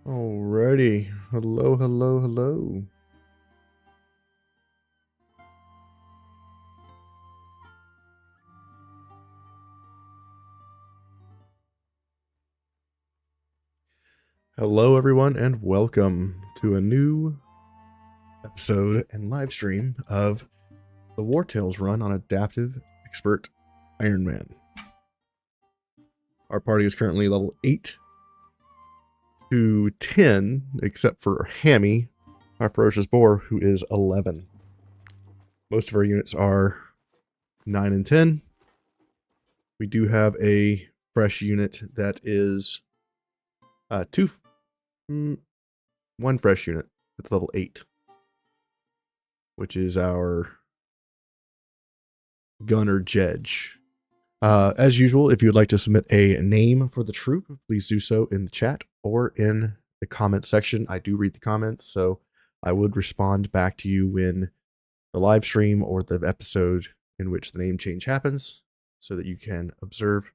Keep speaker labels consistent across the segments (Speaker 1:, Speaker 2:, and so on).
Speaker 1: Alrighty. Hello, hello, hello. Hello, everyone, and welcome to a new episode and live stream of the Wartales run on Adaptive Expert Ironman. Our party is currently level 8 to 10, except for Hammy, our ferocious boar, who is 11. Most of our units are 9 and 10. We do have a fresh unit that is one fresh unit that's level 8, which is our Gunner Jedge. As usual, if you would like to submit a name for the troop, please do so in the chat or in the comment section. I do read the comments, so I would respond back to you when the live stream or the episode in which the name change happens, so that you can observe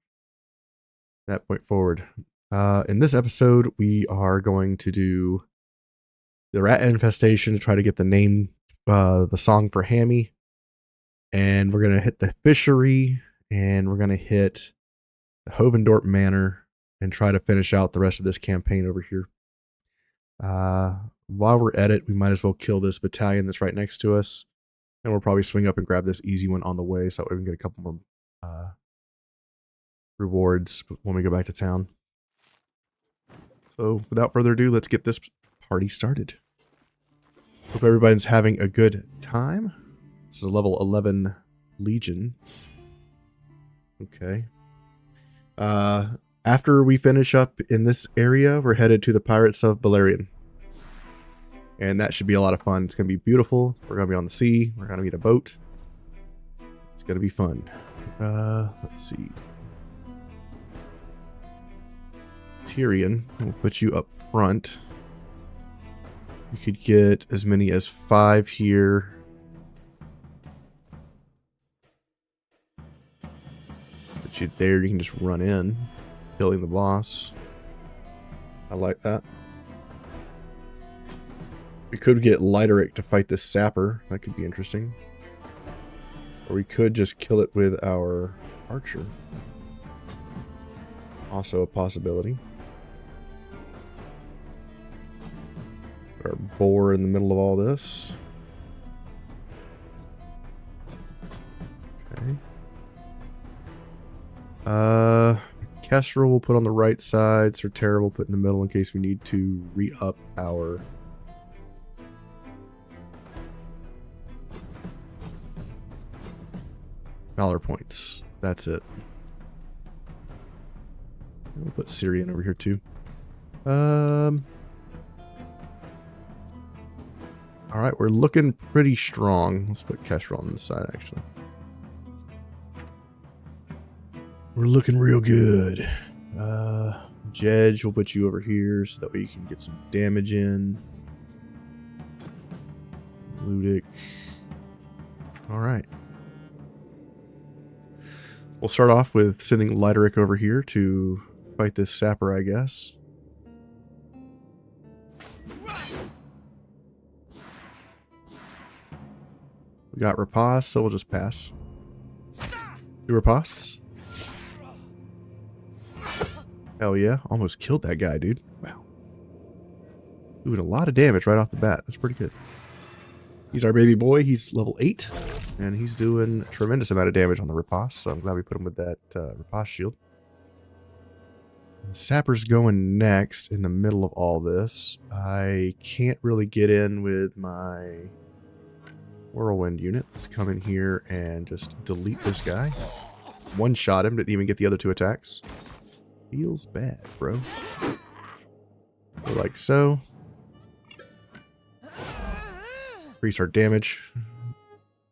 Speaker 1: that point forward. In this episode, we are going to do the rat infestation to try to get the name, the song for Hammy. And we're going to hit the fishery, and we're going to hit the Hovendorp Manor and try to finish out the rest of this campaign over here. While we're at it, we might as well kill this battalion that's right next to us. And we'll probably swing up and grab this easy one on the way, so that we can get a couple more rewards when we go back to town. So without further ado, let's get this party started. Hope everybody's having a good time. This is a level 11 Legion. Okay. After we finish up in this area, we're headed to the Pirates of Beleriand. And that should be a lot of fun. It's going to be beautiful. We're going to be on the sea. We're going to meet a boat. It's going to be fun. Let's see. Tyrion, we'll put you up front. You could get as many as 5 here. Put you there, you can just run in, killing the boss. I like that. We could get Lighterick to fight this sapper. That could be interesting. Or we could just kill it with our archer. Also a possibility. Our boar in the middle of all this. Okay. Kestrel we'll put on the right side. Sertera we'll put in the middle in case we need to re-up our valor points. That's it. We'll put Syrian over here too. Alright, we're looking pretty strong. Let's put Kestrel on this side, actually. We're looking real good. Jedge, we'll put you over here so that way you can get some damage in. Ludic. Alright. We'll start off with sending Lighterick over here to fight this sapper, I guess. We got riposte, so we'll just pass. 2 ripostes. Hell yeah. Almost killed that guy, dude. Wow. Doing a lot of damage right off the bat. That's pretty good. He's our baby boy. He's level 8. And he's doing a tremendous amount of damage on the riposte, so I'm glad we put him with that riposte shield. Sapper's going next in the middle of all this. I can't really get in with my Whirlwind unit. Let's come in here and just delete this guy. One shot him, didn't even get the other 2 attacks. Feels bad, bro. Like so. Increase our damage.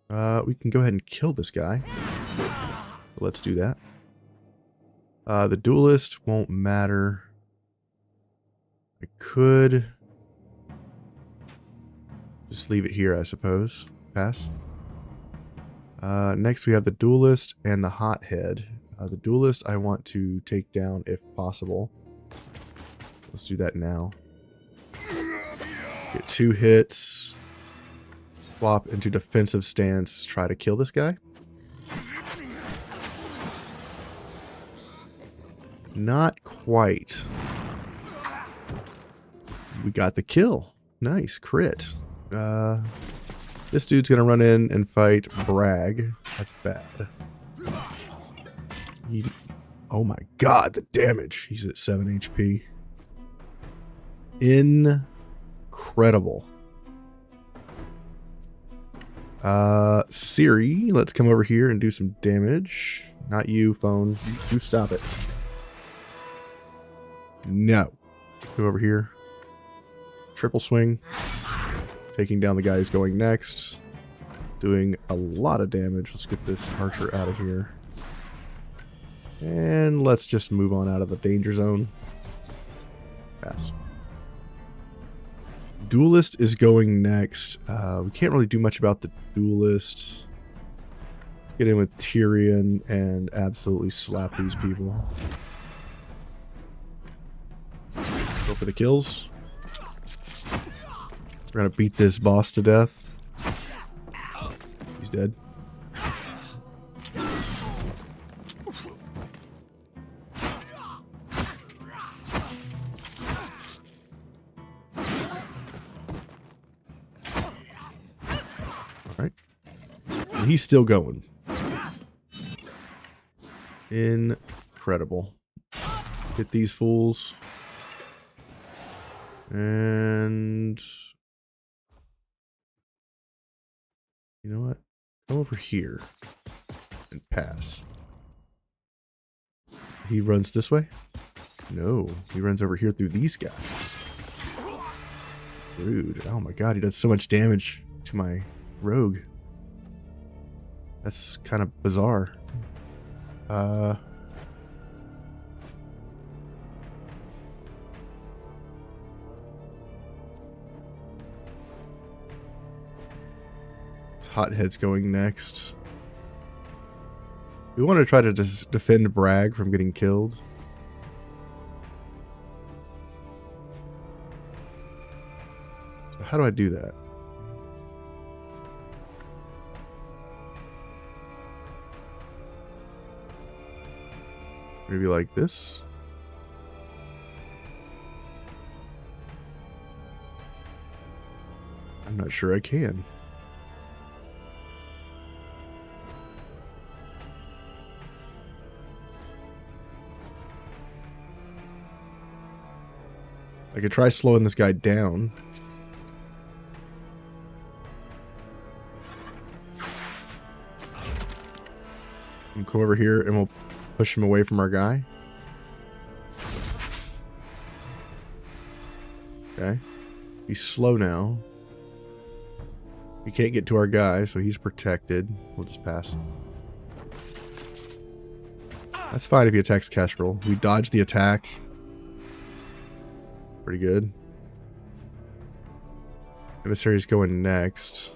Speaker 1: We can go ahead and kill this guy. So let's do that. The duelist won't matter. I could just leave it here, I suppose. Pass. Next we have the duelist and the hothead. The duelist I want to take down if possible. Let's do that now. 2 hits. Swap into defensive stance. Try to kill this guy. Not quite. We got the kill. Nice. Crit. This dude's gonna run in and fight Bragg. That's bad. Oh my god, the damage. He's at 7 HP. Incredible. Siri, let's come over here and do some damage. Not you, phone. You stop it. No. Go over here. Triple swing. Taking down the guy who's going next. Doing a lot of damage. Let's get this archer out of here. And let's just move on out of the danger zone. Pass. Duelist is going next. We can't really do much about the duelist. Let's get in with Tyrion and absolutely slap these people. Go for the kills. We're gonna beat this boss to death. He's dead. Alright. And he's still going. Incredible. Hit these fools. And you know what? Come over here and pass. He runs this way? No, he runs over here through these guys. Rude. Oh my god, he does so much damage to my rogue. That's kind of bizarre. Hothead's going next. We want to try to defend Bragg from getting killed. So how do I do that? Maybe like this? I'm not sure I can. I could try slowing this guy down. And come over here and we'll push him away from our guy. Okay. He's slow now. He can't get to our guy, so he's protected. We'll just pass. That's fine if he attacks Kestrel. We dodge the attack. Pretty good. Emissary's going next.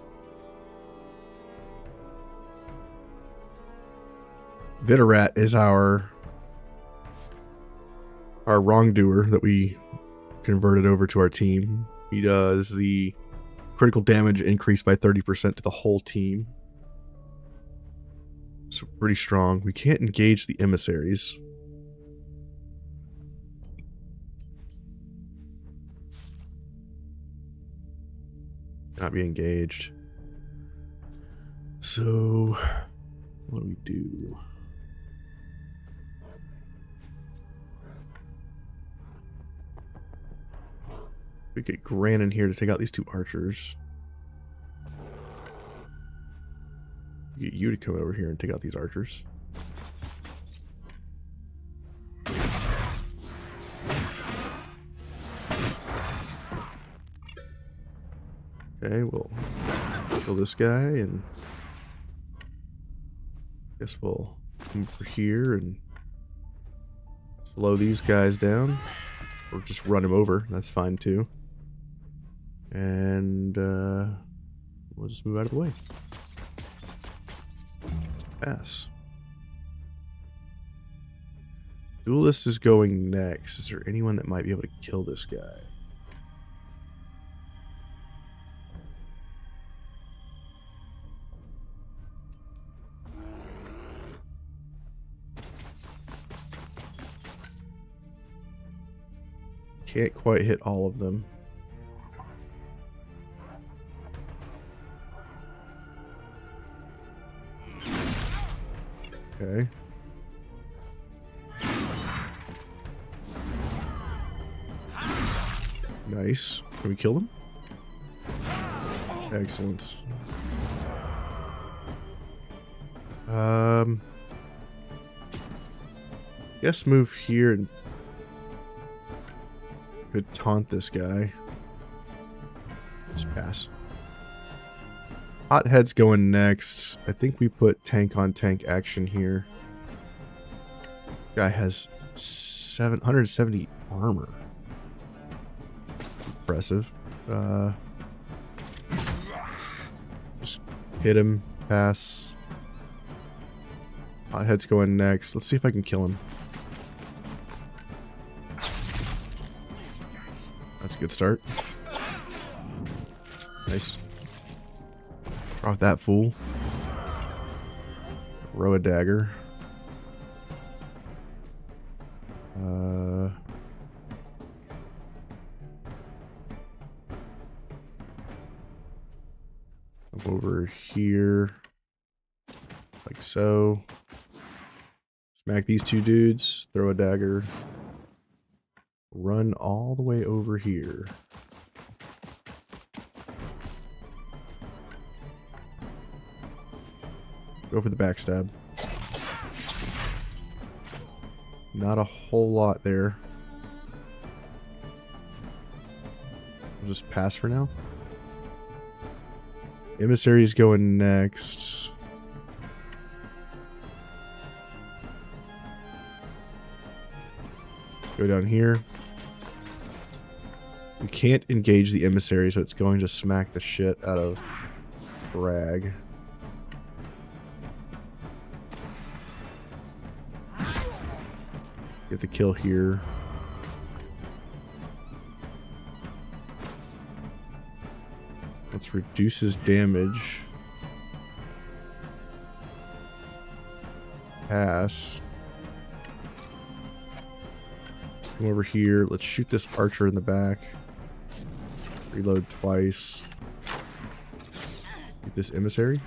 Speaker 1: Vitarat is our wrongdoer that we converted over to our team. He does the critical damage increase by 30% to the whole team. So pretty strong. We can't engage the emissaries. Not be engaged. So what do we do? We get Gran in here to take out these 2 archers. Get you to come over here and take out these archers. Okay, we'll kill this guy, and guess we'll come over here and slow these guys down, or just run him over. That's fine too. And we'll just move out of the way. Pass. Duelist is going next. Is there anyone that might be able to kill this guy? Can't quite hit all of them. Okay. Nice. Can we kill them? Excellent. Guess move here and could taunt this guy. Just pass. Hothead's going next. I think we put tank on tank action here. Guy has 770 armor. Impressive. Just hit him. Pass. Hothead's going next. Let's see if I can kill him. That's a good start. Nice. Draw that fool. Throw a dagger. Over here. Like so. Smack these two dudes. Throw a dagger. Run all the way over here. Go for the backstab. Not a whole lot there. We'll just pass for now. Emissary's going next. Go down here. We can't engage the emissary, so it's going to smack the shit out of Bragg. Get the kill here. Let's reduce his damage. Pass. Let's come over here. Let's shoot this archer in the back. Reload twice. Get this emissary.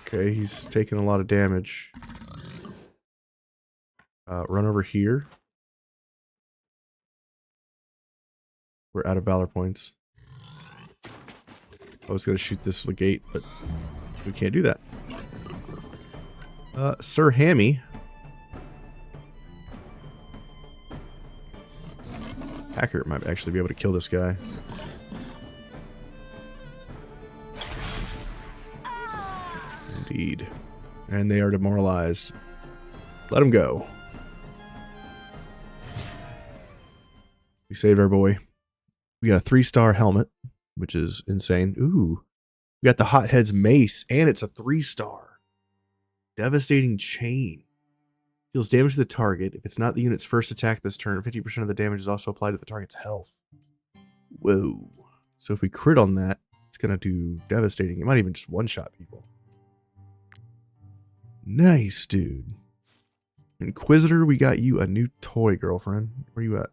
Speaker 1: Okay, he's taking a lot of damage. Run over here. We're out of valor points. I was going to shoot this legate, but we can't do that. Sir Hammy. Hacker might actually be able to kill this guy. Indeed. And they are demoralized. Let them go. We saved our boy. We got a 3-star helmet, which is insane. Ooh. We got the Hothead's mace, and it's a 3-star. Devastating chain. Deals damage to the target. If it's not the unit's first attack this turn, 50% of the damage is also applied to the target's health. Whoa. So if we crit on that, it's going to do devastating. It might even just one-shot people. Nice, dude. Inquisitor, we got you a new toy, girlfriend. Where you at?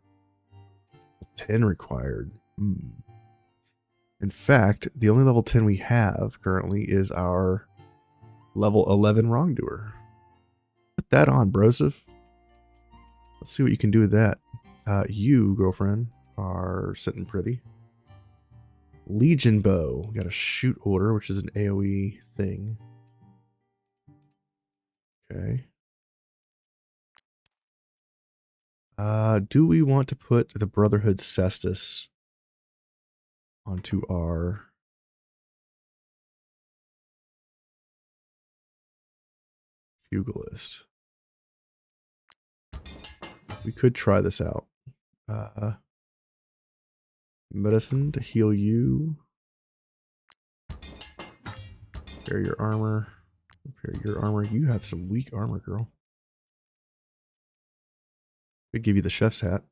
Speaker 1: 10 required. In fact, the only level 10 we have currently is our level 11 wrongdoer. Put that on, brosif. Let's see what you can do with that. You, girlfriend, are sitting pretty. Legion bow. We got a shoot order, which is an AoE thing. Okay. Do we want to put the Brotherhood Cestus onto our Pugilist? We could try this out. Medicine to heal you. Repair your armor. Repair your armor. You have some weak armor, girl. Could give you the chef's hat.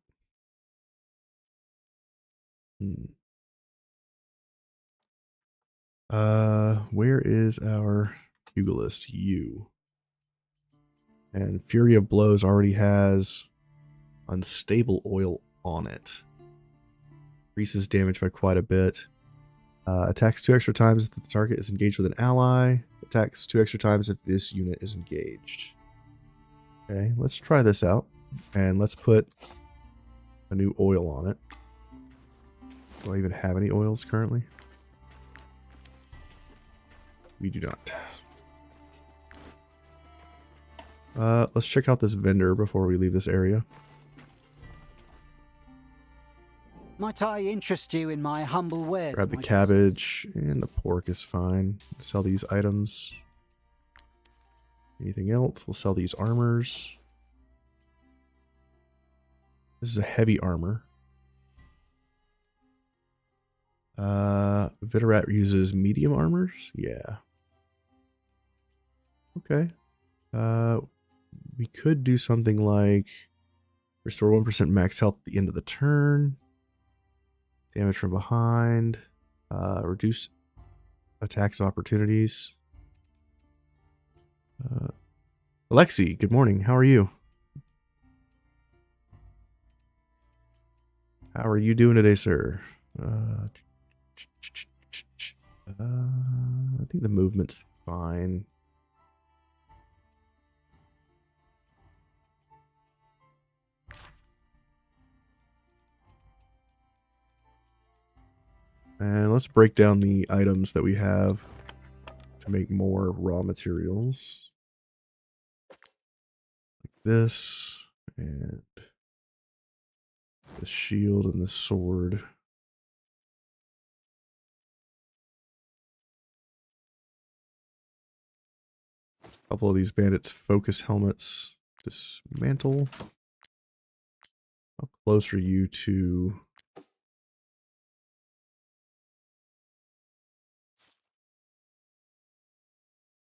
Speaker 1: Where is our pugilist? You. And Fury of Blows already has unstable oil on it. Increases damage by quite a bit. Attacks 2 extra times if the target is engaged with an ally. Attacks 2 extra times if this unit is engaged. Okay, let's try this out. And let's put a new oil on it. Do I even have any oils currently? We do not. Let's check out this vendor before we leave this area.
Speaker 2: Might I interest you in my humble wares?
Speaker 1: Grab the cabbage, and the pork is fine. Sell these items. Anything else? We'll sell these armors. This is a heavy armor. Viterat uses medium armors? Yeah. Okay. We could do something like restore 1% max health at the end of the turn. Damage from behind. Reduce attacks of opportunities. Alexi, good morning. How are you? How are you doing today, sir? I think the movement's fine. And let's break down the items that we have to make more raw materials. Like this, and this shield and this sword. A couple of these bandits' focus helmets. Dismantle. How close are you to...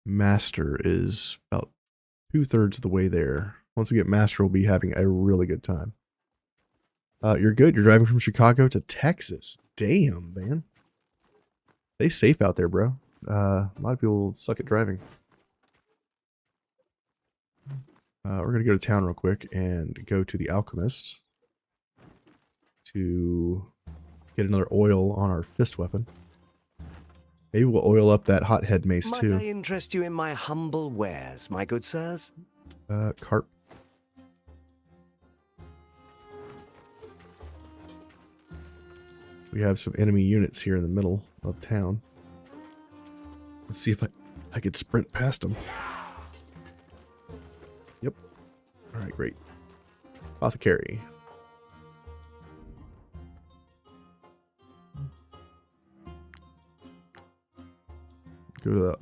Speaker 1: Master is about 2/3 of the way there. Once we get Master, we'll be having a really good time. You're good. You're driving from Chicago to Texas. Damn, man. Stay safe out there, bro. A lot of people suck at driving. We're going to go to town real quick and go to the Alchemist to get another oil on our fist weapon. Maybe we'll oil up that hothead mace too.
Speaker 3: Might I interest you in my humble wares, my good sirs?
Speaker 1: Carp. We have some enemy units here in the middle of town. Let's see if I could sprint past them. Yep. Alright, great. Apothecary. Go to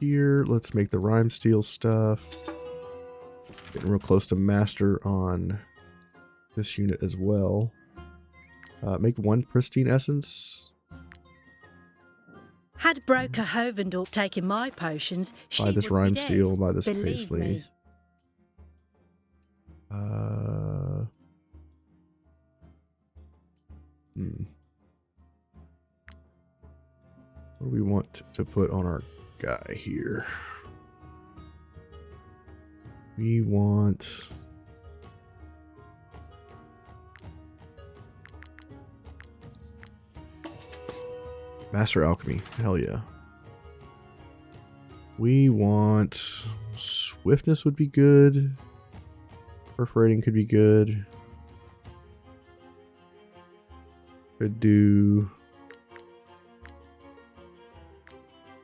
Speaker 1: here. Let's make the rhyme steel stuff. Getting real close to master on this unit as well. Make 1 pristine essence.
Speaker 4: Had Broker Hovendorp taken my potions, she
Speaker 1: Buy this
Speaker 4: would
Speaker 1: rhyme
Speaker 4: be dead.
Speaker 1: steel. Buy this
Speaker 4: Believe
Speaker 1: paisley.
Speaker 4: me.
Speaker 1: What do we want to put on our guy here? We want... Master Alchemy. Hell yeah. We want... Swiftness would be good. Perforating could be good. Could do...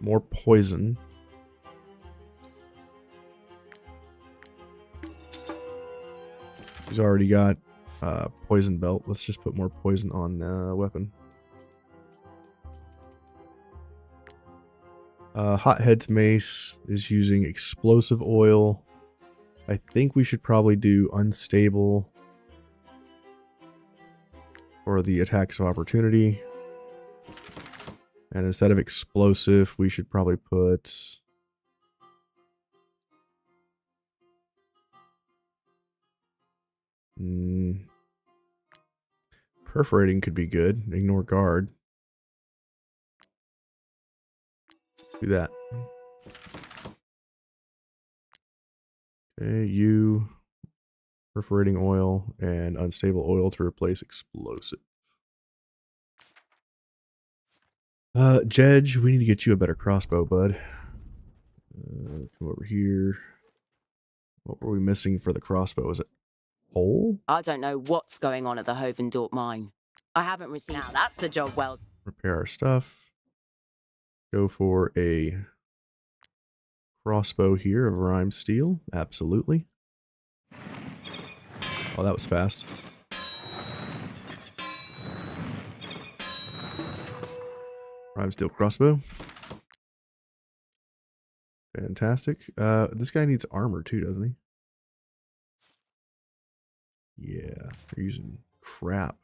Speaker 1: more poison. He's already got poison belt. Let's just put more poison on the weapon. Hothead's mace is using explosive oil. I think we should probably do unstable for the attacks of opportunity. And instead of explosive, we should probably put... perforating could be good. Ignore guard. Do that. Okay, you perforating oil and unstable oil to replace explosive. Jedge, we need to get you a better crossbow, bud. Come over here. What were we missing for the crossbow? Is it hole?
Speaker 5: I don't know what's going on at the Hovendorp mine. I haven't received. Now that's a job well.
Speaker 1: Repair our stuff. Go for a crossbow here of rime steel. Absolutely. Oh, that was fast. Rime steel crossbow. Fantastic. This guy needs armor too, doesn't he? Yeah, they're using crap.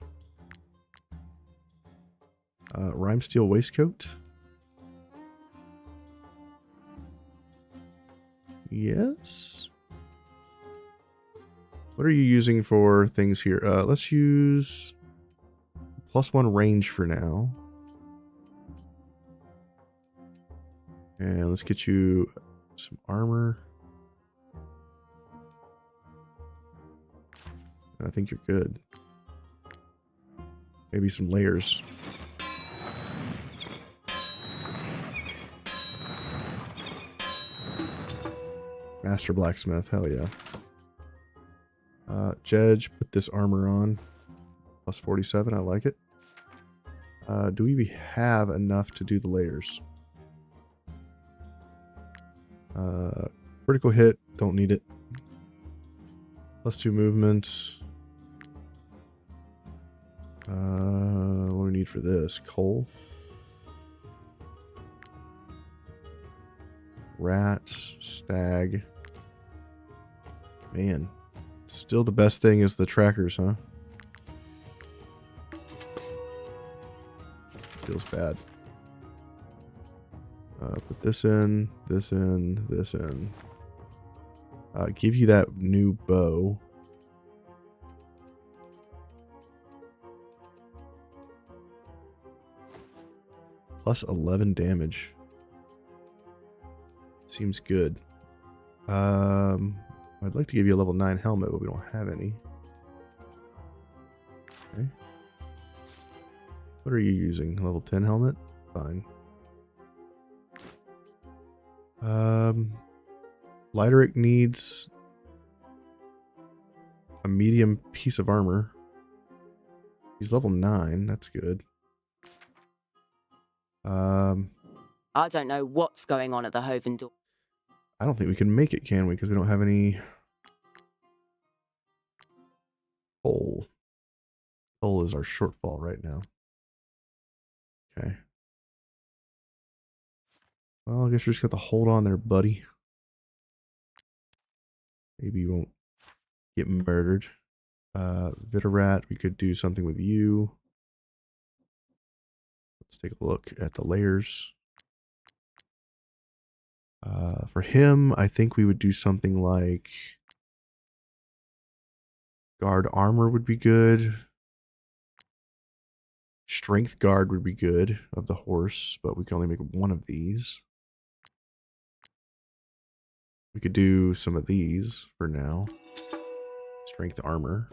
Speaker 1: Rime steel waistcoat. Yes. What are you using for things here? Let's use +1 range for now. And let's get you some armor. I think you're good. Maybe some layers. Master blacksmith, hell yeah. Jedge, put this armor on. +47, I like it. Do we have enough to do the layers? Critical hit, don't need it. +2 movement. What do we need for this? Coal. Rat, stag. Man, still the best thing is the trackers, huh? Feels bad. Put this in, this in, this in. Give you that new bow. +11 damage. Seems good. I'd like to give you a level 9 helmet, but we don't have any. Okay. What are you using? Level 10 helmet? Fine. Lideric needs a medium piece of armor. He's level 9. That's good.
Speaker 5: I don't know what's going on at the Hovendorp.
Speaker 1: I don't think we can make it, can we? Because we don't have any coal. Coal is our shortfall right now. Okay. Well, I guess you're just got to hold on there, buddy. Maybe you won't get murdered. Vitarat, we could do something with you. Let's take a look at the layers. For him, I think we would do something like guard armor would be good. Strength guard would be good of the horse, but we can only make one of these. We could do some of these for now. Strength armor.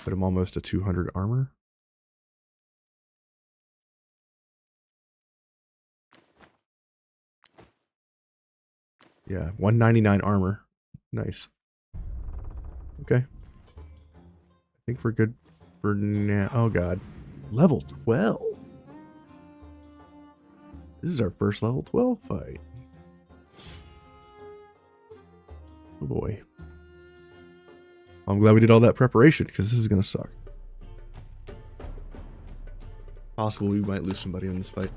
Speaker 1: Put him almost to 200 armor. Yeah, 199 armor. Nice. Okay. I think we're good for now. Oh god. Level 12. This is our first level 12 fight. Oh boy. I'm glad we did all that preparation because this is going to suck. Possible we might lose somebody in this fight.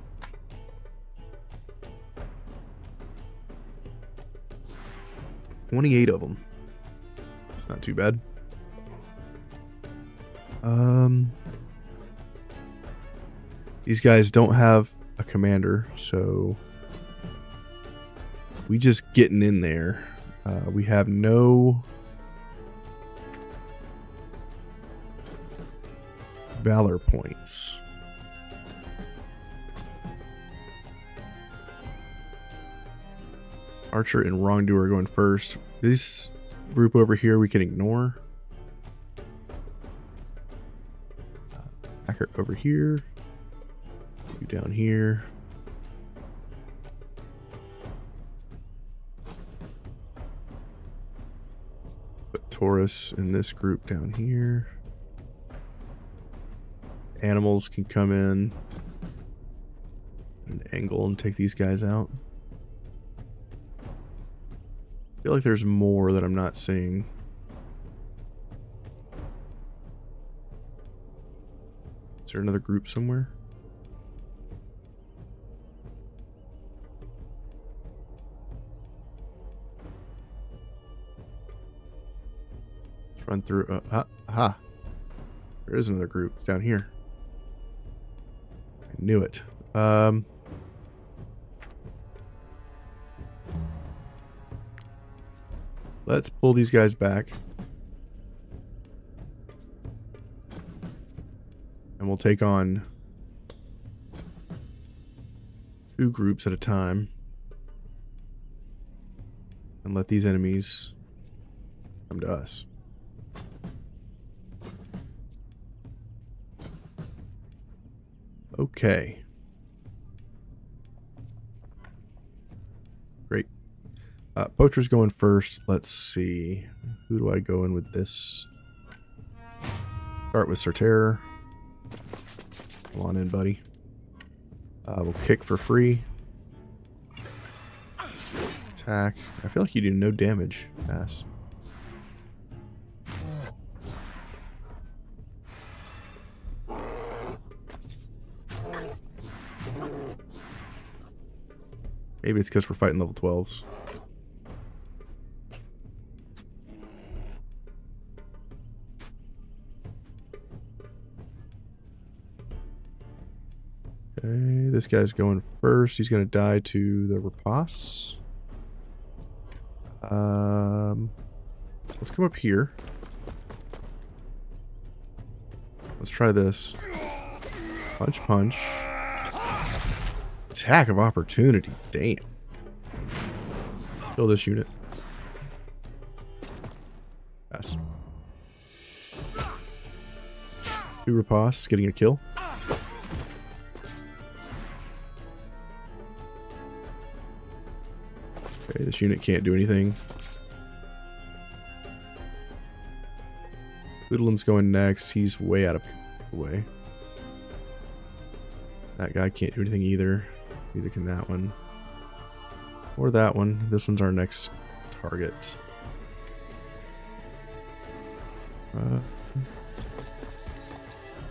Speaker 1: $28 of them. It's not too bad. These guys don't have a commander, so we just getting in there. We have no valor points. Archer and Wrongdoer are going first. These group over here we can ignore. Hacker over here. You down here. Put Taurus in this group down here. Animals can come in at an angle and take these guys out. I feel like there's more that I'm not seeing. Is there another group somewhere? Let's run through. Aha. There is another group. It's down here. I knew it. Let's pull these guys back. And we'll take on 2 groups at a time. And let these enemies come to us. Okay. Great. Poacher's going first. Let's see. Who do I go in with this? Start with Sorterror. Come on in, buddy. We'll kick for free. Attack. I feel like you do no damage. Pass. Maybe it's because we're fighting level 12s. Okay, this guy's going first. He's going to die to the Rapace. Let's come up here. Let's try this. Punch, punch. Attack of opportunity. Damn. Kill this unit. Pass. 2 Rapace getting a kill. Okay, this unit can't do anything. Hoodlum's going next. He's way out of the way. That guy can't do anything either. Neither can that one. Or that one. This one's our next target.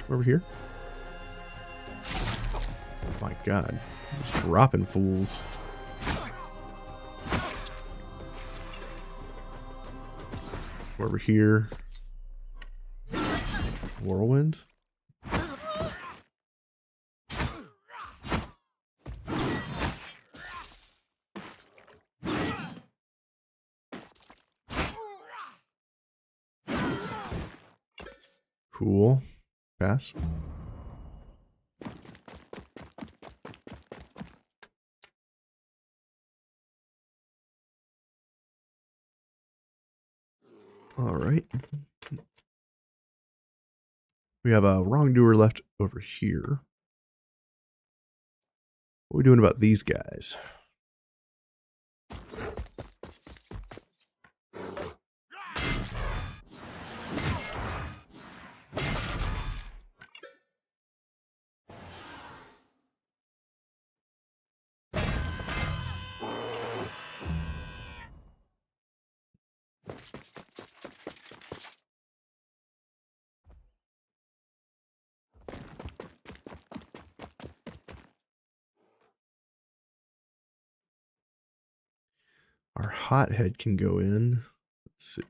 Speaker 1: Over here. Oh my god. Just dropping fools. Over here. Whirlwind. Cool. Pass. All right. We have a wrongdoer left over here. What are we doing about these guys? Our hothead can go in. Let's see.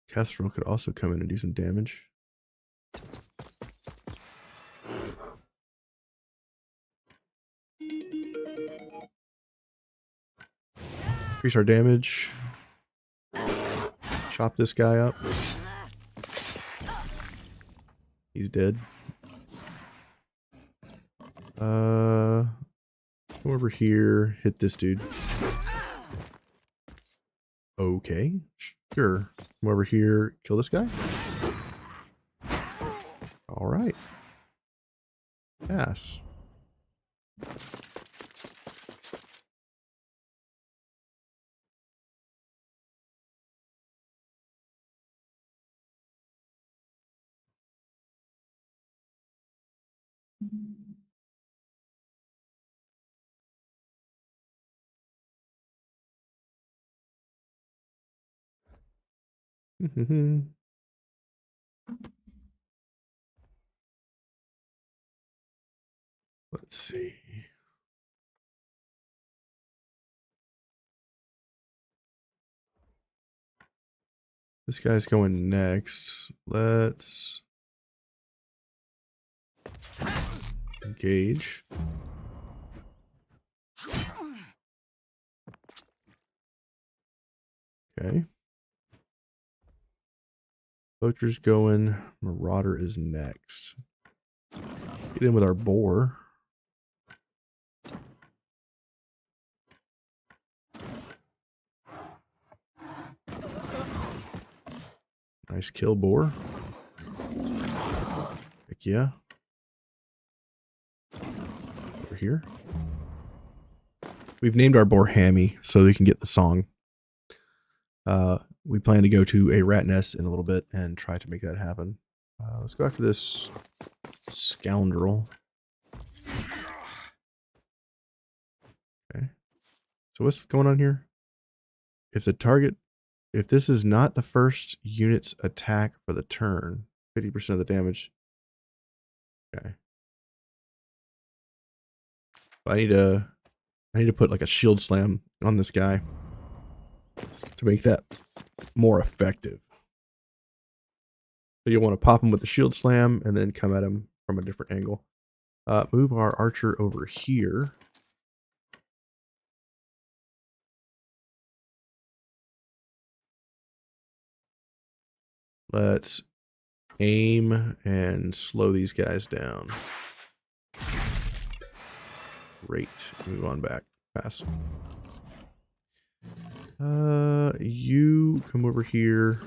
Speaker 1: Kestrel could also come in and do some damage. Increase our damage. Chop this guy up. He's dead. Come over here, hit this dude. Okay, sure. Come over here, kill this guy. All right. Pass. Let's see. This guy's going next. Let's engage. Okay. Poacher's going. Marauder is next. Get in with our boar. Nice kill, boar. Heck yeah. Over here. We've named our boar Hammy so we can get the song. We plan to go to a rat nest in a little bit and try to make that happen. Let's go after this scoundrel. Okay. So what's going on here? If this is not the first unit's attack for the turn, 50% of the damage. Okay. I need to put like a shield slam on this guy to make that more effective. So you'll want to pop him with the shield slam and then come at him from a different angle. Move our archer over here. Let's aim and slow these guys down. Great. Move on back. Pass. You come over here.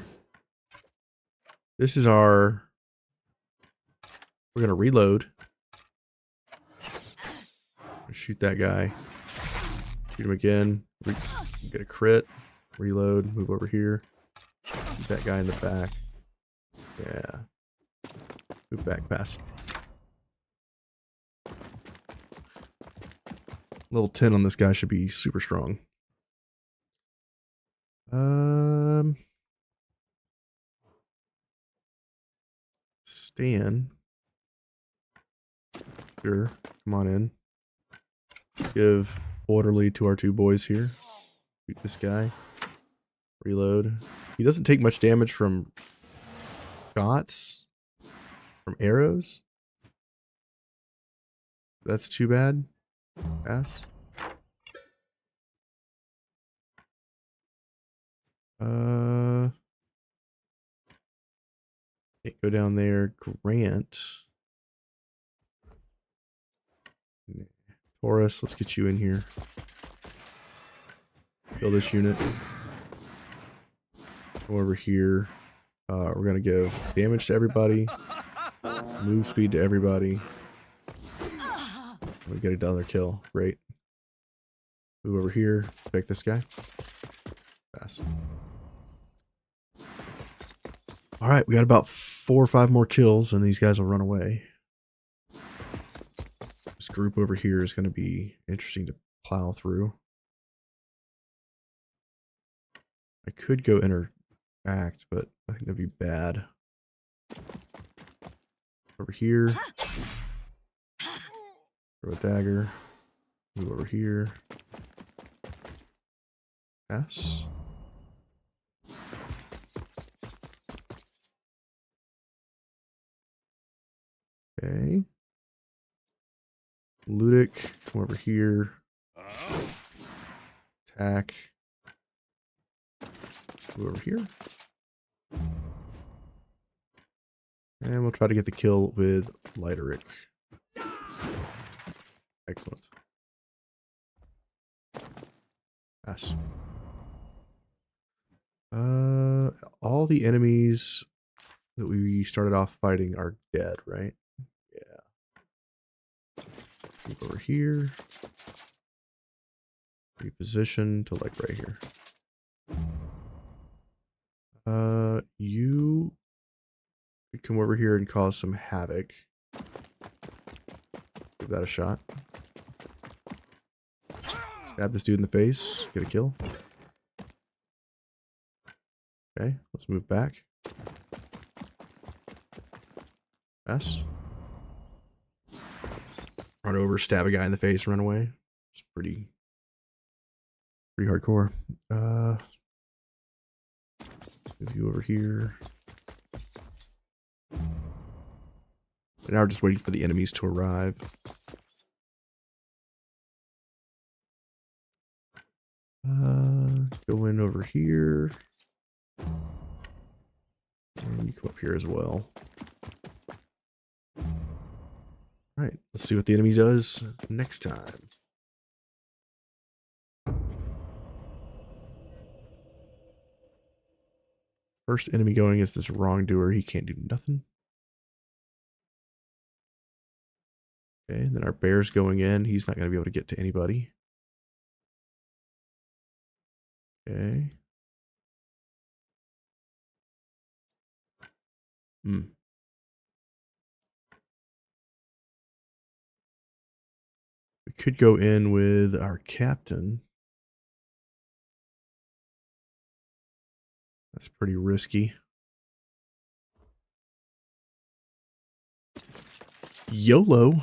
Speaker 1: This is our... We're going to reload. Shoot that guy. Shoot him again. Get a crit. Reload. Move over here. Shoot that guy in the back. Yeah. Move back. Pass. Level 10 on this guy should be super strong. Stan. Sure. Come on in. Give orderly to our two boys here. Shoot this guy. Reload. He doesn't take much damage from shots. From arrows. That's too bad. Pass. Can't go down there. Grant. Taurus, let's get you in here. Kill this unit. Go over here. We're gonna go damage to everybody. Move speed to everybody. We get another kill. Great. Move over here. Take this guy. Pass. Alright, we got about 4 or 5 more kills and these guys will run away. This group over here is going to be interesting to plow through. I could go interact, but I think that'd be bad. Over here. Throw a dagger. Move over here. Pass. Okay. Ludic, come over here. Attack. Go over here. And we'll try to get the kill with Lighteric. Excellent. Pass. All the enemies that we started off fighting are dead, right? Yeah. Move over here. Reposition to like right here. You could come over here and cause some havoc. Give that a shot. Stab this dude in the face. Get a kill. Okay, let's move back. Pass. Run over, stab a guy in the face, run away. It's pretty hardcore. Move you over here. And now we're just waiting for the enemies to arrive. Go in over here. And you come up here as well. Alright, let's see what the enemy does next time. First enemy going is this wrongdoer. He can't do nothing. Okay, and then our bear's going in. He's not going to be able to get to anybody. Okay. We could go in with our captain. That's pretty risky. YOLO.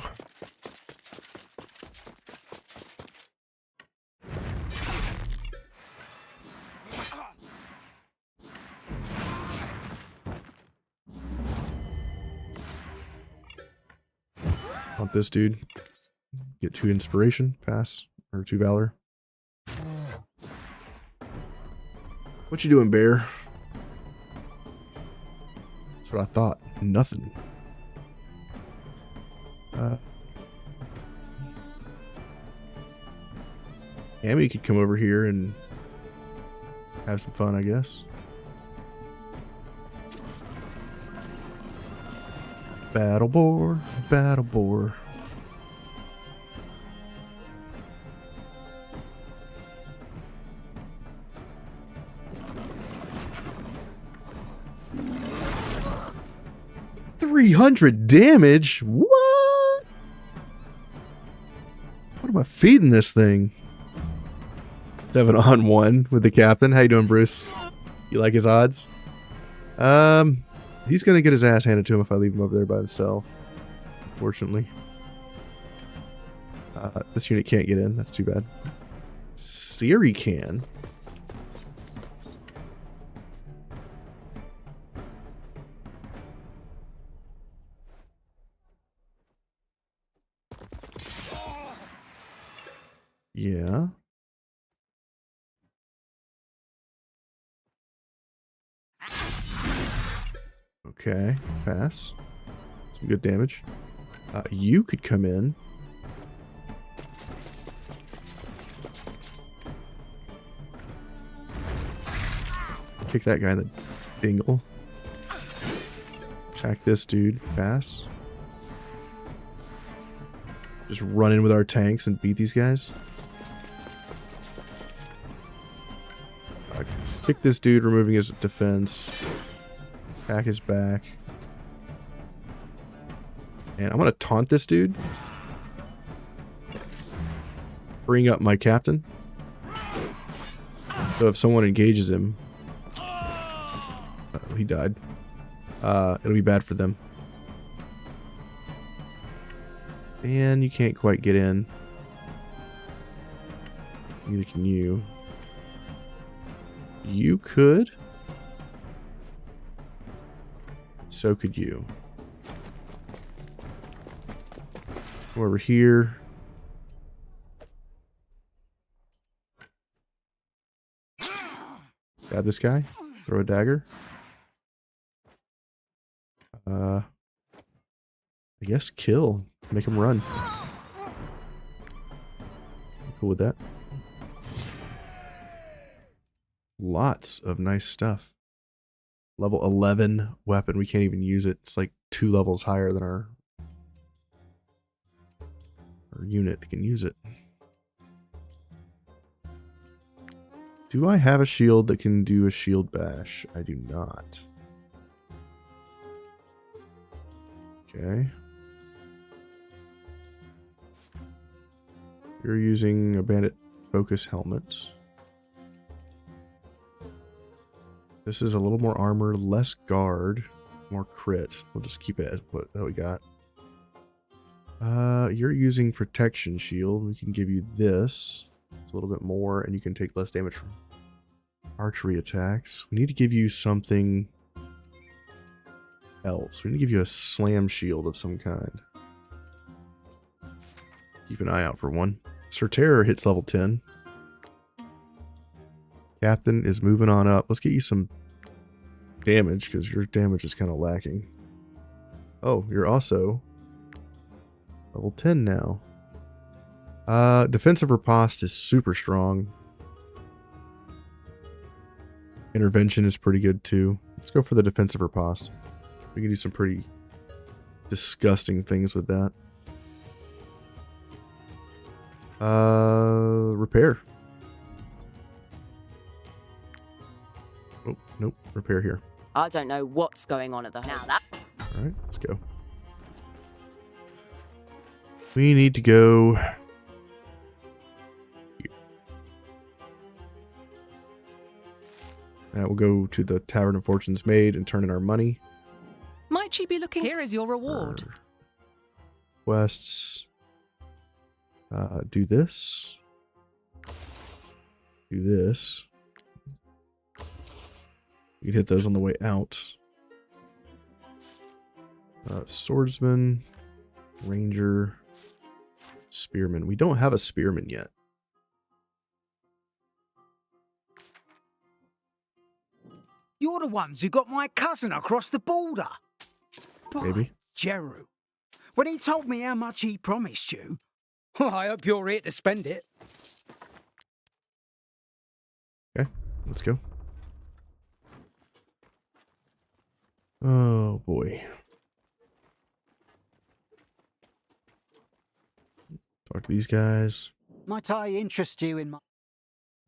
Speaker 1: Want this dude. Get 2 inspiration. Pass. Or 2 valor. What you doing, bear? That's what I thought. Nothing. Amy could come over here and have some fun, I guess. Battle boar, battle boar. $300 damage? What? What am I feeding this thing? 7-on-1 with the captain. How you doing, Bruce? You like his odds? He's gonna get his ass handed to him if I leave him over there by himself. Unfortunately. This unit can't get in. That's too bad. Siri can. Yeah. Okay, pass. Some good damage. You could come in. Kick that guy in the dingle. Attack this dude. Pass. Just run in with our tanks and beat these guys. Kick this dude, removing his defense. Attack his back. And I'm going to taunt this dude. Bring up my captain. So if someone engages him... Uh-oh, he died. It'll be bad for them. And you can't quite get in. Neither can you. You could. So could you. Go over here. Grab this guy. Throw a dagger. I guess kill. Make him run. Cool with that. lots of nice stuff. Level 11 weapon. We can't even use it. It's like 2 levels higher than our unit that can use it. Do I have a shield that can do a shield bash? I do not. Okay. You're using a bandit focus helmet. This is a little more armor, less guard, more crit. We'll just keep it as what we got. You're using protection shield. We can give you this. It's a little bit more, and you can take less damage from archery attacks. We need to give you something else. We need to give you a slam shield of some kind. Keep an eye out for one. Sir Terror hits level 10. Captain is moving on up. Let's get you some damage, because your damage is kind of lacking. Oh, you're also level 10 now. Defensive riposte is super strong. Intervention is pretty good too. Let's go for the defensive riposte. We can do some pretty disgusting things with that. Repair. Oh, nope. Repair here.
Speaker 5: I don't know what's going on at the now. That
Speaker 1: Alright, let's go. We need to go here. We'll go to the Tavern of Fortune's Maid and turn in our money.
Speaker 6: Might you be looking? Here is your reward.
Speaker 1: Quests. Do this. Do this. You can hit those on the way out. Swordsman. Ranger. Spearman. We don't have a spearman yet.
Speaker 2: You're the ones who got my cousin across the border.
Speaker 1: Maybe.
Speaker 2: Jeru. When he told me how much he promised you, I hope you're here to spend it.
Speaker 1: Okay, let's go. Oh boy. Talk to these guys.
Speaker 2: Might I interest you in my...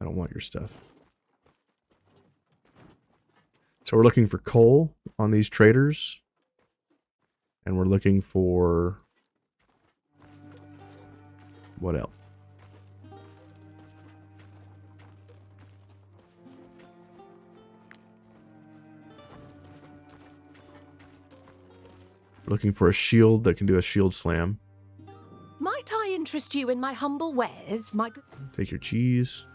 Speaker 1: I don't want your stuff. So we're looking for coal on these traders. And we're looking for... what else? We're looking for a shield that can do a shield slam.
Speaker 6: Might I interest you in my humble wares, my good...
Speaker 1: Take your cheese.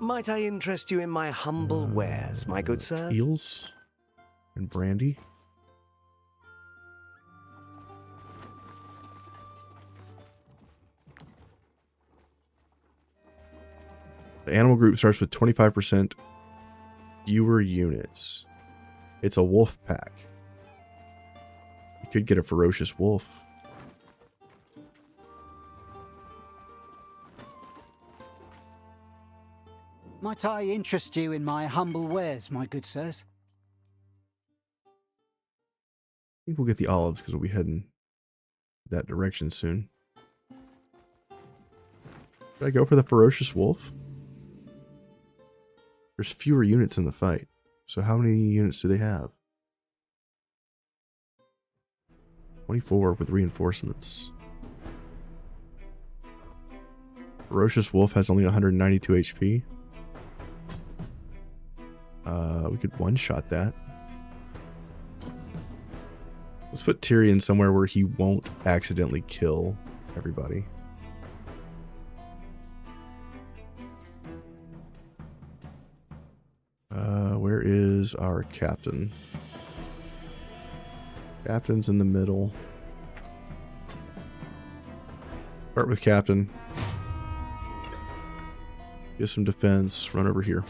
Speaker 3: Might I interest you in my humble wares, my good sirs?
Speaker 1: Eels and brandy. The animal group starts with 25% fewer units. It's a wolf pack. You could get a ferocious wolf.
Speaker 2: Might I interest you in my humble wares, my good sirs?
Speaker 1: I think we'll get the olives because we'll be heading that direction soon. Should I go for the ferocious wolf? There's fewer units in the fight. So how many units do they have? 24 with reinforcements. Ferocious wolf has only 192 HP. We could one-shot that. Let's put Tyrion somewhere where he won't accidentally kill everybody. Where is our captain? Captain's in the middle. Start with captain. Get some defense. Run over here.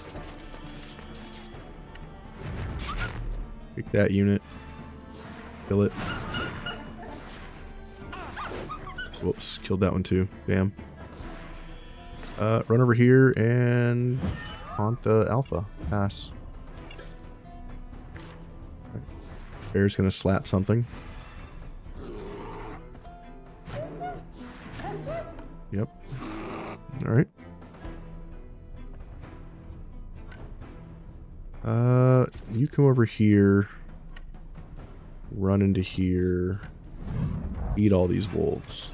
Speaker 1: Pick that unit. Kill it. Whoops, killed that one too. Damn. Run over here and haunt the alpha. Pass. Right. Bear's gonna slap something. Yep. Alright. You come over here. Run into here. Eat all these wolves.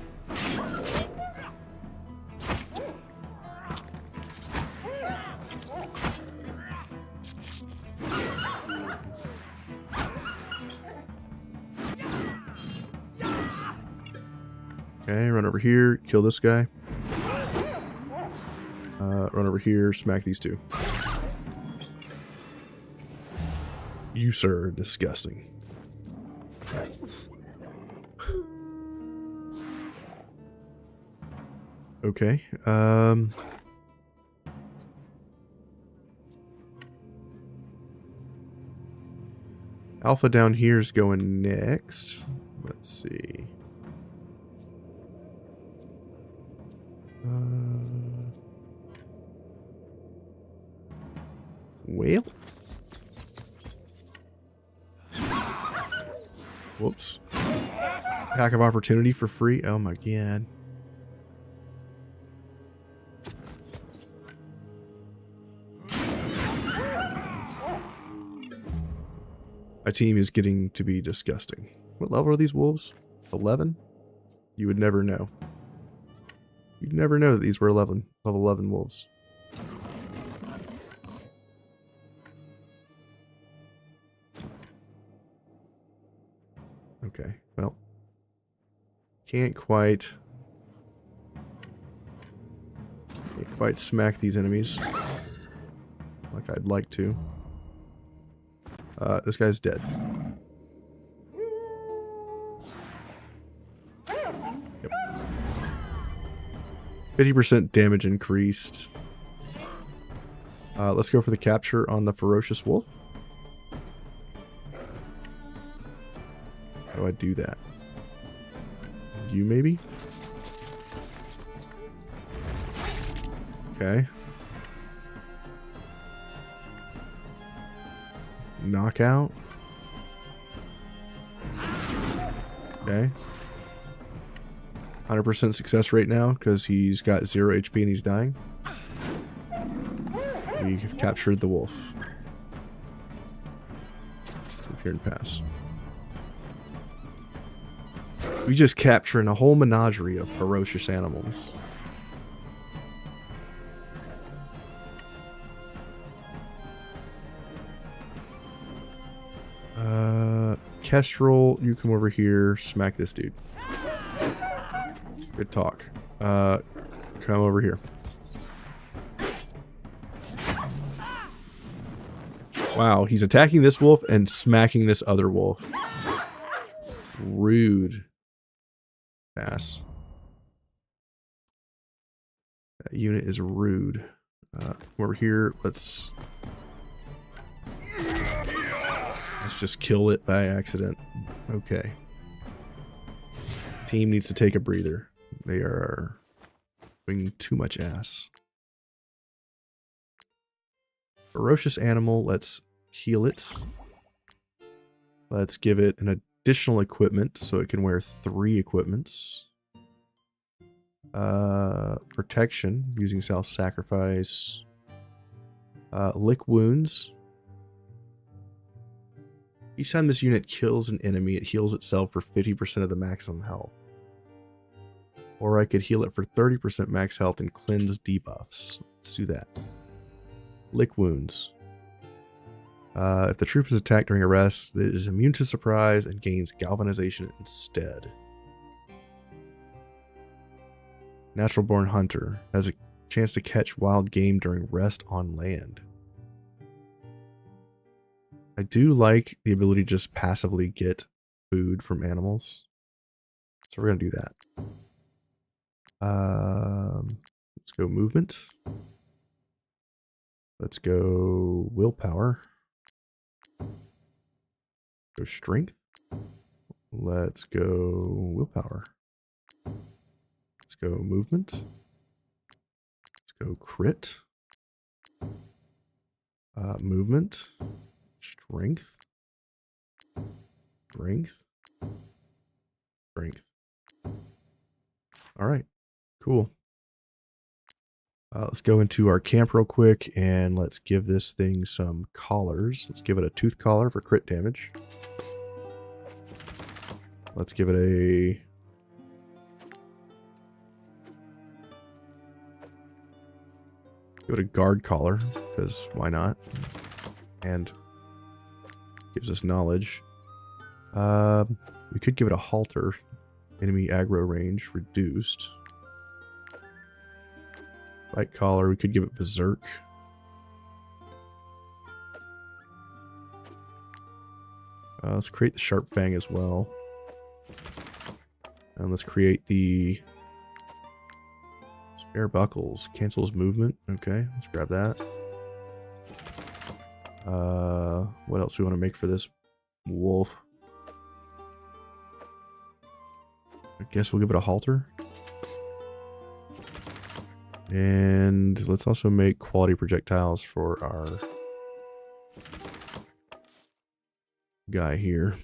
Speaker 1: Okay, run over here, kill this guy. Run over here, smack these two. You, sir, are disgusting. Okay, Alpha down here is going next. Let's see. Whale? Whoops. Pack of opportunity for free. Oh my god. My team is getting to be disgusting. What level are these wolves? 11? You would never know. You'd never know that these were level 11 wolves. Okay, well. Can't quite smack these enemies like I'd like to. This guy's dead. Yep. 50% damage increased. Let's go for the capture on the ferocious wolf. How do I do that? You maybe? Okay. Knockout. Okay. 100% success rate now because he's got 0 HP and he's dying. We have captured the wolf. Move here and pass. We just capturing a whole menagerie of ferocious animals. Kestrel, you come over here, smack this dude. Good talk. Come over here. Wow, he's attacking this wolf and smacking this other wolf. Rude. Pass. That unit is rude. Come over here, let's just kill it by accident. Okay. Team needs to take a breather. They are doing too much ass. Ferocious animal, let's heal it. Let's give it an additional equipment so it can wear 3 equipments. Protection using self-sacrifice. Lick wounds. Each time this unit kills an enemy, it heals itself for 50% of the maximum health. Or I could heal it for 30% max health and cleanse debuffs. Let's do that. Lick wounds. If the troop is attacked during a rest, it is immune to surprise and gains galvanization instead. Natural born hunter has a chance to catch wild game during rest on land. I do like the ability to just passively get food from animals. So we're going to do that. Let's go movement. Let's go willpower. Go strength. Let's go willpower. Let's go movement. Let's go crit. Movement. Strength. Strength. Strength. All right. Cool. Let's go into our camp real quick and let's give this thing some collars. Let's give it a tooth collar for crit damage. Let's give it a... give it a guard collar, because why not? And gives us knowledge. We could give it a halter. Enemy aggro range reduced. Light collar, we could give it berserk. Let's create the sharp fang as well. And let's create the spare buckles. Cancels movement. Okay, let's grab that. What else do we want to make for this wolf? I guess we'll give it a halter. And let's also make quality projectiles for our guy here.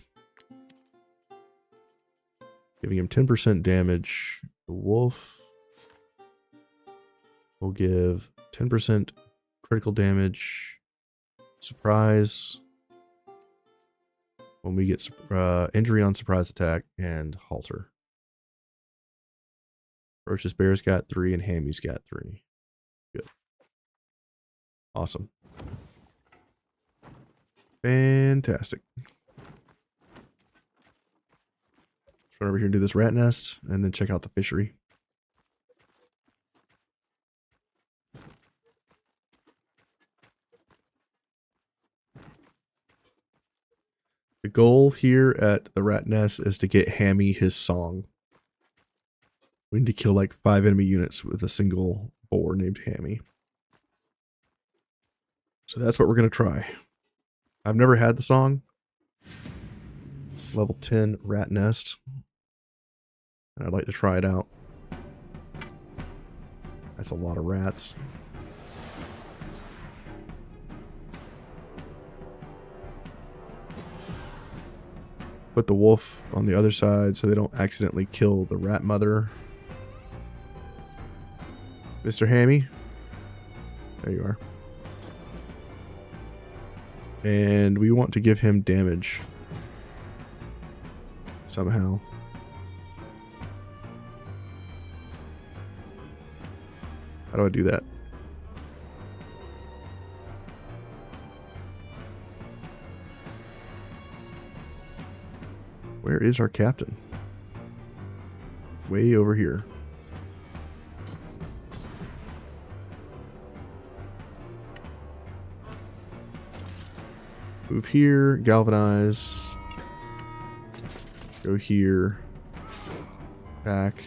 Speaker 1: Giving him 10% damage. The wolf will give 10% critical damage. Surprise. When we get injury on surprise attack and halter. Ferocious Bear's got 3 and Hammy's got 3. Good. Awesome. Fantastic. Let's run over here and do this rat nest and then check out the fishery. The goal here at the rat nest is to get Hammy his song. We need to kill like 5 enemy units with a single boar named Hammy. So that's what we're going to try. I've never had the song. Level 10 rat nest. And I'd like to try it out. That's a lot of rats. Put the wolf on the other side so they don't accidentally kill the rat mother. Mr. Hammy. There you are. And we want to give him damage. Somehow. How do I do that? Where is our captain? Way over here. Move here, galvanize. Go here. Back.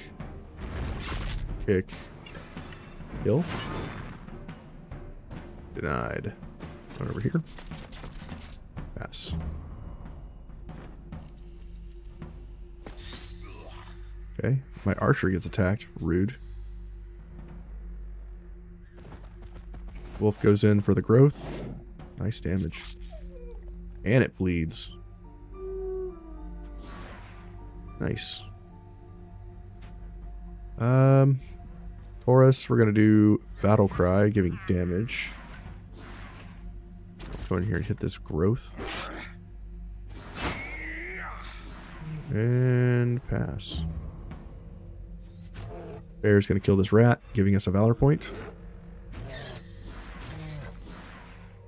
Speaker 1: Kick. Kill. Denied. Run over here. Pass. Okay, my archer gets attacked. Rude. Wolf goes in for the growth. Nice damage. And it bleeds. Nice. Taurus, we're gonna do battle cry, giving damage. Let's go in here and hit this growth. And pass. Bear's gonna kill this rat, giving us a valor point.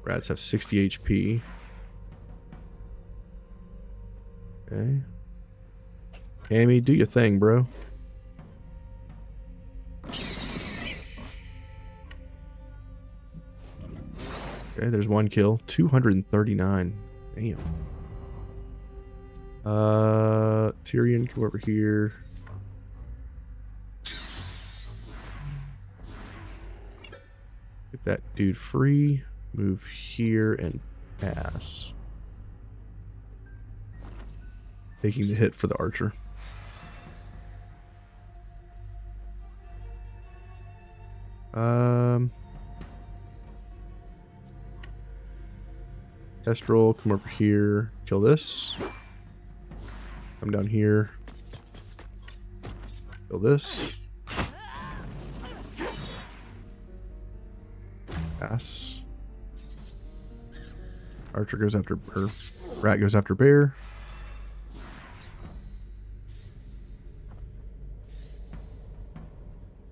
Speaker 1: Rats have 60 HP. Okay. Hammy, do your thing, bro. Okay, there's one kill. 239. Damn. Tyrion, come over here. Get that dude free. Move here and pass. Taking the hit for the archer. Kestrel, come over here. Kill this. Come down here. Kill this. Pass. Archer goes after, or rat goes after bear.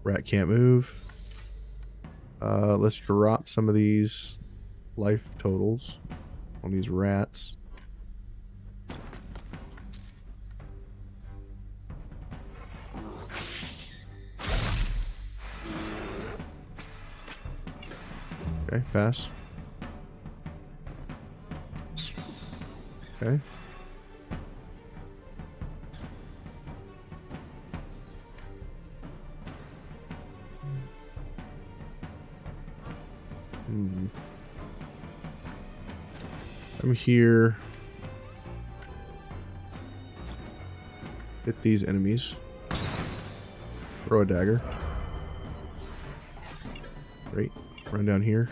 Speaker 1: Rat can't move. Let's drop some of these life totals on these rats. Okay, pass. Okay. I'm here. Hit these enemies. Throw a dagger. Great. Run down here.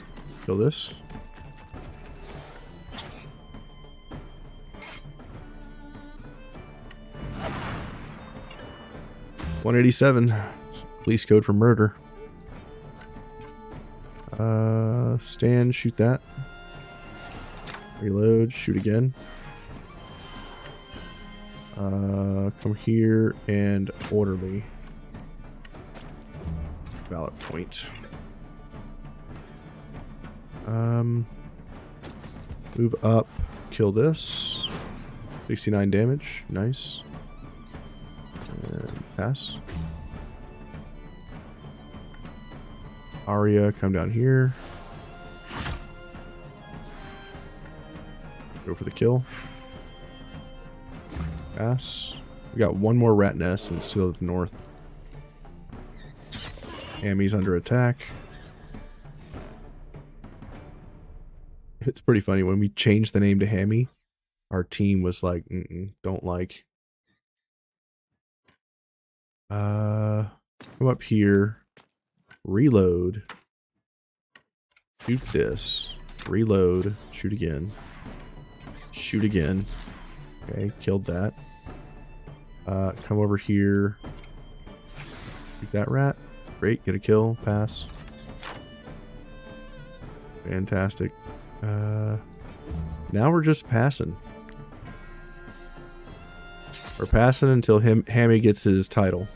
Speaker 1: Kill this. $187. Police code for murder. Stand, shoot that. Reload, shoot again. Come here and orderly. Valor point. Move up, kill this. 69 damage, nice. And pass. Arya, come down here. Go for the kill. Pass. We got one more rat nest and it's still to the north. Hammy's under attack. It's pretty funny. When we changed the name to Hammy, our team was like, don't like. Come up here. Reload. Shoot this. Reload. Shoot again. Shoot again. Okay, killed that. Come over here. Shoot that rat. Great, get a kill. Pass. Fantastic. Now we're just passing. We're passing until Hammy gets his title.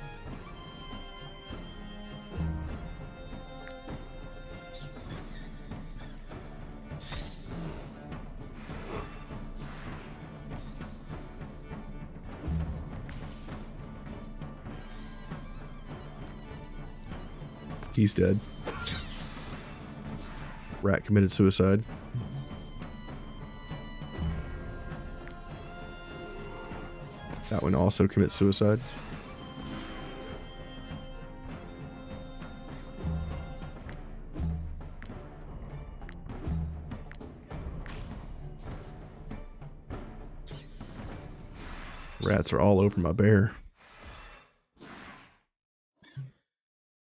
Speaker 1: He's dead. Rat committed suicide. That one also commits suicide. Rats are all over my bear.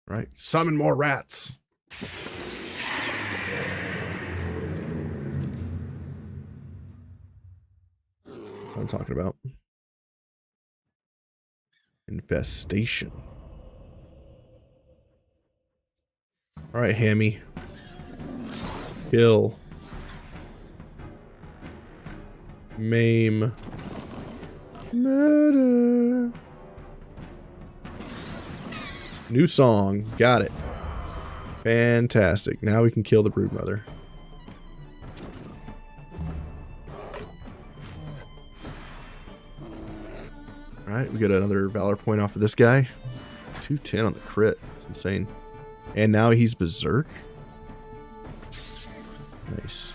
Speaker 1: Right, summon more rats. That's what I'm talking about. Infestation. All right, Hammy. Kill. Maim. Murder. New song. Got it. Fantastic. Now we can kill the broodmother. Alright, we got another valor point off of this guy. 210 on the crit. It's insane. And now he's berserk. Nice.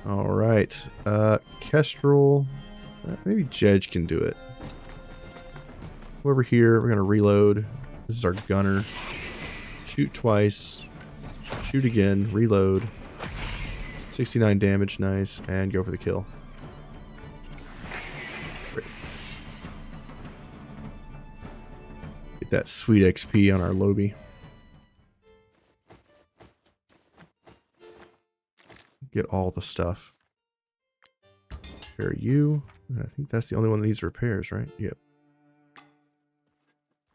Speaker 1: Alright. Kestrel. Maybe Jedge can do it. Over here, we're going to reload. This is our gunner. Shoot twice. Shoot again. Reload. 69 damage. Nice. And go for the kill. Great. Get that sweet XP on our lobby. Get all the stuff. Repair you. I think that's the only one that needs repairs, right? Yep.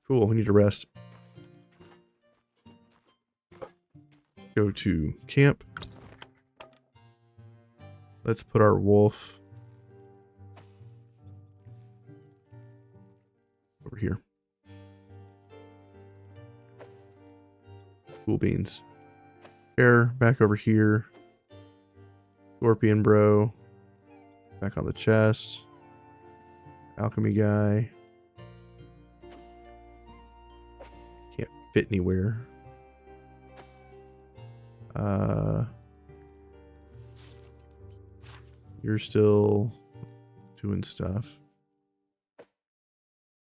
Speaker 1: Cool, we need to rest. Go to camp. Let's put our wolf over here. Cool beans. Bear back over here. Scorpion bro. Back on the chest. Alchemy guy. Can't fit anywhere. You're still doing stuff.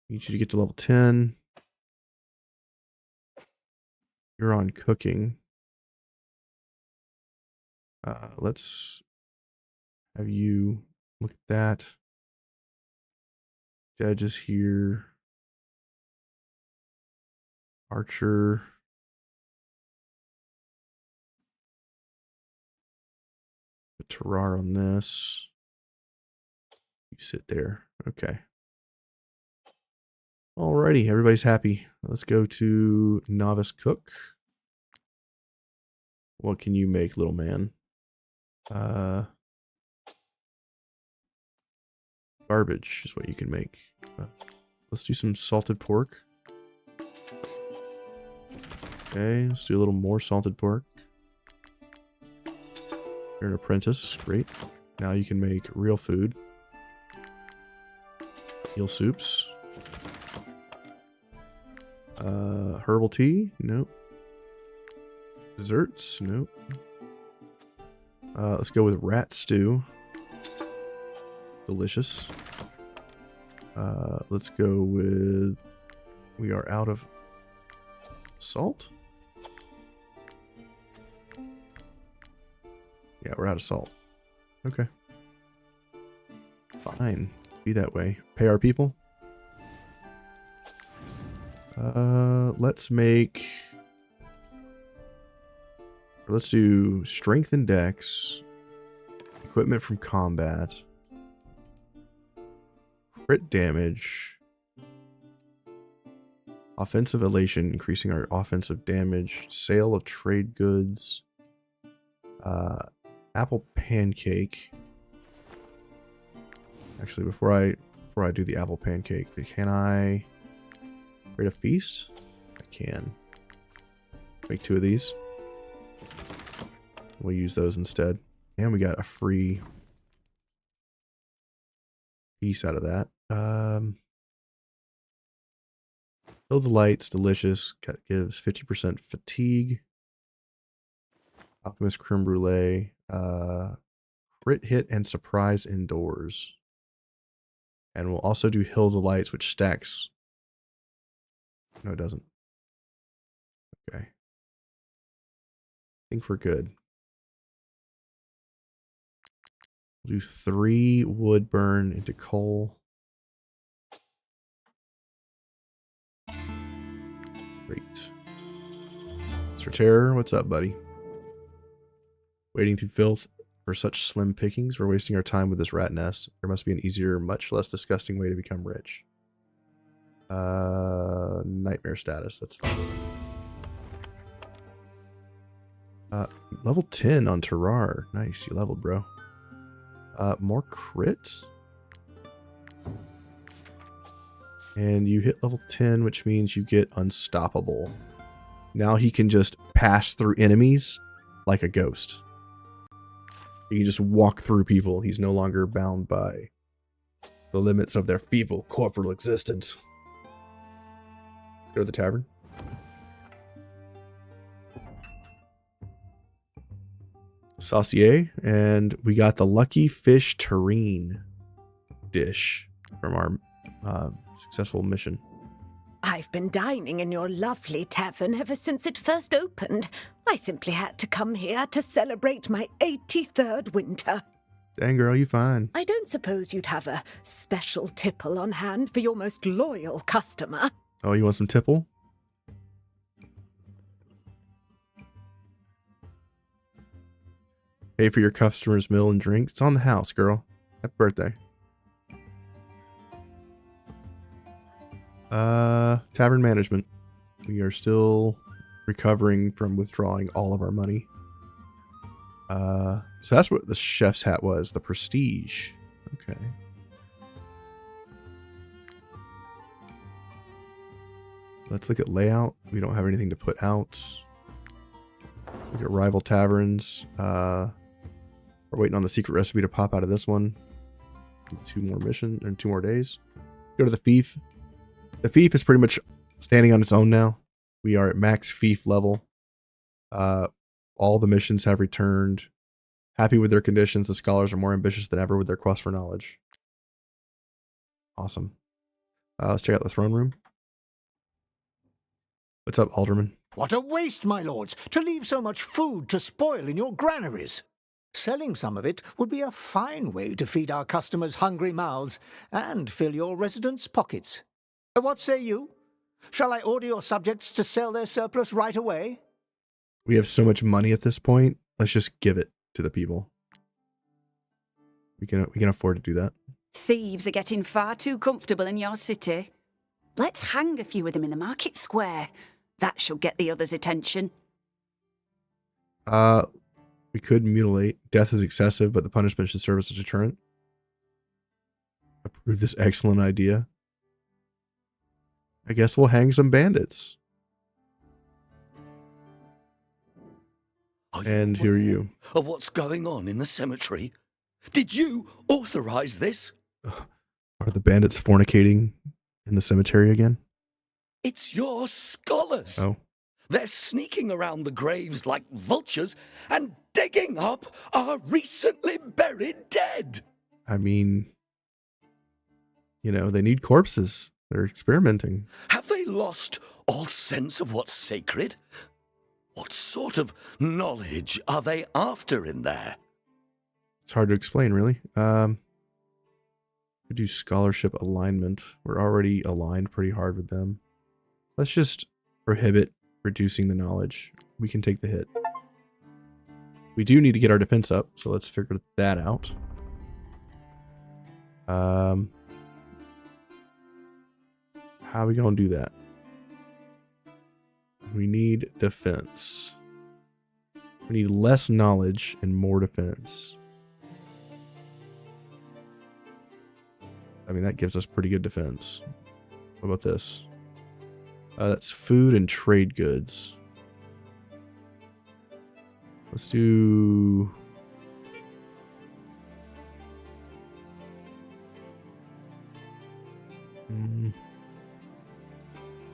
Speaker 1: Need you to get to level 10. You're on cooking. Let's have you look at that. Judge is here. Archer. Put Terrar on this. You sit there. Okay. Alrighty, everybody's happy. Let's go to Novice Cook. What can you make, little man? Garbage is what you can make. Let's do some salted pork. Okay, let's do a little more salted pork. You're an apprentice. Great. Now you can make real food. Eel soups. Herbal tea? Nope. Desserts? Nope. Let's go with rat stew. Delicious. Let's go with... We are out of salt? Yeah, we're out of salt. Okay. Fine. Be that way. Pay our people. Let's make... Let's do strength and dex. Equipment from combat. Crit damage. Offensive elation, increasing our offensive damage. Sale of trade goods. Apple pancake. Actually, before I do the apple pancake, can I create a feast? I can. Make 2 of these. We'll use those instead. And we got a free piece out of that. Fill Delights, delicious. Gives 50% fatigue. Alchemist creme brulee. Crit hit and surprise indoors. And we'll also do Hill Delights, which stacks. No, it doesn't. Okay. I think we're good. We'll do 3 wood burn into coal. Great. Sir Terror, what's up, buddy? Wading through filth for such slim pickings. We're wasting our time with this rat nest. There must be an easier, much less disgusting way to become rich. Nightmare status. That's fine. Level 10 on Terrar. Nice, you leveled, bro. More crit. And you hit level 10, which means you get unstoppable. Now he can just pass through enemies like a ghost. He can just walk through people. He's no longer bound by the limits of their feeble corporal existence. Let's go to the tavern. Saucier, and we got the Lucky Fish Terrine dish from our successful mission.
Speaker 6: I've been dining in your lovely tavern ever since it first opened. I simply had to come here to celebrate my 83rd winter.
Speaker 1: Dang, girl, you fine.
Speaker 6: I don't suppose you'd have a special tipple on hand for your most loyal customer.
Speaker 1: Oh, you want some tipple? Pay for your customers' meal and drinks. It's on the house, girl. Happy birthday. Tavern management. We are still recovering from withdrawing all of our money. So that's what the chef's hat was. The prestige. Okay. Let's look at layout. We don't have anything to put out. Look at rival taverns. We're waiting on the secret recipe to pop out of this one. 2 more missions and 2 more days. Go to the Fief. The Fief is pretty much standing on its own now. We are at max Fief level. All the missions have returned. Happy with their conditions. The scholars are more ambitious than ever with their quest for knowledge. Awesome. Let's check out the throne room. What's up, Alderman?
Speaker 7: What a waste, my lords, to leave so much food to spoil in your granaries. Selling some of it would be a fine way to feed our customers' hungry mouths and fill your residents' pockets. What say you? Shall I order your subjects to sell their surplus right away?
Speaker 1: We have so much money at this point. Let's just give it to the people. We can afford to do that.
Speaker 8: Thieves are getting far too comfortable in your city. Let's hang a few of them in the market square. That should get the others' attention.
Speaker 1: We could mutilate. Death is excessive, but the punishment should serve as a deterrent. Approve this excellent idea. I guess we'll hang some bandits. And here are you.
Speaker 9: Of what's going on in the cemetery? Did you authorize this?
Speaker 1: Are the bandits fornicating in the cemetery again?
Speaker 9: It's your scholars.
Speaker 1: Oh.
Speaker 9: They're sneaking around the graves like vultures and digging up our recently buried dead.
Speaker 1: I mean, you know, they need corpses. They're experimenting.
Speaker 9: Have they lost all sense of what's sacred? What sort of knowledge are they after in there?
Speaker 1: It's hard to explain, really. We do scholarship alignment. We're already aligned pretty hard with them. Let's just prohibit reducing the knowledge. We can take the hit. We do need to get our defense up, so let's figure that out. How are we going to do that? We need defense. We need less knowledge and more defense. I mean, that gives us pretty good defense. What about this? That's food and trade goods. Let's do...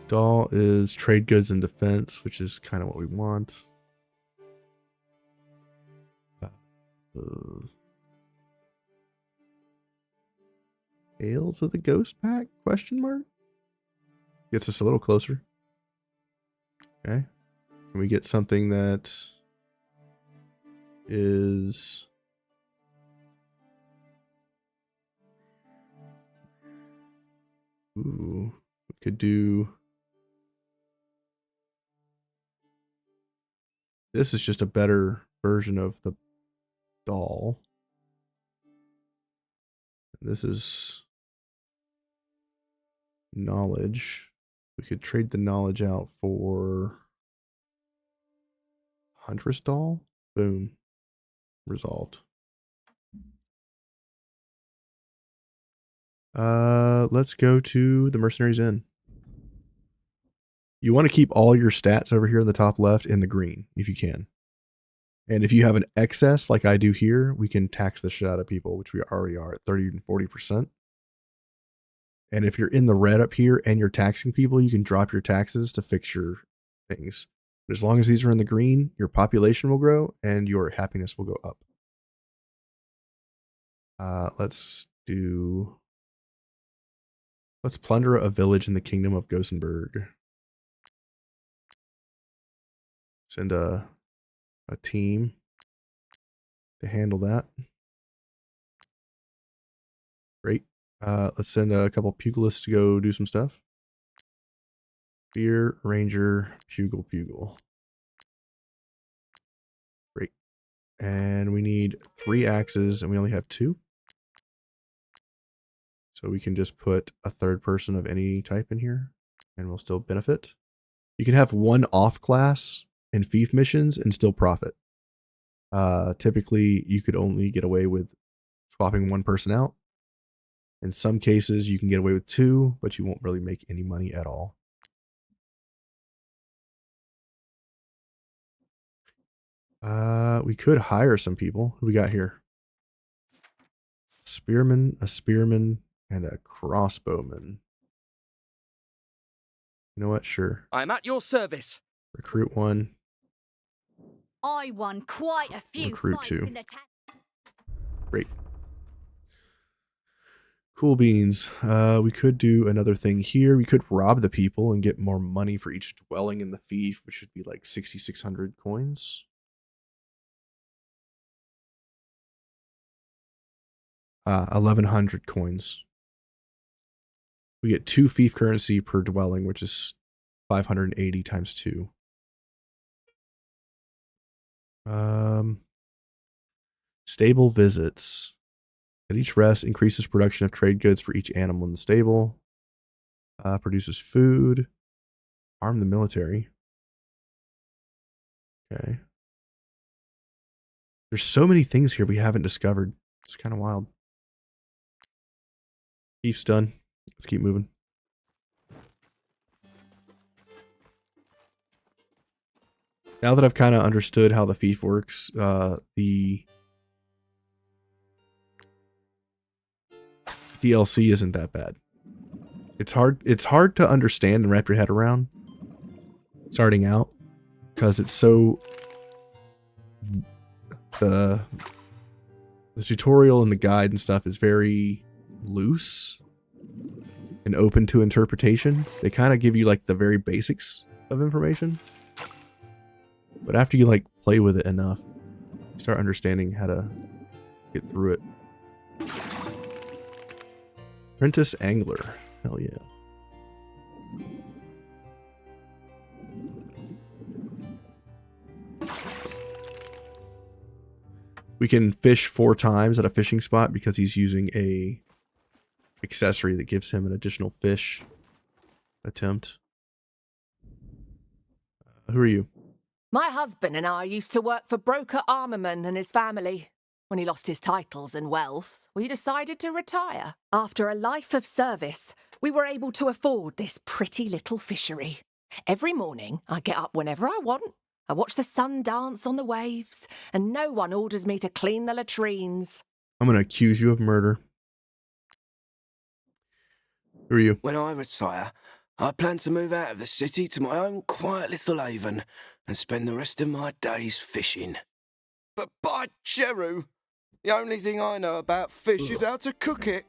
Speaker 1: Doll is trade goods and defense, which is kind of what we want. Tales of the Ghost Pack? Question mark? Gets us a little closer. Okay. Can we get something that is... Ooh. We could do... This is just a better version of the doll. This is knowledge. We could trade the knowledge out for Huntress doll. Boom. Resolved. Let's go to the Mercenaries Inn. You want to keep all your stats over here in the top left in the green, if you can. And if you have an excess, like I do here, we can tax the shit out of people, which we already are at 30 and 40%. And if you're in the red up here and you're taxing people, you can drop your taxes to fix your things. But as long as these are in the green, your population will grow and your happiness will go up. Let's plunder a village in the kingdom of Gothenburg. Send a team to handle that. Great. Let's send a couple pugilists to go do some stuff. Spear, ranger, bugle. Great. And we need 3 axes, and we only have 2. So we can just put a third person of any type in here, and we'll still benefit. You can have 1 off class in fief missions and still profit. Typically, you could only get away with swapping 1 person out. In some cases, you can get away with 2, but you won't really make any money at all. We could hire some people. Who we got here? Spearman, a spearman, and a crossbowman. You know what? Sure.
Speaker 10: I'm at your service.
Speaker 1: Recruit 1.
Speaker 4: I won quite a few
Speaker 1: Recruit
Speaker 4: fights
Speaker 1: 2.
Speaker 4: in the
Speaker 1: Great. Cool beans. We could do another thing here. We could rob the people and get more money for each dwelling in the fief, which should be like 6,600 coins. 1,100 coins. We get 2 fief currency per dwelling, which is 580 times 2. Stable visits. At each rest, increases production of trade goods for each animal in the stable. Produces food. Arm the military. Okay. There's so many things here we haven't discovered. It's kind of wild. Fief's done. Let's keep moving. Now that I've kind of understood how the fief works, the DLC isn't that bad. It's hard to understand and wrap your head around starting out because it's so the tutorial and the guide and stuff is very loose and open to interpretation. They kind of give you like the very basics of information. But after you like play with it enough, you start understanding how to get through it. Apprentice Angler. Hell yeah. We can fish 4 times at a fishing spot because he's using a accessory that gives him an additional fish attempt. Who are you?
Speaker 11: My husband and I used to work for broker Armorman and his family. When he lost his titles and wealth, we decided to retire. After a life of service, we were able to afford this pretty little fishery. Every morning, I get up whenever I want. I watch the sun dance on the waves, and no one orders me to clean the latrines.
Speaker 1: I'm going to accuse you of murder. Who are you?
Speaker 12: When I retire, I plan to move out of the city to my own quiet little haven and spend the rest of my days fishing. But by Cheru, the only thing I know about fish is how to cook it.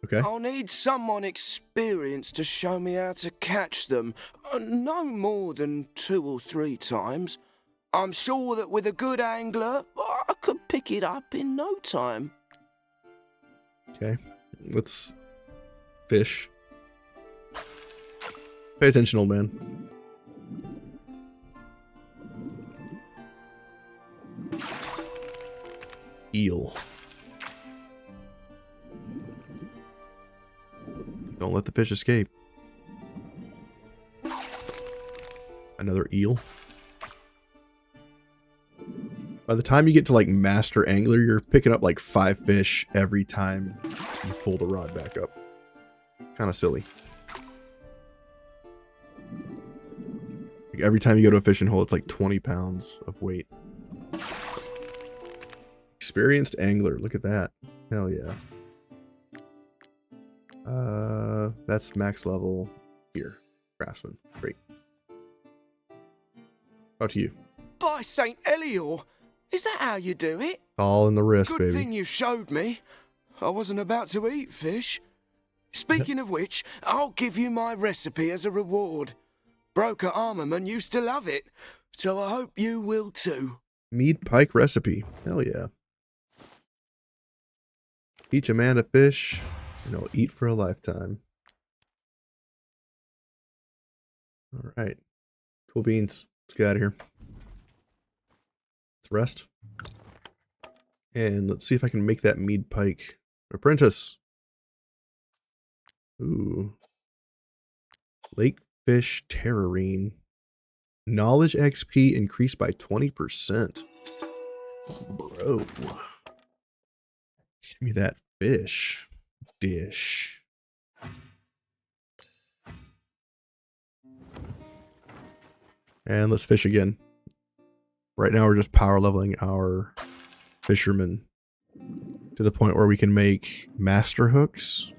Speaker 1: Okay.
Speaker 12: I'll need someone experienced to show me how to catch them, no more than 2 or 3 times. I'm sure that with a good angler, I could pick it up in no time.
Speaker 1: Okay. Let's fish. Pay attention, old man. Eel. Don't let the fish escape. Another eel. By the time you get to like master angler, you're picking up like 5 fish every time you pull the rod back up. Kind of silly. Like every time you go to a fishing hole, it's like 20 pounds of weight. Experienced angler. Look at that. Hell yeah. That's max level here. Craftsman. Great. Up to you.
Speaker 12: By St. Elior, is that how you do it?
Speaker 1: All in the wrist,
Speaker 12: Good
Speaker 1: baby.
Speaker 12: thing you showed me. I wasn't about to eat fish. Speaking of which, I'll give you my recipe as a reward. Broker Armorman used to love it, so I hope you will too.
Speaker 1: Mead pike recipe. Hell yeah. Teach a man to fish, and he'll eat for a lifetime. All right. Cool beans. Let's get out of here. Let's rest. And let's see if I can make that mead pike. Apprentice. Ooh. Lakefish Terrarine. Knowledge XP increased by 20%. Bro. Give me that fish dish. And let's fish again. Right now we're just power leveling our fishermen to the point where we can make master hooks,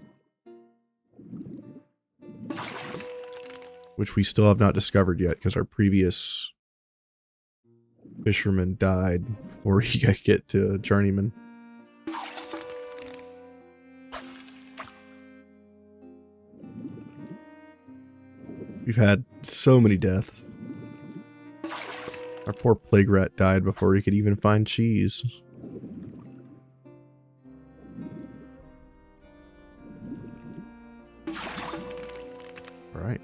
Speaker 1: which we still have not discovered yet because our previous fisherman died before he could get to journeyman. We've had so many deaths. Our poor plague rat died before he could even find cheese. Alright.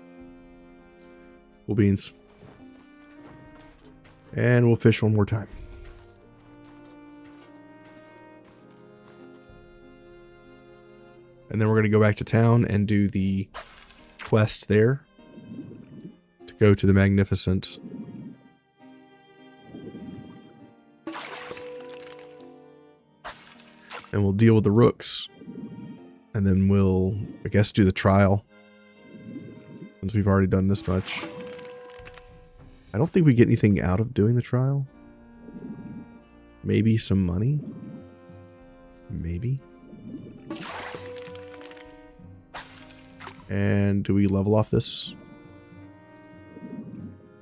Speaker 1: Cool beans. And we'll fish one more time. And then we're going to go back to town and do the quest there. To go to the Magnificent. And we'll deal with the rooks. And then we'll, I guess, do the trial. Since we've already done this much. I don't think we get anything out of doing the trial. Maybe some money? Maybe. And do we level off this?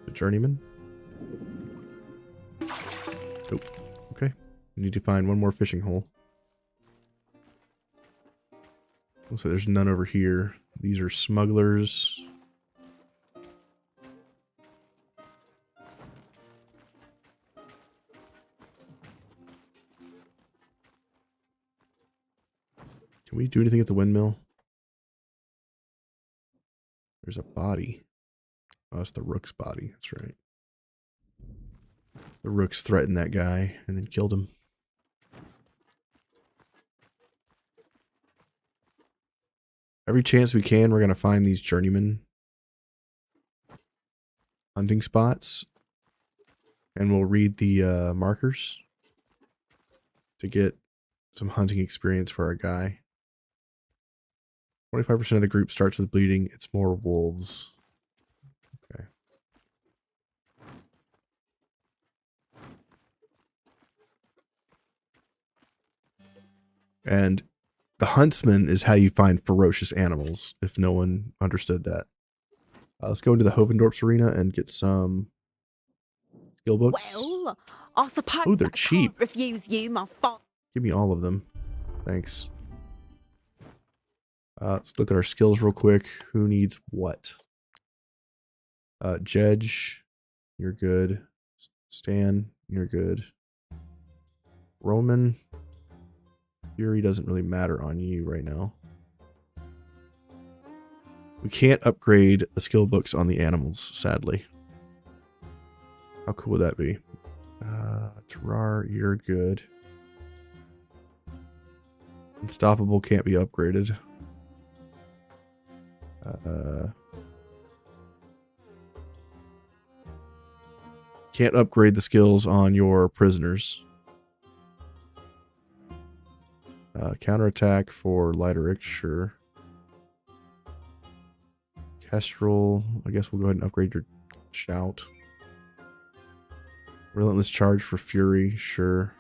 Speaker 1: The journeyman? Nope. Okay. We need to find one more fishing hole. Looks like there's none over here. These are smugglers. Can we do anything at the windmill? There's a body. Oh, it's the rook's body. That's right. The rooks threatened that guy and then killed him. Every chance we can, we're going to find these journeyman hunting spots. And we'll read the markers to get some hunting experience for our guy. 25% of the group starts with bleeding. It's more wolves. Okay. And the huntsman is how you find ferocious animals, if no one understood that. Let's go into the Hovendorp's arena and get some skill books.
Speaker 4: Well, I suppose
Speaker 1: Oh, they're
Speaker 4: I
Speaker 1: cheap.
Speaker 4: can't refuse you my fun.
Speaker 1: Give me all of them. Thanks. Let's look at our skills real quick. Who needs what? Jedge, you're good. Stan, you're good. Roman, Fury doesn't really matter on you right now. We can't upgrade the skill books on the animals, sadly. How cool would that be? Terrar, you're good. Unstoppable can't be upgraded. Can't upgrade the skills on your prisoners. Counterattack for Lighterick, sure. Kestrel, I guess we'll go ahead and upgrade your shout. Relentless charge for Fury, sure.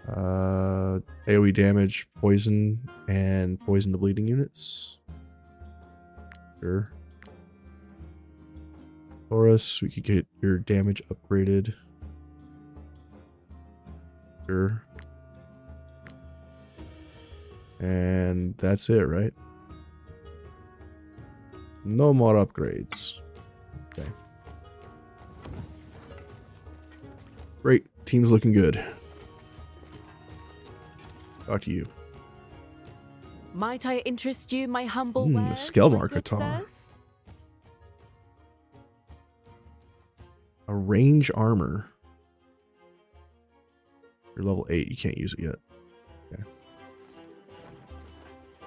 Speaker 1: AoE damage, poison, and poison to bleeding units. Sure. Taurus, we could get your damage upgraded. Sure. And that's it, right? No more upgrades. Okay. Great. Team's looking good. Talk to you.
Speaker 11: Might I interest you in my humble
Speaker 1: A
Speaker 11: wares,
Speaker 1: scale
Speaker 11: my
Speaker 1: marker
Speaker 11: good
Speaker 1: tar.
Speaker 11: sirs?
Speaker 1: A range armor. You're level 8. You can't use it yet. Okay.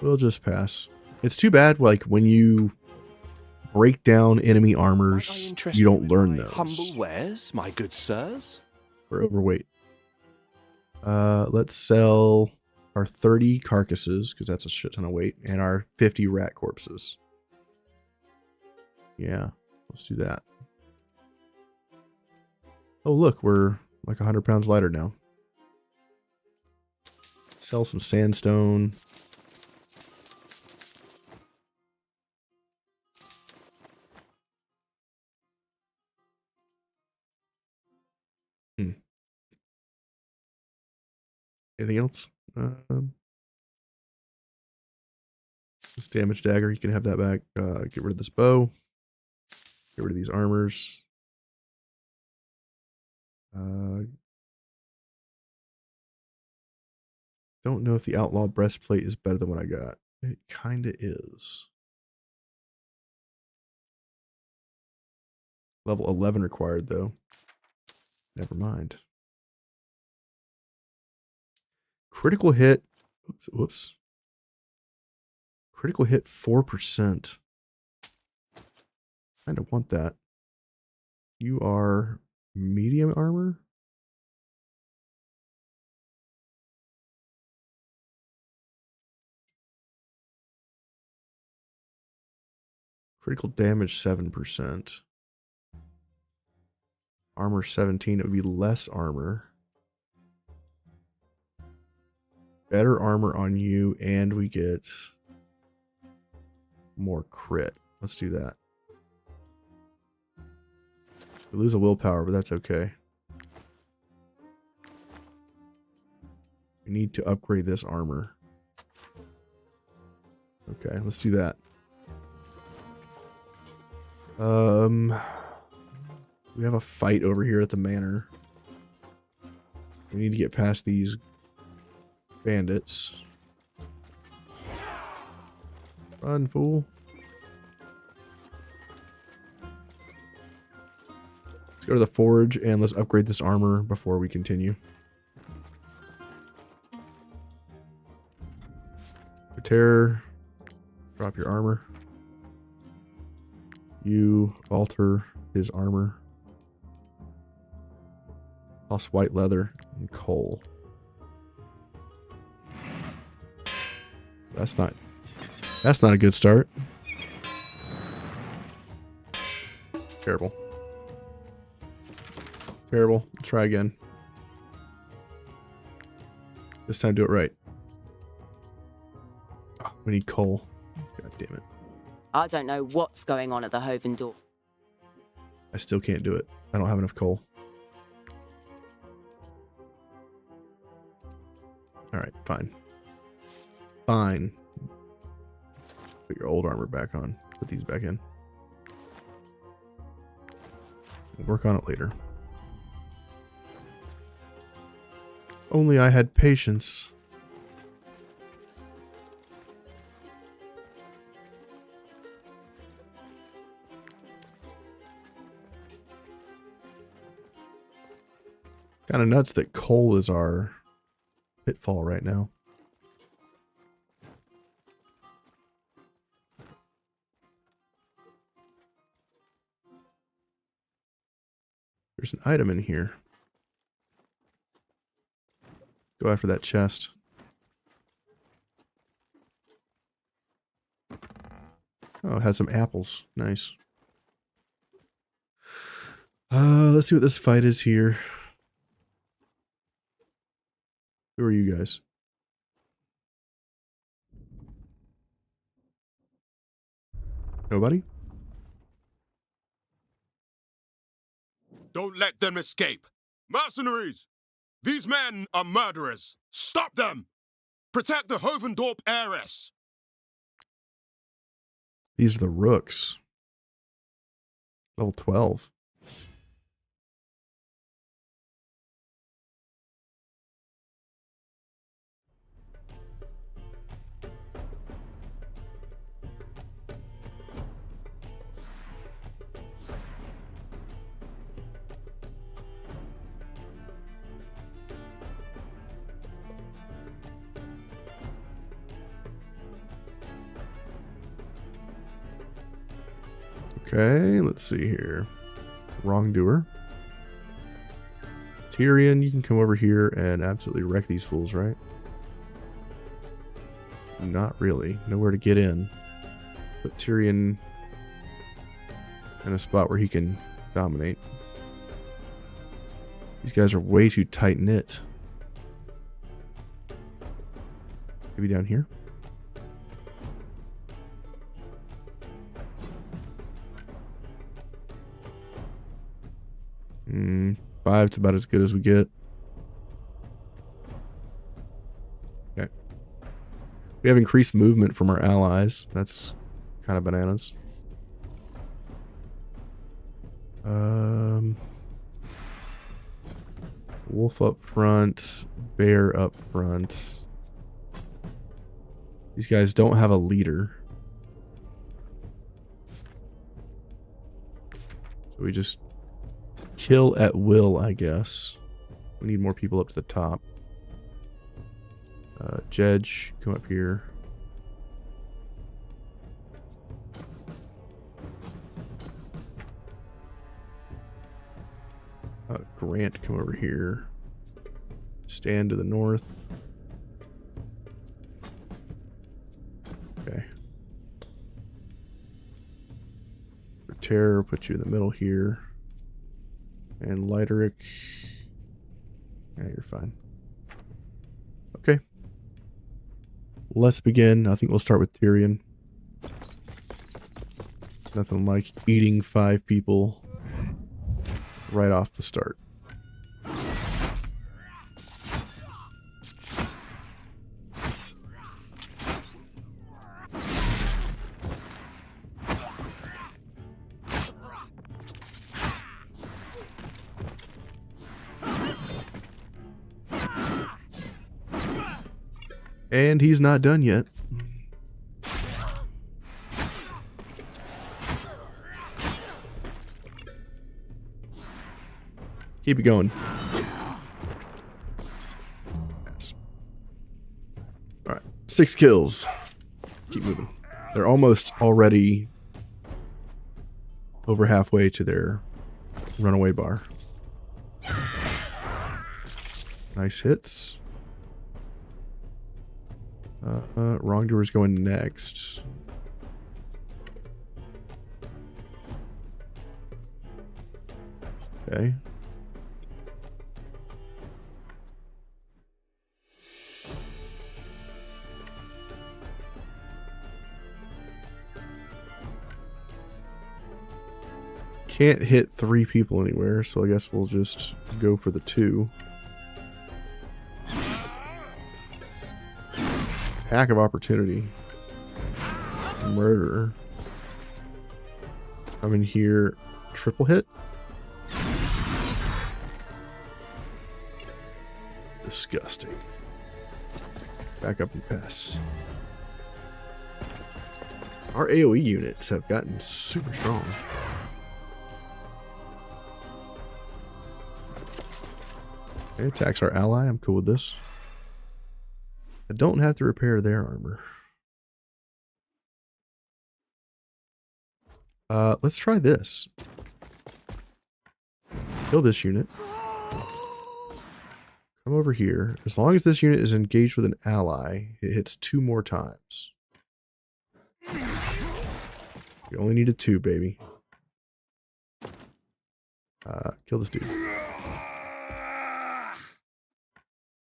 Speaker 1: We'll just pass. It's too bad, like, when you break down enemy armors, you don't learn those.
Speaker 3: Humble wares, my good sirs.
Speaker 1: We're overweight. Let's sell our 30 carcasses, because that's a shit ton of weight, and our 50 rat corpses. Yeah, let's do that. Oh, look, we're like 100 pounds lighter now. Sell some sandstone. Anything else? This damage dagger, you can have that back. Get rid of this bow. Get rid of these armors. Don't know if the outlaw breastplate is better than what I got. It kinda is. Level 11 required though. Never mind. Critical hit. Whoops. Critical hit 4%. Kinda want that. You are medium armor? Critical damage 7%. Armor 17, it would be less armor. Better armor on you, and we get more crit. Let's do that. We lose a willpower, but that's okay. We need to upgrade this armor. Okay, let's do that. We have a fight over here at the manor. We need to get past these bandits. Run, fool. Let's go to the forge and let's upgrade this armor before we continue. Terror. Drop your armor. You alter his armor. Plus white leather and coal. That's not a good start. Terrible. Terrible. Try again. This time do it right. Oh, we need coal. God damn it.
Speaker 5: I don't know what's going on at the Hovendorp.
Speaker 1: I still can't do it. I don't have enough coal. Alright, fine. Fine. Put your old armor back on. Put these back in. We'll work on it later. Only I had patience. Kind of nuts that coal is our pitfall right now. There's an item in here. Go after that chest. Oh, it has some apples. Nice. Let's see what this fight is here. Who are you guys? Nobody?
Speaker 10: Don't let them escape. Mercenaries! These men are murderers. Stop them! Protect the Hovendorp heiress.
Speaker 1: These are the rooks. Level 12. Okay, let's see here. Wrongdoer. Tyrion, you can come over here and absolutely wreck these fools, right? Not really. Nowhere to get in. Put Tyrion in a spot where he can dominate. These guys are way too tight-knit. Maybe down here? Five's about as good as we get. Okay. We have increased movement from our allies. That's kind of bananas. Wolf up front, bear up front. These guys don't have a leader. So we just kill at will, I guess. We need more people up to the top. Jedge, come up here. Grant, come over here. Stand to the north. Okay. For Terror, put you in the middle here. And Lighterick. Yeah, you're fine. Okay. Let's begin. I think we'll start with Tyrion. Nothing like eating 5 people right off the start. And he's not done yet. Keep it going. Yes. Alright, 6 kills. Keep moving. They're almost already over halfway to their runaway bar. Nice hits. Wrongdoer's going next. Okay. Can't hit 3 people anywhere, so I guess we'll just go for the 2. Attack of opportunity. Murderer. I'm in here. Triple hit. Disgusting. Back up and pass. Our AoE units have gotten super strong. Okay, attacks our ally. I'm cool with this. I don't have to repair their armor. Let's try this. Kill this unit. Come over here. As long as this unit is engaged with an ally, it hits 2 more times. You only needed 2, baby. Kill this dude.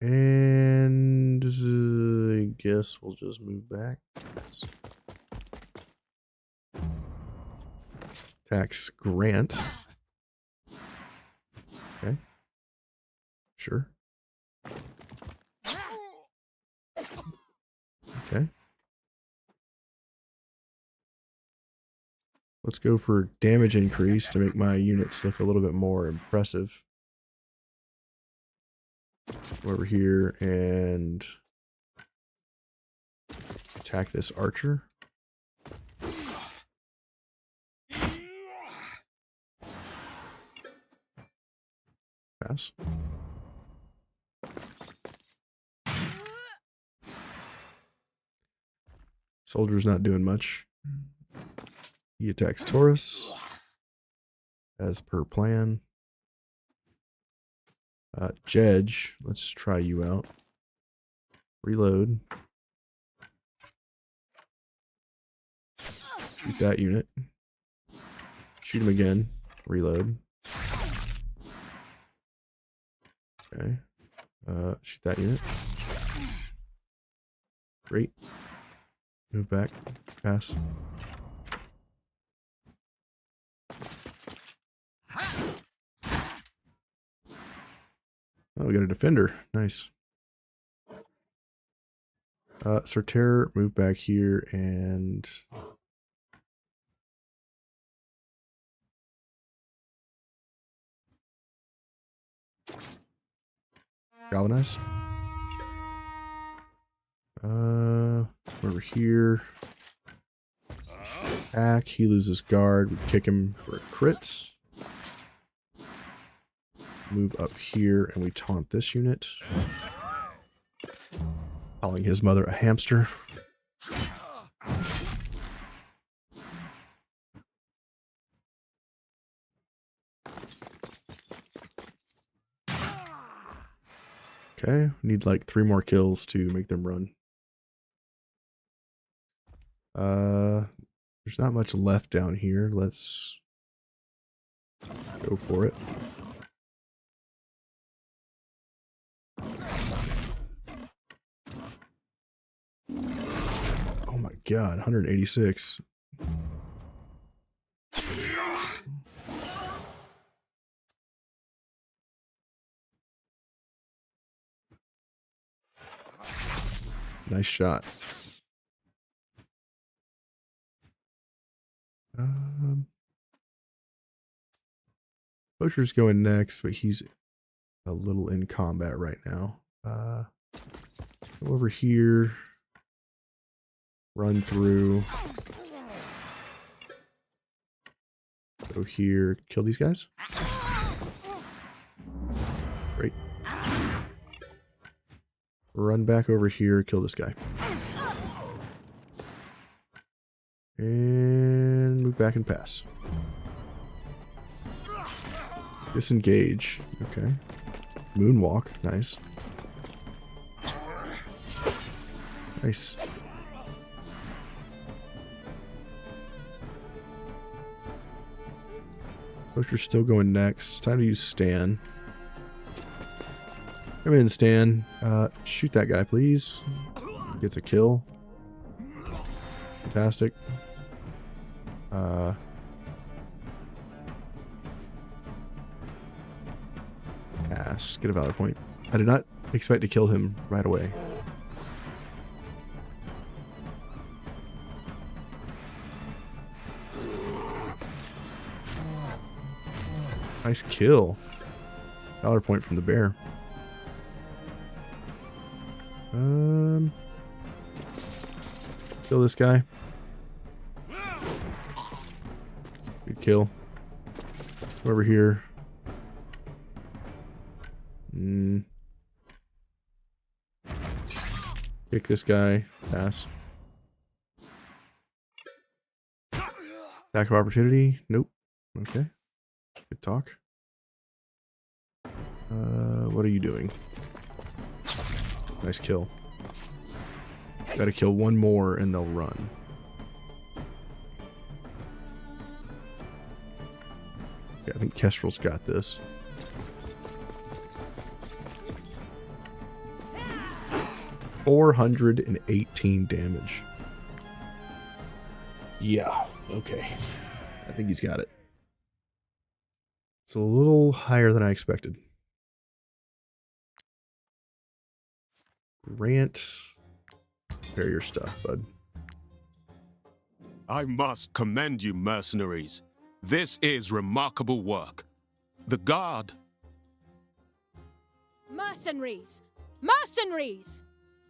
Speaker 1: And I guess we'll just move back. Yes. Tax Grant. Okay. Sure. Okay. Let's go for damage increase to make my units look a little bit more impressive. Come over here and attack this archer. Pass. Soldier's not doing much. He attacks Taurus. As per plan. Jedge, let's try you out. Reload. Shoot that unit. Shoot him again. Reload. Okay. Shoot that unit. Great. Move back. Pass. Oh, we got a defender. Nice. Sorter, move back here and... Galvanize. Over here. Attack. He loses guard. We kick him for a crit. Move up here and we taunt this unit. Calling his mother a hamster. Okay, need like 3 more kills to make them run. There's not much left down here. Let's go for it. Oh my god, 186. Nice shot. Poacher's going next, but he's a little in combat right now. Go over here. Run through. Go here. Kill these guys. Great. Run back over here. Kill this guy. And move back and pass. Disengage. Okay. Moonwalk. Nice. Nice. Poacher's still going next. Time to use Stan. Come in, Stan. Shoot that guy, please. Gets a kill. Fantastic. Pass. Get a valor point. I did not expect to kill him right away. Nice kill. Valor point from the bear. Kill this guy. Good kill. Come over here. Kick this guy. Pass. Attack of opportunity. Nope. Okay. Good talk. What are you doing? Nice kill. Gotta kill one more and they'll run. Yeah, I think Kestrel's got this. $418 damage. Yeah, okay. I think he's got it. It's a little higher than I expected. Grant, prepare your stuff, bud.
Speaker 10: I must commend you, mercenaries. This is remarkable work. The guard...
Speaker 13: Mercenaries! Mercenaries!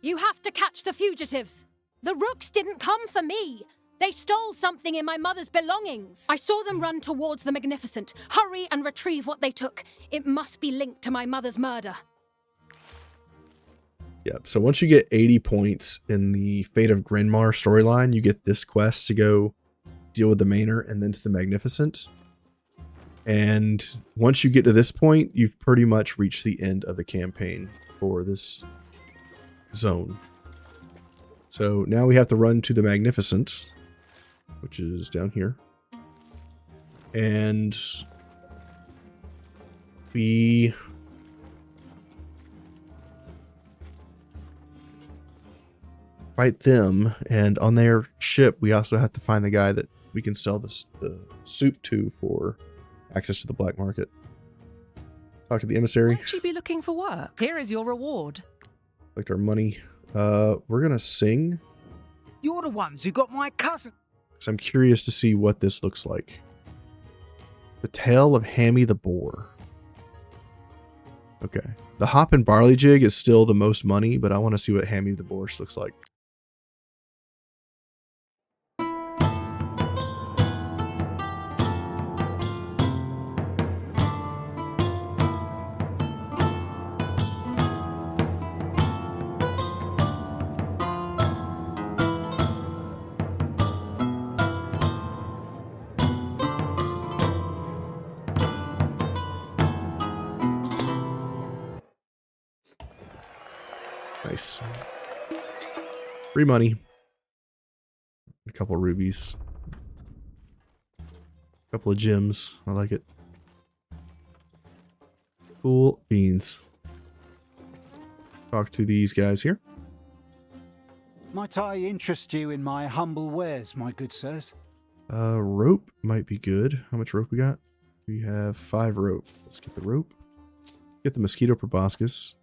Speaker 13: You have to catch the fugitives. The rooks didn't come for me. They stole something in my mother's belongings. I saw them run towards the Magnificent. Hurry and retrieve what they took. It must be linked to my mother's murder.
Speaker 1: Yep, so once you get 80 points in the Fate of Grinmar storyline, you get this quest to go deal with the Manor and then to the Magnificent. And once you get to this point, you've pretty much reached the end of the campaign for this zone. So now we have to run to the Magnificent, which is down here. And we fight them, and on their ship we also have to find the guy that we can sell the soup to for access to the black market. Talk to the emissary.
Speaker 11: Won't you be looking for work? Here is your reward.
Speaker 1: Collect our money. We're gonna sing.
Speaker 2: You're the ones who got my cousin.
Speaker 1: So I'm curious to see what this looks like. The Tale of Hammy the Boar. Okay. The Hop and Barley Jig is still the most money, but I want to see what Hammy the Boar looks like. Nice. Free money. A couple of rubies. A couple of gems. I like it. Cool beans. Talk to these guys here.
Speaker 2: Might I interest you in my humble wares, my good sirs?
Speaker 1: Rope might be good. How much rope we got? We have 5 rope. Let's get the rope. Get the mosquito proboscis.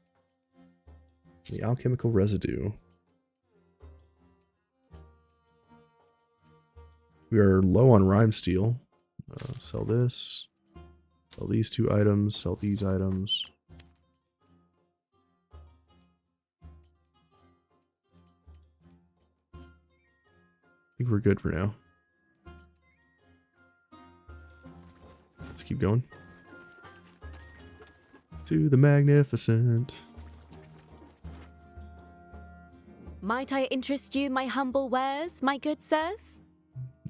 Speaker 1: The alchemical residue. We are low on rhyme steel. Sell this. Sell these 2 items. Sell these items. I think we're good for now. Let's keep going. To the Magnificent.
Speaker 14: Might I interest you in my humble wares, my good sirs?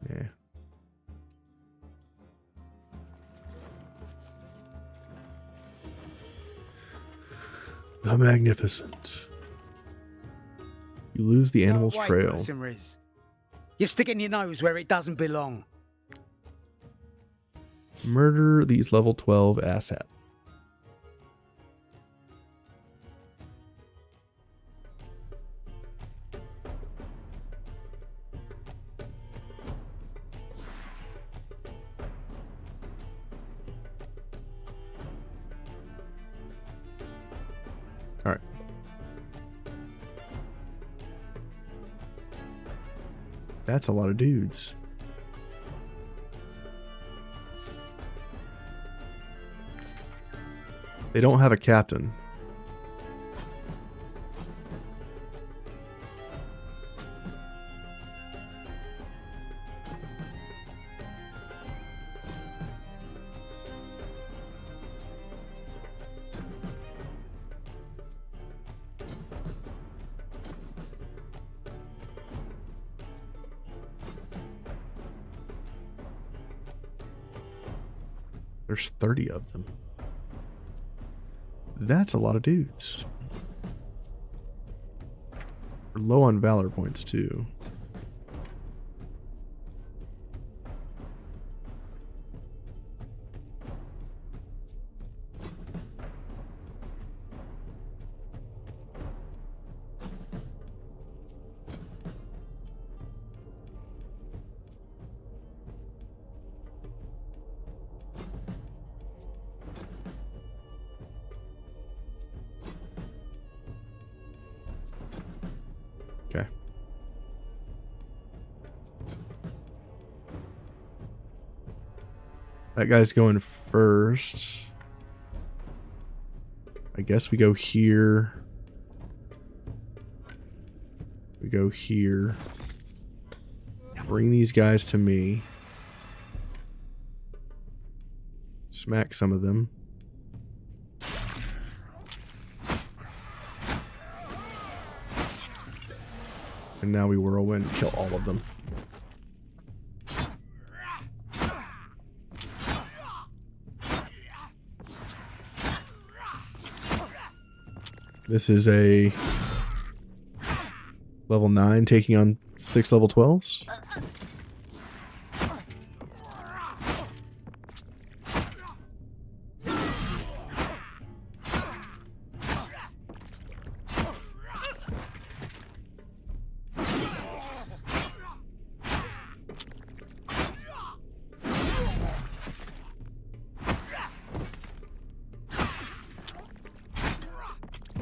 Speaker 1: Yeah. The Magnificent. You lose the animal's
Speaker 2: Wait,
Speaker 1: trail.
Speaker 2: mercenaries. You're sticking your nose where it doesn't belong.
Speaker 1: Murder these level 12 asshat. All right. That's a lot of dudes. They don't have a captain. There's 30 of them. That's a lot of dudes. We're low on valor points too. Okay. That guy's going first. I guess we go here. We go here. Bring these guys to me. Smack some of them. And now we whirlwind and kill all of them. This is a level 9 taking on 6 level 12s.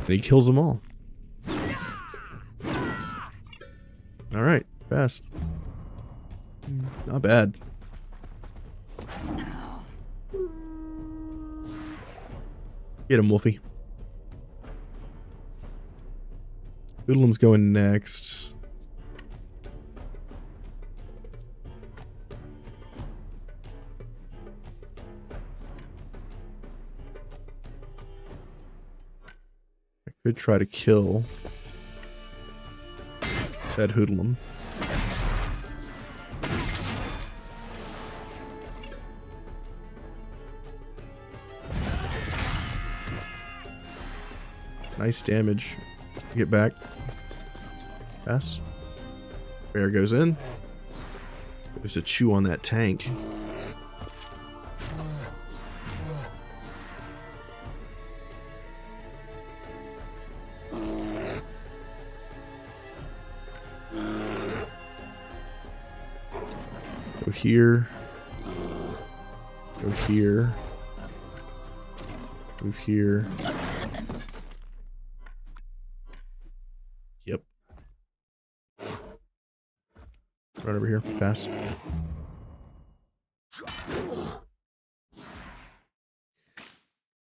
Speaker 1: And he kills them all. Alright, pass. Not bad. Get him, Wolfie. Hoodlum's going next. Could try to kill said hoodlum. Nice damage. Get back. Pass. Bear goes in. Goes to chew on that tank. Go here. Go here. Move here. Yep. Right over here. Pass.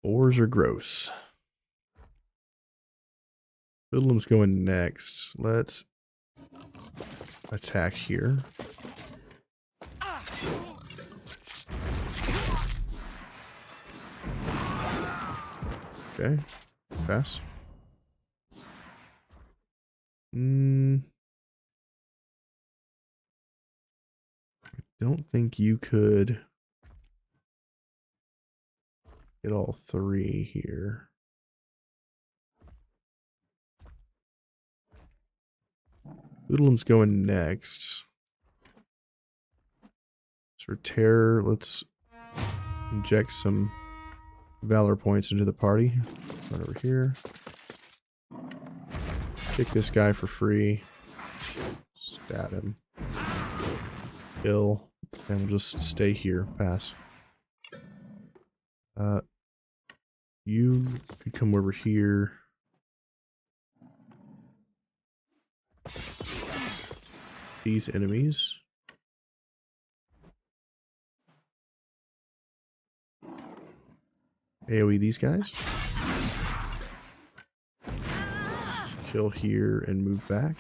Speaker 1: Boars are gross. Hoodlum's going next. Let's attack here. Okay. Pass. I don't think you could get all three here. Hoodlum's going next. For terror, let's inject some valor points into the party. Right over here. Kick this guy for free. Stab him. Kill. And we'll just stay here. Pass. You could come over here. These enemies. AoE these guys. Kill here and move back.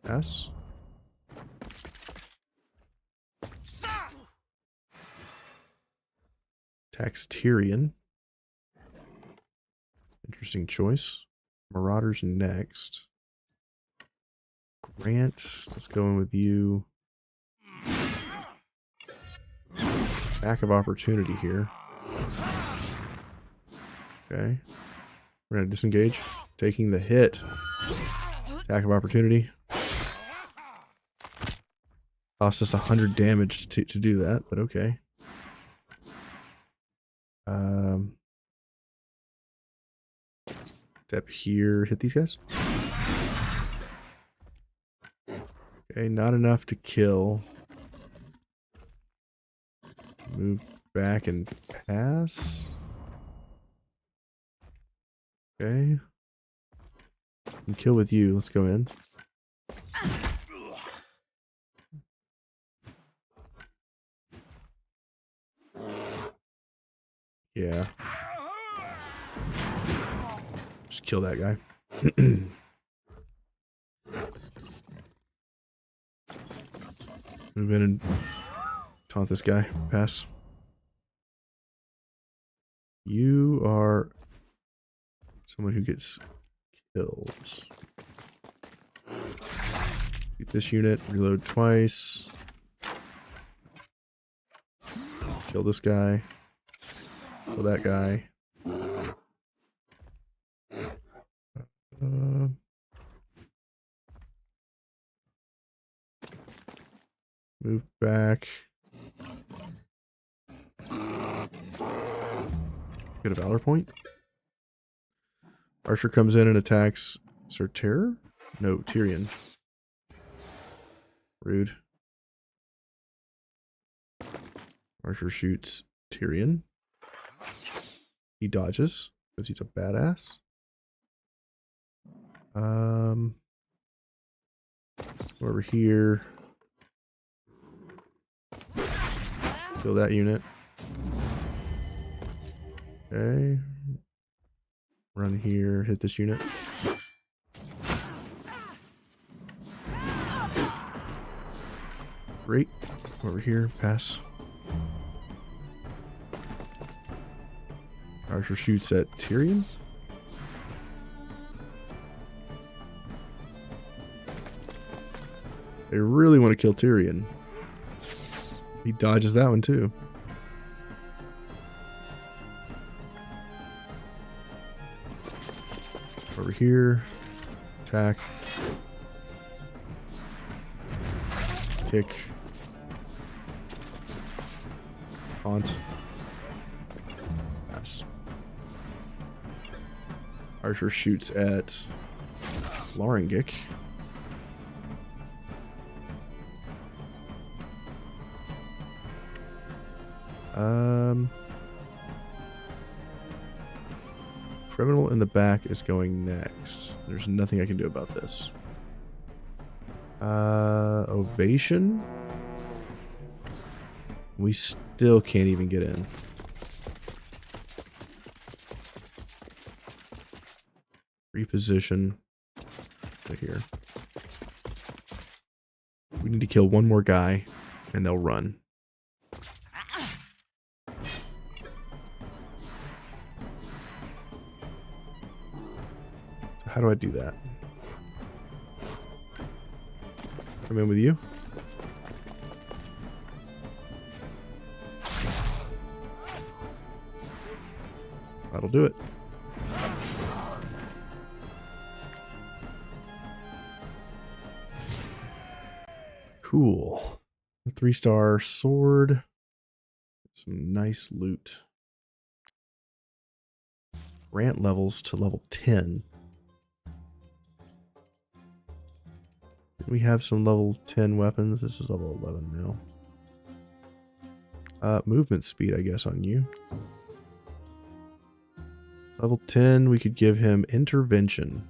Speaker 1: Pass. Attacks Tyrion. Interesting choice. Marauders next. Grant, let's go in with you. Back of opportunity here. Okay. We're gonna disengage. Taking the hit. Attack of opportunity. Cost us 100 damage to do that, but okay. Step here. Hit these guys. Okay, not enough to kill. Move back and pass. Okay. And kill with you. Let's go in. Yeah. Just kill that guy. Move in and taunt this guy. Pass. You are someone who gets kills. Get this unit. Reload twice. Kill this guy. Kill that guy. Move back. Get a valor point. Archer comes in and attacks Sir Terror? No, Tyrion. Rude. Archer shoots Tyrion. He dodges because he's a badass. Over here. Kill that unit. Okay. Run here, hit this unit. Great. Over here, pass. Archer shoots at Tyrion. They really want to kill Tyrion. He dodges that one too. Over here. Attack. Kick. Taunt. Pass. Archer shoots at Lorengic. Criminal in the back is going next. There's nothing I can do about this. Ovation. We still can't even get in. Reposition. Right here. We need to kill one more guy, and they'll run. How do I do that? Come in with you. That'll do it. Cool. A 3-star sword. Some nice loot. Grant levels to level 10. We have some level 10 weapons. This is level 11 now. Movement speed, I guess, on you. Level 10, we could give him intervention.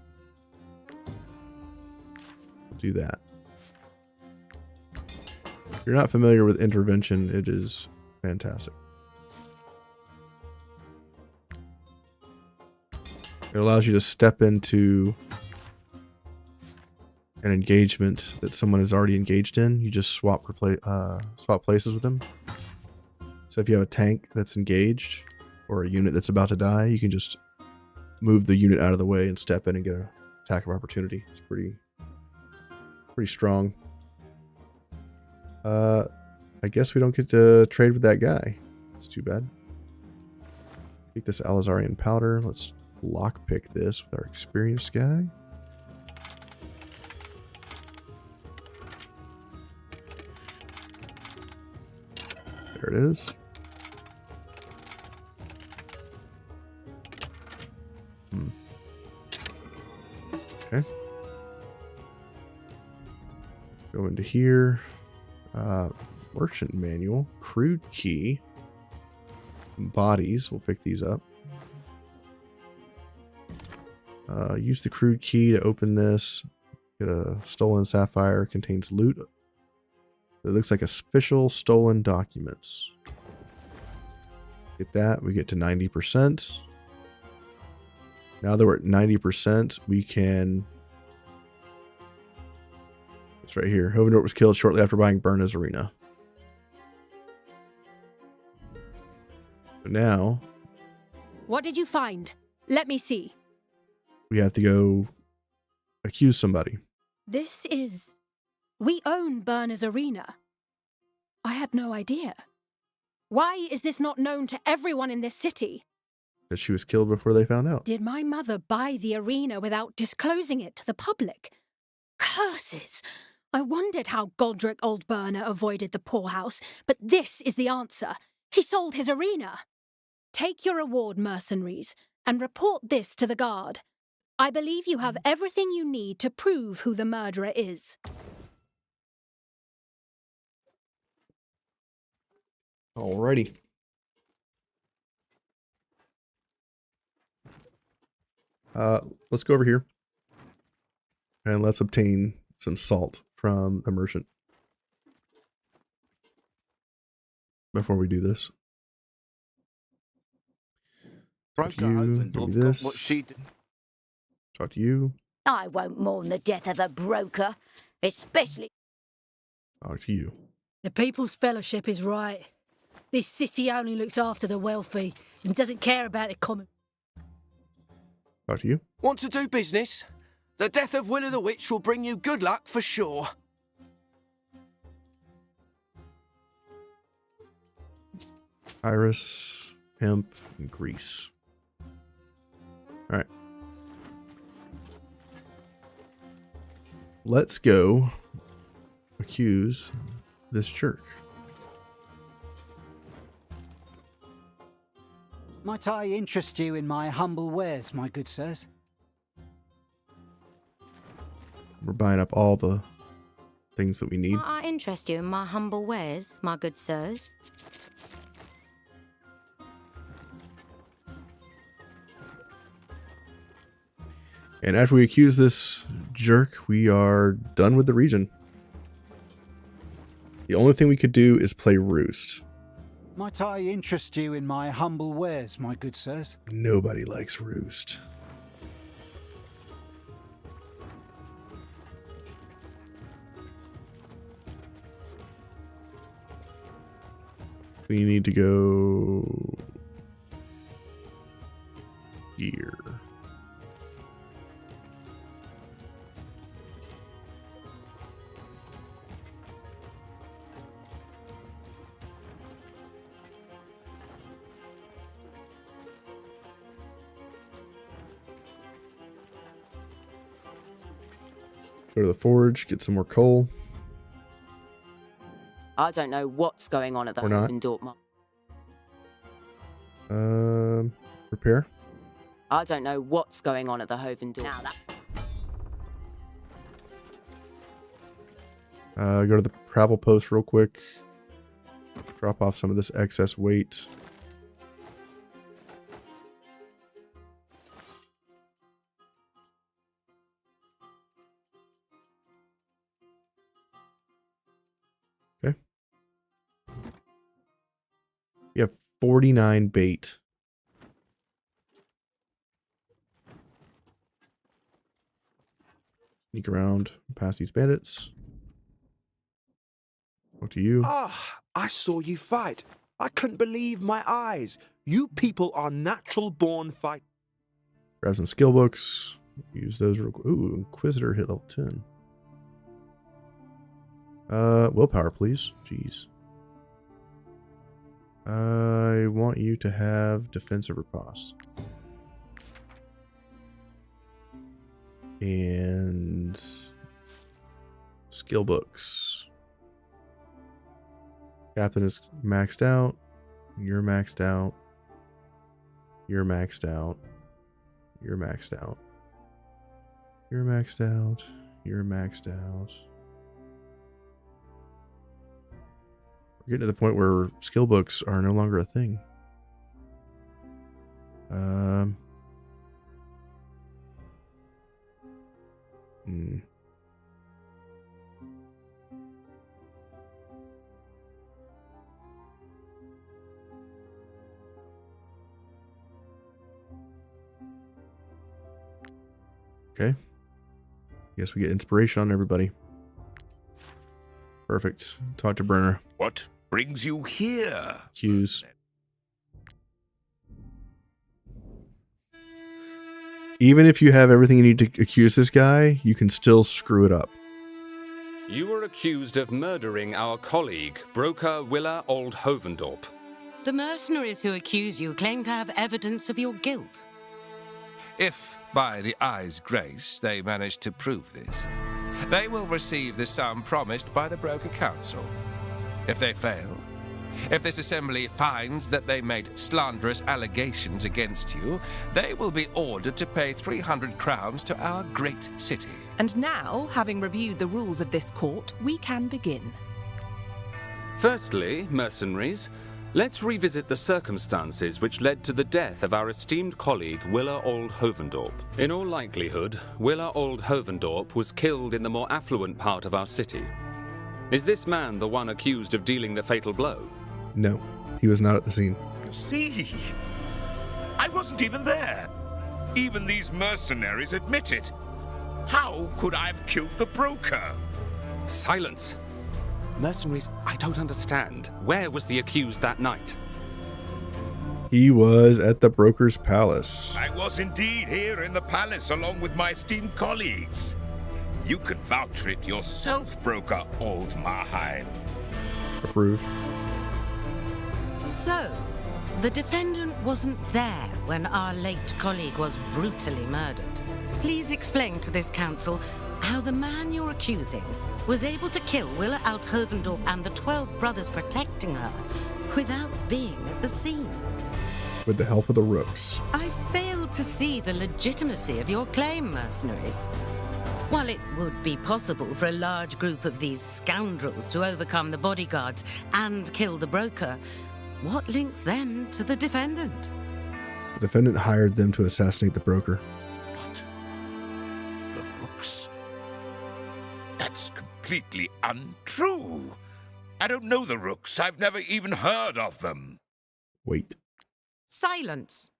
Speaker 1: Do that. If you're not familiar with intervention, it is fantastic. It allows you to step into an engagement that someone is already engaged in. You just swap places with them. So if you have a tank that's engaged or a unit that's about to die, you can just move the unit out of the way and step in and get an attack of opportunity. It's pretty strong. I guess we don't get to trade with that guy. It's too bad. Take this Alizarian powder. Let's lockpick this with our experienced guy. There it is. Okay. Go into here. Merchant manual. Crude key. Bodies. We'll pick these up. Use the crude key to open this. Get a stolen sapphire. Contains loot. It looks like official stolen documents. Get that. We get to 90%. Now that we're at 90%, we can... It's right here. Hovendort was killed shortly after buying Berna's Arena. So now...
Speaker 13: What did you find? Let me see.
Speaker 1: We have to go accuse somebody.
Speaker 13: This is... We own Berna's Arena. I had no idea. Why is this not known to everyone in this city?
Speaker 1: Because she was killed before they found out.
Speaker 13: Did my mother buy the arena without disclosing it to the public? Curses! I wondered how Godric Oldburner avoided the poorhouse, but this is the answer. He sold his arena. Take your reward, mercenaries, and report this to the guard. I believe you have everything you need to prove who the murderer is.
Speaker 1: Alrighty. Let's go over here. And let's obtain some salt from the merchant. Before we do this. Talk to you. Give me this. Talk to you.
Speaker 4: I won't mourn the death of a broker, especially...
Speaker 1: Talk to you.
Speaker 15: The People's Fellowship is right. This city only looks after the wealthy and doesn't care about the common.
Speaker 1: Talk to you.
Speaker 12: Want to do business? The death of Willow the Witch will bring you good luck for sure.
Speaker 1: Iris, hemp, and grease. All right. Let's go accuse this jerk.
Speaker 2: Might I interest you in my humble wares, my good sirs?
Speaker 1: We're buying up all the things that we need.
Speaker 14: Might I interest you in my humble wares, my good sirs?
Speaker 1: And after we accuse this jerk, we are done with the region. The only thing we could do is play Roost.
Speaker 2: Might I interest you in my humble wares, my good sirs?
Speaker 1: Nobody likes Roost. We need to go here. Go to the forge, get some more coal.
Speaker 5: I don't know what's going on at the
Speaker 1: Or not.
Speaker 5: Dortmund.
Speaker 1: Repair.
Speaker 5: I don't know what's going on at the Hovendorf.
Speaker 1: Go to the travel post real quick. Drop off some of this excess weight. Okay. You have 49 bait. Sneak around past these bandits. Talk to you.
Speaker 16: Ah, I saw you fight. I couldn't believe my eyes. You people are natural born fight.
Speaker 1: Grab some skill books. Use those real quick. Ooh, Inquisitor hit level 10. Willpower, please. Jeez. I want you to have defensive riposte. And skill books. Captain is maxed out. You're maxed out. You're maxed out. You're maxed out. You're maxed out. You're maxed out. We're getting to the point where skill books are no longer a thing. Okay. Guess we get inspiration on everybody. Perfect. Talk to Brenner.
Speaker 9: What brings you here?
Speaker 1: Accuse. Even if you have everything you need to accuse this guy, you can still screw it up.
Speaker 17: You were accused of murdering our colleague, broker Willa Old Hovendorp.
Speaker 18: The mercenaries who accuse you claim to have evidence of your guilt.
Speaker 19: If, by the eye's grace, they manage to prove this. They will receive the sum promised by the Broker Council. If they fail, if this assembly finds that they made slanderous allegations against you, they will be ordered to pay 300 crowns to our great city.
Speaker 11: And now, having reviewed the rules of this court, we can begin.
Speaker 17: Firstly, mercenaries, let's revisit the circumstances which led to the death of our esteemed colleague Willa Old Hovendorp. In all likelihood, Willa Old Hovendorp was killed in the more affluent part of our city. Is this man the one accused of dealing the fatal blow?
Speaker 1: No, he was not at the scene.
Speaker 20: See, I wasn't even there. Even these mercenaries admit it. How could I have killed the broker?
Speaker 17: Silence! Mercenaries, I don't understand. Where was the accused that night?
Speaker 1: He was at the Broker's Palace.
Speaker 20: I was indeed here in the palace along with my esteemed colleagues. You can vouch for it yourself, Broker Old Marheim.
Speaker 1: Approve.
Speaker 18: So, the defendant wasn't there when our late colleague was brutally murdered. Please explain to this council how the man you're accusing was able to kill Willa Alt Hovendorp and the 12 brothers protecting her without being at the scene.
Speaker 1: With the help of the Rooks.
Speaker 18: I fail to see the legitimacy of your claim, mercenaries. While it would be possible for a large group of these scoundrels to overcome the bodyguards and kill the broker, what links them to the defendant?
Speaker 1: The defendant hired them to assassinate the Broker.
Speaker 20: The Rooks? That's completely untrue. I don't know the Rooks. I've never even heard of them.
Speaker 1: Wait.
Speaker 18: Silence.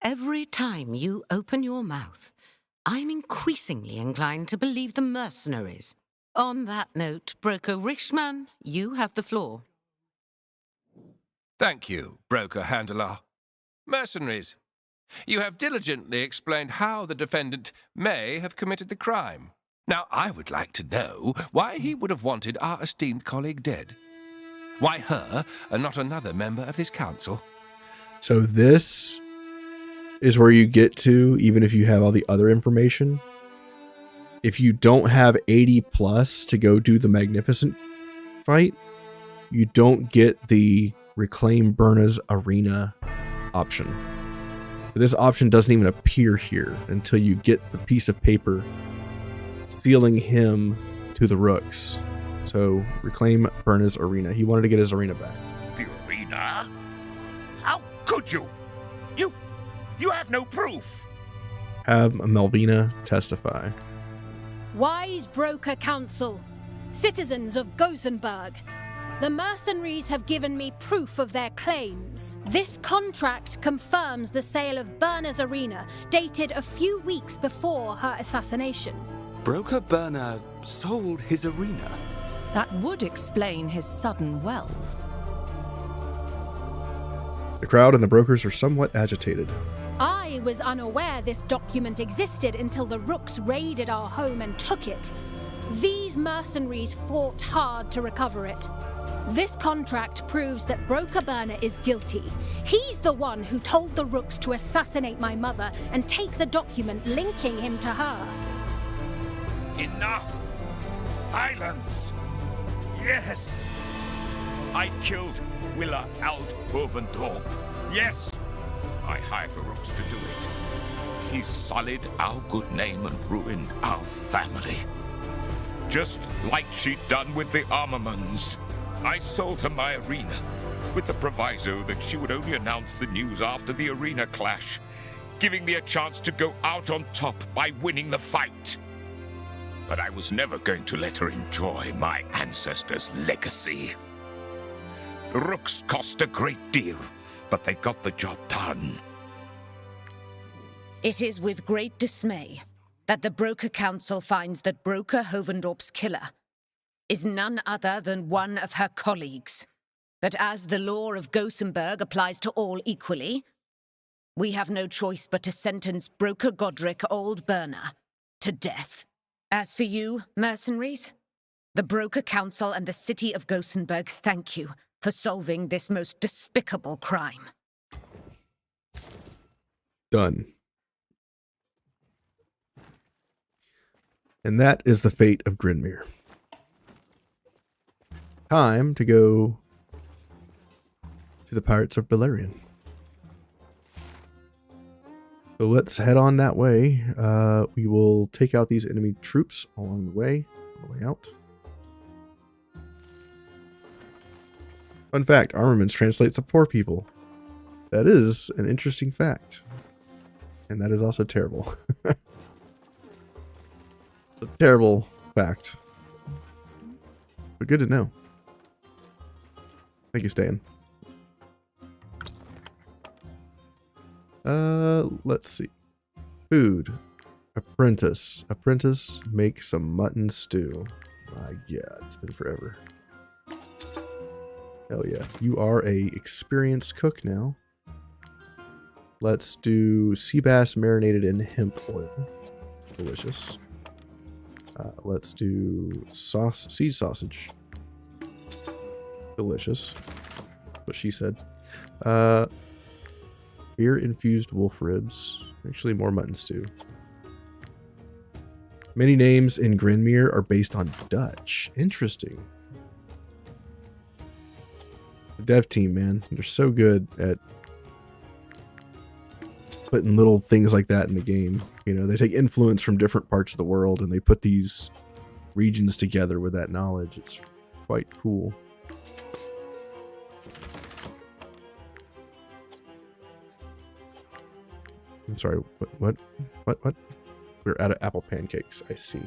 Speaker 18: Every time you open your mouth, I'm increasingly inclined to believe the mercenaries. On that note, Broker Richman, you have the floor.
Speaker 19: Thank you, Broker Handler. Mercenaries, you have diligently explained how the defendant may have committed the crime. Now, I would like to know why he would have wanted our esteemed colleague dead. Why her and not another member of this council?
Speaker 1: So this is where you get to, even if you have all the other information. If you don't have 80 plus to go do the Magnificent fight, you don't get the Reclaim Berna's Arena option. This option doesn't even appear here until you get the piece of paper sealing him to the Rooks. So, Reclaim Berna's Arena. He wanted to get his arena back.
Speaker 20: The arena? How could you? You have no proof.
Speaker 1: Have Melvina testify.
Speaker 13: Wise Broker Council, citizens of Gothenburg, the mercenaries have given me proof of their claims. This contract confirms the sale of Berna's Arena, dated a few weeks before her assassination.
Speaker 17: Broker Berna sold his arena?
Speaker 11: That would explain his sudden wealth.
Speaker 1: The crowd and the brokers are somewhat agitated.
Speaker 13: I was unaware this document existed until the Rooks raided our home and took it. These mercenaries fought hard to recover it. This contract proves that Broker Berna is guilty. He's the one who told the Rooks to assassinate my mother and take the document linking him to her.
Speaker 20: Enough! Silence! Yes! I killed Willa Alt Hovendorp. Yes! I hired the Rooks to do it. She sullied our good name and ruined our family. Just like she'd done with the Armamans. I sold her my arena, with the proviso that she would only announce the news after the arena clash, giving me a chance to go out on top by winning the fight. But I was never going to let her enjoy my ancestors' legacy. The Rooks cost a great deal, but they got the job done.
Speaker 6: It is with great dismay that the Broker Council finds that Broker Hovendorp's killer is none other than one of her colleagues. But as the law of Gothenburg applies to all equally, we have no choice but to sentence Broker Godric Old Berna to death. As for you, mercenaries, the Broker Council and the city of Gothenburg thank you for solving this most despicable crime.
Speaker 1: Done. And that is the fate of Grinmere. Time to go to the Pirates of Beleriand. So let's head on that way. We will take out these enemy troops along the way out. Fun fact, armaments translates to poor people. That is an interesting fact. And that is also terrible. A terrible fact. But good to know. Thank you, Stan. Let's see. Food. Apprentice. Apprentice, make some mutton stew. My God, it's been forever. Hell yeah. You are a experienced cook now. Let's do sea bass marinated in hemp oil. Delicious. Let's do sea sausage. Delicious. What she said. Beer-infused wolf ribs. Actually, more mutton stew. Many names in Grinmere are based on Dutch. Interesting. The dev team, man. They're so good at putting little things like that in the game. You know, they take influence from different parts of the world and they put these regions together with that knowledge. It's quite cool. I'm sorry, what? We're out of apple pancakes, I see.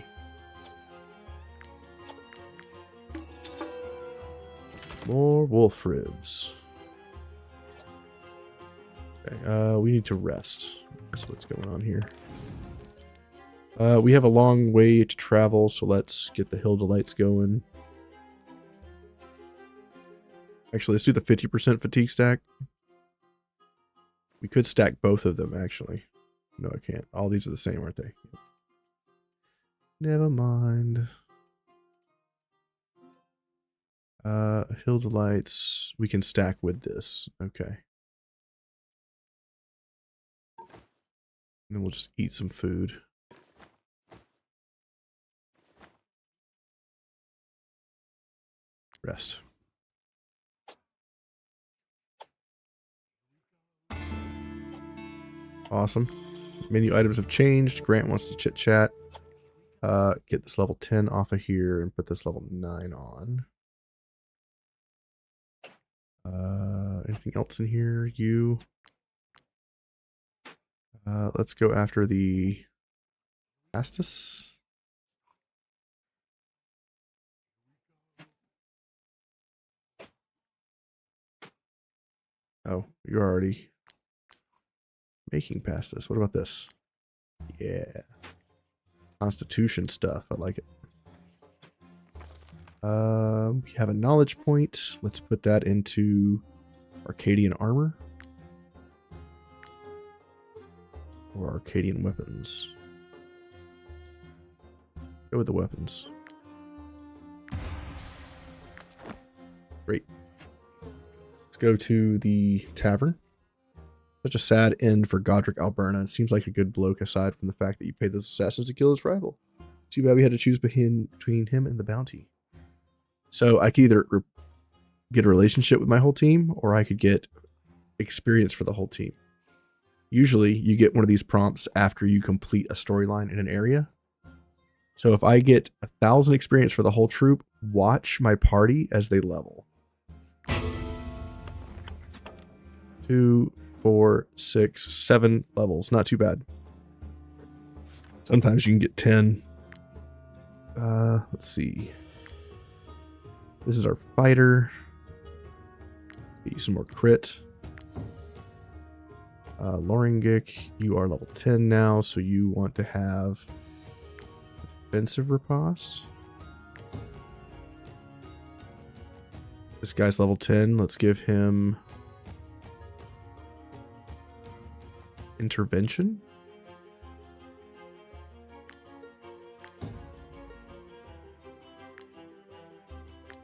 Speaker 1: More wolf ribs. Okay, we need to rest. That's what's going on here. We have a long way to travel, so let's get the Hill Delights going. Actually, let's do the 50% fatigue stack. We could stack both of them, actually. No, I can't. All these are the same, aren't they? Never mind. Hill Delights. We can stack with this. Okay. And then we'll just eat some food. Rest. Awesome. Menu items have changed. Grant wants to chit chat. Get this level 10 off of here and put this level 9 on. Anything else in here? You. Let's go after the Astus. Oh, you're already making past this. What about this? Yeah. Constitution stuff. I like it. We have a knowledge point. Let's put that into Arcadian armor. Or Arcadian weapons. Go with the weapons. Great. Let's go to the tavern. Such a sad end for Godric Alberna. It seems like a good bloke aside from the fact that you paid those assassins to kill his rival. Too bad we had to choose between him and the bounty. So I could either get a relationship with my whole team, or I could get experience for the whole team. Usually you get one of these prompts after you complete a storyline in an area. So if I get 1,000 experience for the whole troop, watch my party as they level. 2, 4, 6, 7 levels. Not too bad. Sometimes you can get 10. Let's see. This is our fighter. Get you some more crit. Loringik, you are level 10 now, so you want to have defensive riposte. This guy's level 10. Let's give him intervention.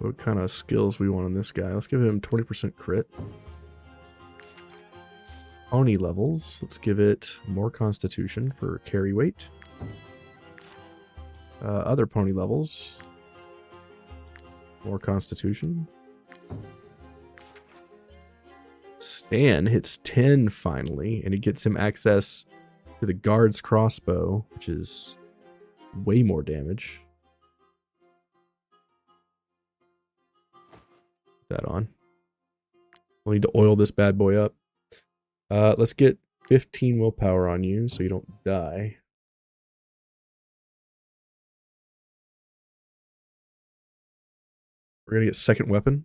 Speaker 1: What kind of skills we want on this guy? Let's give him 20% crit. Oni levels. Let's give it more constitution for carry weight. Other pony levels. More constitution. Stan hits 10 finally, and it gets him access to the guard's crossbow, which is way more damage. Put that on. We'll need to oil this bad boy up. Let's get 15 willpower on you so you don't die. We're going to get second weapon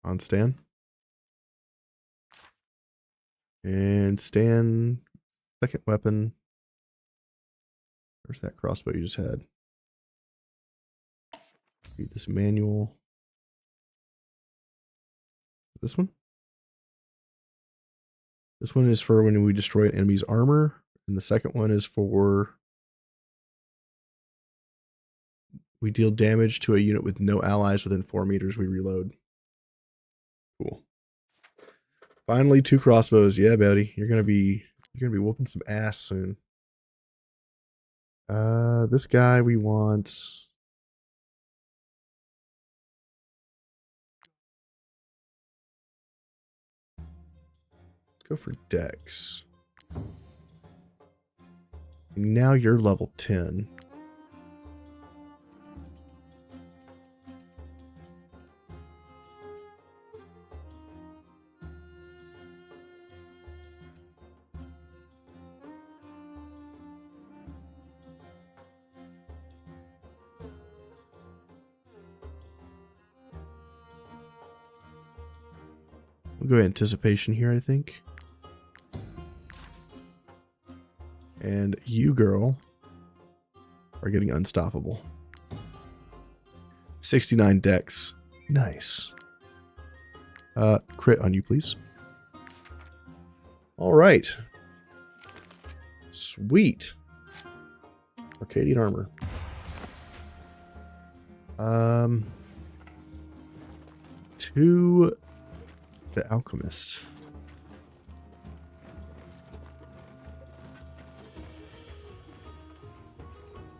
Speaker 1: on Stan. And Stan, second weapon. Where's that crossbow you just had? Read this manual. This one? This one is for when we destroy an enemy's armor. And the second one is for we deal damage to a unit with no allies within 4 meters. We reload. Cool. Finally, 2 crossbows. Yeah, buddy. You're gonna be whooping some ass soon. This guy we want. Go for Dex. Now you're level 10. We'll go anticipation here, I think. And you, girl, are getting unstoppable. 69 dex. Nice. Crit on you, please. All right. Sweet. Arcadian armor. To the alchemist.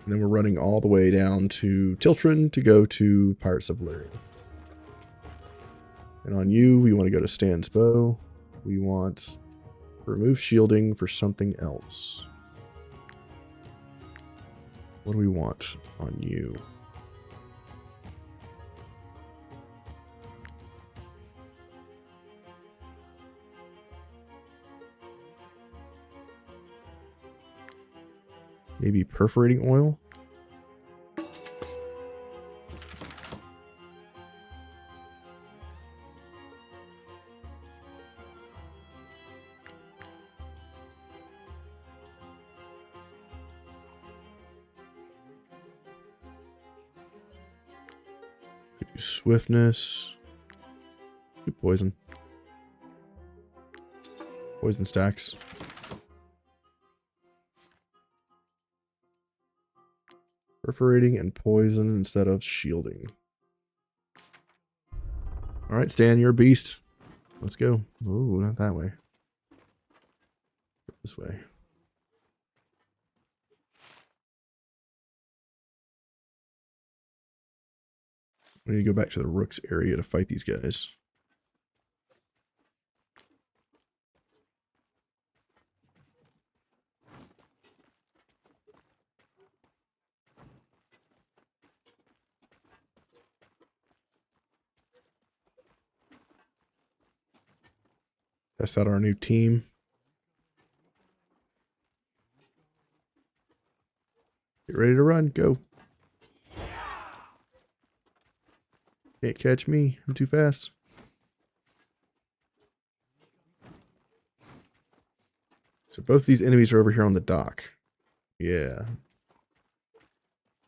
Speaker 1: And then we're running all the way down to Tiltron to go to Pirates of Valerian. And on you, we want to go to Stan's bow. We want to remove shielding for something else. What do we want on you? Maybe perforating oil? Give you swiftness. Do poison. Poison stacks. Perforating and poison instead of shielding. All right, Stan, you're a beast. Let's go. Ooh, not that way. This way. We need to go back to the Rooks area to fight these guys. Test out our new team. Get ready to run. Go. Can't catch me. I'm too fast. So both these enemies are over here on the dock. Yeah.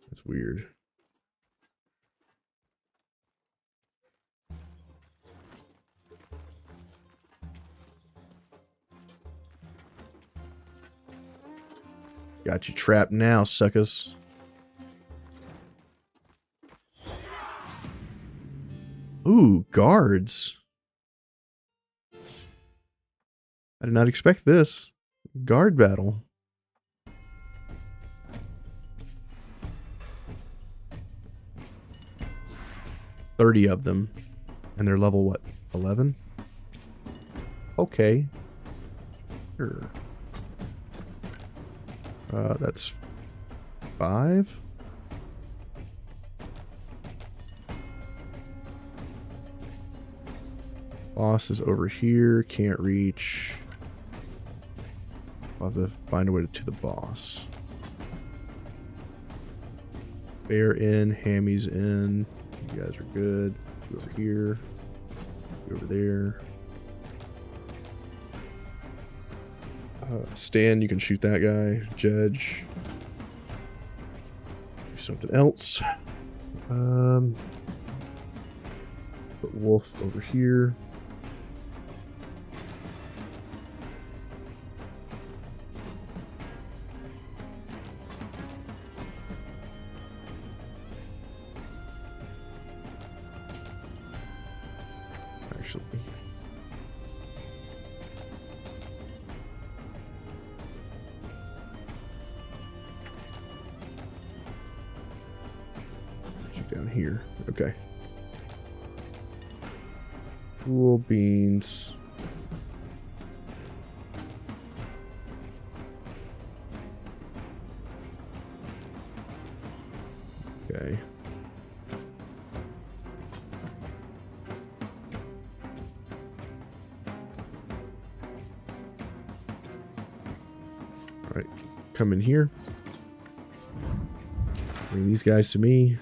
Speaker 1: That's weird. Got you trapped now, suckers. Ooh, guards. I did not expect this. Guard battle. 30 of them. And they're level, what, 11? Okay. Sure. That's 5. Boss is over here. Can't reach. I'll have to find a way to the boss. Bear in. Hammy's in. You guys are good. You over here. You over there. Stan, you can shoot that guy. Judge. Do something else. Put Wolf over here. Actually. Down here. Okay. Cool beans. Okay. All right. Come in here. Bring these guys to me.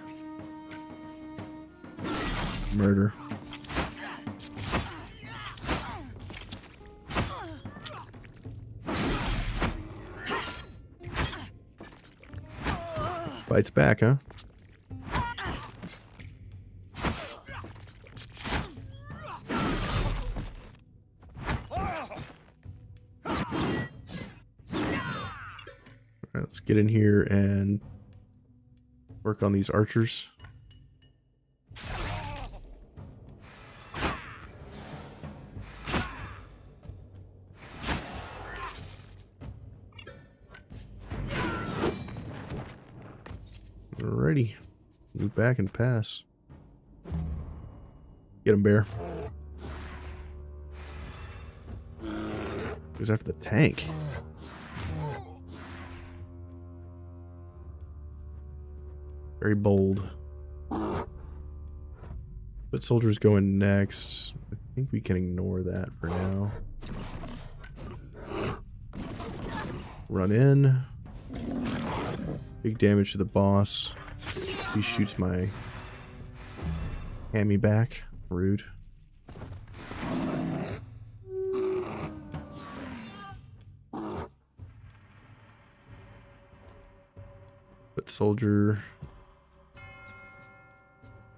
Speaker 1: Murder. Fights back, huh? Alright, let's get in here and work on these archers. Alrighty. Move back and pass. Get him, bear. Goes after the tank. Very bold. Foot soldiers going next. I think we can ignore that for now. Run in. Big damage to the boss. He shoots my hammy back. Rude. Foot soldier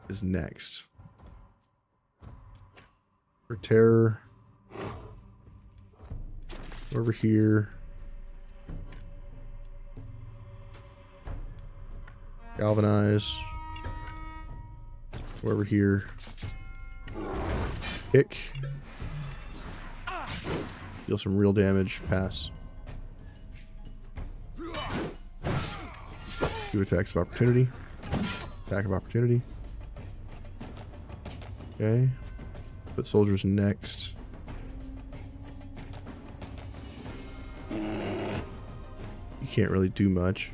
Speaker 1: is next. For terror. Over here. Galvanize. We're over here. Kick. Deal some real damage. Pass. 2 attacks of opportunity. Attack of opportunity. Okay. Put soldiers next. You can't really do much.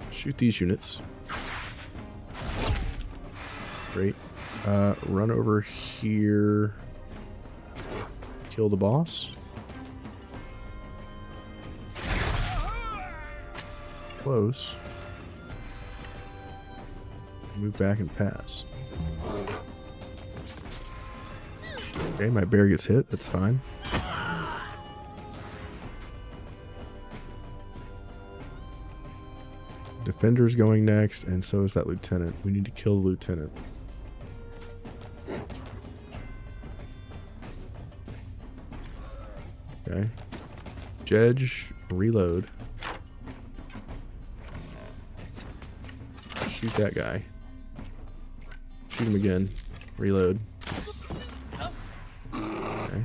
Speaker 1: Shoot these units. Great. Run over here. Kill the boss. Close. Move back and pass. Okay, my bear gets hit. That's fine. Defender's going next, and so is that lieutenant. We need to kill the lieutenant. Okay. Judge, reload. Shoot that guy. Shoot him again. Reload. Okay.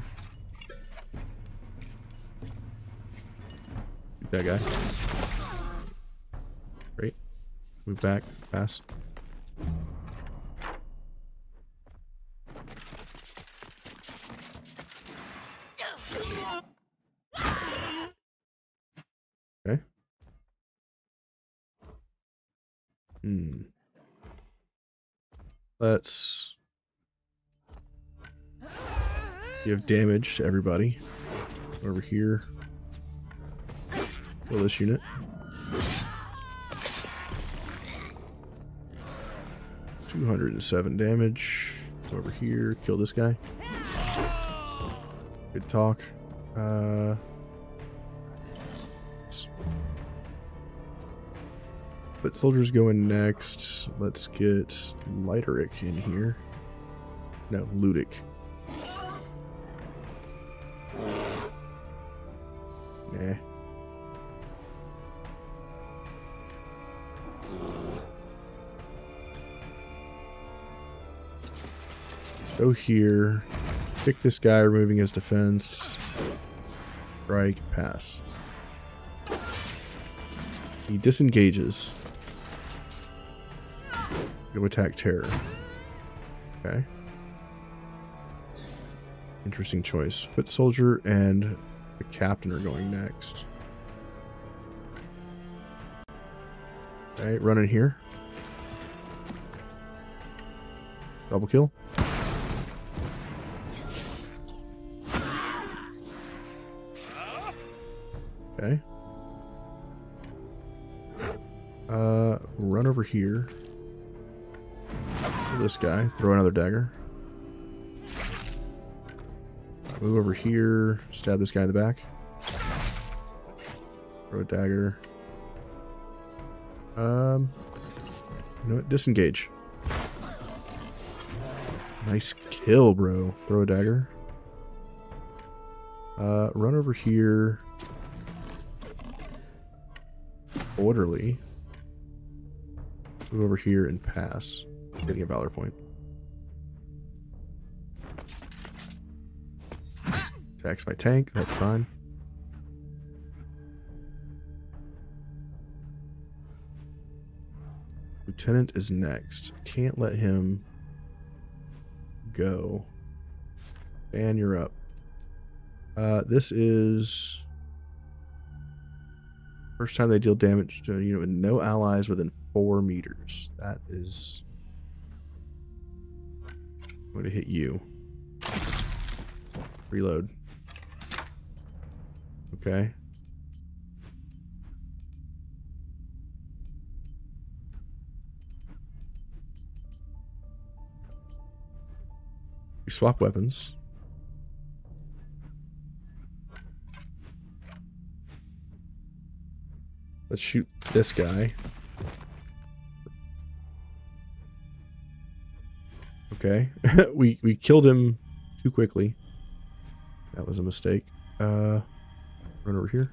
Speaker 1: Shoot that guy. Move back. Pass. Okay. Let's give damage to everybody. Over here. Kill this unit. $207 damage. Over here. Kill this guy. Good talk. But soldiers go in next. Let's get Lighterick in here. No, Ludic. Nah. Go here. Pick this guy, removing his defense. Strike, pass. He disengages. Go attack terror. Okay. Interesting choice. Foot soldier and the captain are going next. Okay, run in here. Double kill. Okay. Run over here. Kill this guy. Throw another dagger. Move over here. Stab this guy in the back. Throw a dagger. You know what? Disengage. Nice kill, bro. Throw a dagger. Run over here. Orderly. Move over here and pass. Getting a valor point. Attacks my tank. That's fine. Lieutenant is next. Can't let him go. And you're up. This is first time they deal damage to a unit with no allies within 4 meters. That is going to hit you. Reload. Okay. We swap weapons. Let's shoot this guy. Okay. we killed him too quickly. That was a mistake. Run over here.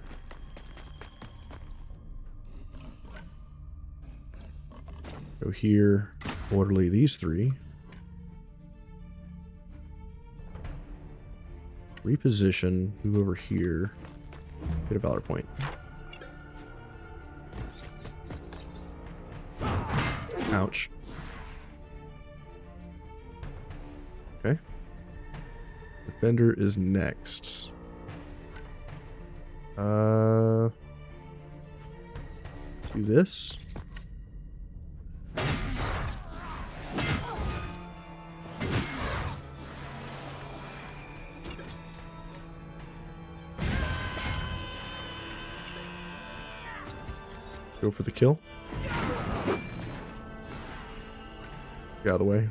Speaker 1: Go here. Orderly these 3. Reposition. Move over here. Get a valor point. Ouch. Okay. Defender is next. Do this. Go for the kill. Get out of the way.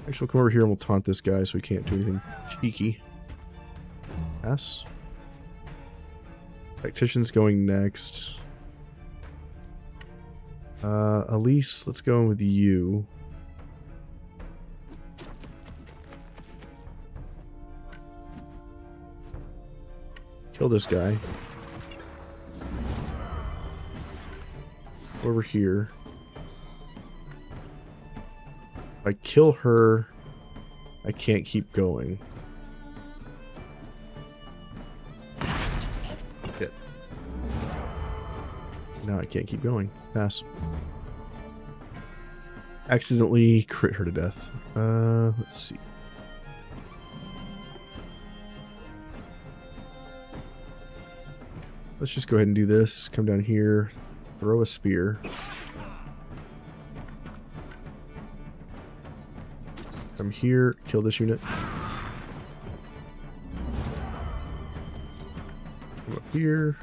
Speaker 1: Actually, we'll come over here and we'll taunt this guy so he can't do anything cheeky. Pass. Tactician's going next. Elise, let's go in with you. Kill this guy. Over here. If I kill her, I can't keep going. Now I can't keep going. Pass. Accidentally crit her to death. Let's see. Let's just go ahead and do this. Come down here, throw a spear. Come here, kill this unit. Come up here.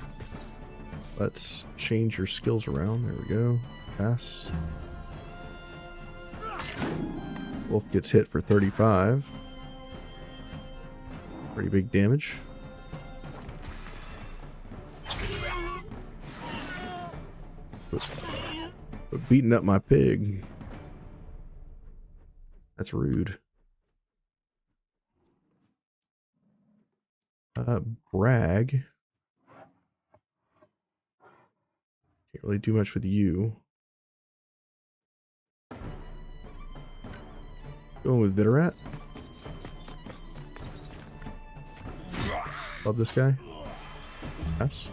Speaker 1: Let's change your skills around. There we go. Pass. Wolf gets hit for 35. Pretty big damage. But beating up my pig. That's rude. Brag. Can't really do much with you. Going with Viterat. Love this guy. Yes.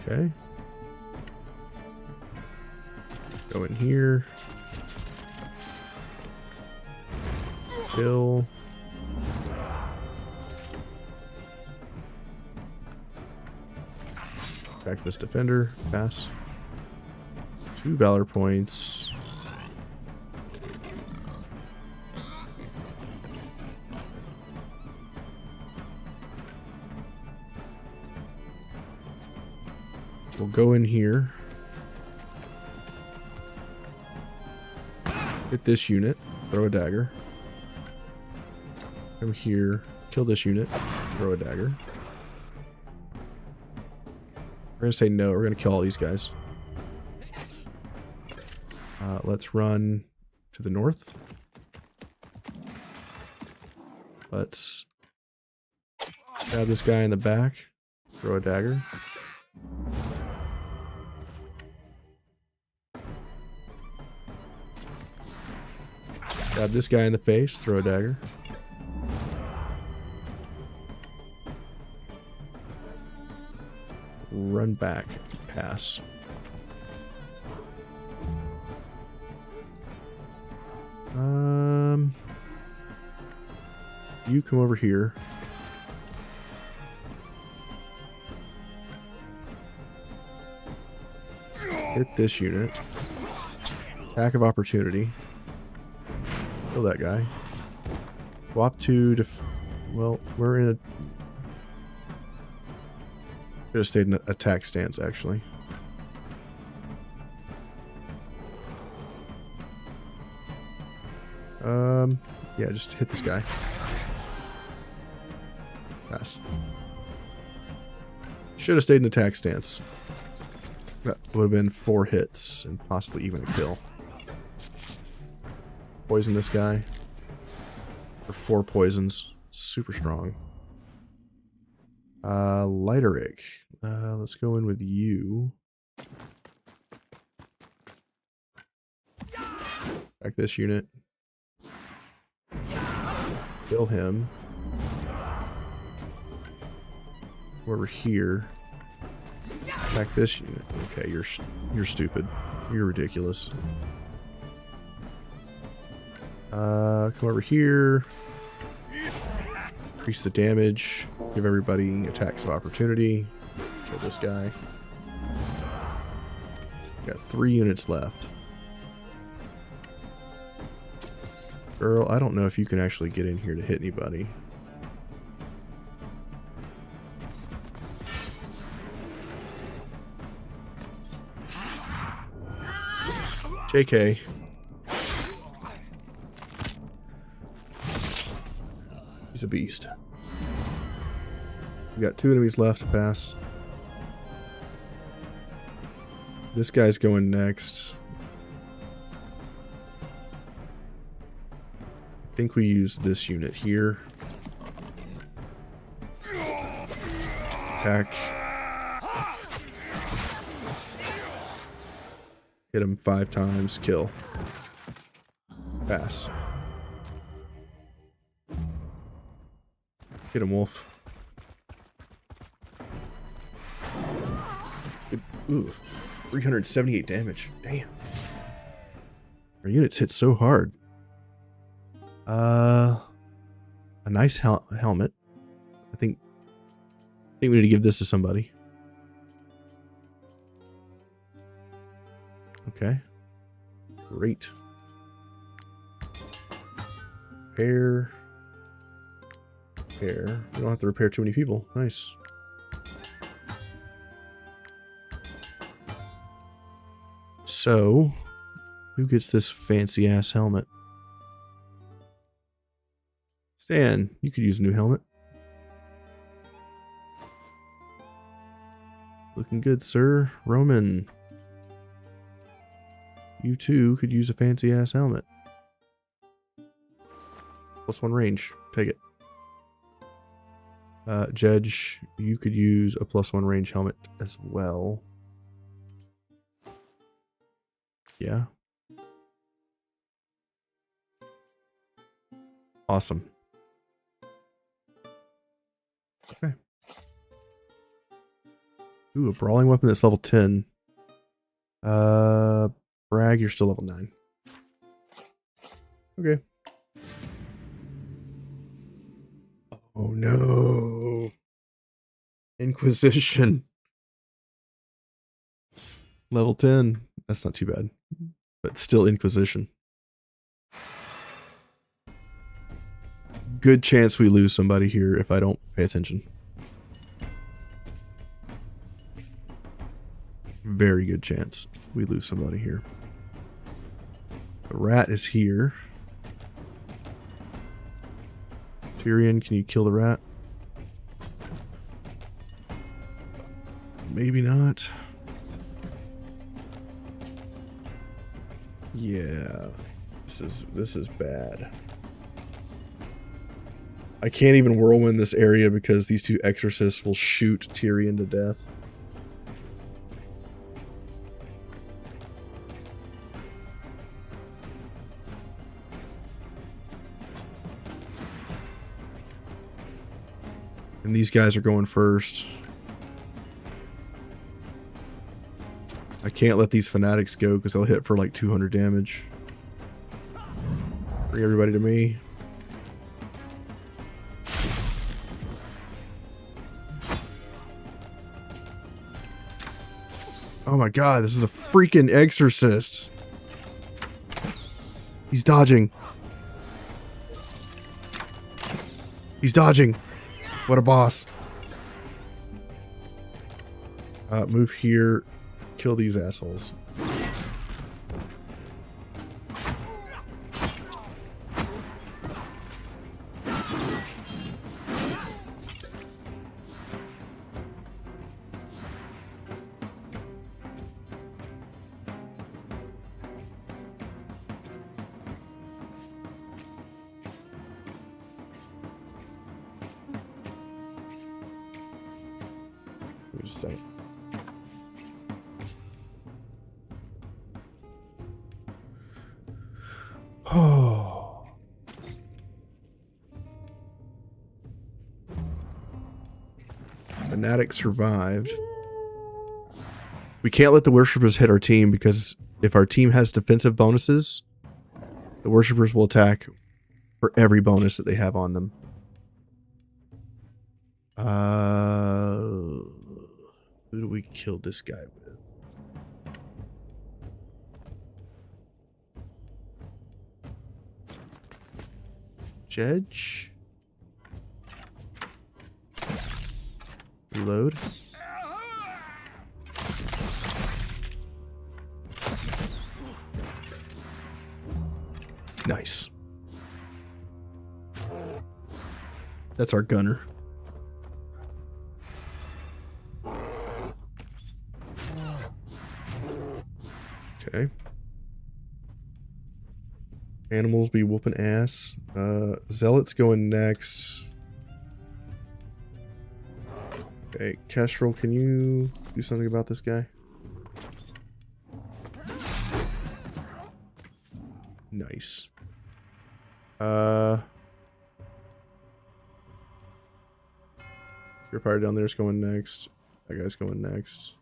Speaker 1: Okay. Go in here. Kill. Attack this defender. Pass. 2 valor points. We'll go in here. Hit this unit. Throw a dagger. Come here. Kill this unit. Throw a dagger. We're going to say no. We're going to kill all these guys. Let's run to the north. Let's stab this guy in the back. Throw a dagger. Stab this guy in the face. Throw a dagger. Run back. Pass. You come over here. Hit this unit. Attack of opportunity. Kill that guy. Swap to well, we're in a... Could have stayed in an attack stance, actually. Yeah, just hit this guy. Pass. Should have stayed in attack stance. That would have been 4 hits and possibly even a kill. Poison this guy. For 4 poisons. Super strong. Lighterick. Let's go in with you. Attack this unit. Kill him. Over here. Attack this unit. Okay, you're stupid. You're ridiculous. Come over here. Increase the damage. Give everybody attacks of opportunity. Kill this guy. Got 3 units left. Girl, I don't know if you can actually get in here to hit anybody. JK. He's a beast. We got 2 enemies left to pass. This guy's going next. I think we use this unit here. Attack. Hit him 5 times. Kill. Pass. Get him, Wolf. Ooh, 378 damage. Damn. Our units hit so hard. A nice helmet. I think we need to give this to somebody. Okay. Great. Repair. Repair. We don't have to repair too many people. Nice. So, who gets this fancy ass helmet? Stan, you could use a new helmet. Looking good, sir. Roman, you too could use a fancy ass helmet. +1 range. Take it. Judge, you could use a +1 range helmet as well. Yeah. Awesome. Okay. Ooh, a brawling weapon that's level 10. Bragg, you're still level 9. Okay. Oh no. Inquisition. Level 10. That's not too bad. But still Inquisition. Good chance we lose somebody here if I don't pay attention. Very good chance we lose somebody here. The rat is here. Tyrion, can you kill the rat? Maybe not. Yeah. This is bad. I can't even whirlwind this area because these two exorcists will shoot Tyrion to death. And these guys are going first. I can't let these fanatics go because they'll hit for like 200 damage. Bring everybody to me. Oh my god, this is a freaking exorcist. He's dodging. He's dodging. What a boss. Move here. Kill these assholes. Give me just a second. Oh. Fanatic survived. We can't let the worshippers hit our team because if our team has defensive bonuses, the worshippers will attack for every bonus that they have on them. Who do we kill this guy with? Judge? Reload. Nice. That's our gunner. Okay. Animals be whooping ass. Zealots going next. Okay, Kestrel, can you do something about this guy? Nice. Purifier down there is going next. That guy's going next.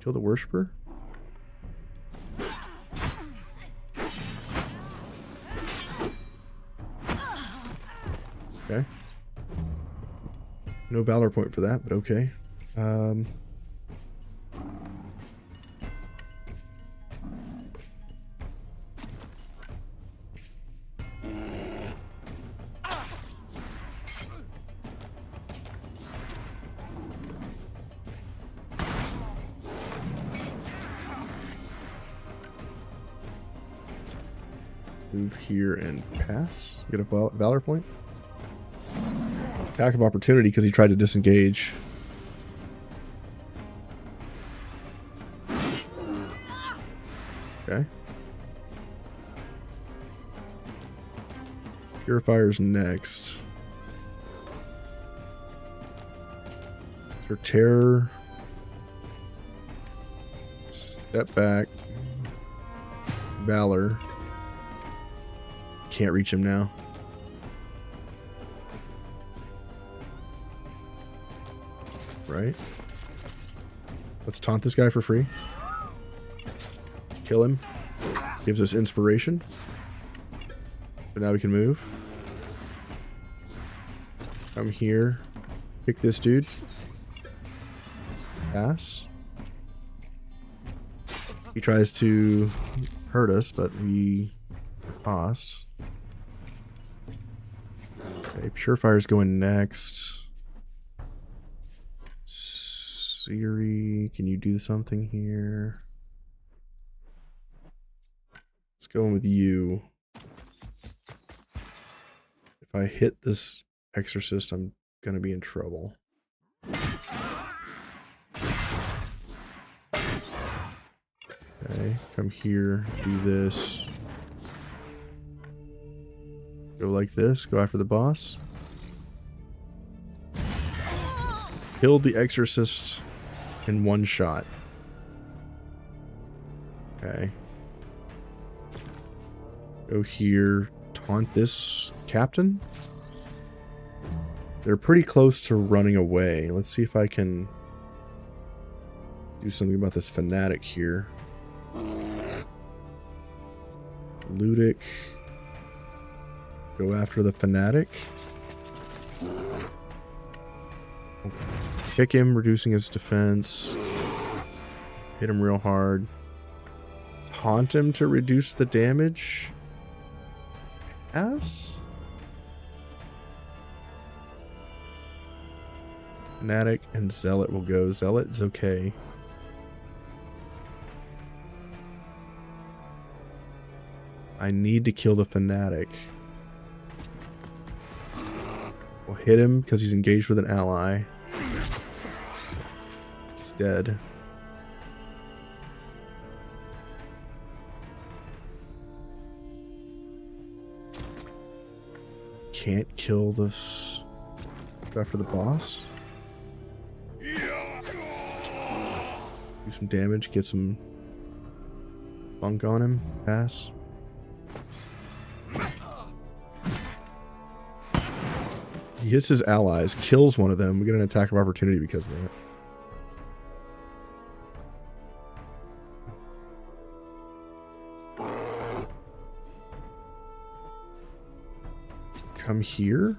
Speaker 1: Kill the worshiper. Okay. No valor point for that, but okay. Move here and pass. Get a valor point. Attack of opportunity because he tried to disengage. Okay. Purifier's next. For terror. Step back. Valor. Can't reach him now. Right? Let's taunt this guy for free. Kill him. Gives us inspiration. But now we can move. Come here. Pick this dude. Pass. He tries to hurt us, but we lost. Okay, Purifier's going next. Siri, can you do something here? Let's go in with you. If I hit this exorcist, I'm gonna be in trouble. Okay, come here, do this. Go like this, go after the boss. Killed the exorcist in one shot. Okay. Go here, taunt this captain. They're pretty close to running away. Let's see if I can do something about this fanatic here. Ludic. Go after the fanatic. Kick him, reducing his defense. Hit him real hard. Taunt him to reduce the damage. Yes. Fanatic and Zealot will go. Zealot is okay. I need to kill the fanatic. We'll hit him because he's engaged with an ally. He's dead. Can't kill this guy for the boss. Do some damage, get some bunk on him. Pass. He hits his allies, kills one of them. We get an attack of opportunity because of that. Come here.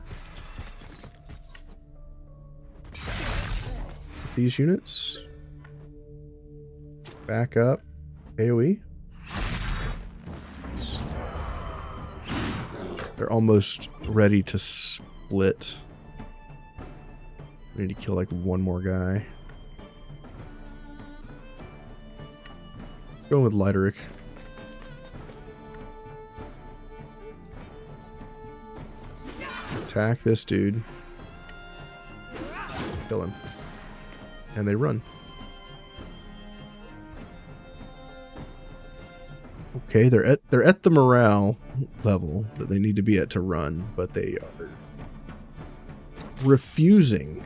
Speaker 1: These units. Back up. AoE. They're almost ready to split. We need to kill like one more guy. Go with Lighteric. Attack this dude. Kill him. And they run. Okay, they're at the morale level that they need to be at to run, but they are refusing.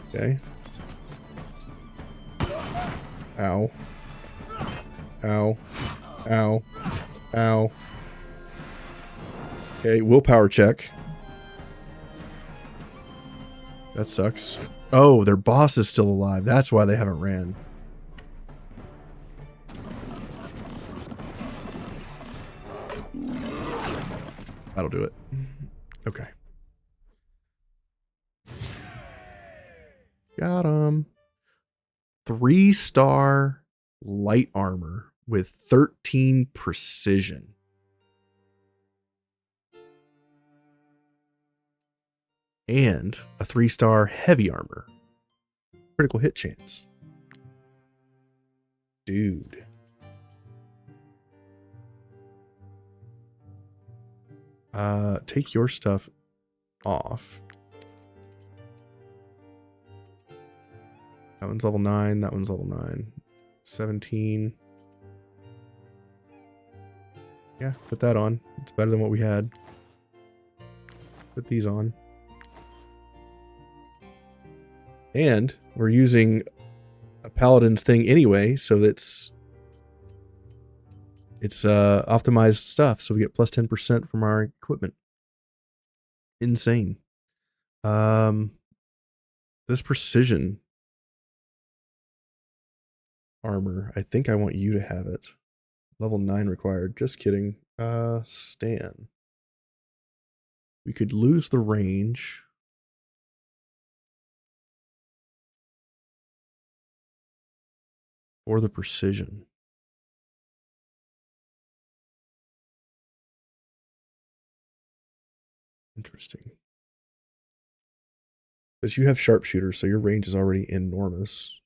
Speaker 1: Okay. Ow. Ow. Ow. Ow. Okay, willpower check. That sucks. Oh, their boss is still alive. That's why they haven't ran. That'll do it. Okay. Got him. 3-star light armor with 13 precision. And a 3-star heavy armor. Critical hit chance. Dude. Take your stuff off. That one's level 9. That one's level 9. 17. Yeah, put that on. It's better than what we had. Put these on. And we're using a paladin's thing anyway, so it's optimized stuff, so we get plus 10% from our equipment. Insane. This precision armor, I think I want you to have it. Level 9 required. Just kidding. Stan. We could lose the range. Or the precision. Interesting. Because you have sharpshooter, so your range is already enormous.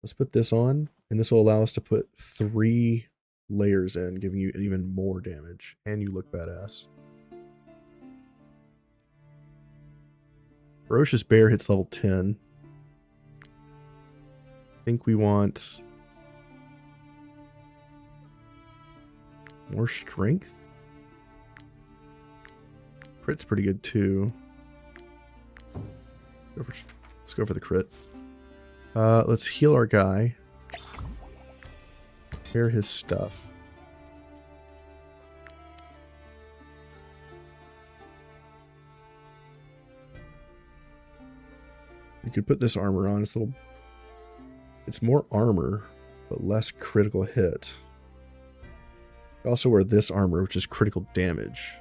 Speaker 1: Let's put this on, and this will allow us to put 3 layers in, giving you even more damage, and you look badass. Ferocious Bear hits level 10. I think we want more strength. Crit's pretty good too. Let's go for the crit. Let's heal our guy. Repair his stuff. We could put this armor on. It's more armor, but less critical hit. We also wear this armor, which is critical damage.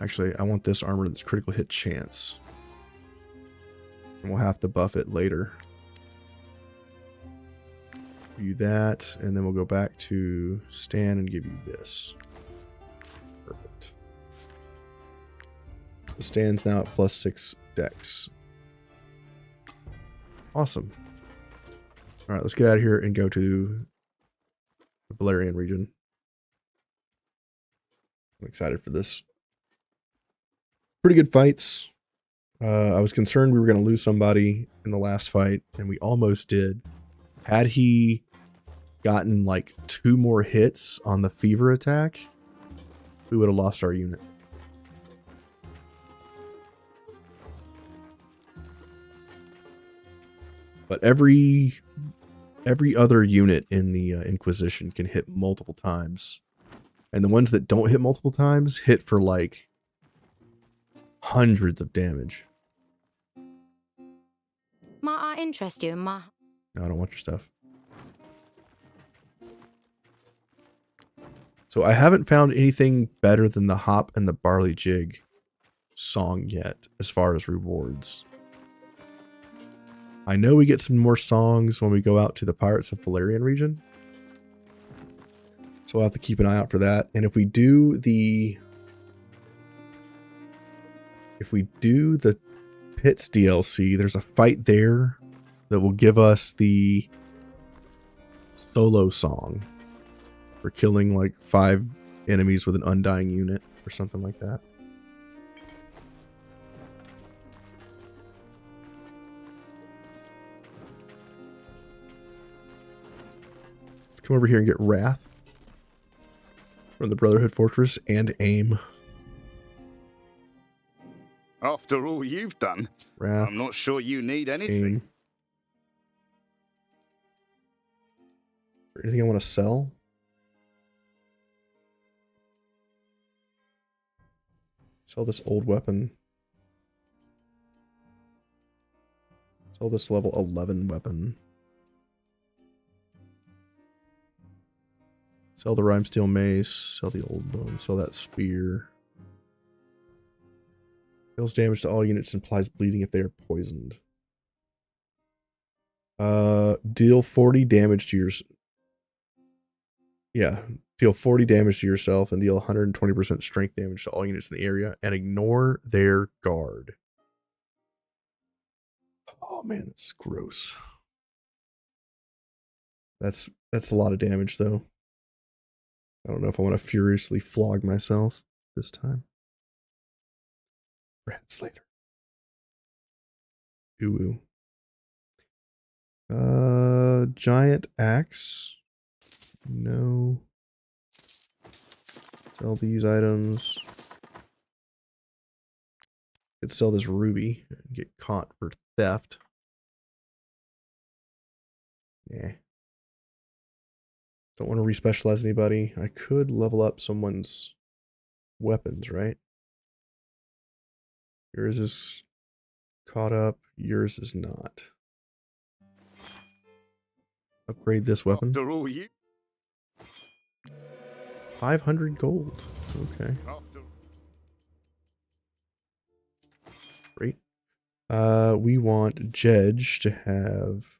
Speaker 1: Actually, I want this armor that's critical hit chance. And we'll have to buff it later. Give you that, and then we'll go back to Stan and give you this. Perfect. So Stan's now at +6 dex. Awesome. Alright, let's get out of here and go to the Balerian region. I'm excited for this. Pretty good fights. I was concerned we were going to lose somebody in the last fight, and we almost did. Had he gotten like 2 more hits on the fever attack, we would have lost our unit. But every other unit in the Inquisition can hit multiple times. And the ones that don't hit multiple times hit for like hundreds of damage.
Speaker 14: Might I interest you in my...
Speaker 1: No, I don't want your stuff. So I haven't found anything better than the Hop and the Barley Jig song yet, as far as rewards. I know we get some more songs when we go out to the Pirates of Balerian region. So we'll have to keep an eye out for that. And if we do the Pits DLC, there's a fight there that will give us the solo song for killing like 5 enemies with an undying unit or something like that. Let's come over here and get Wrath from the Brotherhood Fortress and AIM.
Speaker 20: Our
Speaker 21: After all you've done,
Speaker 1: Wrath.
Speaker 21: I'm not sure you need anything.
Speaker 1: Aim. Anything I want to sell? Sell this old weapon. Sell this level 11 weapon. Sell the rime steel mace. Sell the old bone. Sell that spear. Deals damage to all units, implies bleeding if they are poisoned. Deal 40 damage to your... Yeah. Deal 40 damage to yourself and deal 120% strength damage to all units in the area and ignore their guard. Oh man, that's gross. That's a lot of damage though. I don't know if I want to furiously flog myself this time. Perhaps later. Ooh. Giant axe. No. Sell these items. Could sell this ruby and get caught for theft. Yeah. Don't want to respecialize anybody. I could level up someone's weapons, right? Yours is caught up. Yours is not. Upgrade this weapon.
Speaker 21: After all you...
Speaker 1: 500 gold. Okay. Great. We want Jedge to have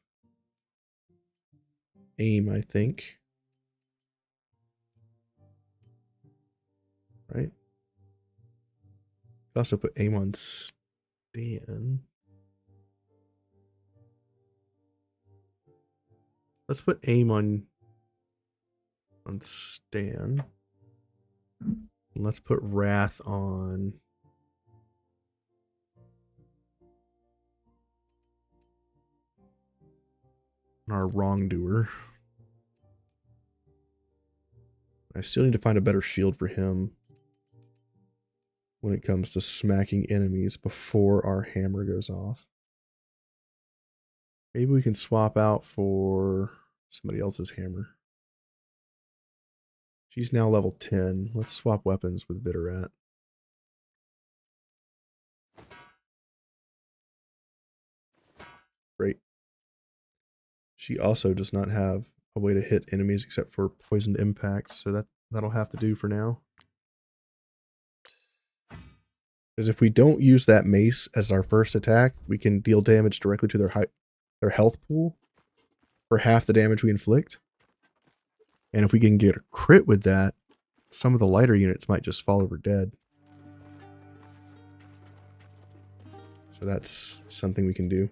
Speaker 1: aim, I think. Right? Could also put aim on Stan. Let's put aim on Stan. And let's put Wrath on our wrongdoer. I still need to find a better shield for him when it comes to smacking enemies before our hammer goes off. Maybe we can swap out for somebody else's hammer. She's now level 10. Let's swap weapons with Viterat. Great. She also does not have a way to hit enemies except for poisoned impact, so that'll have to do for now. Because if we don't use that mace as our first attack, we can deal damage directly to their health pool for half the damage we inflict. And if we can get a crit with that, some of the lighter units might just fall over dead. So that's something we can do.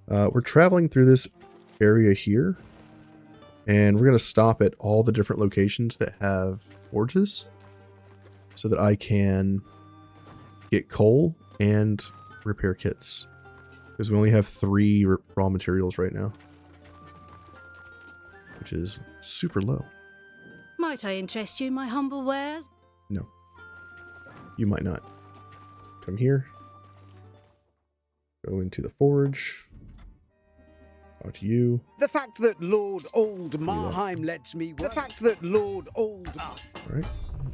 Speaker 1: We're traveling through this area here, and we're going to stop at all the different locations that have forges so that I can get coal and repair kits, because we only have 3 raw materials right now, which is super low.
Speaker 15: Might I interest you in my humble wares?
Speaker 1: No, you might not. Come here, go into the forge. Talk to you.
Speaker 2: The fact that Lord Old Marheim lets me... The fact that Lord Old...
Speaker 1: Alright,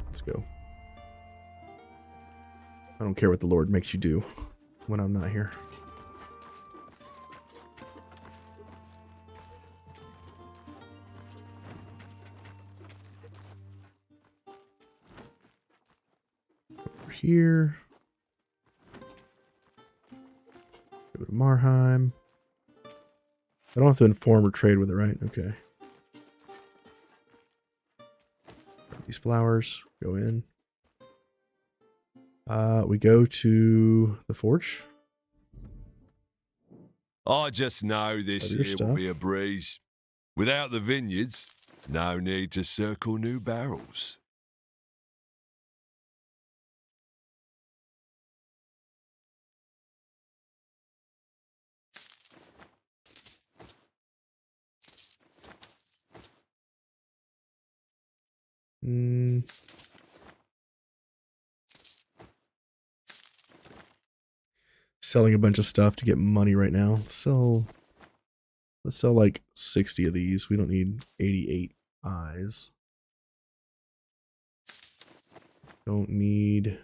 Speaker 1: let's go. I don't care what the Lord makes you do when I'm not here. Over here. Go to Marheim. I don't have to inform or trade with it, right? Okay. Grab these flowers. Go in. We go to the forge.
Speaker 22: I just know this
Speaker 1: Other
Speaker 22: year will be a breeze. Without the vineyards, no need to circle new barrels.
Speaker 1: selling a bunch of stuff to get money right now. So let's sell like 60 of these. We don't need 88 eyes. Don't need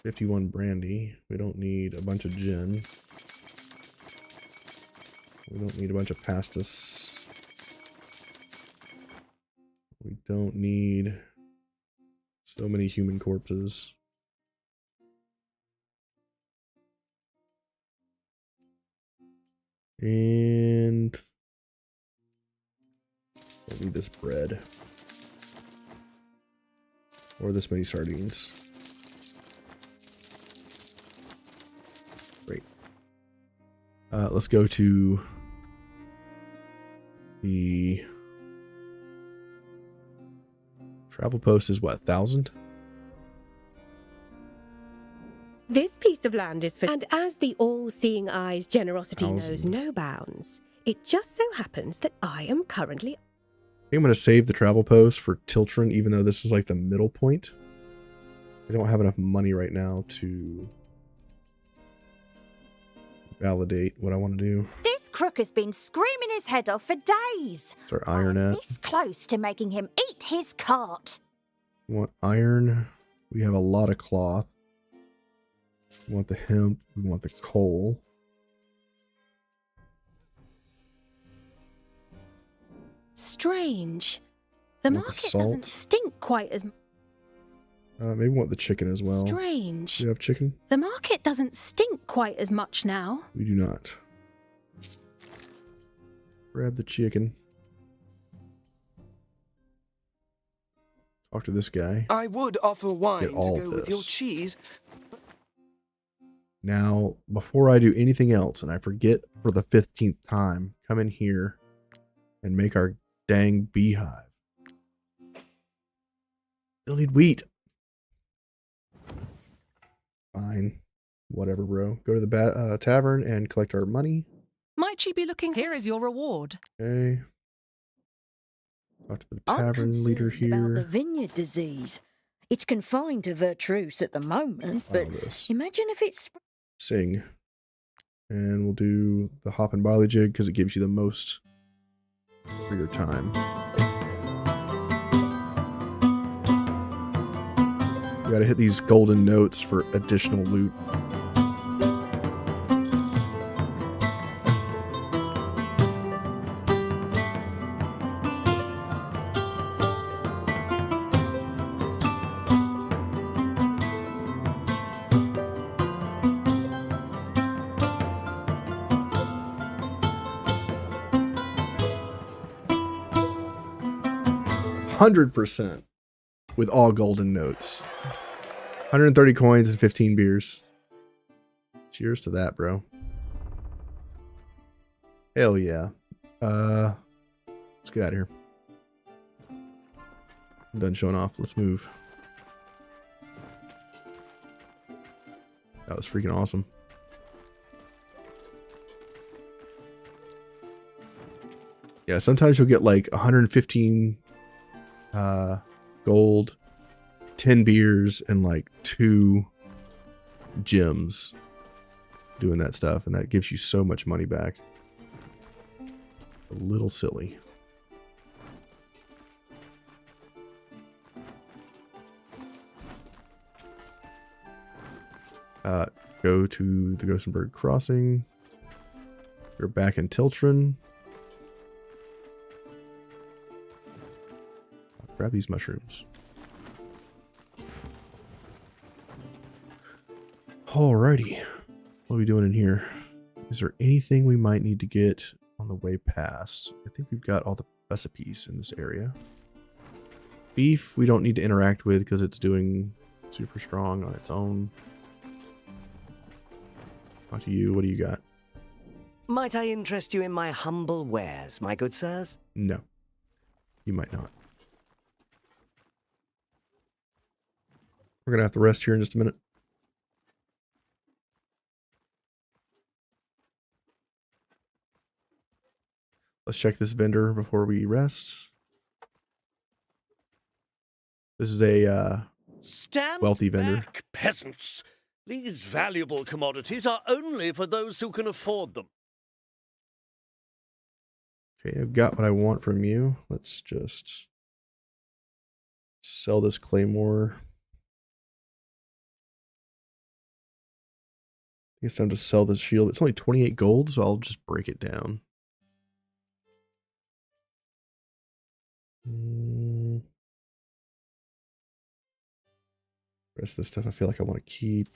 Speaker 1: 51 brandy. We don't need a bunch of gin. We don't need a bunch of pastis. We don't need so many human corpses. And I need this bread. Or this many sardines. Great. Let's go to the travel post is what, 1,000?
Speaker 7: This piece of land is for... And as the all-seeing eye's generosity knows no bounds, it just so happens that I am currently...
Speaker 1: I think I'm going to save the travel post for Tiltron, even though this is like the middle point. I don't have enough money right now to validate what I want to do.
Speaker 4: This crook has been screaming his head off for days.
Speaker 1: Start iron at.
Speaker 4: This close to making him eat his cart.
Speaker 1: We want iron. We have a lot of cloth. We want the hemp. We want the coal.
Speaker 13: Strange. The market doesn't stink quite as...
Speaker 1: Maybe we want the chicken as well.
Speaker 13: Strange.
Speaker 1: Do you have chicken?
Speaker 13: The market doesn't stink quite as much now.
Speaker 1: We do not. Grab the chicken. Talk to this guy.
Speaker 12: I would offer wine
Speaker 1: Get all
Speaker 12: to go
Speaker 1: of
Speaker 12: with your
Speaker 1: this.
Speaker 12: cheese.
Speaker 1: Now, before I do anything else, and I forget for the 15th time, come in here and make our dang beehive. Still need wheat. Fine. Whatever, bro. Go to the tavern and collect our money.
Speaker 11: Might you be looking... Here is your reward.
Speaker 1: Okay. Talk to the tavern leader
Speaker 8: About
Speaker 1: here.
Speaker 8: the vineyard disease. It's confined to Vertruce at the moment, but imagine if it's...
Speaker 1: Sing. And we'll do the hop and barley jig because it gives you the most for your time. You gotta hit these golden notes for additional loot. %, with all golden notes. 130 coins and 15 beers. Cheers to that, bro. Hell yeah. Let's get out of here. I'm done showing off. Let's move. That was freaking awesome. Yeah, sometimes you'll get like 115 gold, 10 beers, and like 2 gems doing that stuff, and that gives you so much money back. A little silly. Go to the Gossenberg Crossing. We're back in Tiltron. Grab these mushrooms. Alrighty. What are we doing in here? Is there anything we might need to get on the way past? I think we've got all the recipes in this area. Beef, we don't need to interact with because it's doing super strong on its own. Talk to you. What do you got?
Speaker 3: Might I interest you in my humble wares, my good sirs?
Speaker 1: No. You might not. We're going to have to rest here in just a minute. Let's check this vendor before we rest. This is a
Speaker 5: Stand
Speaker 1: wealthy vendor.
Speaker 5: back, peasants. These valuable commodities are only for those who can afford them.
Speaker 1: Okay, I've got what I want from you. Let's just sell this claymore. I think it's time to sell this shield. It's only 28 gold, so I'll just break it down. The rest of this stuff I feel like I want to keep.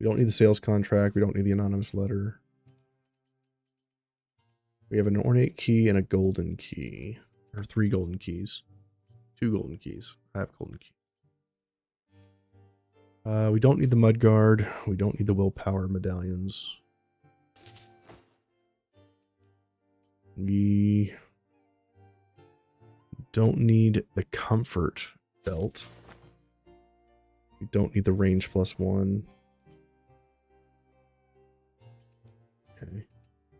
Speaker 1: We don't need the sales contract. We don't need the anonymous letter. We have an ornate key and a golden key. Or 3 golden keys. 2 golden keys. I have golden keys. We don't need the mud guard. We don't need the willpower medallions. We don't need the comfort belt. We don't need the range +1. Okay.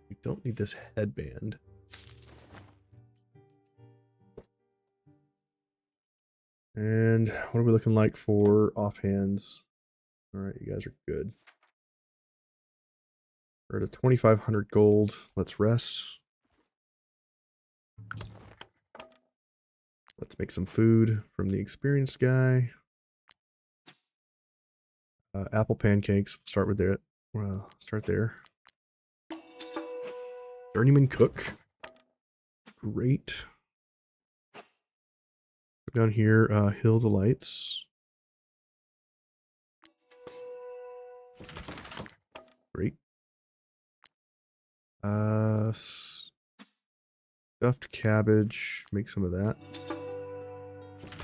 Speaker 1: We don't need this headband. And what are we looking like for offhands? All right, you guys are good. We're at a 2,500 gold. Let's rest. Let's make some food from the experienced guy. Apple pancakes. Start with that. Well, start there. Journeyman cook. Great. Down here, Hill Delights. Great. Stuffed cabbage. Make some of that.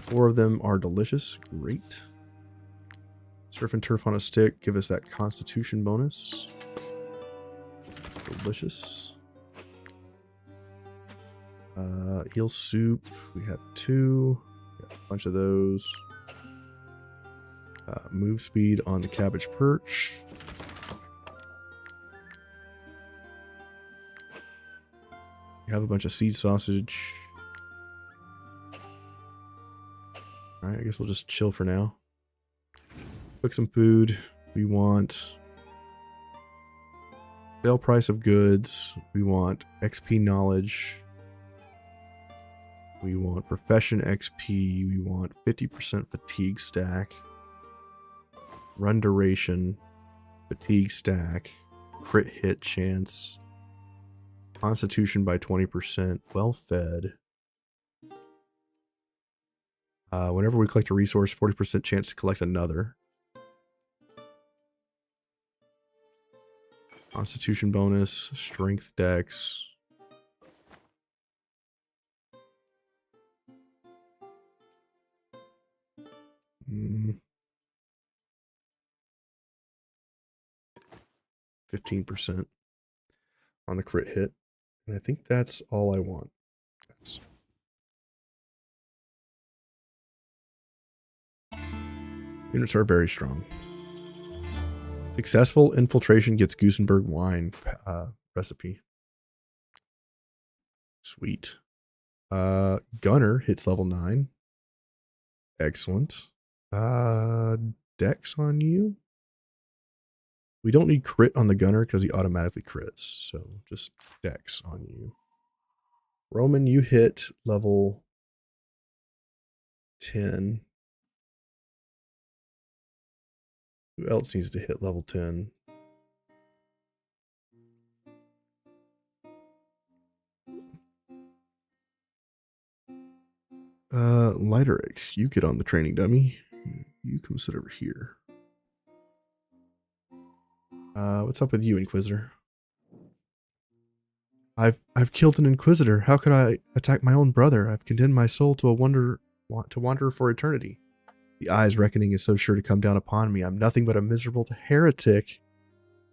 Speaker 1: 4 of them are delicious. Great. Surf and turf on a stick. Give us that constitution bonus. Delicious. Eel soup. We have 2. Got a bunch of those. Move speed on the cabbage perch. We have a bunch of seed sausage. Alright, I guess we'll just chill for now. Cook some food. We want sale price of goods. We want XP knowledge. We want profession XP. We want 50% fatigue stack. Run duration. Fatigue stack. Crit hit chance. Constitution by 20%. Well fed. Whenever we collect a resource, 40% chance to collect another. Constitution bonus. Strength dex. Mm. 15% on the crit hit. And I think that's all I want. Yes. Units are very strong. Successful infiltration gets Goosenberg wine recipe. Sweet. Gunner hits level 9. Excellent. Dex on you. We don't need crit on the gunner because he automatically crits. So just dex on you. Roman, you hit level 10. Who else needs to hit level 10? Lighterick, you get on the training dummy. You come sit over here. What's up with you, Inquisitor? I've killed an Inquisitor. How could I attack my own brother? I've condemned my soul to wander for eternity. The Eye's reckoning is so sure to come down upon me. I'm nothing but a miserable heretic.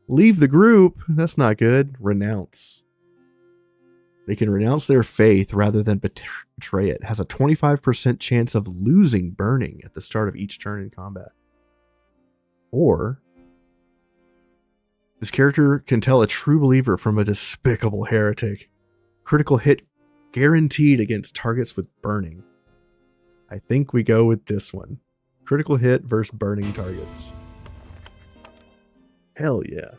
Speaker 1: Leave the group. That's not good. Renounce. They can renounce their faith rather than betray it. Has a 25% chance of losing burning at the start of each turn in combat. Or this character can tell a true believer from a despicable heretic. Critical hit Guaranteed against targets with burning. I think we go with this one. Critical hit versus burning targets. Hell yeah.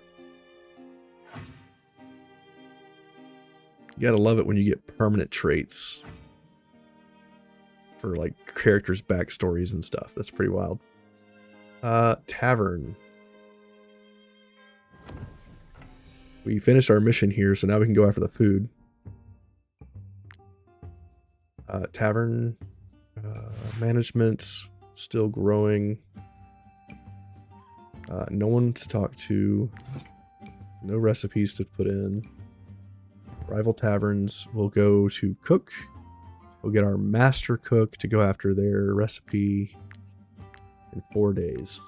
Speaker 1: You gotta love it when you get permanent traits for like characters' backstories and stuff. That's pretty wild. Tavern. We finished our mission here, so now we can go after the food. Tavern. Management. Still growing. No one to talk to. No recipes to put in. Rival taverns. We'll go to cook. We'll get our master cook to go after their recipe in 4 days.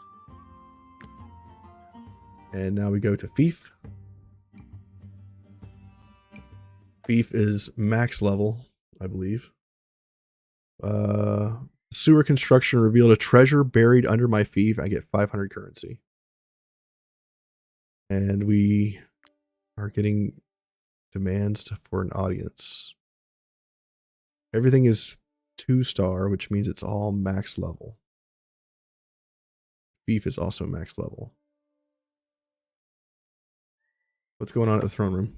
Speaker 1: And now we go to Thief. Thief is max level, I believe. Sewer construction revealed a treasure buried under my thief. I get 500 currency. And we are getting demands for an audience. Everything is 2-star, which means it's all max level. Thief is also max level. What's going on at the throne room?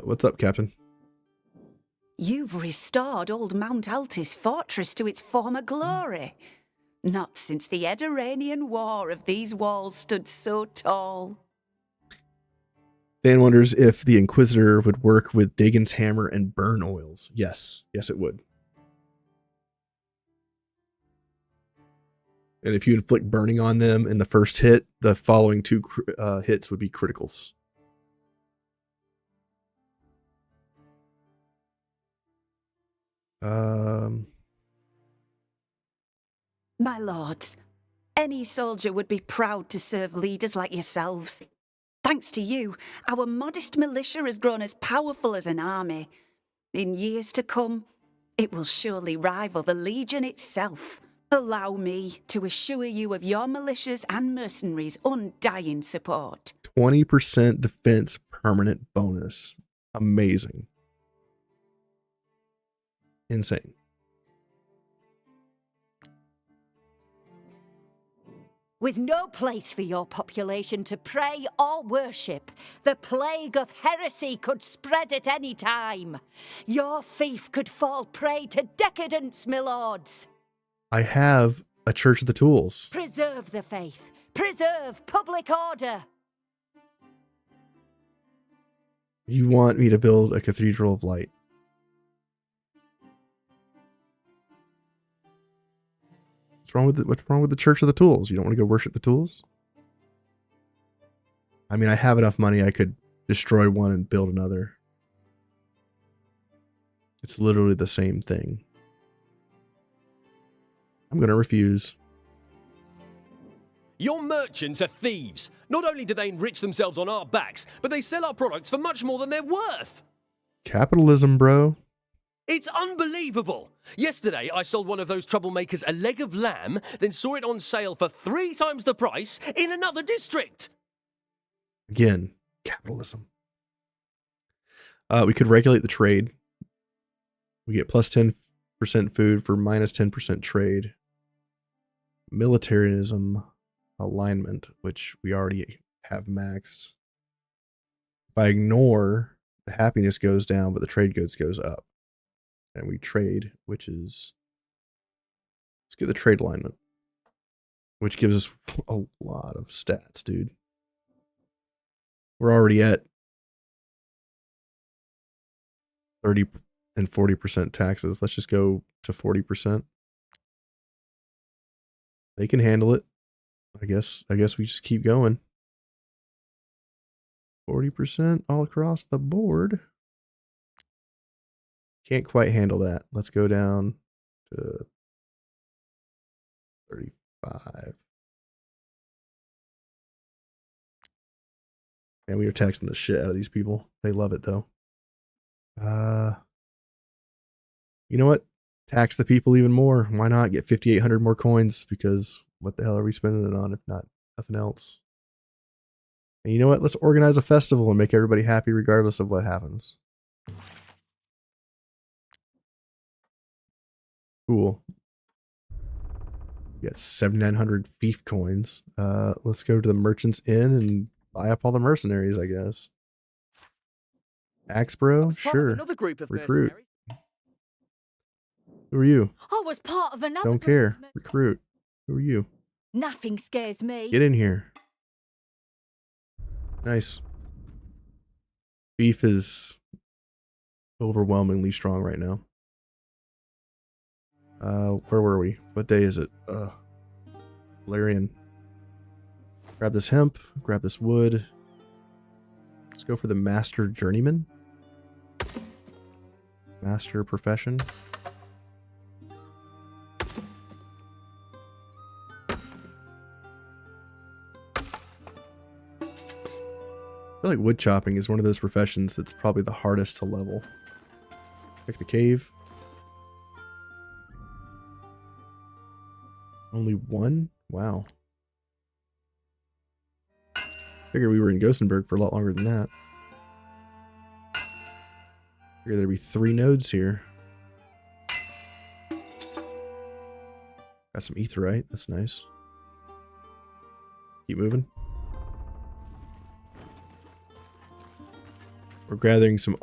Speaker 1: What's up, Captain?
Speaker 10: You've restored old Mount Altis fortress to its former glory. Not since the Ediranian War have these walls stood so tall.
Speaker 1: Dan wonders if the Inquisitor would work with Dagon's hammer and burn oils. Yes. Yes, it would. And if you inflict burning on them in the first hit, the following 2 hits would be criticals.
Speaker 10: My lords, any soldier would be proud to serve leaders like yourselves. Thanks to you, our modest militia has grown as powerful as an army. In years to come, it will surely rival the Legion itself. Allow me to assure you of your militias and mercenaries' undying support.
Speaker 1: 20% defense permanent bonus. Amazing. Insane.
Speaker 16: With no place for your population to pray or worship, the plague of heresy could spread at any time. Your fief could fall prey to decadence, my lords.
Speaker 1: I have a Church of the Tools.
Speaker 16: Preserve the faith. Preserve public order.
Speaker 1: You want me to build a Cathedral of Light. What's wrong with the Church of the Tools? You don't want to go worship the tools? I mean, I have enough money I could destroy one and build another. It's literally the same thing. I'm going to refuse.
Speaker 23: Your merchants are thieves. Not only do they enrich themselves on our backs, but they sell our products for much more than they're worth.
Speaker 1: Capitalism, bro.
Speaker 23: It's unbelievable. Yesterday, I sold one of those troublemakers a leg of lamb, then saw it on sale for 3 times the price in another district.
Speaker 1: Again, capitalism. We could regulate the trade. We get plus 10% food for minus 10% trade. Militarism alignment, which we already have maxed. If I ignore, the happiness goes down, but the trade goods goes up. And we trade, which is, let's get the trade alignment, which gives us a lot of stats, dude. We're already at 30 and 40% taxes. Let's just go to 40%. They can handle it. I guess we just keep going. 40% all across the board. Can't quite handle that. Let's go down to 35. And we are taxing the shit out of these people. They love it though. You know what? Tax the people even more. Why not get 5,800 more coins? Because what the hell are we spending it on if not nothing else? And you know what? Let's organize a festival and make everybody happy regardless of what happens. Cool. We got 7,900 beef coins. Let's go to the Merchant's Inn and buy up all the mercenaries, I guess. Axbro? Sure.
Speaker 3: Another group of
Speaker 1: Recruit. Who are you?
Speaker 4: I was part of another.
Speaker 1: Don't care. Recruit. Who are you?
Speaker 4: Nothing scares me.
Speaker 1: Get in here. Nice. Beef is overwhelmingly strong right now. Where were we? What day is it? Valerian. Grab this hemp. Grab this wood. Let's go for the Master Journeyman. Master Profession. I feel like wood chopping is one of those professions that's probably the hardest to level. Pick the cave. Only one? Wow. Figured we were in Gothenburg for a lot longer than that. Figured there'd be 3 nodes here. Got some etherite. That's nice. Keep moving. We're gathering some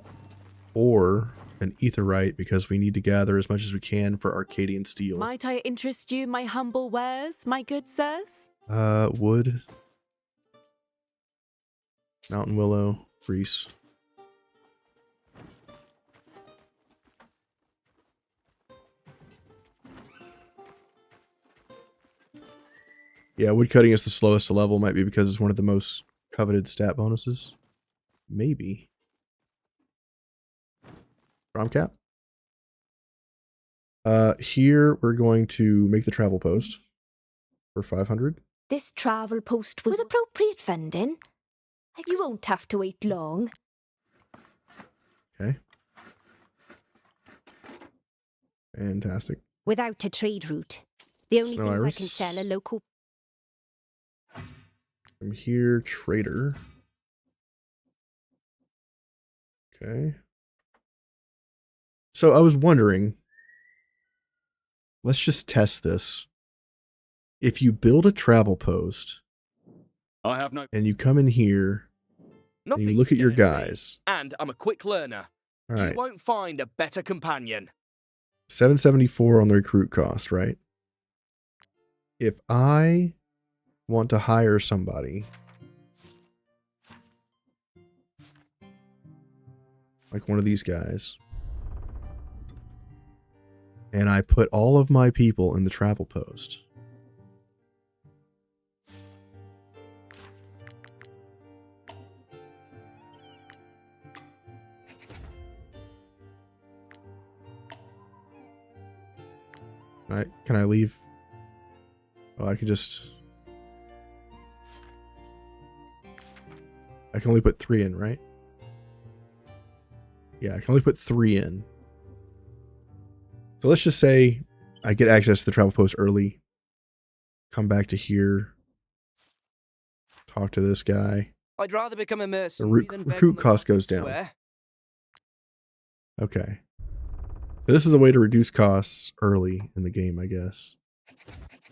Speaker 1: ore and etherite because we need to gather as much as we can for Arcadian steel.
Speaker 14: Might I interest you in my humble wares, my good sirs?
Speaker 1: Wood. Mountain willow. Grease. Yeah, wood cutting is the slowest to level. Might be because it's one of the most coveted stat bonuses. Maybe. Prom cap. Here we're going to make the travel post for 500.
Speaker 14: This travel post was with appropriate funding. You won't have to wait long.
Speaker 1: Okay. Fantastic.
Speaker 6: Without a trade route, the only
Speaker 1: Snow
Speaker 6: things
Speaker 1: Iris.
Speaker 6: I can sell are local.
Speaker 1: I'm here, trader. Okay. So I was wondering, let's just test this. If you build a travel post,
Speaker 23: I have no.
Speaker 1: and you come in here, and you look at your guys.
Speaker 3: And I'm a quick learner.
Speaker 1: All right.
Speaker 3: You won't find a better companion.
Speaker 1: 774 on the recruit cost, right? If I want to hire somebody, like one of these guys, and I put all of my people in the travel post, right? Can I leave? Oh, I could just... I can only put 3 in, right? Yeah, I can only put 3 in. So let's just say I get access to the travel post early. Come back to here. Talk to this guy.
Speaker 3: I'd rather become a
Speaker 1: The
Speaker 3: mercenary than beg
Speaker 1: recruit
Speaker 3: on the
Speaker 1: cost
Speaker 3: top,
Speaker 1: goes
Speaker 3: I
Speaker 1: down.
Speaker 3: swear.
Speaker 1: Okay. So this is a way to reduce costs early in the game, I guess.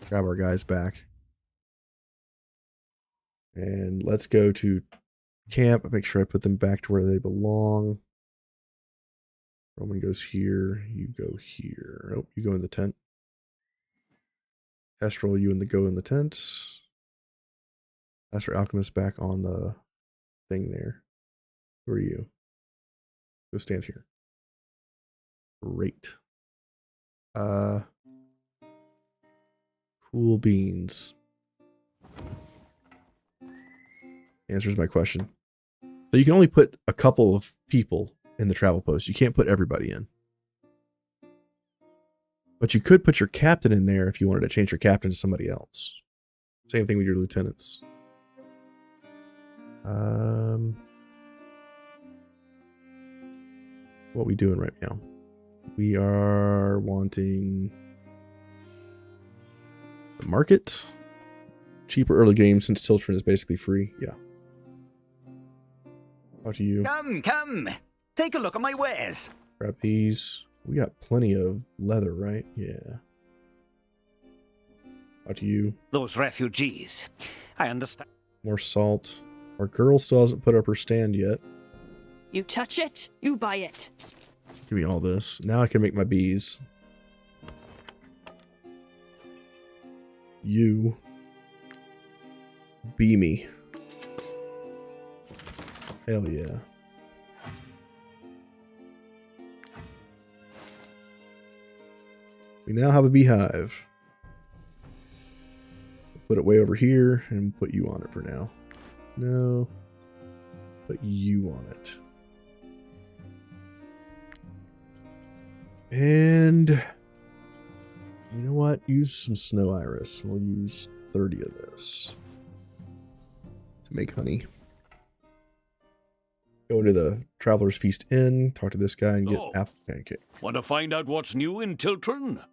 Speaker 1: Grab our guys back. And let's go to camp. Make sure I put them back to where they belong. Roman goes here. You go here. Oh, you go in the tent. Kestrel, you go in the tent. Master Alchemist back on the thing there. Who are you? Go stand here. Great. Cool beans. Answers my question. So you can only put a couple of people in the travel post. You can't put everybody in. But you could put your captain in there if you wanted to change your captain to somebody else. Same thing with your lieutenants. What are we doing right now? We are wanting the market. Cheaper early game since Tiltron is basically free. Yeah. Talk to you.
Speaker 2: Come. Take a look at my wares.
Speaker 1: Grab these. We got plenty of leather, right? Yeah. Talk to you.
Speaker 2: Those refugees. I understand.
Speaker 1: More salt. Our girl still hasn't put up her stand yet.
Speaker 10: You touch it, you buy it.
Speaker 1: Give me all this. Now I can make my bees. You. Bee me. Hell yeah. We now have a beehive. Put it way over here and put you on it for now. No. Put you on it. And you know what? Use some snow iris. We'll use 30 of this to make honey. Go into the Traveler's Feast Inn, talk to this guy, and get apple pancake.
Speaker 5: Want to find out what's new in Tiltron?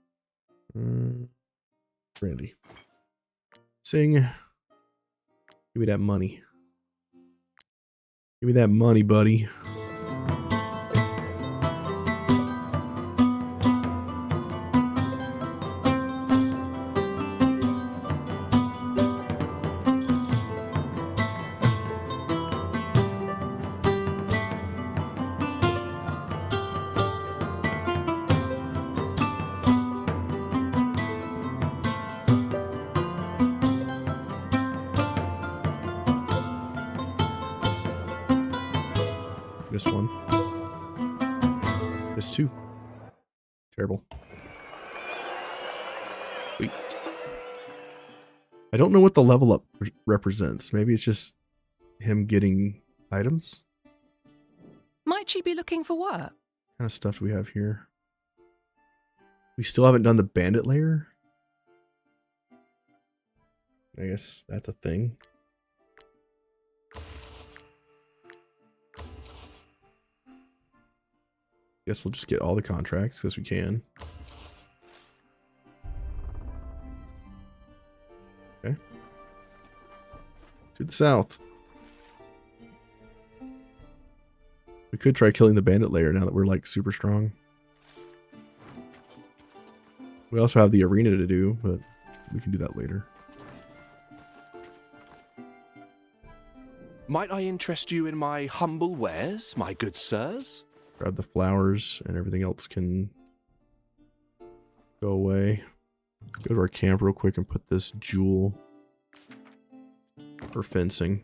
Speaker 1: Brandy. Sing. Give me that money. Give me that money, buddy. Missed one. Missed two. Terrible. Wait. I don't know what the level up represents. Maybe it's just him getting items.
Speaker 11: Might you be looking for work?
Speaker 1: What kind of stuff do we have here? We still haven't done the bandit layer. I guess that's a thing. Guess we'll just get all the contracts because we can. Okay. To the south. We could try killing the bandit layer now that we're like super strong. We also have the arena to do, but we can do that later.
Speaker 9: Might I interest you in my humble wares, my good sirs?
Speaker 1: Grab the flowers and everything else can go away. Go to our camp real quick and put this jewel for fencing.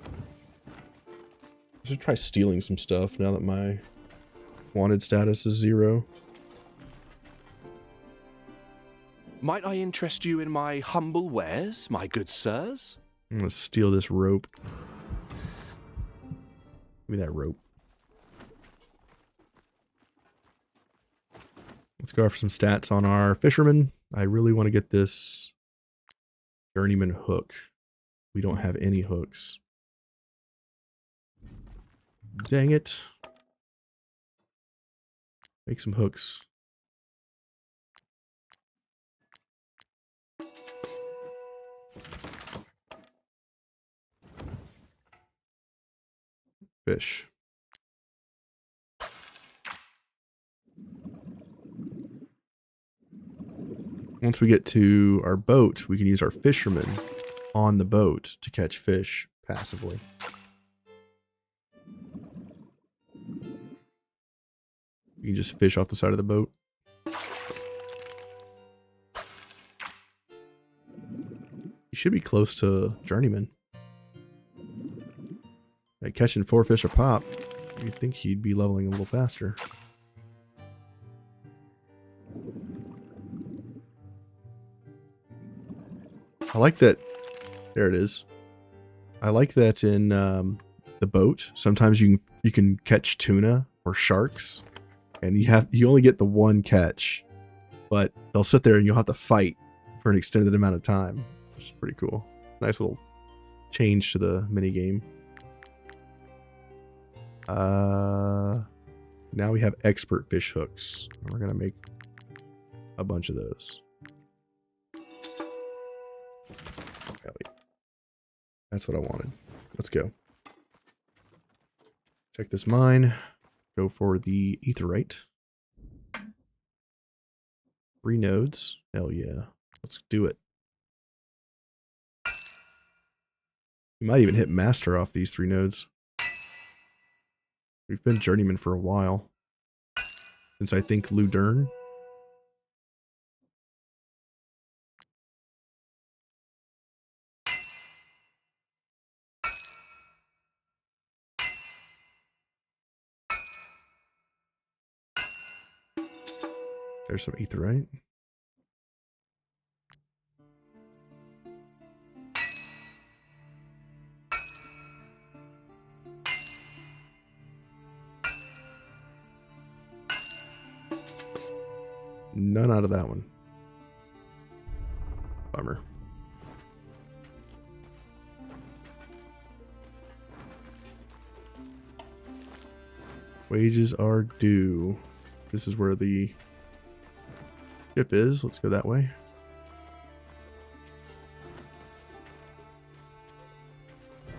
Speaker 1: I should try stealing some stuff now that my wanted status is 0.
Speaker 9: Might I interest you in my humble wares, my good sirs?
Speaker 1: I'm gonna steal this rope. Give me that rope. Let's go for some stats on our fisherman. I really want to get this journeyman hook. We don't have any hooks. Dang it. Make some hooks. Fish. Once we get to our boat, we can use our fisherman on the boat to catch fish passively. You can just fish off the side of the boat. You should be close to journeyman. Like catching 4 fish a pop, you'd think he'd be leveling a little faster. I like that. There it is. I like that in the boat. Sometimes you can catch tuna or sharks, and you only get the one catch, but they'll sit there and you'll have to fight for an extended amount of time, which is pretty cool. Nice little change to the mini game. Now we have expert fish hooks, and we're gonna make a bunch of those. That's what I wanted. Let's go. Check this mine. Go for the aetheryte. 3 nodes. Hell yeah. Let's do it. We might even hit master off these 3 nodes. We've been journeyman for a while. Since I think Ludern. There's some aetheryte. None out of that one. Bummer. Wages are due. This is where the ship is. Let's go that way.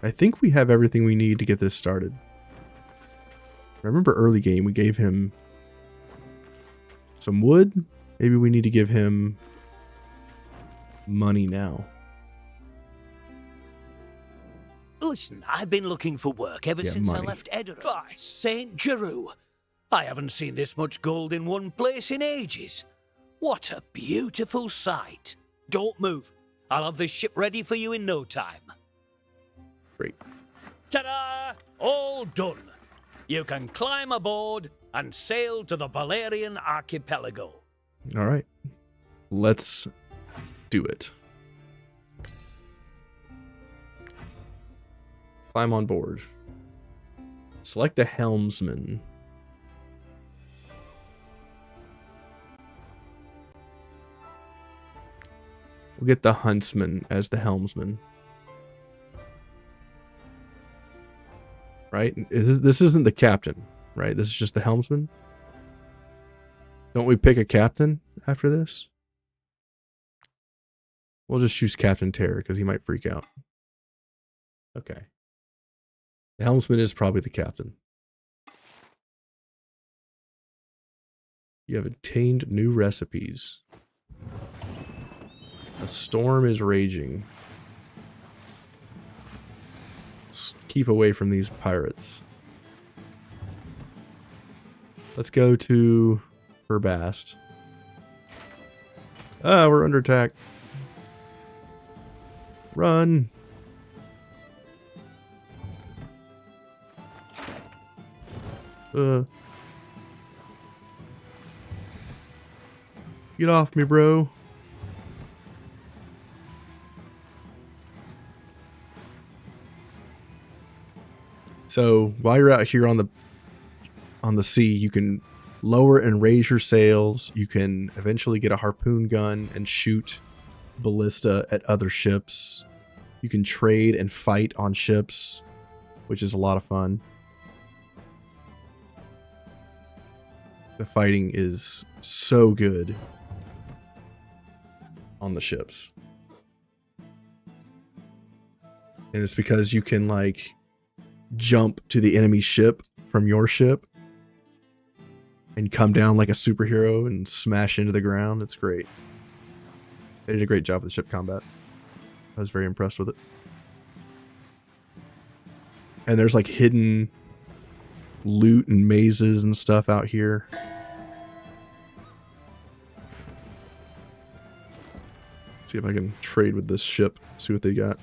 Speaker 1: I think we have everything we need to get this started. I remember early game we gave him some wood. Maybe we need to give him money now.
Speaker 17: Listen, I've been looking for work ever since I left Edinburgh. By St. Jeru, I haven't seen this much gold in one place in ages. What a beautiful sight. Don't move. I'll have this ship ready for you in no time.
Speaker 1: Great.
Speaker 17: Ta-da! All done. You can climb aboard and sail to the Balerian archipelago.
Speaker 1: All right. Let's do it. Climb on board. Select a helmsman. We'll get the huntsman as the helmsman. Right? This isn't the captain, right? This is just the helmsman. Don't we pick a captain after this? We'll just choose Captain Terror because he might freak out. Okay. The helmsman is probably the captain. You have obtained new recipes. A storm is raging. Let's keep away from these pirates. Let's go to Burbast. Ah, we're under attack. Run. Get off me, bro. So while you're out here on the sea, you can lower and raise your sails. You can eventually get a harpoon gun and shoot ballista at other ships. You can trade and fight on ships, which is a lot of fun. The fighting is so good on the ships. And it's because you can like jump to the enemy ship from your ship and come down like a superhero and smash into the ground. It's great. They did a great job with the ship combat. I was very impressed with it. And there's like hidden loot and mazes and stuff out here. See if I can trade with this ship, see what they got.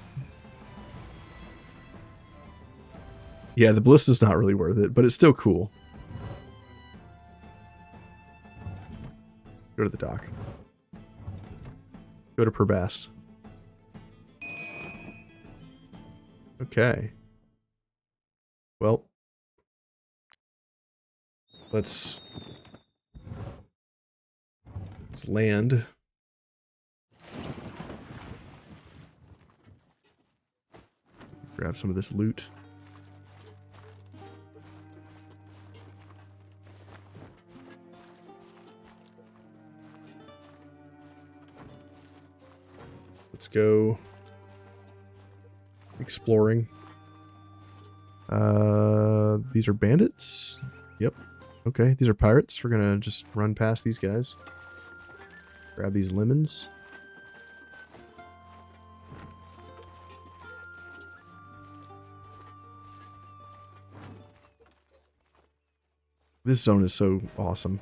Speaker 1: Yeah, the ballista's not really worth it, but it's still cool. Go to the dock. Go to Burbast. Okay. Well, let's land. Grab some of this loot. Let's go exploring. These are bandits. Yep. Okay, these are pirates. We're gonna just run past these guys. Grab these lemons. This zone is so awesome.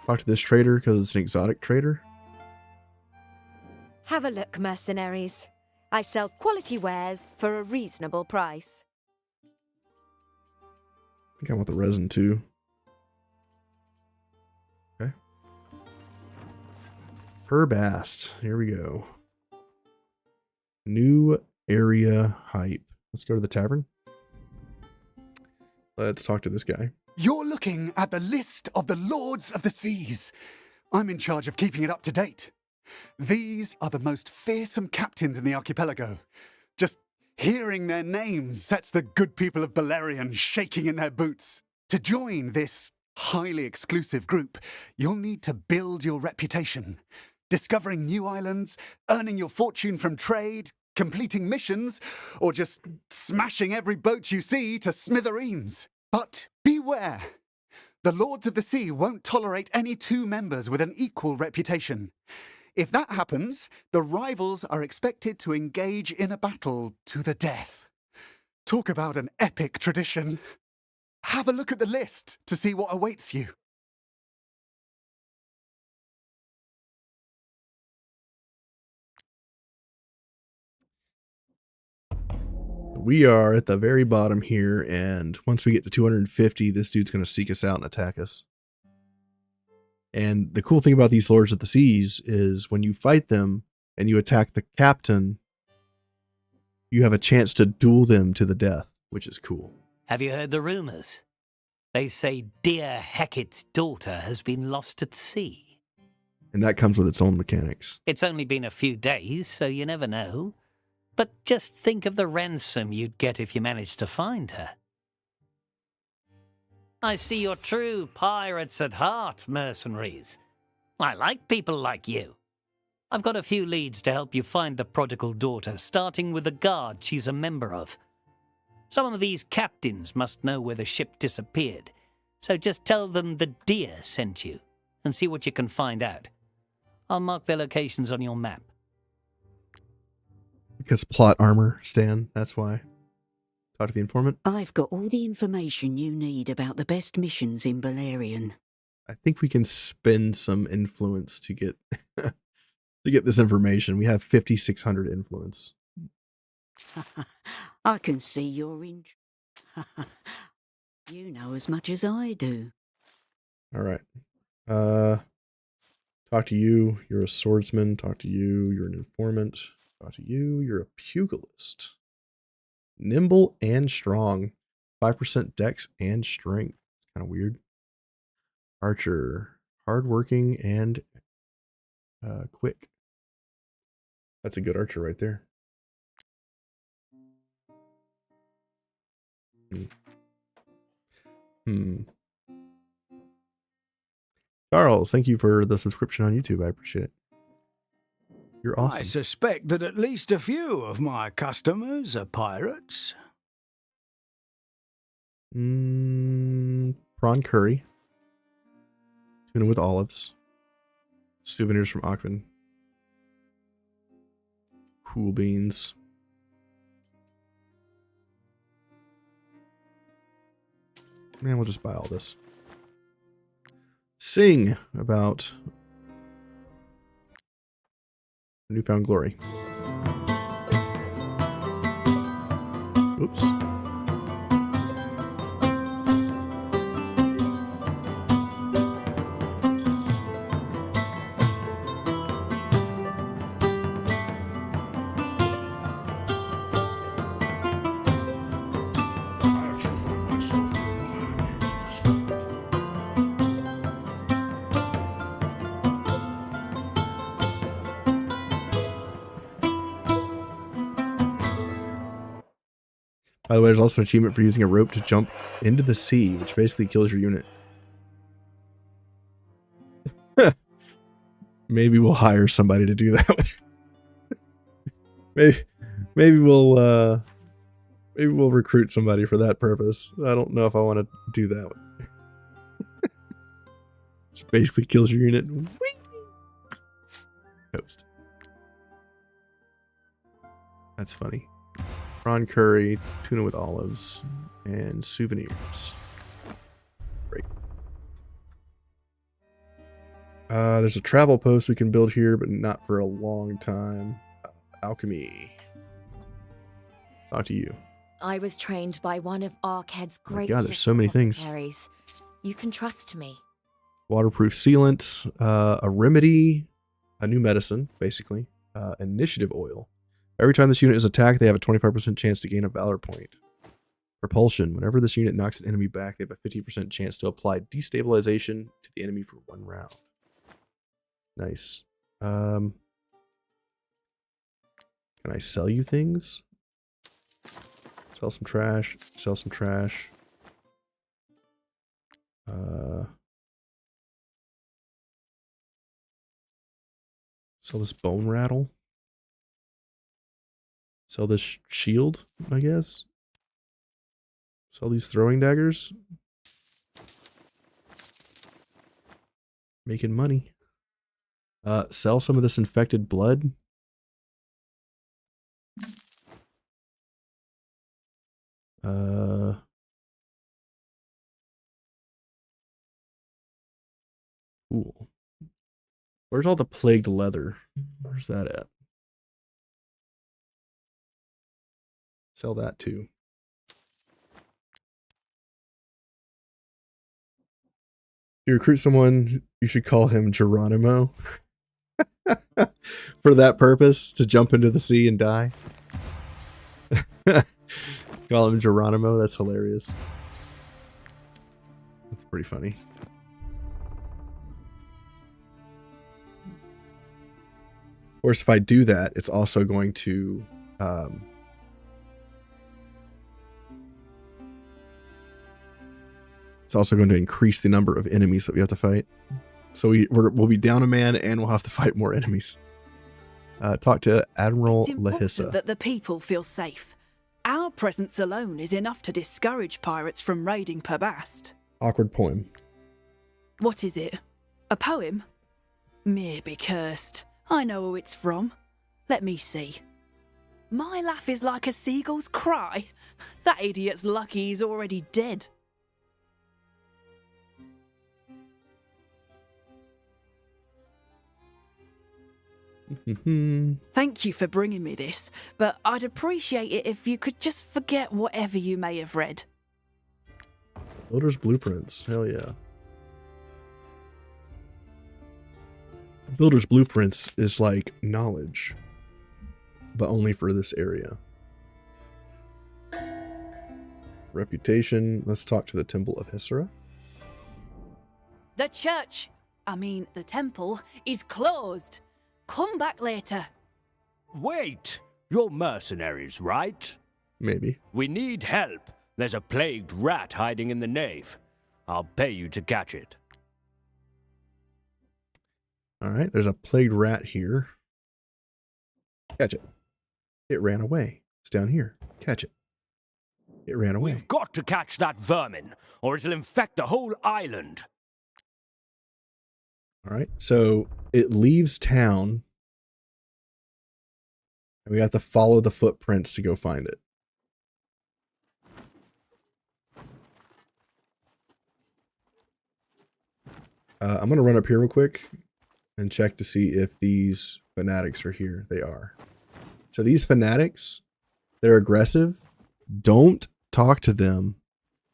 Speaker 1: Talk to this trader because it's an exotic trader.
Speaker 16: Have a look, mercenaries. I sell quality wares for a reasonable price.
Speaker 1: I think I want the resin too. Okay. Herbast. Here we go. New area hype. Let's go to the tavern. Let's talk to this guy.
Speaker 18: You're looking at the list of the Lords of the Seas. I'm in charge of keeping it up to date. These are the most fearsome captains in the archipelago. Just hearing their names sets the good people of Beleriand shaking in their boots. To join this highly exclusive group, you'll need to build your reputation. Discovering new islands, earning your fortune from trade, completing missions, or just smashing every boat you see to smithereens. But beware! The Lords of the Sea won't tolerate any two members with an equal reputation. If that happens, the rivals are expected to engage in a battle to the death. Talk about an epic tradition. Have a look at the list to see what awaits you.
Speaker 1: We are at the very bottom here, and once we get to 250, this dude's going to seek us out and attack us. And the cool thing about these Lords of the Seas is when you fight them and you attack the captain, you have a chance to duel them to the death, which is cool.
Speaker 17: Have you heard the rumours? They say dear Hecate's daughter has been lost at sea.
Speaker 1: And that comes with its own mechanics.
Speaker 17: It's only been a few days, so you never know. But just think of the ransom you'd get if you managed to find her. I see you're true pirates at heart, mercenaries. I like people like you. I've got a few leads to help you find the prodigal daughter, starting with the guard she's a member of. Some of these captains must know where the ship disappeared, so just tell them the deer sent you, and see what you can find out. I'll mark their locations on your map.
Speaker 1: Because plot armor, Stan, that's why. Talk to the informant.
Speaker 19: I've got all the information you need about the best missions in Beleriand.
Speaker 1: I think we can spend some influence to get to get this information. We have 5,600 influence.
Speaker 19: I can see you're in. You know as much as I do.
Speaker 1: All right. Talk to you. You're a swordsman. Talk to you. You're an informant. Talk to you. You're a pugilist. Nimble and strong. 5% dex and strength. It's kind of weird. Archer. Hardworking and quick. That's a good archer right there. Charles, thank you for the subscription on YouTube. I appreciate it. You're awesome.
Speaker 2: I suspect that at least a few of my customers are pirates.
Speaker 1: Prawn curry. Tuna with olives. Souvenirs from Akhman. Cool beans. Man, we'll just buy all this. Sing about newfound glory. Oops. By the way, there's also an achievement for using a rope to jump into the sea, which basically kills your unit. Maybe we'll hire somebody to do that. maybe Maybe we'll recruit somebody for that purpose. I don't know if I want to do that one. Just basically kills your unit. Whee! Toast. That's funny. Prawn curry, tuna with olives, and souvenirs. Great. There's a travel post we can build here, but not for a long time. Alchemy. Talk to you.
Speaker 15: I was trained by one of Arkhead's
Speaker 1: Oh my
Speaker 15: great
Speaker 1: God, there's so many things.
Speaker 15: You can trust me.
Speaker 1: Waterproof sealant, a remedy, a new medicine, basically. Initiative oil. Every time this unit is attacked, they have a 25% chance to gain a valor point. Propulsion. Whenever this unit knocks an enemy back, they have a 50% chance to apply destabilization to the enemy for 1 round. Nice. Can I sell you things? Sell some trash. Sell some trash. Sell this bone rattle. Sell this shield, I guess. Sell these throwing daggers. Making money. Sell some of this infected blood. Cool. Where's all the plagued leather? Where's that at? Sell that too. You recruit someone, you should call him Geronimo. For that purpose, to jump into the sea and die. Call him Geronimo, that's hilarious. That's pretty funny. Of course, if I do that, it's also going to increase the number of enemies that we have to fight. So we'll be down a man and we'll have to fight more enemies. Talk to Admiral
Speaker 10: It's important
Speaker 1: Lahissa.
Speaker 10: that the people feel safe. Our presence alone is enough to discourage pirates from raiding Perbast.
Speaker 1: Awkward poem.
Speaker 10: What is it? A poem? May be cursed. I know who it's from. Let me see. My laugh is like a seagull's cry. That idiot's lucky he's already dead. Thank you for bringing me this, but I'd appreciate it if you could just forget whatever you may have read.
Speaker 1: Builder's Blueprints. Hell yeah. Builder's Blueprints is like knowledge, but only for this area. Reputation. Let's talk to the Temple of Hissera.
Speaker 10: The the temple, is closed. Come back later.
Speaker 17: Wait! You're mercenaries, right?
Speaker 1: Maybe.
Speaker 17: We need help. There's a plagued rat hiding in the nave. I'll pay you to catch it.
Speaker 1: Alright, there's a plagued rat here. Catch it. It ran away. It's down here. Catch it. It ran away.
Speaker 17: We've got to catch that vermin, or it'll infect the whole island.
Speaker 1: Alright, so it leaves town. And we have to follow the footprints to go find it. I'm going to run up here real quick and check to see if these fanatics are here. They are. So these fanatics, they're aggressive. Don't talk to them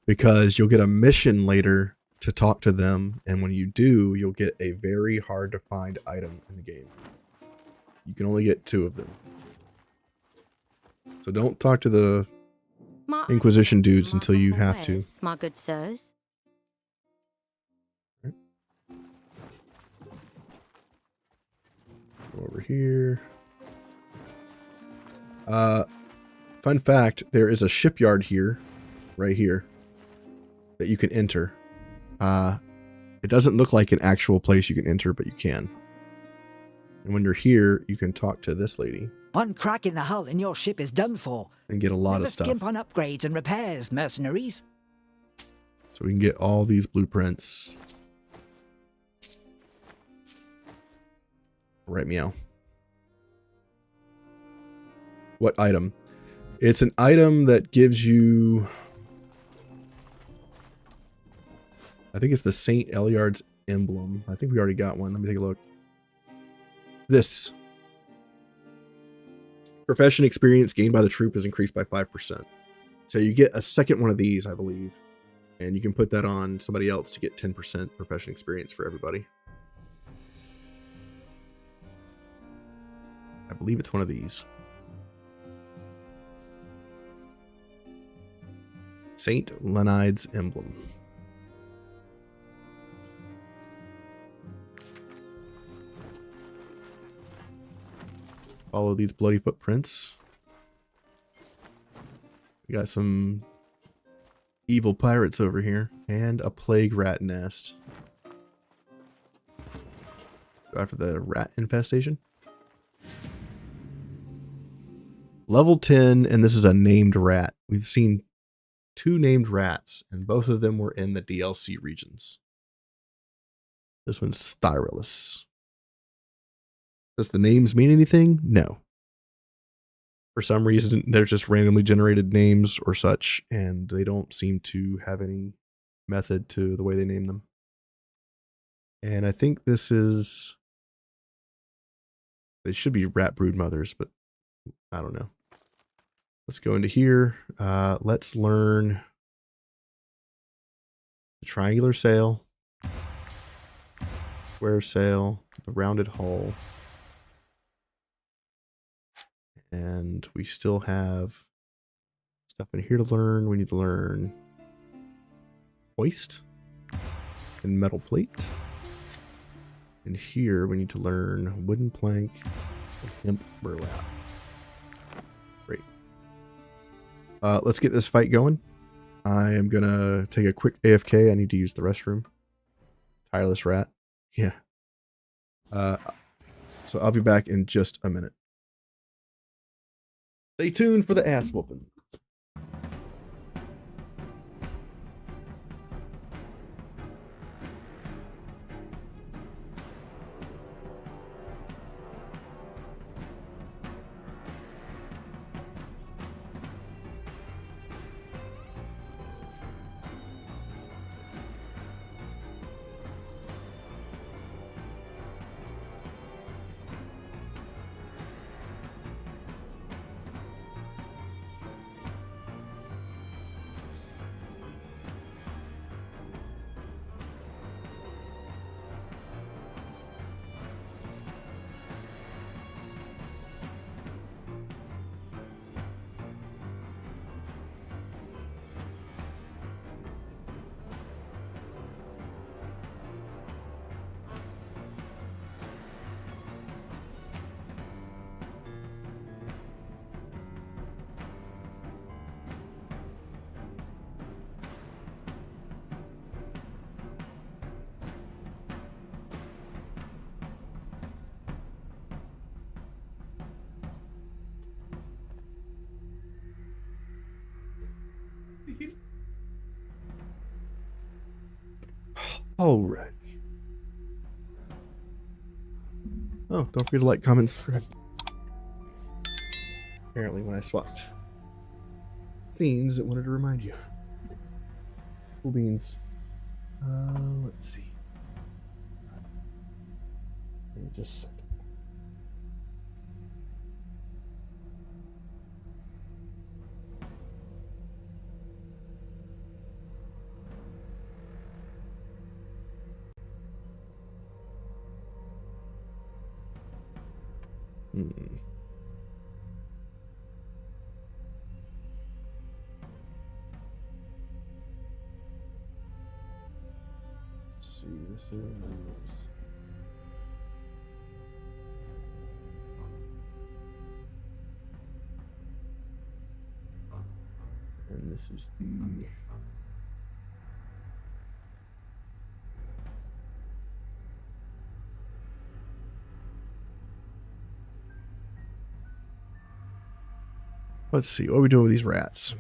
Speaker 1: because you'll get a mission later to talk to them. And when you do, you'll get a very hard to find item in the game. You can only get 2 of them. So don't talk to the Inquisition dudes until you have to.
Speaker 14: My good sirs.
Speaker 1: Go over here. Fun fact, there is a shipyard here, right here, that you can enter. It doesn't look like an actual place you can enter, but you can. And when you're here, you can talk to this lady.
Speaker 2: One crack in the hull and your ship is done for.
Speaker 1: And get a lot
Speaker 2: Never
Speaker 1: of stuff.
Speaker 2: skimp on upgrades and repairs, mercenaries.
Speaker 1: So we can get all these blueprints. Right, meow. What item? It's an item that gives you... I think it's the St. Eliard's emblem. I think we already got one. Let me take a look. This. Profession experience gained by the troop is increased by 5%. So you get a second one of these, I believe. And you can put that on somebody else to get 10% profession experience for everybody. I believe it's one of these. St. Leonide's emblem. Follow these bloody footprints. We got some evil pirates over here and a plague rat nest. Go after the rat infestation. Level 10, and this is a named rat. We've seen 2 named rats, and both of them were in the DLC regions. This one's Thyrillus. Does the names mean anything? No. For some reason, they're just randomly generated names or such, and they don't seem to have any method to the way they name them. And I think this is... They should be rat brood mothers, but I don't know. Let's go into here. Let's learn the triangular sail, square sail, the rounded hull. And we still have stuff in here to learn. We need to learn hoist and metal plate. And here we need to learn wooden plank and hemp burlap. Great. Let's get this fight going. I am going to take a quick AFK. I need to use the restroom. Tireless rat. Yeah. So I'll be back in just a minute. Stay tuned for the ass whooping. All right. Oh, don't forget to like, comment, subscribe. Apparently, when I swapped scenes, it wanted to remind you. Cool beans. Let's see. Let me just set. Let's see, this is... And this is the... Let's see. What are we doing with these rats?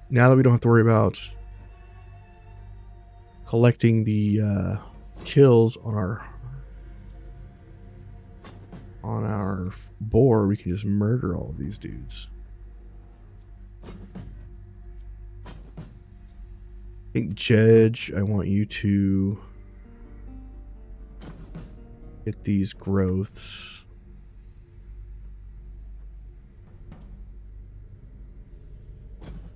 Speaker 1: Now that we don't have to worry about collecting the kills on our boar, we can just murder all of these dudes. I think Jedge, I want you to get these growths.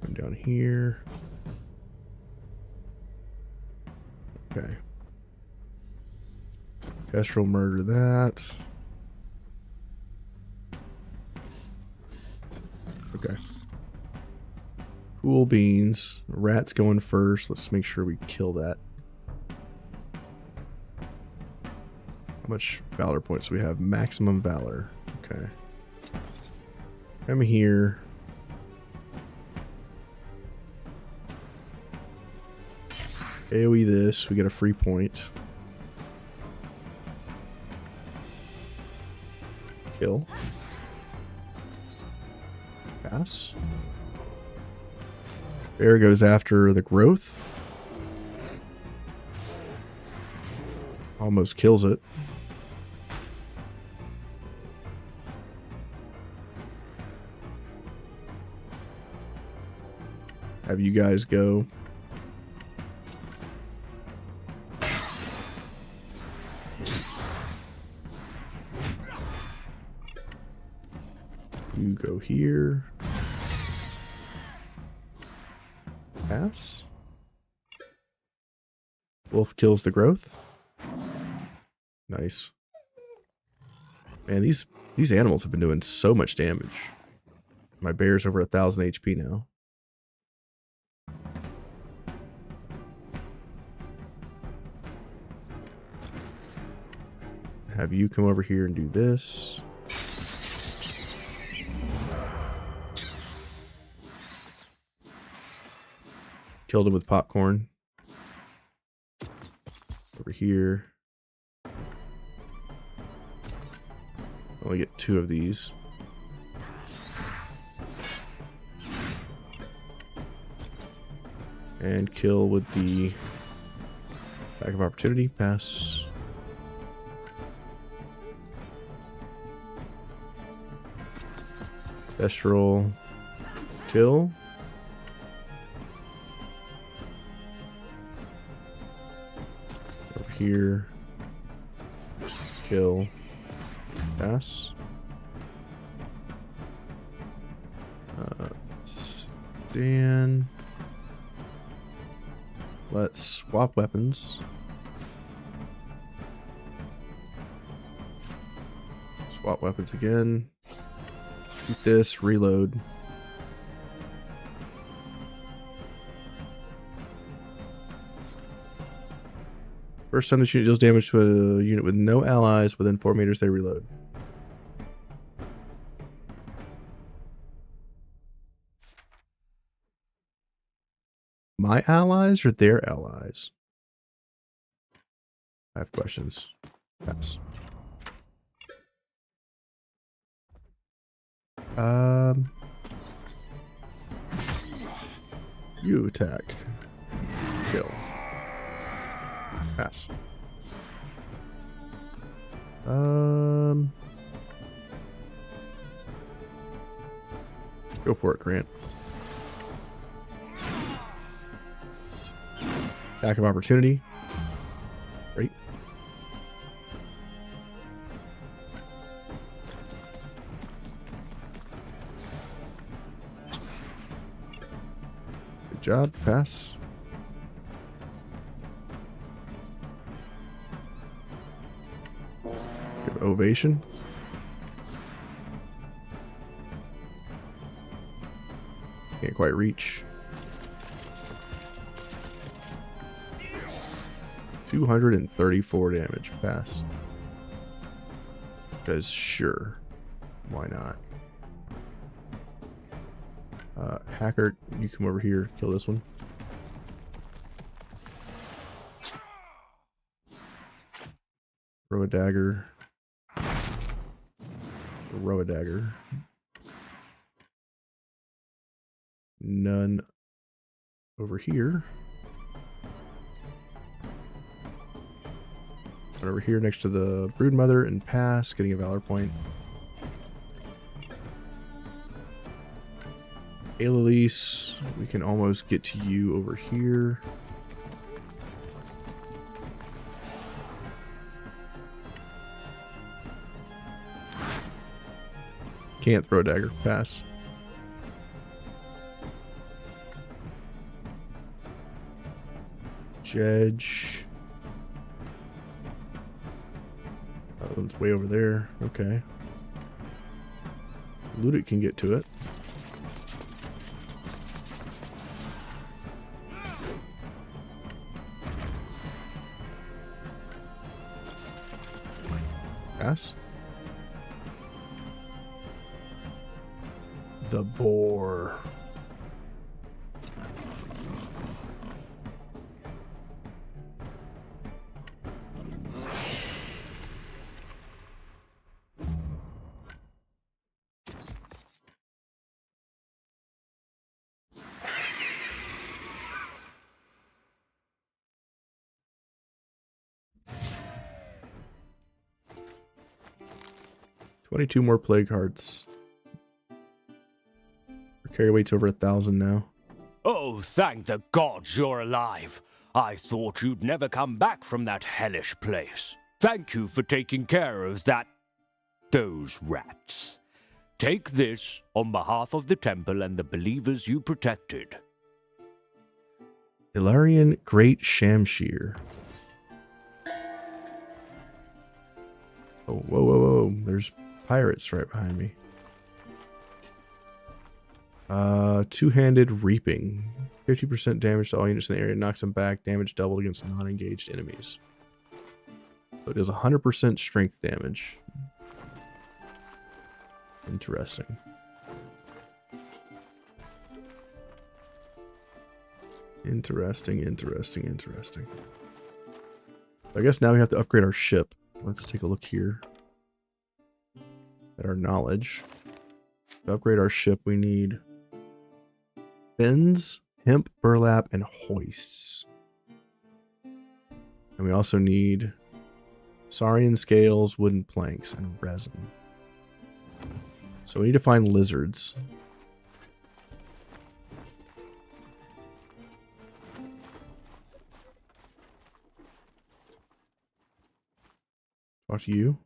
Speaker 1: Come down here. Okay. Kestrel, murder that. Okay. Cool beans. Rats going first. Let's make sure we kill that. How much valor points do we have? Maximum valor. Okay. Come here. AoE this. We get a free point. Kill. Pass. Bear goes after the growth. Almost kills it. Have you guys go. You go here. Pass. Wolf kills the growth. Nice. Man, these animals have been doing so much damage. My bear's over 1,000 HP now. Have you come over here and do this. Killed him with popcorn. Over here. Only get 2 of these. And kill with the attack of opportunity. Pass. Kestrel. Kill. Over here. Kill. Pass. Stand. Let's swap weapons. Swap weapons again. Shoot this, reload. First time this unit deals damage to a unit with no allies within 4 meters, they reload. My allies or their allies? I have questions. Pass. You attack. Kill. Pass. Go for it, Grant. Attack of opportunity. Great. Good job. Pass. Give ovation. Can't quite reach. 234 damage. Pass. Because sure. Why not? Hacker, you come over here. Kill this one. Throw a dagger. Throw a dagger. None over here. One over here next to the Broodmother and pass, getting a Valor point. Aelilise, we can almost get to you over here. Can't throw a dagger. Pass. Jedge. That one's way over there. Okay. Ludic can get to it. Pass. The boar. $22 more plague hearts. Our carry weight's over 1,000 now.
Speaker 20: Oh, thank the gods you're alive. I thought you'd never come back from that hellish place. Thank you for taking care of those rats. Take this on behalf of the temple and the believers you protected.
Speaker 1: Ilarian Great Shamshir. Oh, whoa, whoa, whoa. There's pirates right behind me. Two-handed reaping. 50% damage to all units in the area. Knocks them back. Damage doubled against non-engaged enemies. So it does 100% strength damage. Interesting. Interesting. I guess now we have to upgrade our ship. Let's take a look here at our knowledge. To upgrade our ship, we need fins, hemp, burlap, and hoists. And we also need saurian scales, wooden planks, and resin. So we need to find lizards. Talk to you.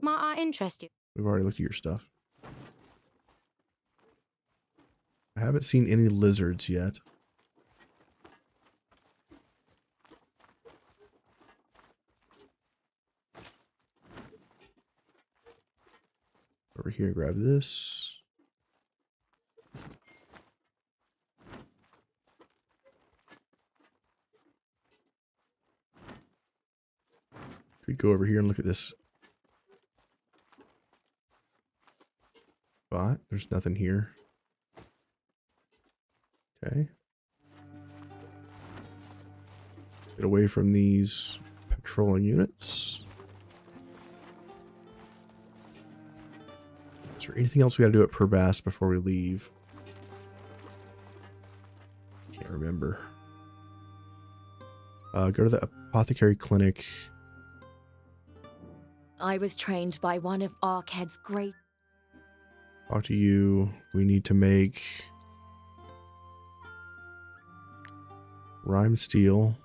Speaker 14: Might I interest you?
Speaker 1: We've already looked at your stuff. I haven't seen any lizards yet. Over here, grab this. Could go over here and look at this spot. There's nothing here. Okay. Get away from these patrolling units. Is there anything else we gotta do at Perbass before we leave? Can't remember. Go to the apothecary clinic.
Speaker 15: I was trained by one of Arkhead's great...
Speaker 1: Talk to you. We need to make rime steel.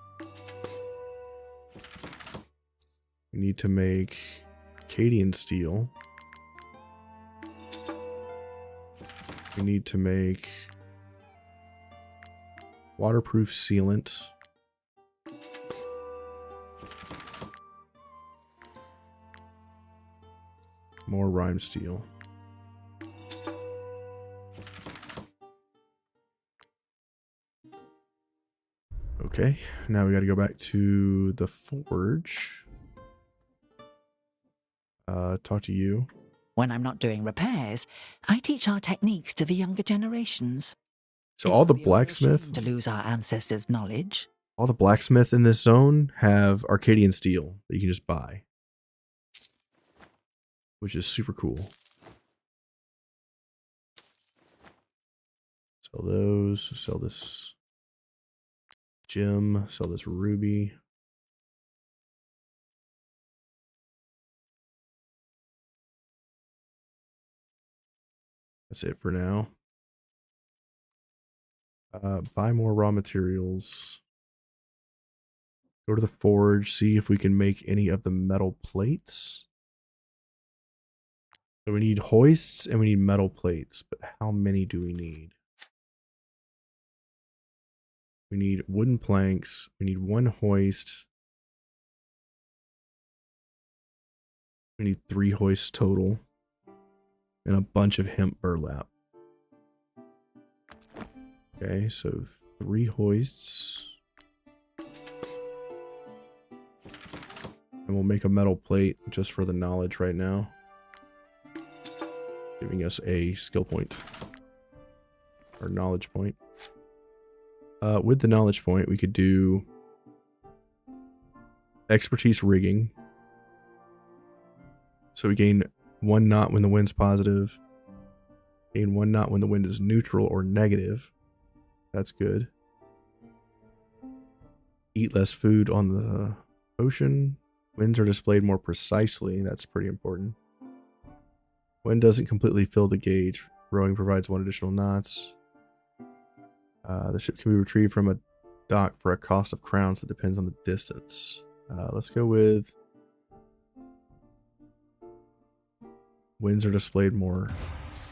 Speaker 1: We need to make Arcadian steel. We need to make waterproof sealant. More rime steel. Okay, now we got to go back to the forge. Talk to you.
Speaker 19: When I'm not doing repairs, I teach our techniques to the younger generations.
Speaker 1: So all the blacksmith
Speaker 19: To lose our ancestors' knowledge.
Speaker 1: All the blacksmith in this zone have Arcadian steel that you can just buy, which is super cool. Sell those. Sell this gem. Sell this ruby. That's it for now. Buy more raw materials. Go to the forge, see if we can make any of the metal plates. So we need hoists and we need metal plates, but how many do we need? We need wooden planks. We need one hoist. We need 3 hoists total. And a bunch of hemp burlap. Okay, so 3 hoists. And we'll make a metal plate just for the knowledge right now. Giving us a skill point. Or knowledge point. With the knowledge point, we could do expertise rigging. So we gain 1 knot when the wind's positive. Gain 1 knot when the wind is neutral or negative. That's good. Eat less food on the ocean. Winds are displayed more precisely. That's pretty important. Wind doesn't completely fill the gauge. Rowing provides 1 additional knots. The ship can be retrieved from a dock for a cost of crowns that depends on the distance. Let's go with winds are displayed more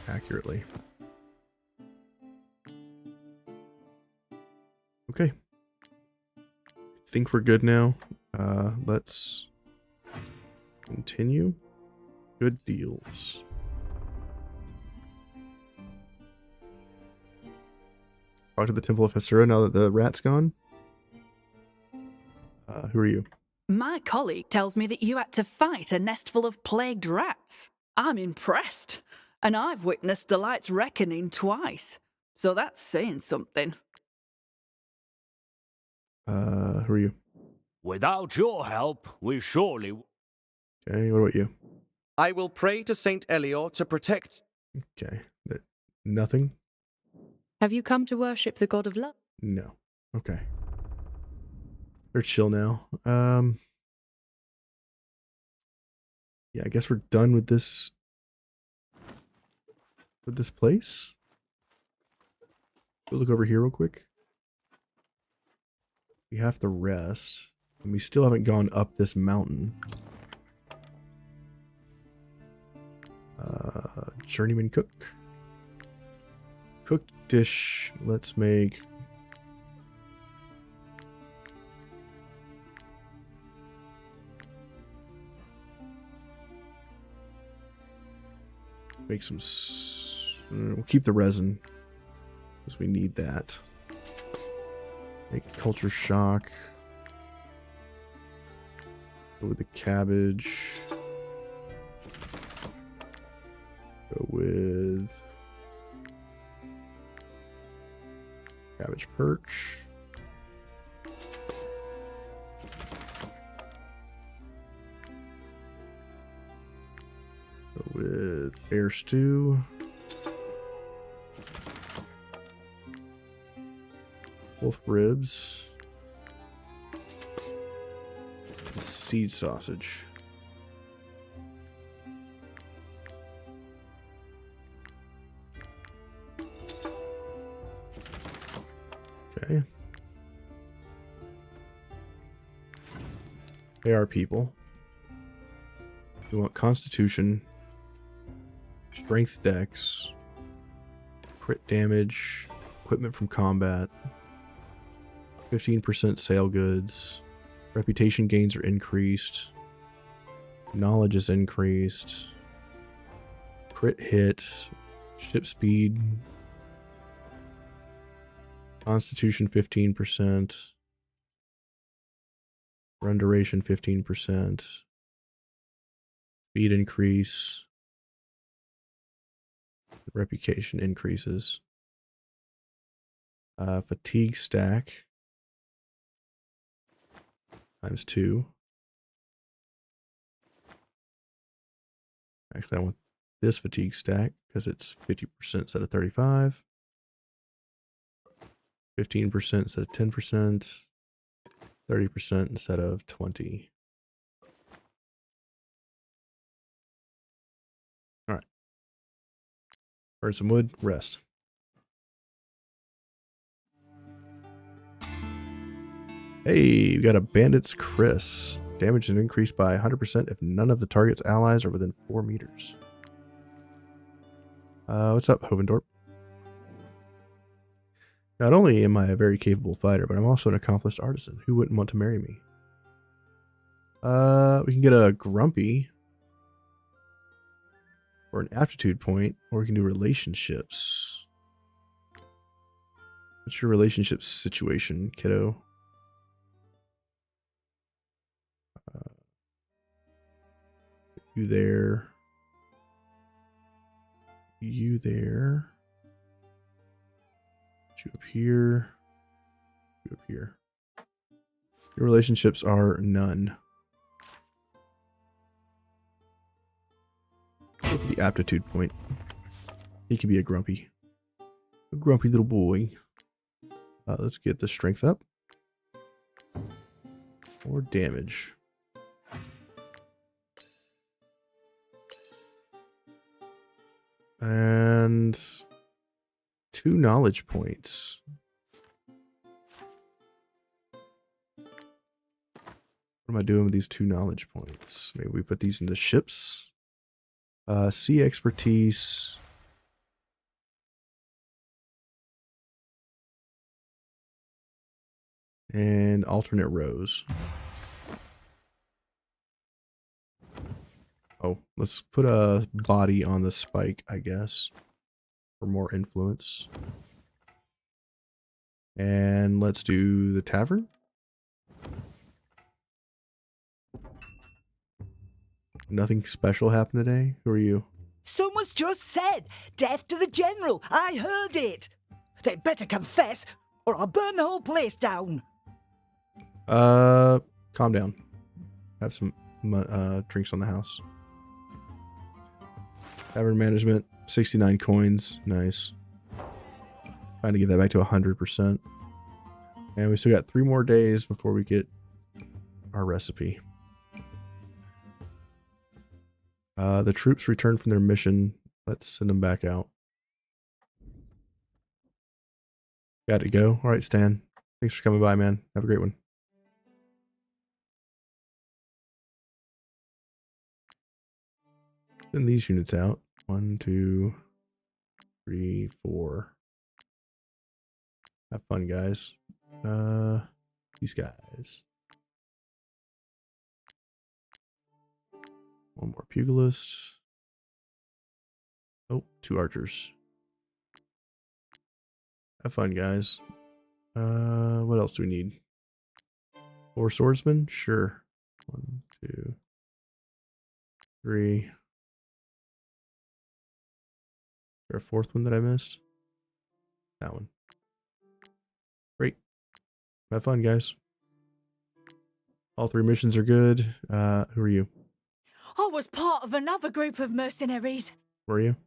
Speaker 1: accurately. Okay. I think we're good now. Let's continue. Good deals. Talk to the Temple of Hasura now that the rat's gone. Who are you?
Speaker 10: My colleague tells me that you had to fight a nest full of plagued rats. I'm impressed. And I've witnessed the light's reckoning twice. So that's saying something.
Speaker 1: Who are you?
Speaker 20: Without your help, we surely...
Speaker 1: Okay, what about you?
Speaker 7: I will pray to Saint Elior to protect...
Speaker 1: Okay, nothing?
Speaker 21: Have you come to worship the god of love?
Speaker 1: No. Okay. They're chill now. Yeah, I guess we're done with this. With this place. We'll look over here real quick. We have to rest. And we still haven't gone up this mountain. Journeyman cook. Cooked dish. Let's make... Make some... We'll keep the resin. Because we need that. Make culture shock. Go with the cabbage. Go with... Cabbage perch. Go with bear stew. Wolf ribs. And seed sausage. Okay. They are people. We want Constitution, Strength Dex, crit damage, equipment from combat, 15% sale goods, reputation gains are increased, knowledge is increased, crit hit, ship speed, Constitution 15%, run duration 15%, speed increase, reputation increases, fatigue stack times 2. Actually, I want this fatigue stack because it's 50% instead of 35. 15% instead of 10%. 30% instead of 20. All right. Burn some wood, rest. Hey, we got a Bandit's Chris. Damage is increased by 100% if none of the target's allies are within 4 meters. What's up, Hovendorp? Not only am I a very capable fighter, but I'm also an accomplished artisan. Who wouldn't want to marry me? We can get a Grumpy or an aptitude point, or we can do relationships. What's your relationship situation, kiddo? You there. You there. You up here. You up here. Your relationships are none. Look at the aptitude point. He could be a grumpy little boy. Let's get the strength up. Or damage. And 2 knowledge points. What am I doing with these 2 knowledge points? Maybe we put these into ships. Sea expertise. And alternate rows. Oh, let's put a body on the spike, I guess, for more influence. And let's do the tavern. Nothing special happened today. Who are you?
Speaker 2: Someone's just said, "Death to the general." I heard it. They better confess, or I'll burn the whole place down.
Speaker 1: Calm down. Have some drinks on the house. Tavern management, 69 coins. Nice. Trying to get that back to 100%. And we still got 3 more days before we get our recipe. The troops returned from their mission. Let's send them back out. Got to go. All right, Stan. Thanks for coming by, man. Have a great one. Send these units out. 1, 2, 3, 4. Have fun, guys. These guys. 1 more pugilist. Oh, 2 archers. Have fun, guys. What else do we need? 4 swordsmen? Sure. 1, 2, 3. Is there a 4th one that I missed? That one. Great. Have fun, guys. All 3 missions are good. Who are you?
Speaker 4: I was part of another group of mercenaries.
Speaker 1: Were you?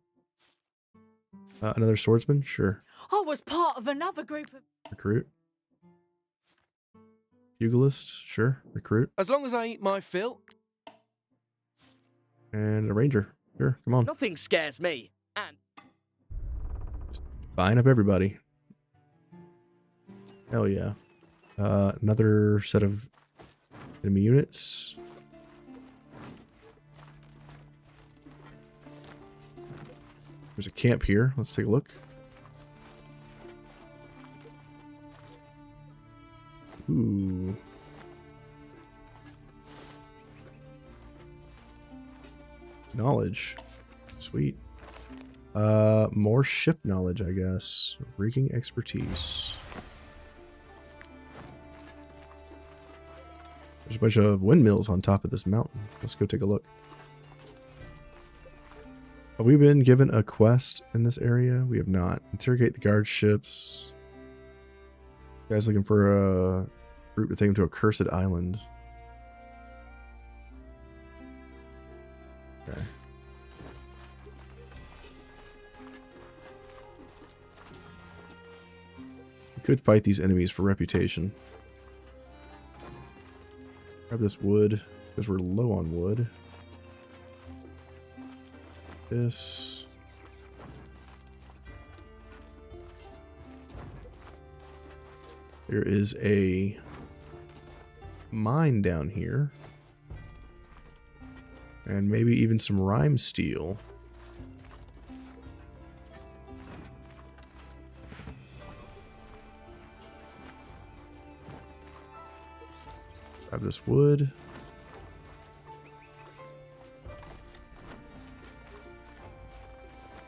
Speaker 1: Another swordsman? Sure.
Speaker 4: I was part of another group of...
Speaker 1: Recruit. Pugilist? Sure. Recruit.
Speaker 23: As long as I eat my fill.
Speaker 1: And a ranger. Sure. Come on.
Speaker 12: Nothing scares me. And
Speaker 1: Buying up everybody. Hell yeah. Another set of enemy units. There's a camp here. Let's take a look. Ooh. Knowledge. Sweet. More ship knowledge, I guess. Rigging expertise. There's a bunch of windmills on top of this mountain. Let's go take a look. Have we been given a quest in this area? We have not. Interrogate the guard ships. This guy's looking for a group to take him to a cursed island. Okay. We could fight these enemies for reputation. Grab this wood, because we're low on wood. This. There is a mine down here. And maybe even some rime steel. Grab this wood.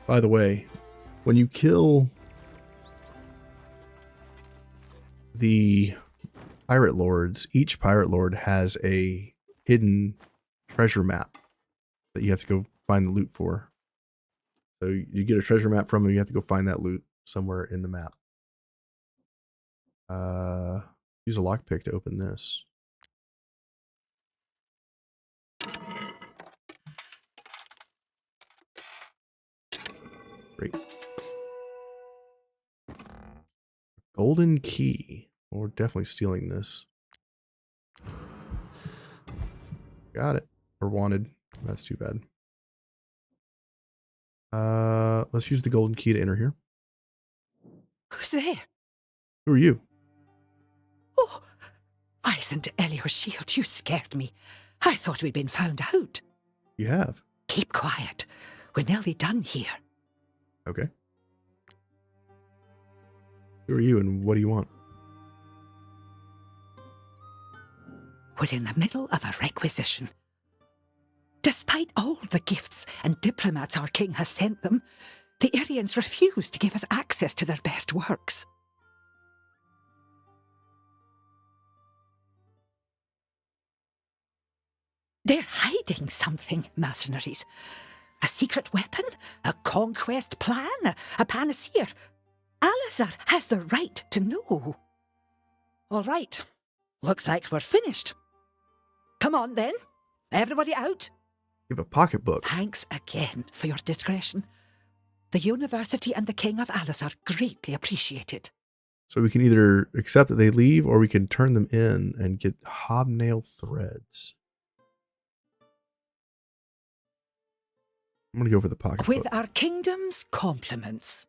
Speaker 1: By the way, when you kill the pirate lords, each pirate lord has a hidden treasure map that you have to go find the loot for. So you get a treasure map from them, you have to go find that loot somewhere in the map. Use a lockpick to open this. Great. Golden key. Well, we're definitely stealing this. Got it. Or wanted. That's too bad. Let's use the golden key to enter here.
Speaker 2: Who's there?
Speaker 1: Who are you?
Speaker 2: Oh, St. Elio's shield, you scared me. I thought we'd been found out.
Speaker 1: You have.
Speaker 2: Keep quiet. We're nearly done here.
Speaker 1: Okay. Who are you and what do you want?
Speaker 2: We're in the middle of a requisition. Despite all the gifts and diplomats our king has sent them, the Arians refuse to give us access to their best works. They're hiding something, mercenaries. A secret weapon? A conquest plan? A panacea? Alizar has the right to know. All right. Looks like we're finished. Come on, then. Everybody out.
Speaker 1: You have a pocketbook.
Speaker 2: Thanks again for your discretion. The University and the King of Alizar greatly appreciate it.
Speaker 1: So we can either accept that they leave or we can turn them in and get hobnail threads. I'm going to go for the pocketbook.
Speaker 2: With our kingdom's compliments.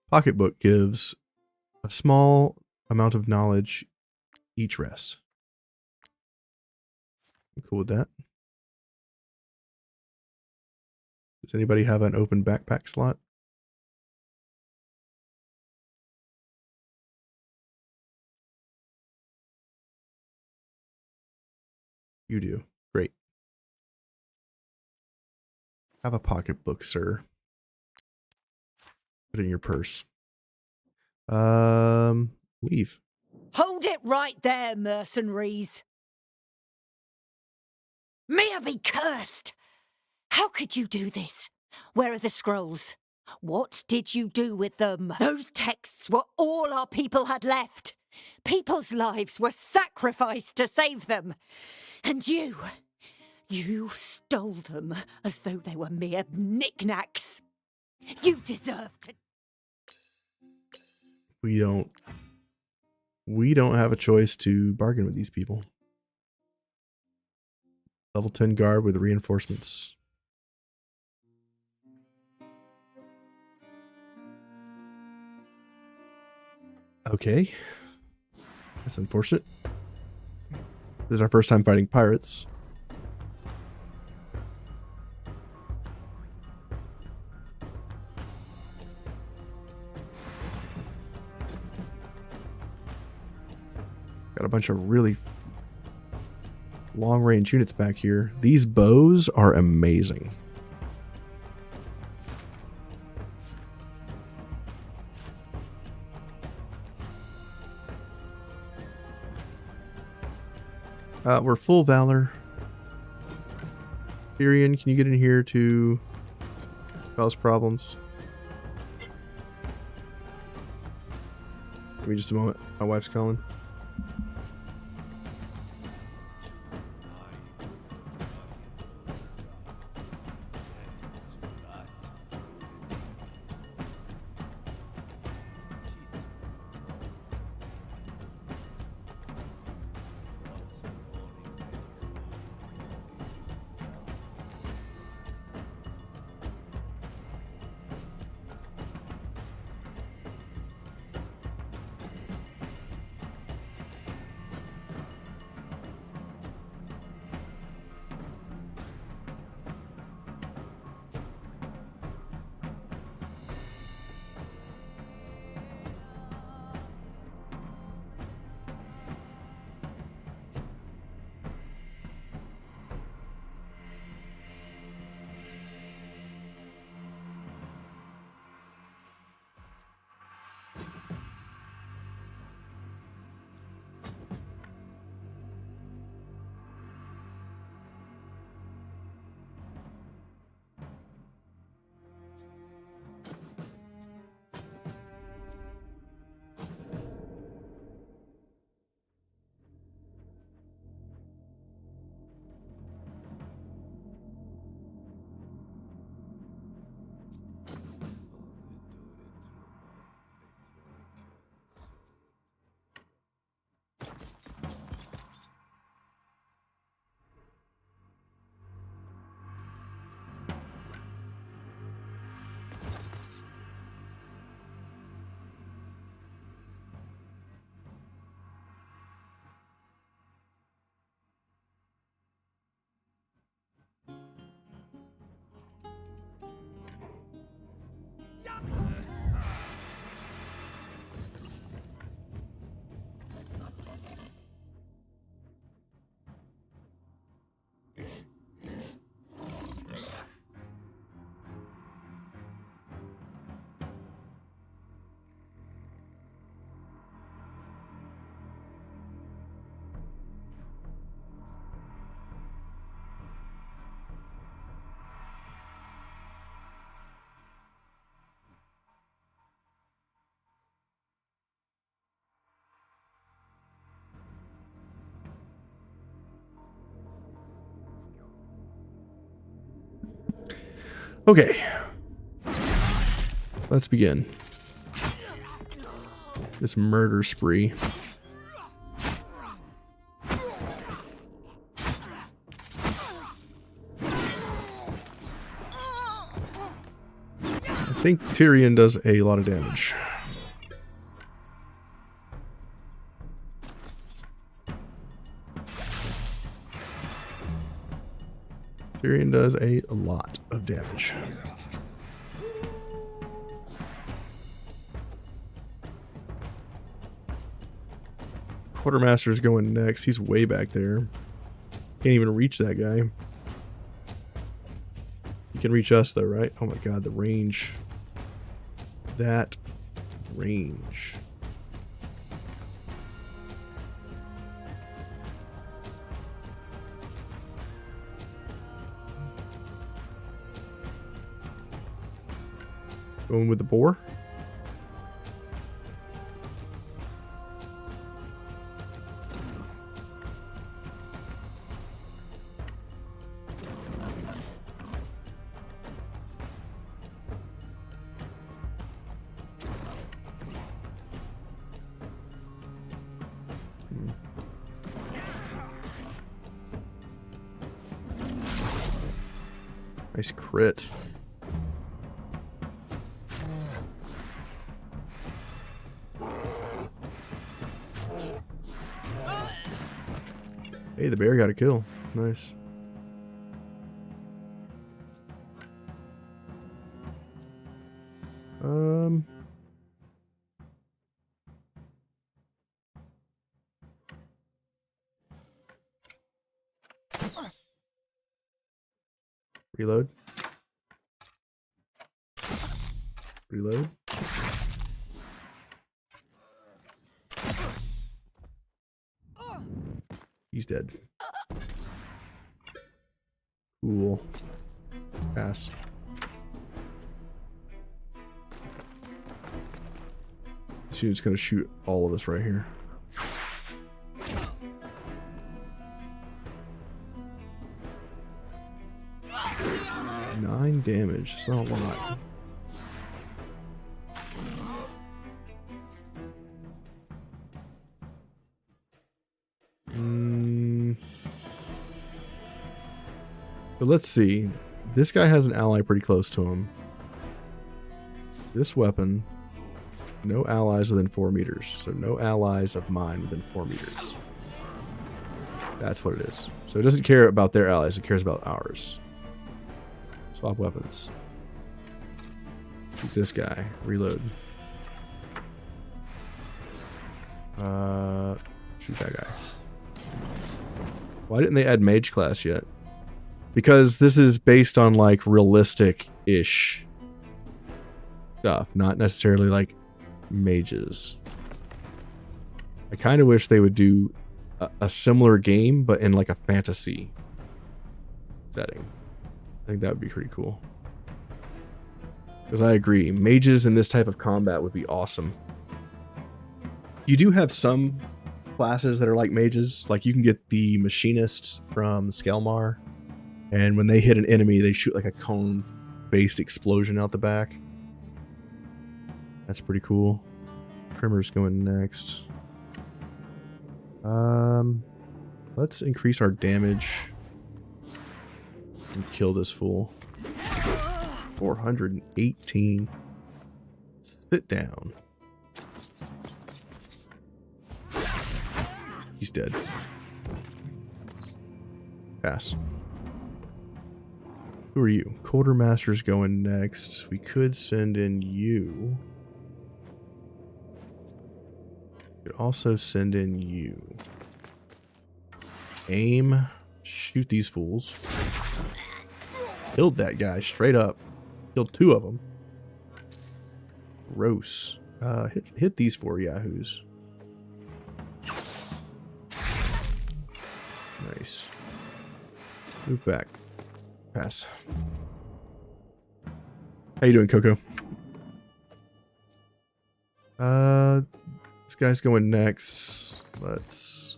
Speaker 1: Pocketbook gives a small amount of knowledge each rest. I'm cool with that. Does anybody have an open backpack slot? You do. Great. Have a pocketbook, sir. Put it in your purse. Leave.
Speaker 16: Hold it right there, mercenaries. May I be cursed! How could you do this? Where are the scrolls? What did you do with them? Those texts were all our people had left. People's lives were sacrificed to save them. And you stole them as though they were mere knickknacks. You deserve to...
Speaker 1: We don't have a choice to bargain with these people. Level 10 guard with reinforcements. Okay. That's unfortunate. This is our first time fighting pirates. Got a bunch of really long-range units back here. These bows are amazing. We're full valor. Tyrion, can you get in here to cause problems? Give me just a moment. My wife's calling. Okay. Let's begin this murder spree. I think Tyrion does a lot of damage. Tyrion does a lot of damage. Quartermaster's going next. He's way back there. Can't even reach that guy. He can reach us though, right? Oh my god, the range. That range. Going with the boar. Nice crit. Hey, the bear got a kill. Nice. Reload. Reload. He's dead. Cool. Pass. This unit's gonna shoot all of us right here. Nine damage. It's not a lot. But let's see. This guy has an ally pretty close to him. This weapon, no allies within 4 meters. So no allies of mine within 4 meters. That's what it is. So it doesn't care about their allies, it cares about ours. Swap weapons. Shoot this guy. Reload. Shoot that guy. Why didn't they add mage class yet? Because this is based on like realistic-ish stuff, not necessarily like mages. I kind of wish they would do a similar game, but in like a fantasy setting. I think that would be pretty cool. Because I agree, mages in this type of combat would be awesome. You do have some classes that are like mages. Like you can get the machinist from Skelmar, and when they hit an enemy, they shoot like a cone-based explosion out the back. That's pretty cool. Trimmer's going next. Let's increase our damage and kill this fool. 418. Sit down. He's dead. Pass. Who are you? Quartermaster's going next. We could send in you. We could also send in you. Aim. Shoot these fools. Killed that guy straight up. Killed 2 of them. Gross. Hit these 4 yahoos. Nice. Move back. Pass. How you doing, Coco? This guy's going next. Let's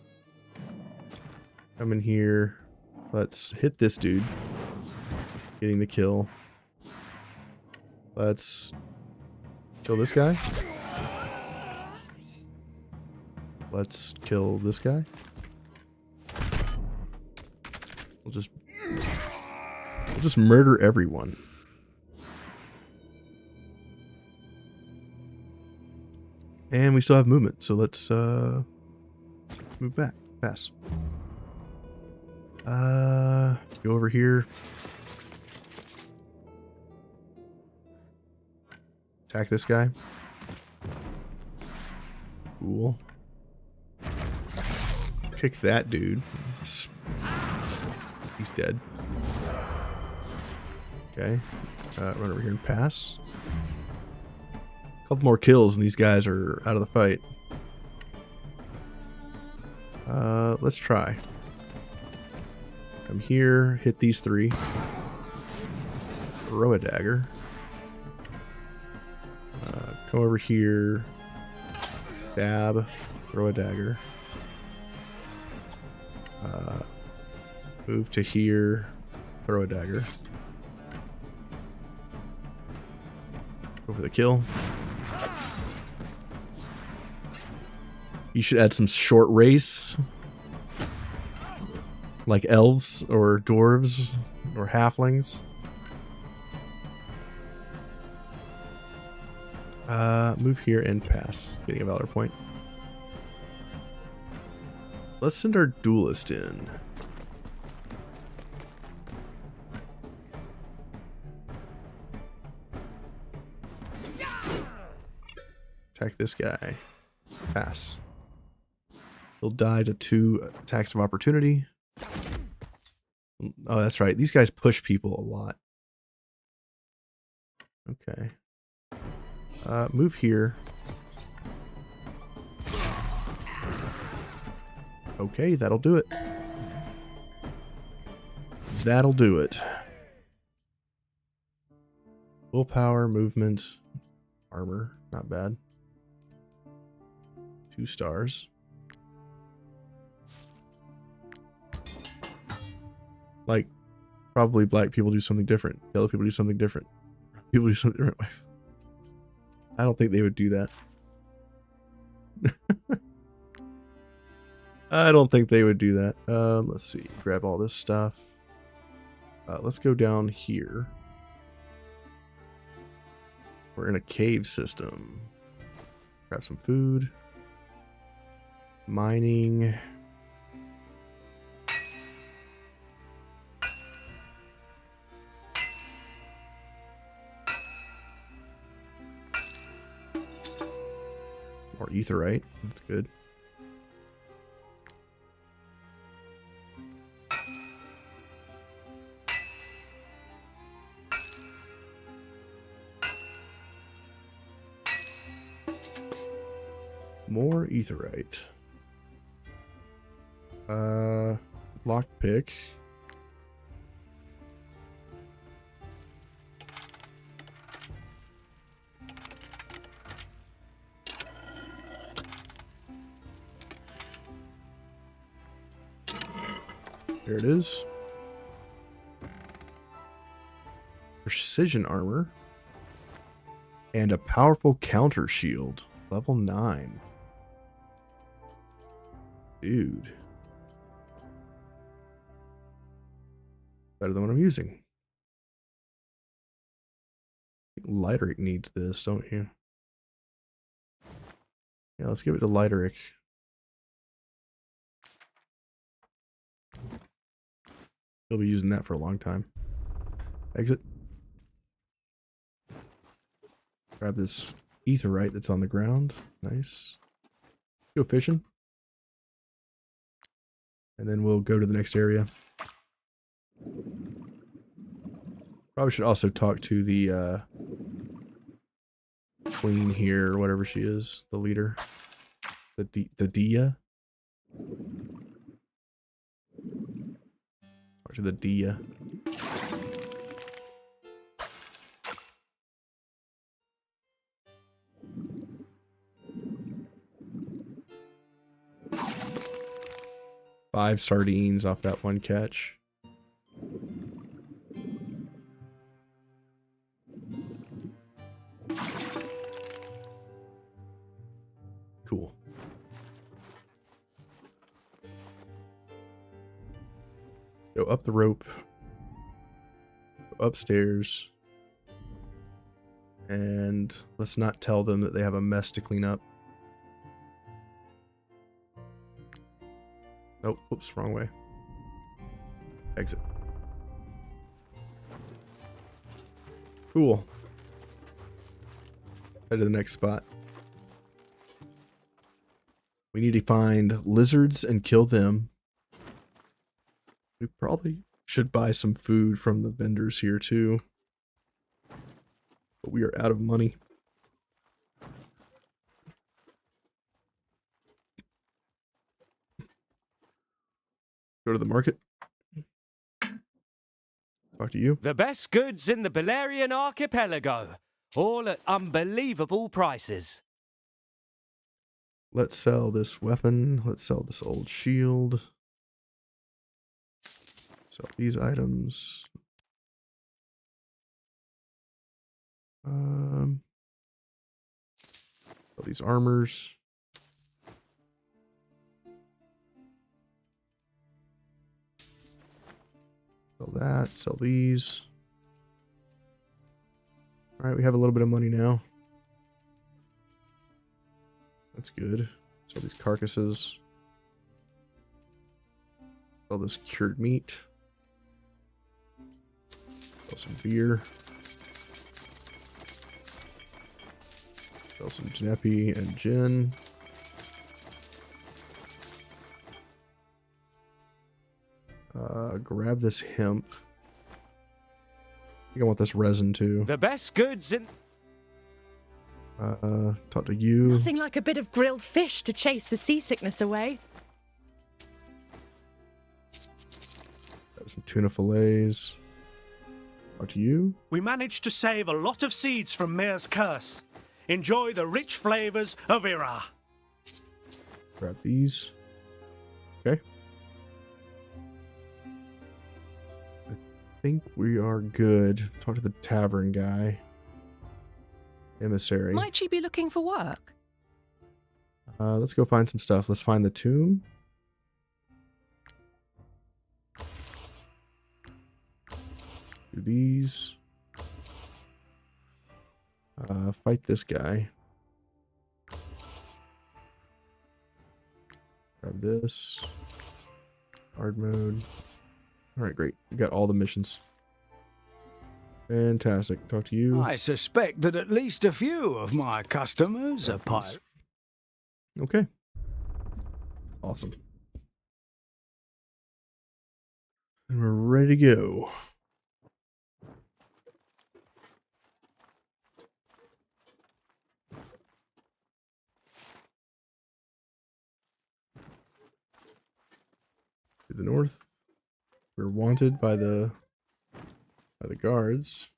Speaker 1: come in here. Let's hit this dude. Getting the kill. Let's kill this guy. Let's kill this guy. We'll just murder everyone. And we still have movement, so let's move back. Pass. Go over here. Attack this guy. Cool. Kick that dude. He's dead. Okay. Run over here and pass. A couple more kills and these guys are out of the fight. Let's try. Come here, hit these three. Throw a dagger. Come over here. Stab. Throw a dagger. Move to here. Throw a dagger. Go for the kill. You should add some short race. Like elves or dwarves or halflings. Move here and pass. Getting a valor point. Let's send our duelist in. Attack this guy. Pass. He'll die to 2 attacks of opportunity. Oh, that's right. These guys push people a lot. Okay. Move here. Okay, that'll do it. That'll do it. Willpower, movement, armor. Not bad. 2 stars. Like, probably black people do something different. Yellow people do something different. People do something different. I don't think they would do that. I don't think they would do that. Let's see. Grab all this stuff. Let's go down here. We're in a cave system. Grab some food. Mining. More etherite. That's good. More etherite. Lockpick. There it is. Precision armor. And a powerful counter shield. Level 9. Dude. Better than what I'm using. Lighteric needs this, don't you? Yeah, let's give it to Lighteric. He'll be using that for a long time. Exit. Grab this etherite that's on the ground. Nice. Go fishing. And then we'll go to the next area. Probably should also talk to the queen here, or whatever she is, the leader. The Dia. Talk to the Dia. Five sardines off that one catch. Go up the rope. Go upstairs. And let's not tell them that they have a mess to clean up. Nope, oops, wrong way. Exit. Cool. Head to the next spot. We need to find lizards and kill them. We probably should buy some food from the vendors here too. But we are out of money. Go to the market. Talk to you.
Speaker 20: The best goods in the Balerian archipelago, all at unbelievable prices.
Speaker 1: Let's sell this weapon. Let's sell this old shield. Sell these items. Sell these armors. Sell that. Sell these. All right, we have a little bit of money now. That's good. Sell these carcasses. Sell this cured meat. Sell some beer. Sell some Genepi and gin. Grab this hemp. I think I want this resin too.
Speaker 20: The best goods in...
Speaker 1: Talk to you.
Speaker 21: Nothing like a bit of grilled fish to chase the seasickness away.
Speaker 1: Grab some tuna fillets. Talk to you.
Speaker 12: We managed to save a lot of seeds from Mir's curse. Enjoy the rich flavors of Ira.
Speaker 1: Grab these. Okay. I think we are good. Talk to the tavern guy. Emissary.
Speaker 11: Might she be looking for work?
Speaker 1: Let's go find some stuff. Let's find the tomb. Do these. Fight this guy. Grab this. Hard mode. Alright, great. We got all the missions. Fantastic. Talk to you.
Speaker 13: I suspect that at least a few of my customers are pirates.
Speaker 1: Okay. Awesome. And we're ready to go. To the north. We're wanted by the guards.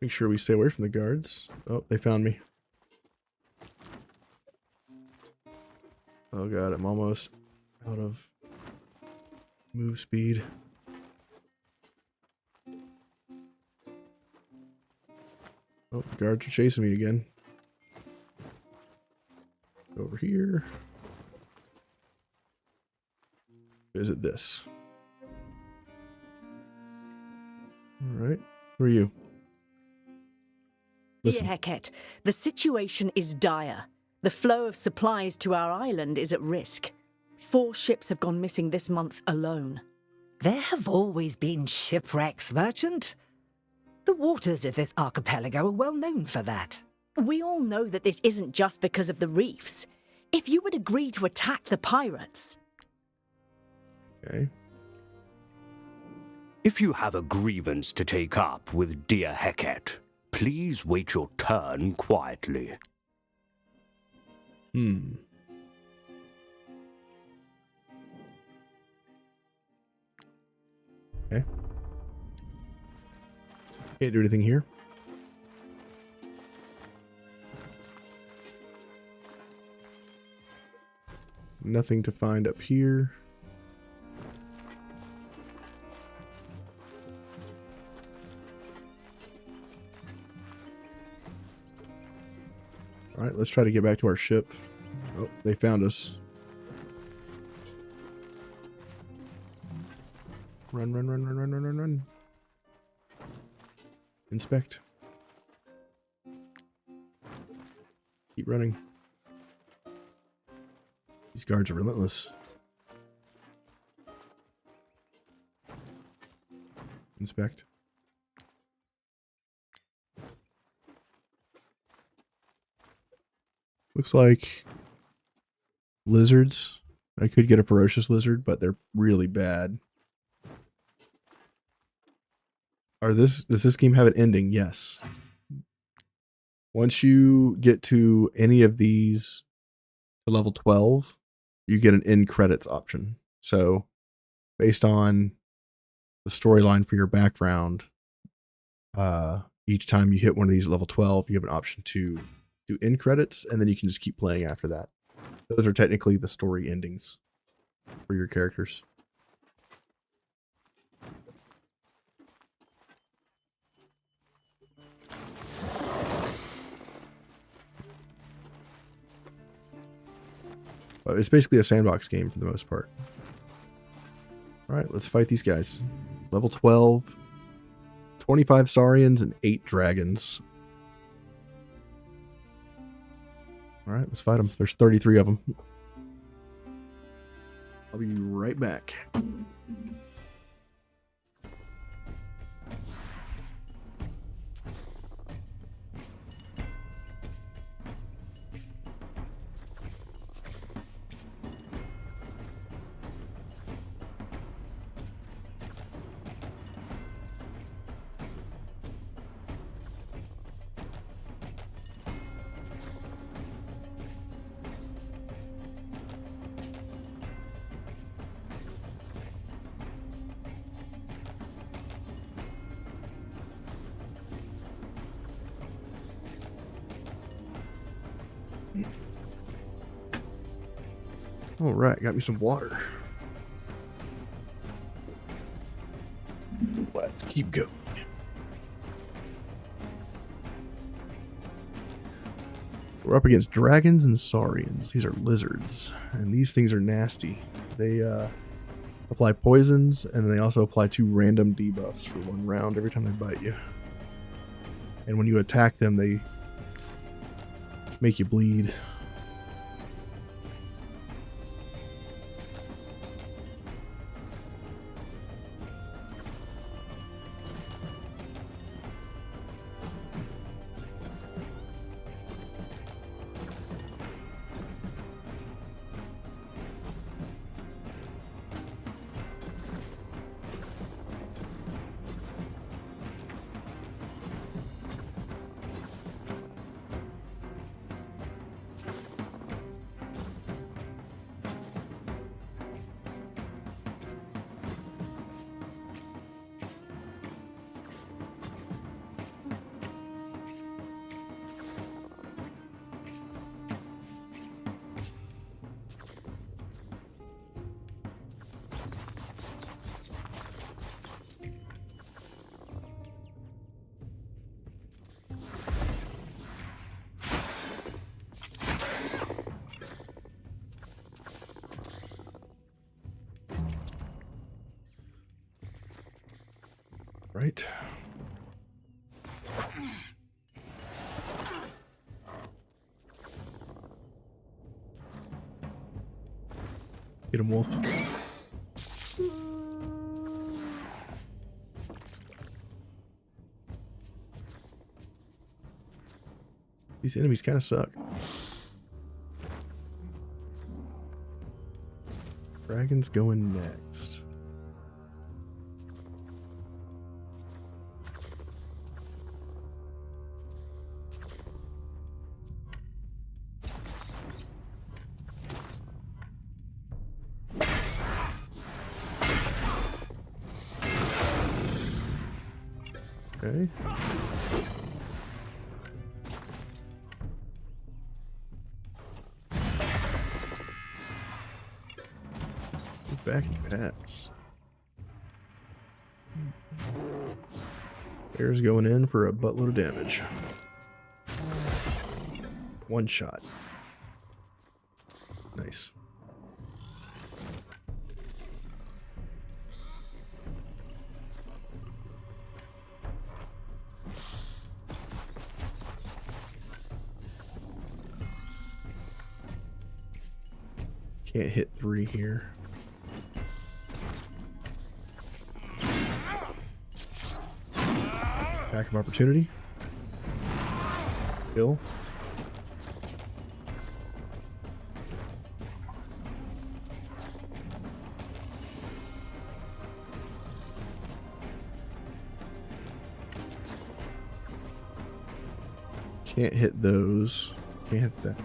Speaker 1: Make sure we stay away from the guards. Oh, they found me. Oh god, I'm almost out of move speed. Oh, the guards are chasing me again. Over here. Visit this. Alright. Who are you?
Speaker 2: Dear Heket, the situation is dire. The flow of supplies to our island is at risk. 4 ships have gone missing this month alone.
Speaker 16: There have always been shipwrecks, merchant. The waters of this archipelago are well known for that.
Speaker 2: We all know that this isn't just because of the reefs. If you would agree to attack the pirates...
Speaker 1: Okay.
Speaker 20: If you have a grievance to take up with dear Heket, please wait your turn quietly.
Speaker 1: Okay. Can't do anything here. Nothing to find up here. Alright, let's try to get back to our ship. Oh, they found us. Run, run, run, run, run, run, run, run. Inspect. Keep running. These guards are relentless. Inspect. Looks like lizards. I could get a ferocious lizard, but they're really bad. Does this game have an ending? Yes. Once you get to any of these to level 12, you get an end credits option. So based on the storyline for your background, each time you hit one of these at level 12, you have an option to do end credits, and then you can just keep playing after that. Those are technically the story endings for your characters. But it's basically a sandbox game for the most part. Alright, let's fight these guys. Level 12, 25 Saurians, and 8 dragons. Alright, let's fight them. There's 33 of them. I'll be right back. All right, got me some water. Let's keep going. We're up against dragons and saurians. These are lizards, and these things are nasty. They apply poisons, and they also apply 2 random debuffs for 1 round every time they bite you. And when you attack them, they make you bleed. Right. Get him, wolf. These enemies kind of suck. Dragon's going next. Okay. Move back and pass. Bear's going in for a buttload of damage. One shot. Nice. Can't hit 3 here. Back of opportunity. Kill. Can't hit those. Can't hit that.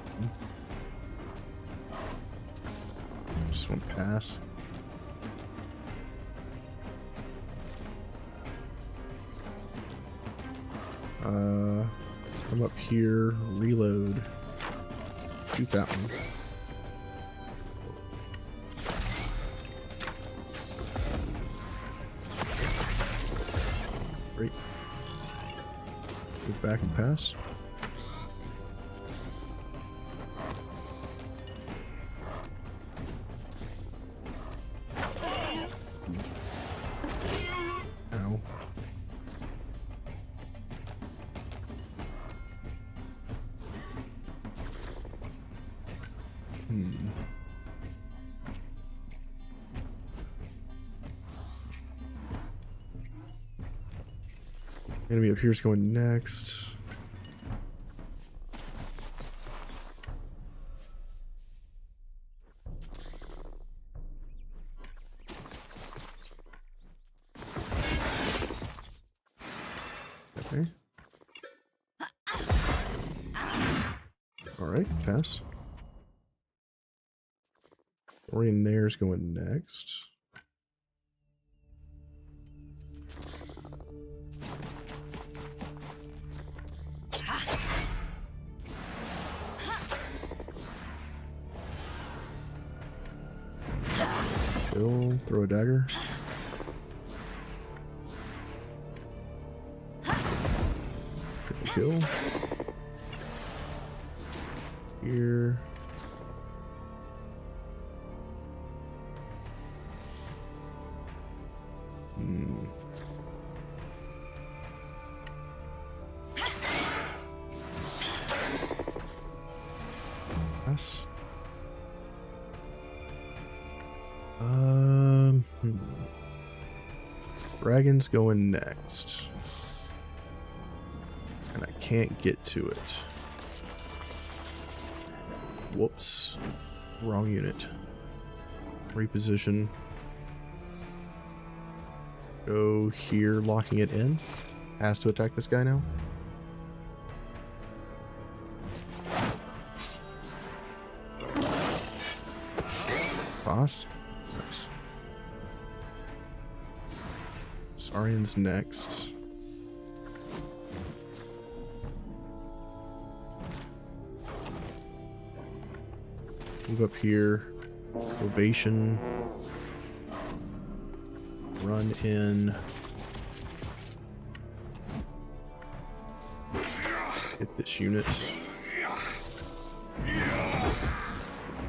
Speaker 1: Just one pass. Come up here, reload. Shoot that one. Great. Move back and pass. Ow. Enemy up here is going next. Okay. All right, pass. Orion there's going next. Kill, throw a dagger. Triple kill. Here. Yes. Dragon's going next. And I can't get to it. Whoops. Wrong unit. Reposition. Go here, locking it in. Has to attack this guy now. Boss. Nice. Saurian's next. Move up here. Ovation. Run in. Hit this unit.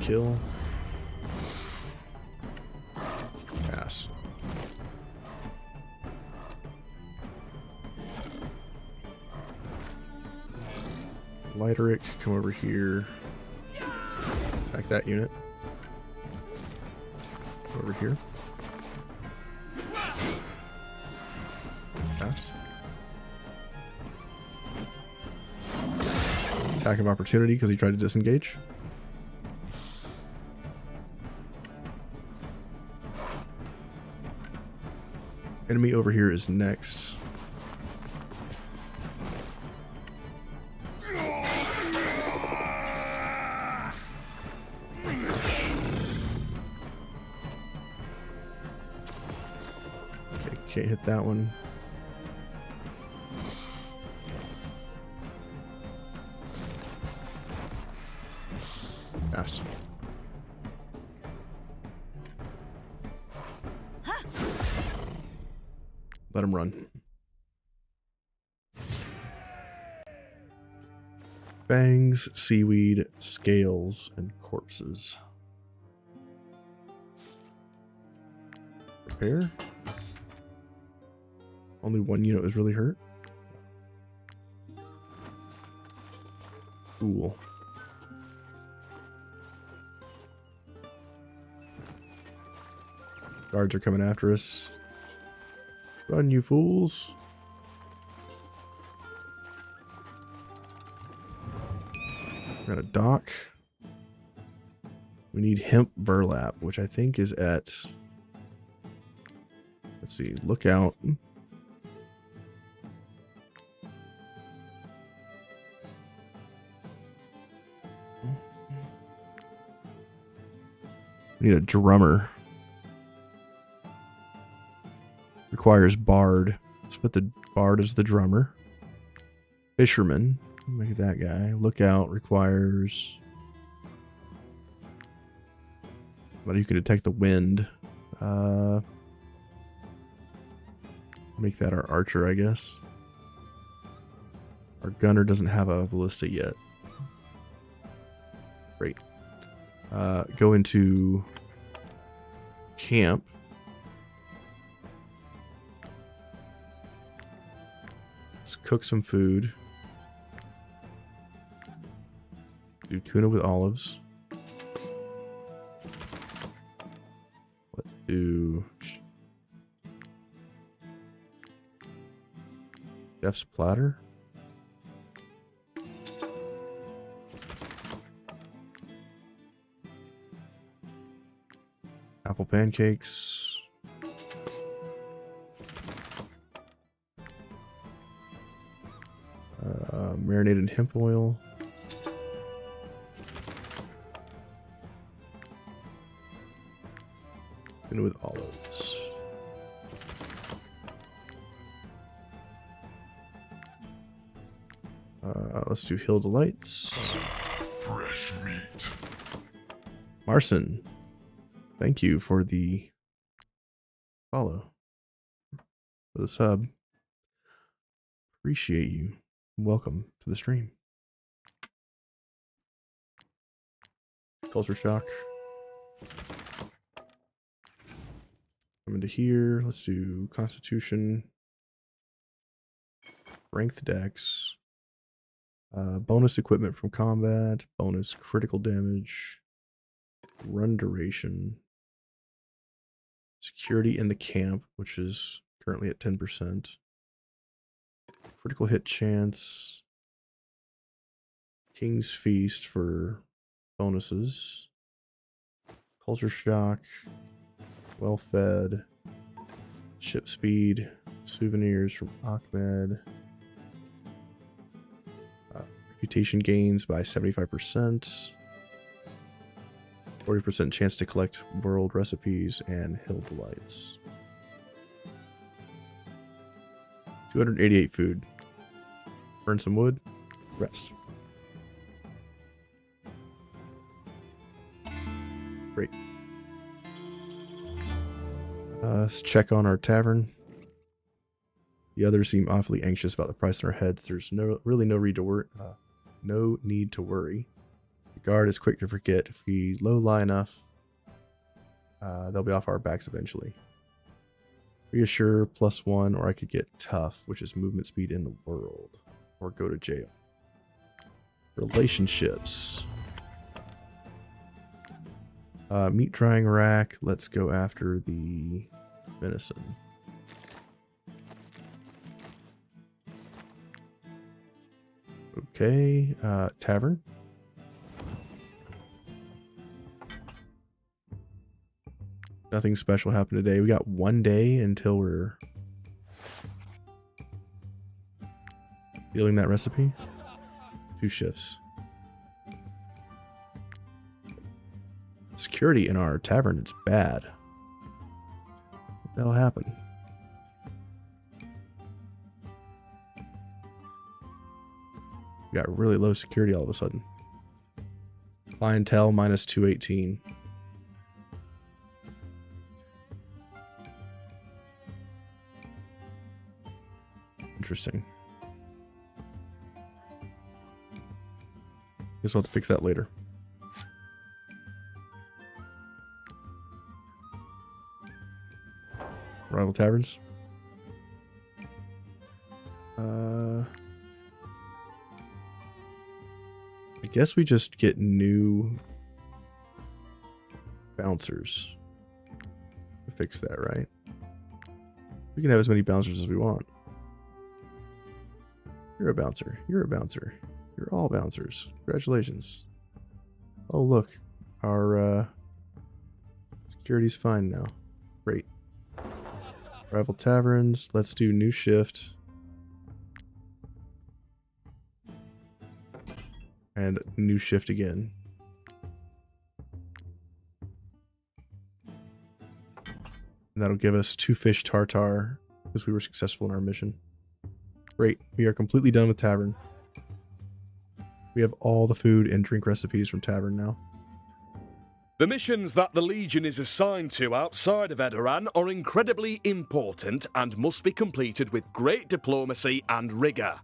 Speaker 1: Kill. Pass. Lighteric, come over here. Attack that unit. Over here. Pass. Attack of opportunity because he tried to disengage. Enemy over here is next. Okay, can't hit that one. Pass. Let him run. Fangs, seaweed, scales, and corpses. Repair. Only one unit was really hurt. Cool. Guards are coming after us. Run, you fools. We're at a dock. We need hemp burlap, which I think is at... Let's see, lookout. We need a drummer. Requires bard. Let's put the bard as the drummer. Fisherman. Make that guy. Lookout requires... Somebody who can detect the wind. Make that our archer, I guess. Our gunner doesn't have a ballista yet. Great. Go into camp. Let's cook some food. Do tuna with olives. Let's do chef's platter. Apple pancakes. Marinated hemp oil. And with olives. Let's do Hill Delights.
Speaker 6: Fresh meat.
Speaker 1: Marson, thank you for the follow. For the sub. Appreciate you. Welcome to the stream. Culture shock. Come into here. Let's do Constitution. Strength Dex. Bonus equipment from combat. Bonus critical damage. Run duration. Security in the camp, which is currently at 10%. Critical hit chance. King's Feast for bonuses. Culture shock. Well fed. Ship speed. Souvenirs from Ahmed. Reputation gains by 75%. 40% chance to collect world recipes and Hill Delights. 288 food. Burn some wood. Rest. Great. Let's check on our tavern. The others seem awfully anxious about the price on our heads. There's really no need to worry. The guard is quick to forget. If we low-lie enough, they'll be off our backs eventually. Reassure +1, or I could get tough, which is movement speed in the world, or go to jail. Relationships. Meat drying rack. Let's go after the venison. Okay, tavern. Nothing special happened today. We got one day until we're dealing that recipe. 2 shifts. Security in our tavern is bad. What the hell happened? We got really low security all of a sudden. Clientele minus 218. Interesting. Guess we'll have to fix that later. Rival taverns. I guess we just get new bouncers to fix that, right? We can have as many bouncers as we want. You're a bouncer. You're a bouncer. You're all bouncers. Congratulations. Oh, look. Our security's fine now. Great. Rival taverns. Let's do new shift. And new shift again. And that'll give us 2 fish tartar because we were successful in our mission. Great. We are completely done with tavern. We have all the food and drink recipes from tavern now.
Speaker 9: The missions that the Legion is assigned to outside of Edoran are incredibly important and must be completed with great diplomacy and rigour.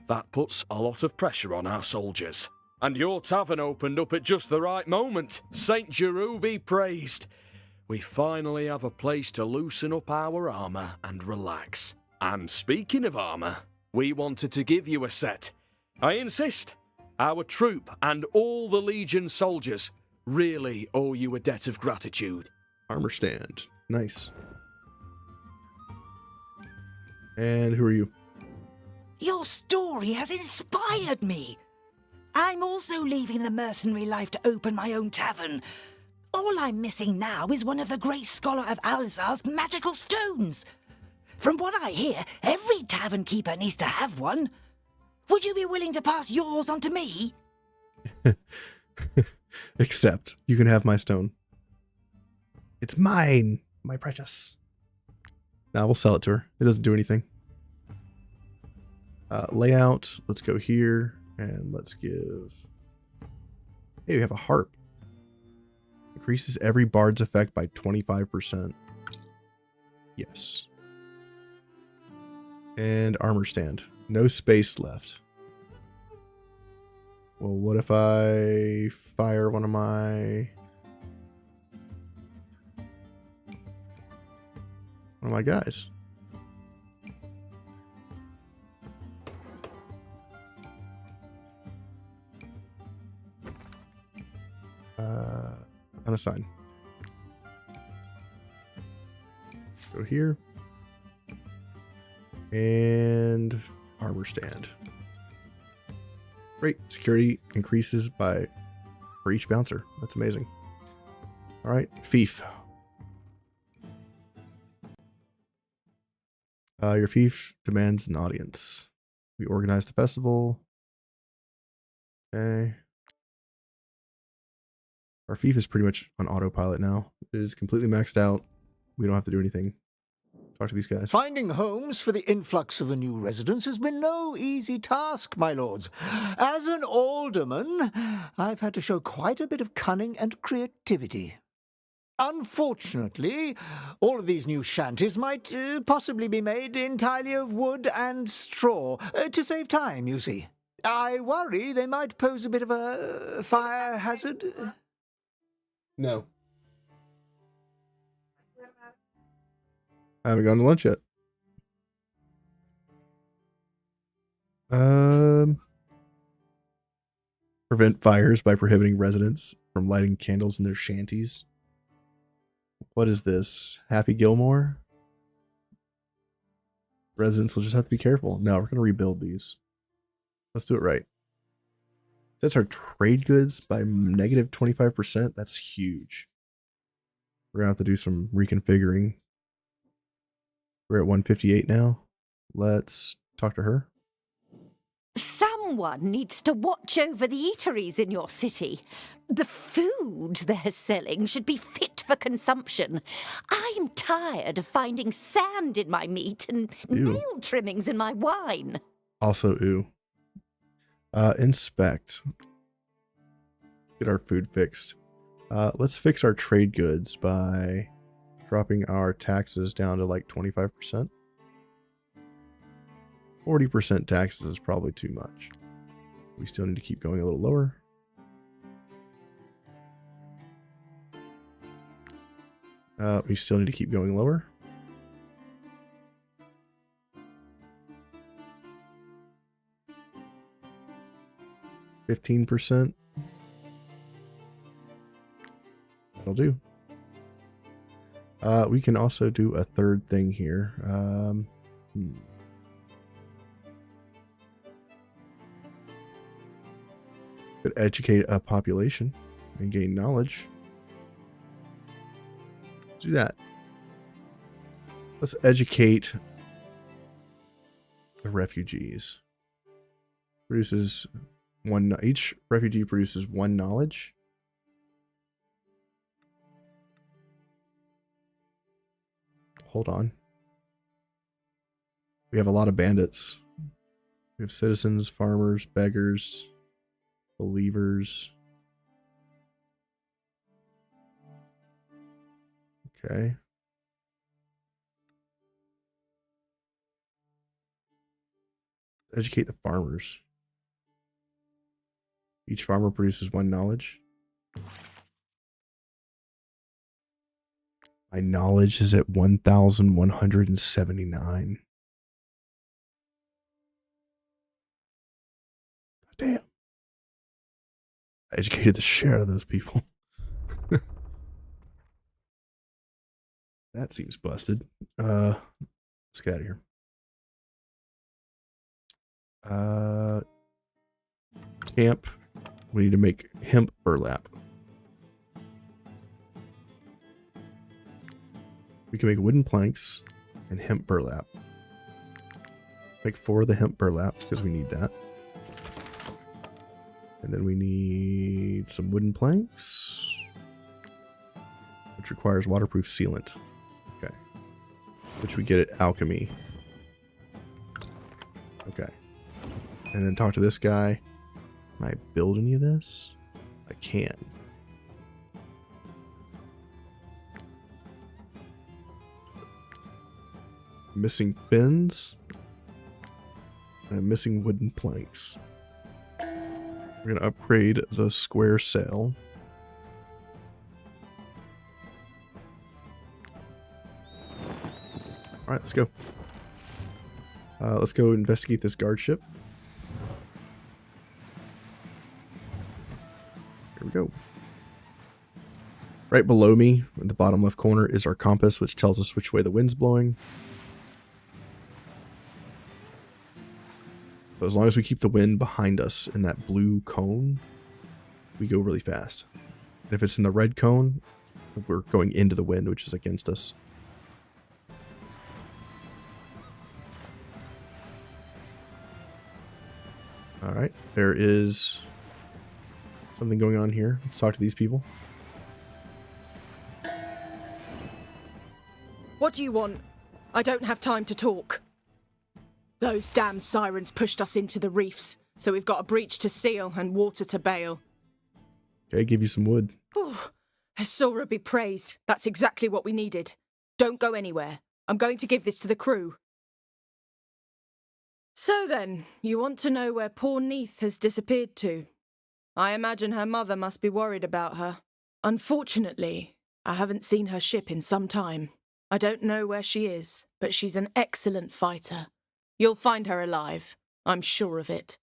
Speaker 9: That puts a lot of pressure on our soldiers. And your tavern opened up at just the right moment. Saint Giroux be praised. We finally have a place to loosen up our armour and relax. And speaking of armour, we wanted to give you a set. I insist, our troop and all the Legion soldiers really owe you a debt of gratitude.
Speaker 1: Armor stand. Nice. And who are you?
Speaker 2: Your story has inspired me. I'm also leaving the mercenary life to open my own tavern. All I'm missing now is one of the great scholar of Alizar's magical stones. From what I hear, every tavern keeper needs to have one. Would you be willing to pass yours on to me?
Speaker 1: Except you can have my stone. It's mine, my precious. Now we'll sell it to her. It doesn't do anything. Layout. Let's go here and let's give. Hey, we have a harp. Increases every bard's effect by 25%. Yes. And armor stand. No space left. Well, what if I fire one of my guys? Unassign. Go here. And armor stand. Great. Security increases for each bouncer. That's amazing. All right. Fief. Your fief demands an audience. We organized a festival. Okay. Our fief is pretty much on autopilot now. It is completely maxed out. We don't have to do anything. Talk to these guys.
Speaker 13: Finding homes for the influx of the new residents has been no easy task, my lords. As an alderman, I've had to show quite a bit of cunning and creativity. Unfortunately, all of these new shanties might possibly be made entirely of wood and straw, to save time, you see. I worry they might pose a bit of a fire hazard.
Speaker 1: No. I haven't gone to lunch yet. Prevent fires by prohibiting residents from lighting candles in their shanties. What is this? Happy Gilmore? Residents will just have to be careful. No, we're going to rebuild these. Let's do it right. That's our trade goods by negative 25%. That's huge. We're going to have to do some reconfiguring. We're at 158 now. Let's talk to her.
Speaker 16: Someone needs to watch over the eateries in your city. The food they're selling should be fit for consumption. I'm tired of finding sand in my meat and nail trimmings in my wine.
Speaker 1: Also, ooh. Inspect. Get our food fixed. Let's fix our trade goods by dropping our taxes down to like 25%. 40% taxes is probably too much. We still need to keep going a little lower. We still need to keep going lower. %. That'll do. We can also do a third thing here. Could educate a population and gain knowledge. Let's do that. Let's educate the refugees. Produces one. Each refugee produces 1 knowledge. Hold on. We have a lot of bandits. We have citizens, farmers, beggars, believers. Okay. Educate the farmers. Each farmer produces 1 knowledge. My knowledge is at 1,179. God damn. I educated the shit out of those people. That seems busted. Let's get out of here. Camp. We need to make hemp burlap. We can make wooden planks and hemp burlap. Make 4 of the hemp burlap because we need that. And then we need some wooden planks, which requires waterproof sealant. Okay. Which we get at alchemy. Okay. And then talk to this guy. Can I build any of this? I can. Missing fins. And I'm missing wooden planks. We're going to upgrade the square sail. Alright, let's go. Let's go investigate this guard ship. Here we go. Right below me, in the bottom left corner, is our compass, which tells us which way the wind's blowing. So as long as we keep the wind behind us in that blue cone, we go really fast. And if it's in the red cone, we're going into the wind, which is against us. Alright, there is something going on here. Let's talk to these people.
Speaker 11: What do you want? I don't have time to talk. Those damn sirens pushed us into the reefs, so we've got a breach to seal and water to bail.
Speaker 1: Okay, give you some wood.
Speaker 11: Oh, Hesora be praised. That's exactly what we needed. Don't go anywhere. I'm going to give this to the crew. So then, you want to know where poor Neith has disappeared to? I imagine her mother must be worried about her. Unfortunately, I haven't seen her ship in some time. I don't know where she is, but she's an excellent fighter. You'll find her alive. I'm sure of it.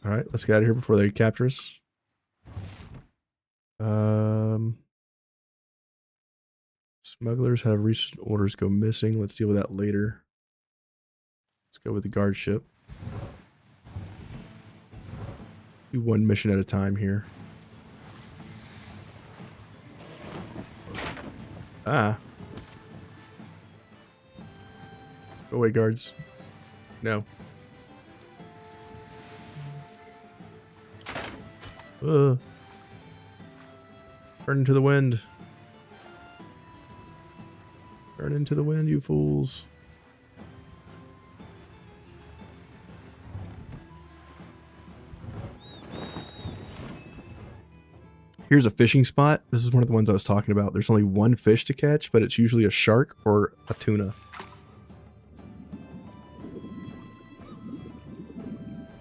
Speaker 1: Alright, let's get out of here before they capture us. Smugglers have recent orders go missing. Let's deal with that later. Let's go with the guard ship. Do one mission at a time here. Ah. Go away, guards. No. Turn into the wind. Turn into the wind, you fools. Here's a fishing spot. This is one of the ones I was talking about. There's only 1 fish to catch, but it's usually a shark or a tuna.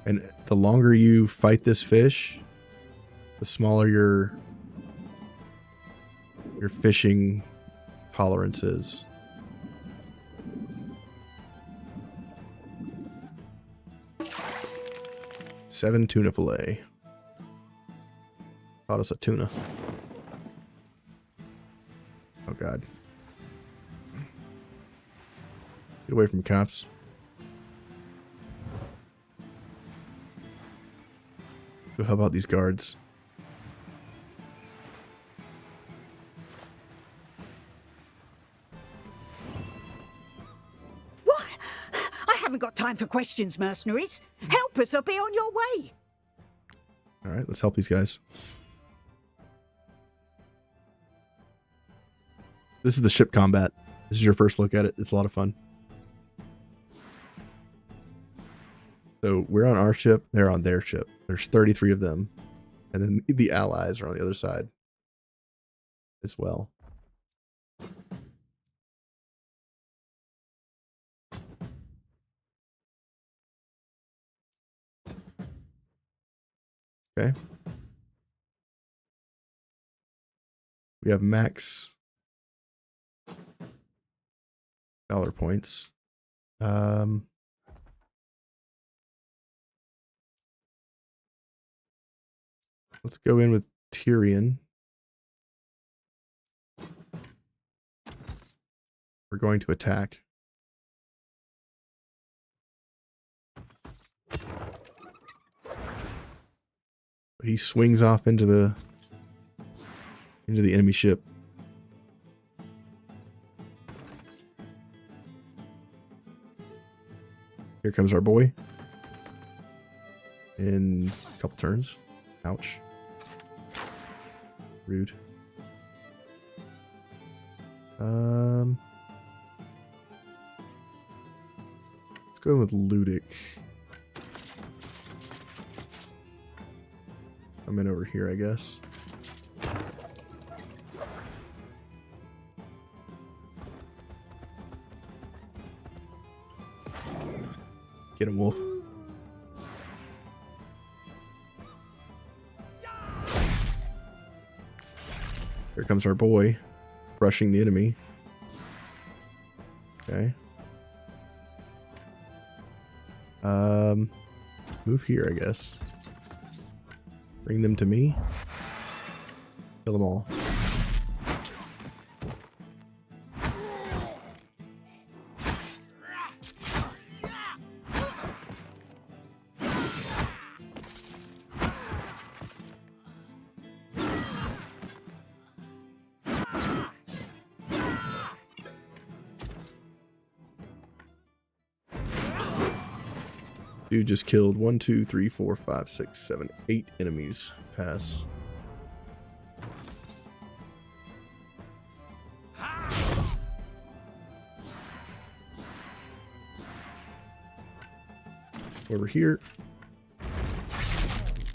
Speaker 1: And the longer you fight this fish, the smaller your fishing tolerance is. Seven tuna fillet. Caught us a tuna. Oh god. Get away from cops. So how about these guards?
Speaker 2: What? I haven't got time for questions, mercenaries. Help us or be on your way.
Speaker 1: Alright, let's help these guys. This is the ship combat. This is your first look at it. It's a lot of fun. So we're on our ship, they're on their ship. There's 33 of them. And then the allies are on the other side as well. Okay. We have max dollar points. Let's go in with Tyrion. We're going to attack. He swings off into the enemy ship. Here comes our boy. In a couple turns. Ouch. Rude. Let's go with Ludic. I'm in over here, I guess. Get him, Wolf. Here comes our boy, brushing the enemy. Okay. Move here, I guess. Bring them to me. Kill them all. Dude just killed 1, 2, 3, 4, 5, 6, 7, 8 enemies. Pass. Over here.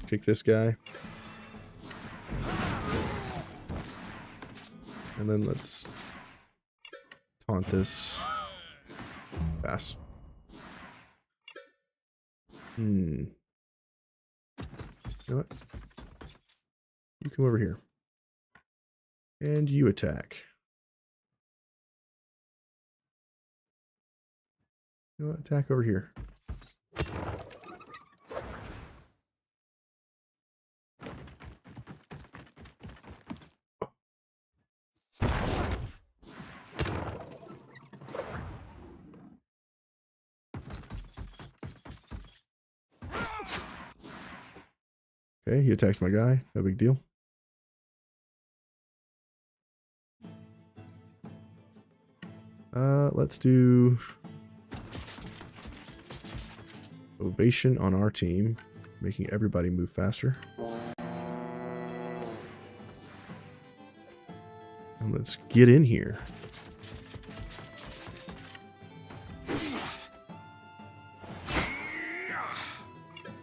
Speaker 1: Kick this guy. And then let's taunt this. Pass. You know what? You come over here. And you attack. You know what? Attack over here. Okay, he attacks my guy. No big deal. Let's do ovation on our team, making everybody move faster. And let's get in here.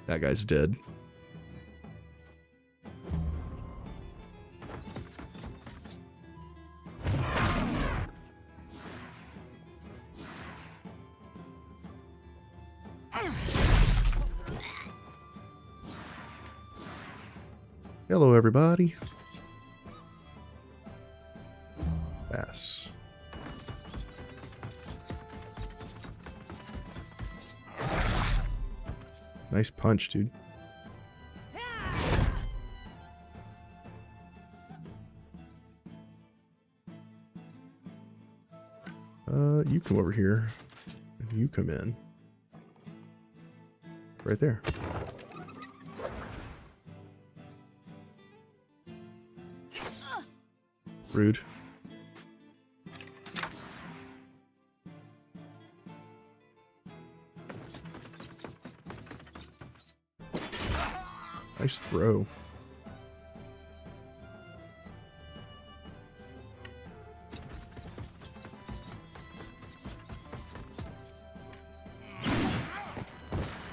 Speaker 1: That guy's dead. Hello, everybody. Pass. Nice punch, dude. You come over here. And you come in. Right there. Rude. Nice throw.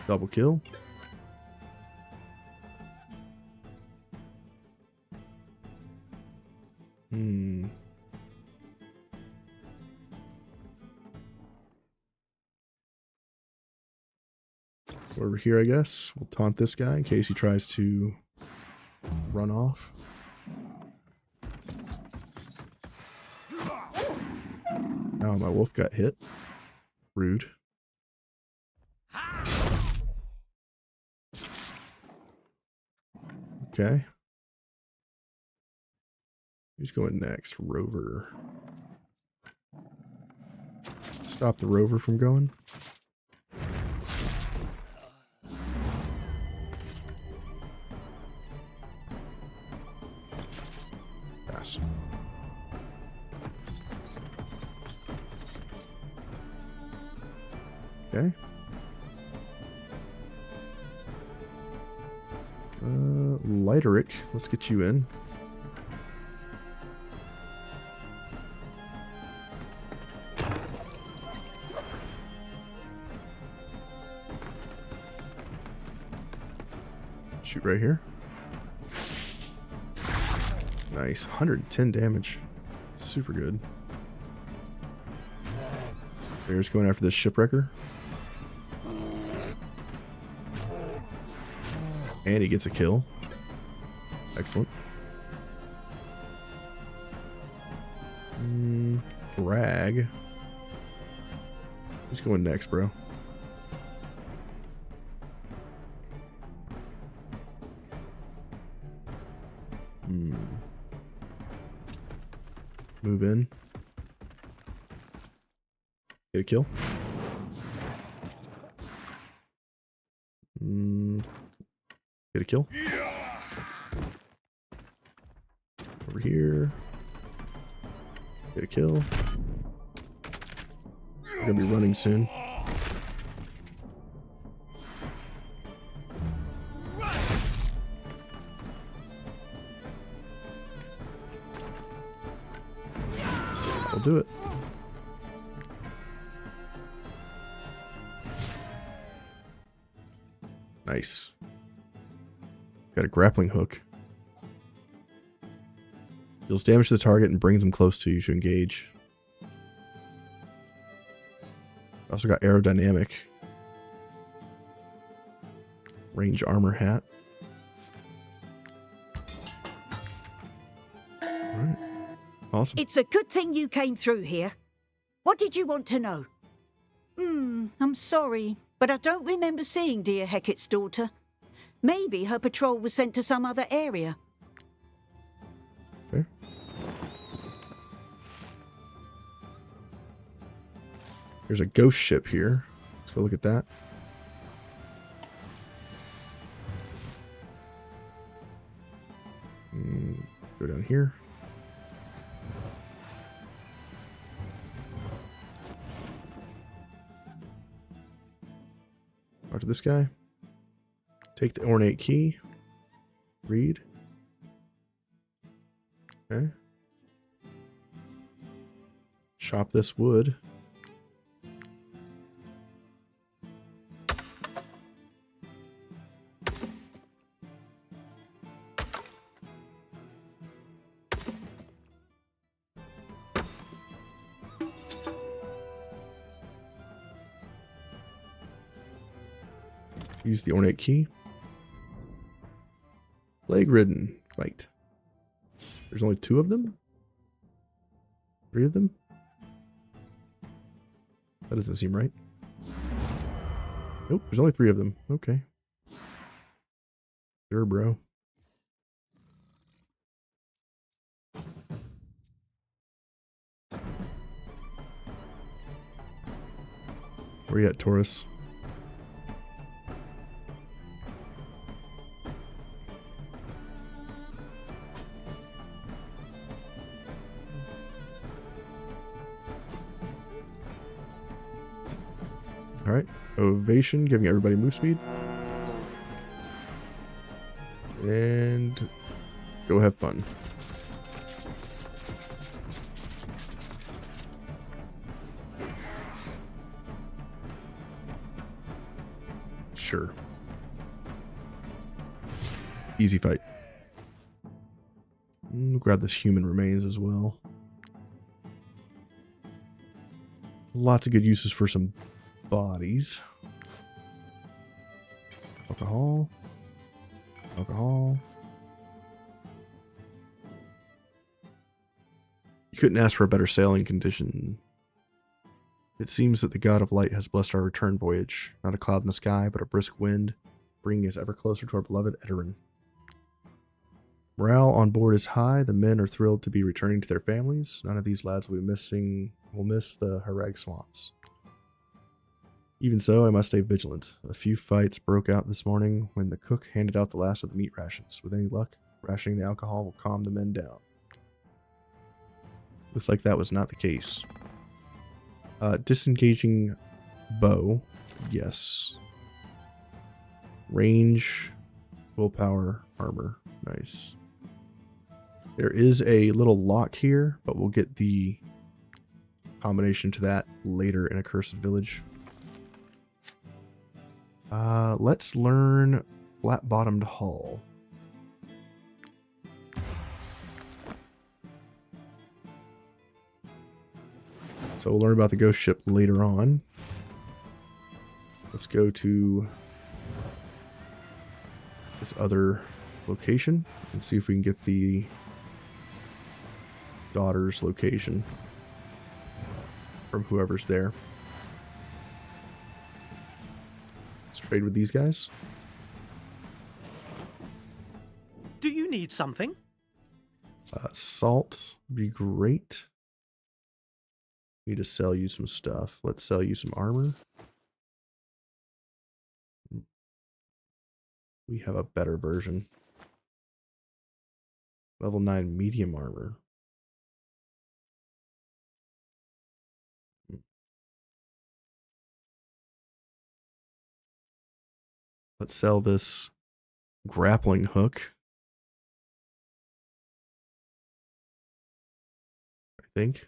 Speaker 1: Double kill. Over here, I guess. We'll taunt this guy in case he tries to run off. Oh, my wolf got hit. Rude. Okay. Who's going next? Rover. Stop the rover from going. Pass. Okay. Lighteric, let's get you in. Shoot right here. Nice, 110 damage. Super good. Bear's going after this shipwrecker. And he gets a kill. Excellent. Rag. Who's going next, bro? Move in. Get a kill. Get a kill. Over here. Get a kill. We're gonna be running soon. I'll do it. Nice. Got a grappling hook. Deals damage to the target and brings them close to you to engage. Also got aerodynamic. Range armor hat. Alright. Awesome.
Speaker 16: It's a good thing you came through here. What did you want to know? I'm sorry, but I don't remember seeing dear Hecate's daughter. Maybe her patrol was sent to some other area.
Speaker 1: Okay. There's a ghost ship here. Let's go look at that. Go down here. Talk to this guy. Take the ornate key. Read. Okay. Chop this wood. Use the ornate key. Plague ridden. Fight. There's only 2 of them? 3 of them? That doesn't seem right. Nope, there's only 3 of them. Okay. Sure, bro. Where you at, Taurus? Alright. Ovation, giving everybody move speed. And go have fun. Sure. Easy fight. Grab this human remains as well. Lots of good uses for some bodies. Alcohol. Alcohol. You couldn't ask for a better sailing condition. It seems that the god of light has blessed our return voyage. Not a cloud in the sky, but a brisk wind, bringing us ever closer to our beloved Edoran. Morale on board is high. The men are thrilled to be returning to their families. None of these lads will miss the Harag swamps. Even so, I must stay vigilant. A few fights broke out this morning when the cook handed out the last of the meat rations. With any luck, rationing the alcohol will calm the men down. Looks like that was not the case. Disengaging bow. Yes. Range, willpower, armor. Nice. There is a little lock here, but we'll get the combination to that later in Accursed Village. Let's learn flat-bottomed hull. So we'll learn about the ghost ship later on. Let's go to this other location and see if we can get the daughter's location from whoever's there. Let's trade with these guys.
Speaker 12: Do you need something?
Speaker 1: Salt would be great. Need to sell you some stuff. Let's sell you some armor. We have a better version. Level 9 medium armor. Let's sell this grappling hook. I think.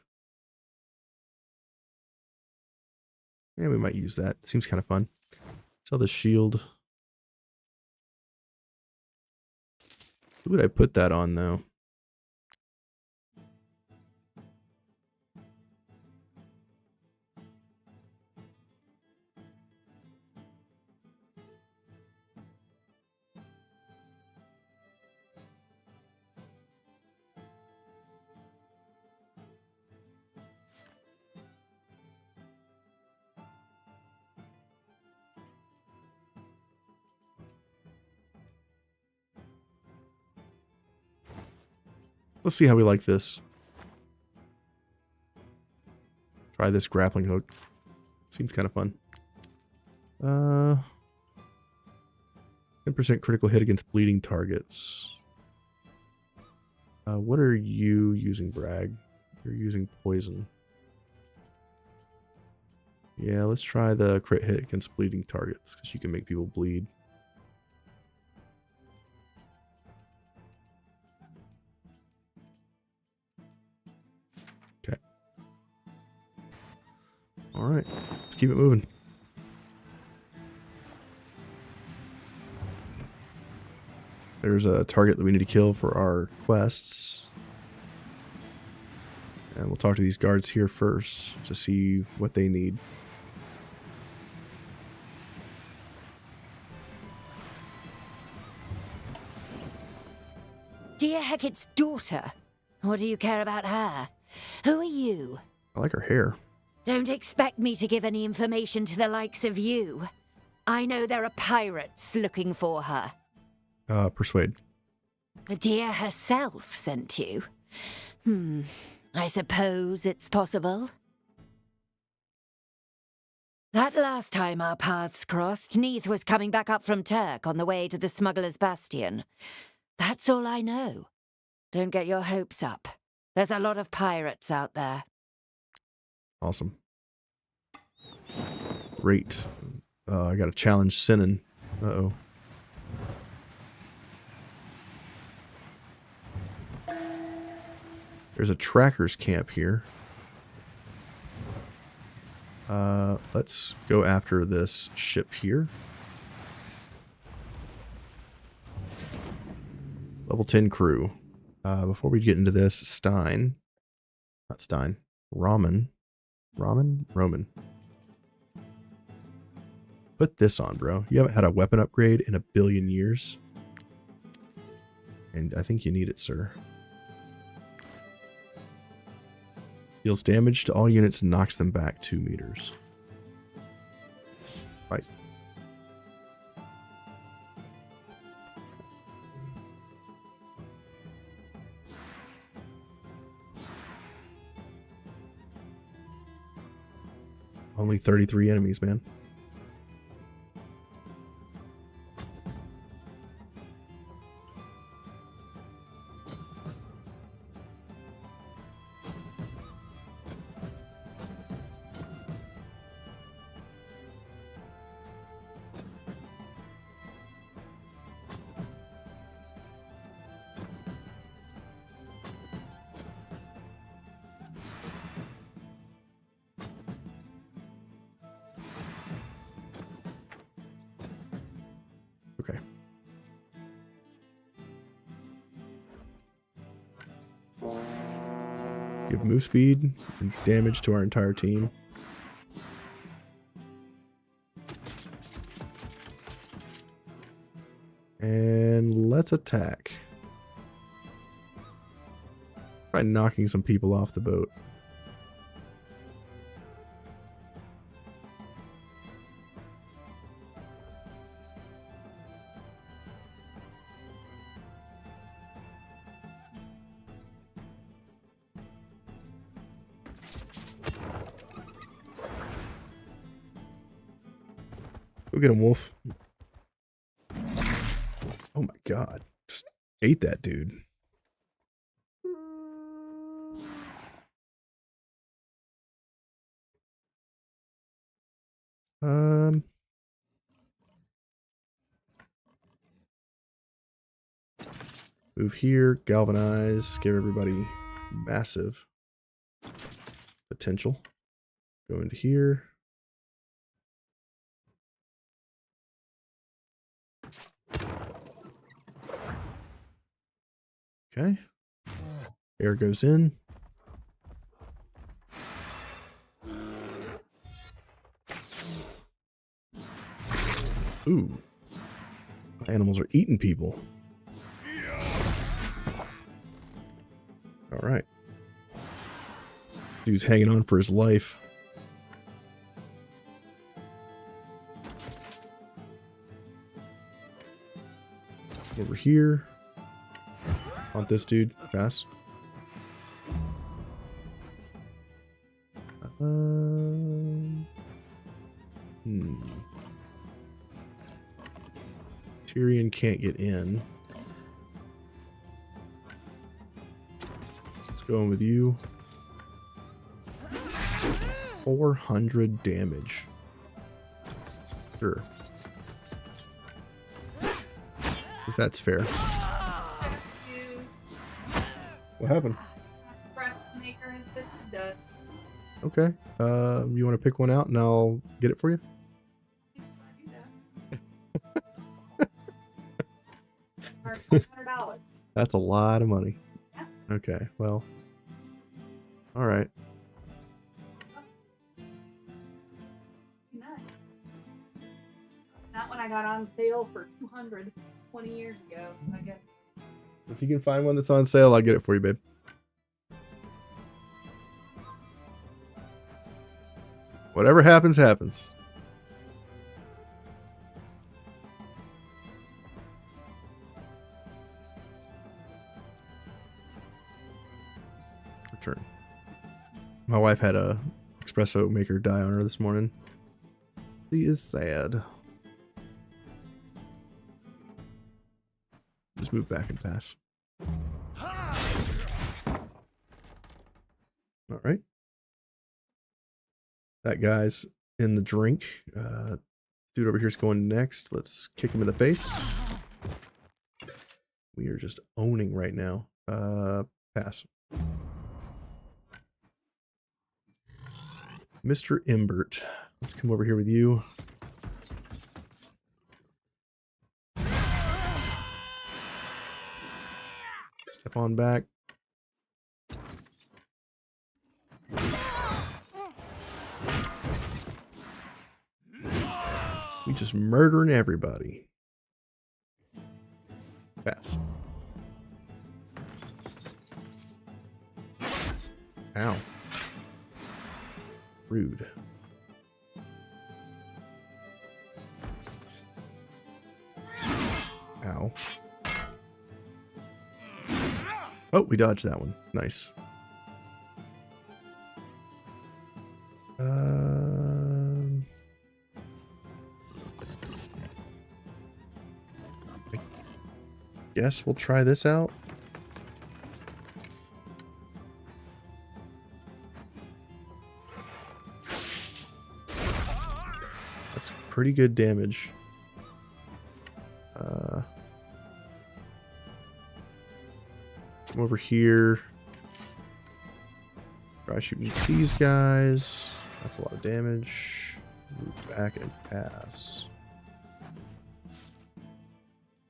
Speaker 1: Yeah, we might use that. Seems kind of fun. Sell the shield. Who would I put that on, though? Let's see how we like this. Try this grappling hook. Seems kind of fun. 10% critical hit against bleeding targets. What are you using, Bragg? You're using poison. Yeah, let's try the crit hit against bleeding targets, because you can make people bleed. Okay. Alright, let's keep it moving. There's a target that we need to kill for our quests. And we'll talk to these guards here first to see what they need.
Speaker 16: dear Hecate's daughter? What do you care about her? Who are you?
Speaker 1: I like her hair.
Speaker 16: Don't expect me to give any information to the likes of you. I know there are pirates looking for her.
Speaker 1: Persuade.
Speaker 16: The deer herself sent you? I suppose it's possible. That last time our paths crossed, Neith was coming back up from Turk on the way to the Smuggler's Bastion. That's all I know. Don't get your hopes up. There's a lot of pirates out there.
Speaker 1: Awesome. Great. I got to challenge Sinan. Uh-oh. There's a tracker's camp here. Let's go after this ship here. Level 10 crew. Before we get into this, Roman. Put this on, bro. You haven't had a weapon upgrade in a billion years. And I think you need it, sir. Deals damage to all units and knocks them back 2 meters. Right. Only 33 enemies, man. Okay. Give move speed and damage to our entire team. And let's attack. Try knocking some people off the boat. Go get him, Wolf. Oh my god. Just ate that dude. Move here, galvanize, give everybody massive potential. Go into here. Okay. Air goes in. Ooh. Animals are eating people. All right. Dude's hanging on for his life. Over here. Want this dude? Pass. Tyrion can't get in. Let's go in with you. 400 damage. Sure. Because that's fair. What happened? Okay. You want to pick one out and I'll get it for you?
Speaker 3: $500.
Speaker 1: That's a lot of money.
Speaker 3: Yeah.
Speaker 1: Okay, well. Alright.
Speaker 3: That one I got on sale for $220 years ago. So I guess
Speaker 1: If you can find one that's on sale, I'll get it for you, babe. Whatever happens, happens. Return. My wife had a espresso maker die on her this morning. She is sad. Just move back and pass. All right. That guy's in the drink. Dude over here's going next. Let's kick him in the face. We are just owning right now. Pass. Mr. Imbert. Let's come over here with you. Step on back. We just murdering everybody. Pass. Ow. Rude. Ow. Oh, we dodged that one. Nice. I guess we'll try this out. That's pretty good damage. Come over here. Try shooting these guys. That's a lot of damage. Move back and pass.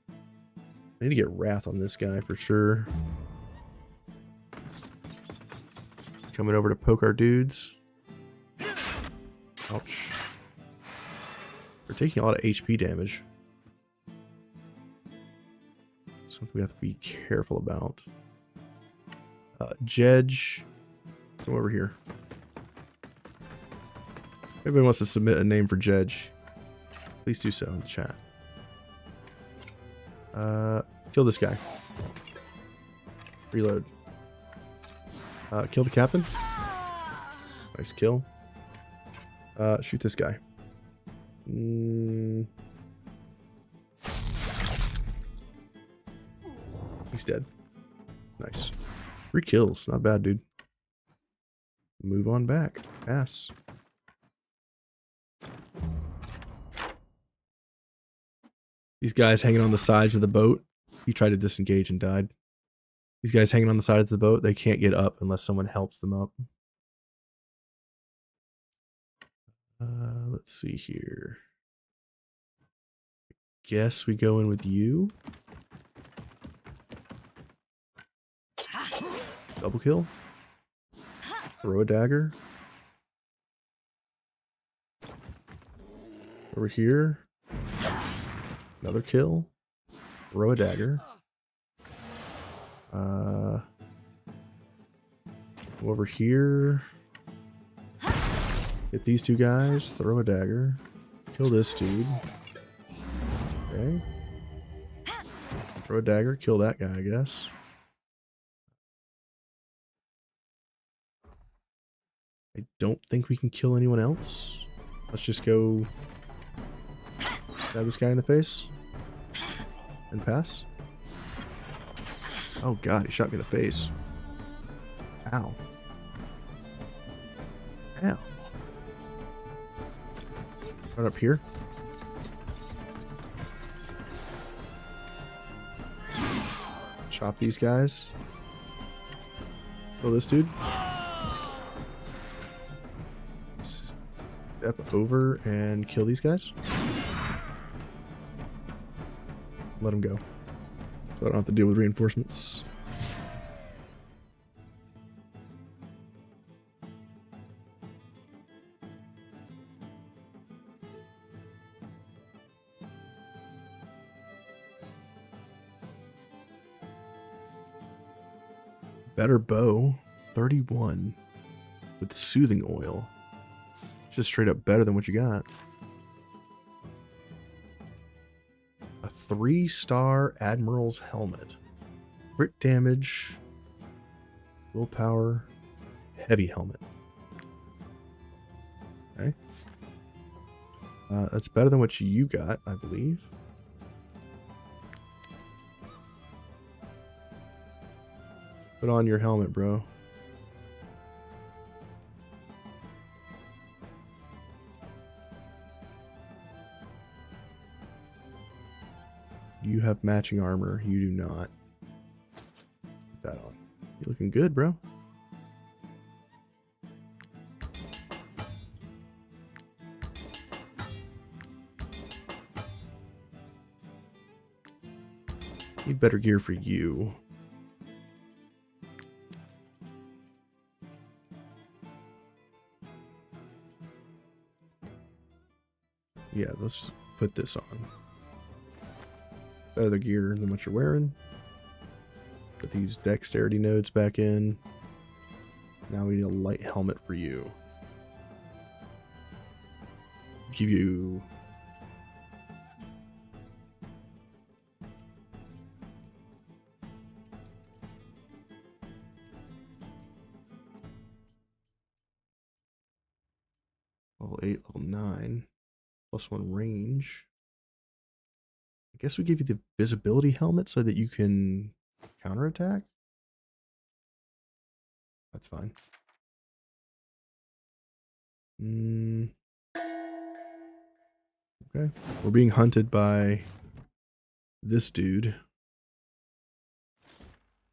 Speaker 1: I need to get Wrath on this guy for sure. Coming over to poke our dudes. Ouch. They're taking a lot of HP damage. Something we have to be careful about. Jedge. Come over here. If anybody wants to submit a name for Jedge, please do so in the chat. Kill this guy. Reload. Kill the captain. Nice kill. Shoot this guy. He's dead. Nice. 3 kills. Not bad, dude. Move on back. Pass. These guys hanging on the sides of the boat. He tried to disengage and died. These guys hanging on the sides of the boat, they can't get up unless someone helps them up. Let's see here. Guess we go in with you. Double kill. Throw a dagger. Over here. Another kill. Throw a dagger. Over here. Hit these 2 guys. Throw a dagger. Kill this dude. Okay. Throw a dagger. Kill that guy, I guess. I don't think we can kill anyone else. Let's just go stab this guy in the face and pass. Oh god, he shot me in the face. Ow. Ow. Right up here. Chop these guys. Kill this dude. Step over and kill these guys. Let them go. So I don't have to deal with reinforcements. Better bow, 31 with soothing oil. Just straight up better than what you got. A 3-star Admiral's helmet. Crit damage, willpower, heavy helmet. Okay. That's better than what you got, I believe. Put on your helmet, bro. You have matching armor. You do not. Put that on. You're looking good, bro. Need better gear for you. Yeah, let's put this on. Better gear than what you're wearing. Put these dexterity nodes back in. Now we need a light helmet for you. Give you... level 8, level 9. +1 range. I guess we give you the visibility helmet so that you can counterattack. That's fine. Okay. We're being hunted by this dude.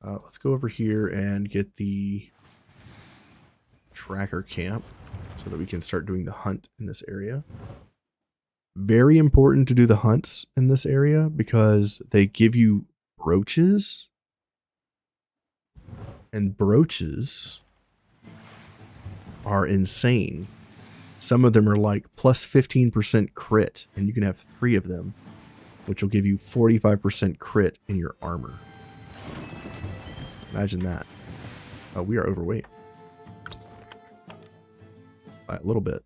Speaker 1: Let's go over here and get the tracker camp so that we can start doing the hunt in this area. Very important to do the hunts in this area because they give you brooches. And brooches are insane. Some of them are like plus 15% crit, and you can have 3 of them, which will give you 45% crit in your armor. Imagine that. Oh, we are overweight. By a little bit.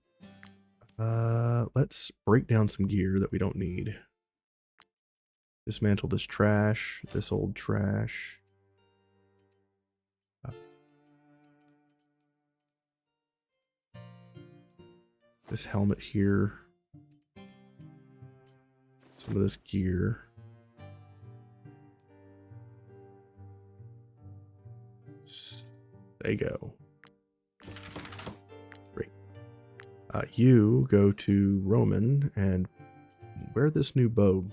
Speaker 1: Let's break down some gear that we don't need. Dismantle this trash, this old trash. This helmet here. Some of this gear. There you go. Great. You go to Roman and wear this new bow.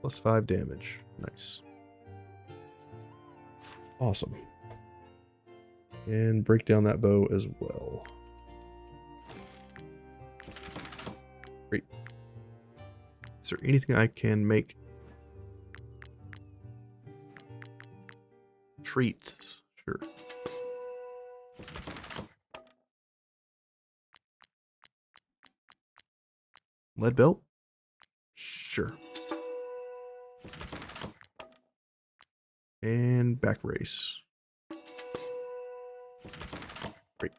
Speaker 1: +5 damage. Nice. Awesome. And break down that bow as well. Great. Is there anything I can make? Treats. Sure. Lead belt? Sure. And back race. Great.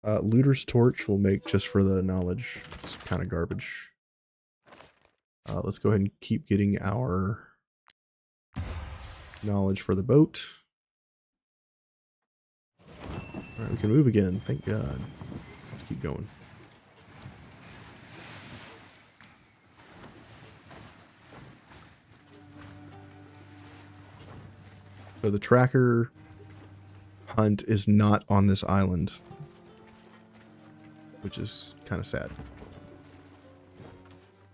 Speaker 1: Looter's torch will make just for the knowledge. It's kind of garbage. Let's go ahead and keep getting our knowledge for the boat. Alright, we can move again. Thank God. Let's keep going. So the tracker hunt is not on this island, which is kind of sad.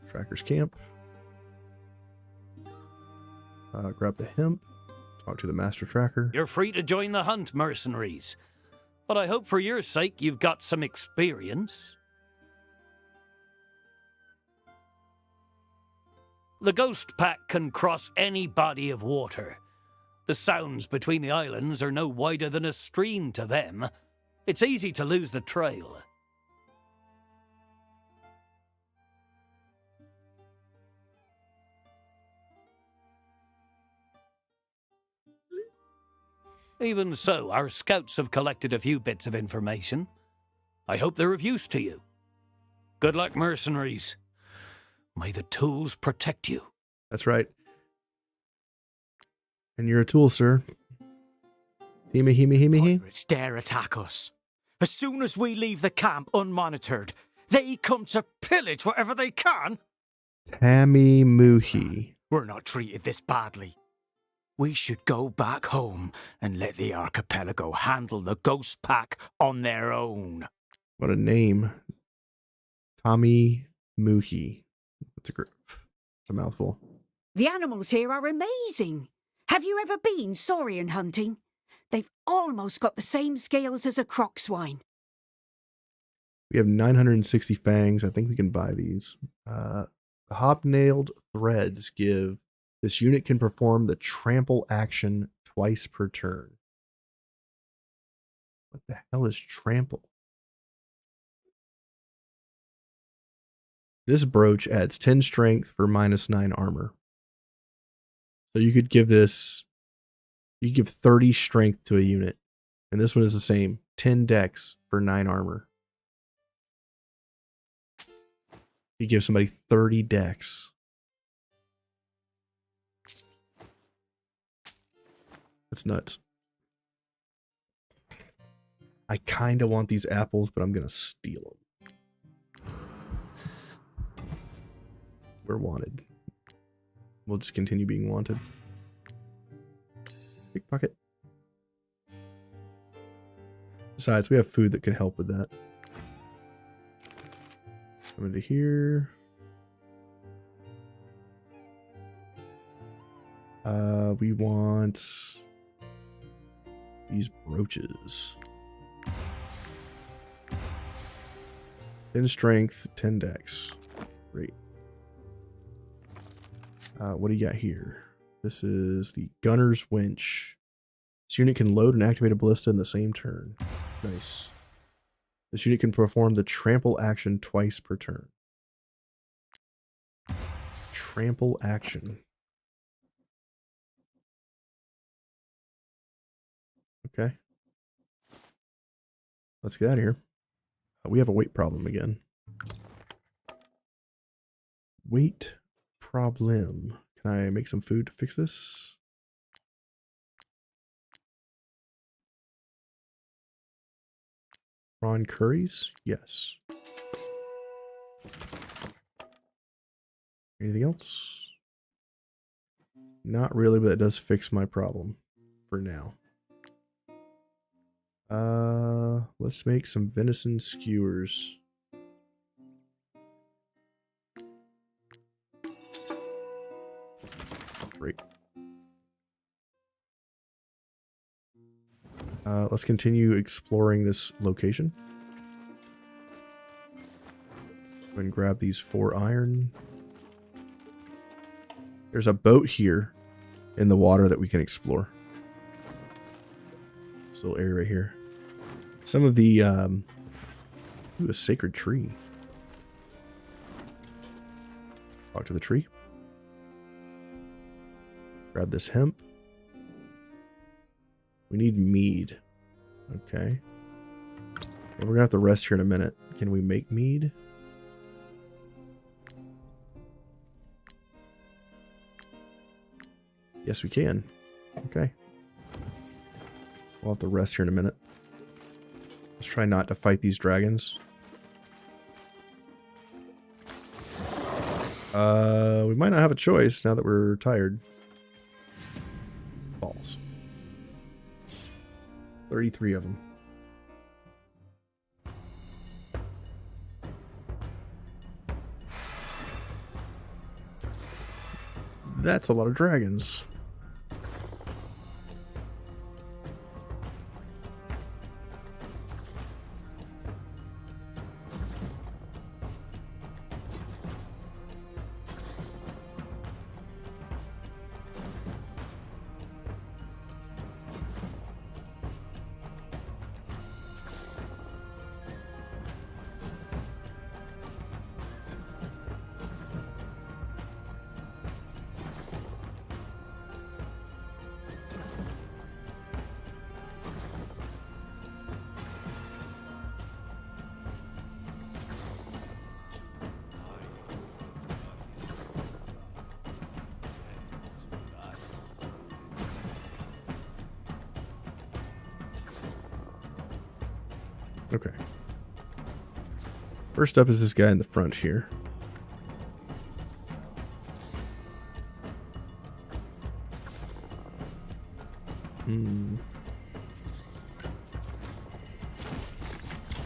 Speaker 1: Tracker's camp. Grab the hemp. Talk to the master tracker.
Speaker 17: You're free to join the hunt, mercenaries. But I hope for your sake you've got some experience. The Ghost Pack can cross any body of water. The sounds between the islands are no wider than a stream to them. It's easy to lose the trail. Even so, our scouts have collected a few bits of information. I hope they're of use to you. Good luck, mercenaries. May the tools protect you.
Speaker 1: That's right. And you're a tool, sir.
Speaker 3: Pirates dare attack us. As soon as we leave the camp unmonitored, they come to pillage whatever they can.
Speaker 1: Tammy Muhi.
Speaker 3: We're not treated this badly. We should go back home and let the archipelago handle the ghost pack on their own.
Speaker 1: What a name. Tommy Muhi. It's a mouthful.
Speaker 8: The animals here are amazing. Have you ever been saurian hunting? They've almost got the same scales as a croc swine.
Speaker 1: We have 960 fangs. I think we can buy these. The hobnailed threads give... This unit can perform the trample action twice per turn. What the hell is trample? This brooch adds 10 strength for -9 armor. So you could give this... You give 30 strength to a unit. And this one is the same. 10 dex for 9 armor. You give somebody 30 dex. That's nuts. I kind of want these apples, but I'm going to steal them. We're wanted. We'll just continue being wanted. Pickpocket. Besides, we have food that could help with that. Come into here. We want these brooches. 10 strength, 10 dex. Great. What do you got here? This is the gunner's winch. This unit can load and activate a ballista in the same turn. Nice. This unit can perform the trample action twice per turn. Trample action. Okay. Let's get out of here. We have a weight problem again. Weight problem. Can I make some food to fix this? Prawn curries? Yes. Anything else? Not really, but it does fix my problem for now. Let's make some venison skewers. Great. Let's continue exploring this location. Go ahead and grab these 4 iron. There's a boat here in the water that we can explore. This little area right here. Some of the, ooh, a sacred tree. Talk to the tree. Grab this hemp. We need mead. Okay. Well, we're gonna have to rest here in a minute. Can we make mead? Yes, we can. Okay. We'll have to rest here in a minute. Let's try not to fight these dragons. We might not have a choice now that we're tired. Balls. 33 of them. That's a lot of dragons. Okay. First up is this guy in the front here.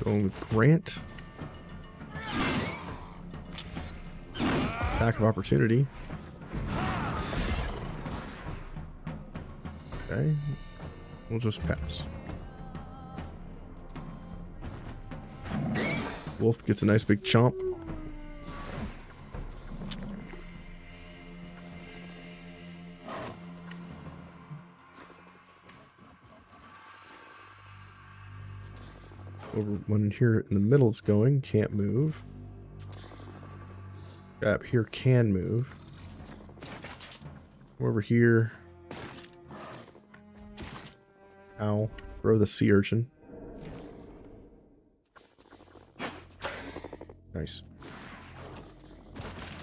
Speaker 1: Going with Grant. Attack of opportunity. Okay. We'll just pass. Wolf gets a nice big chomp. Over one here in the middle is going, can't move. Guy up here can move. Over here. Ow. Throw the sea urchin. Nice.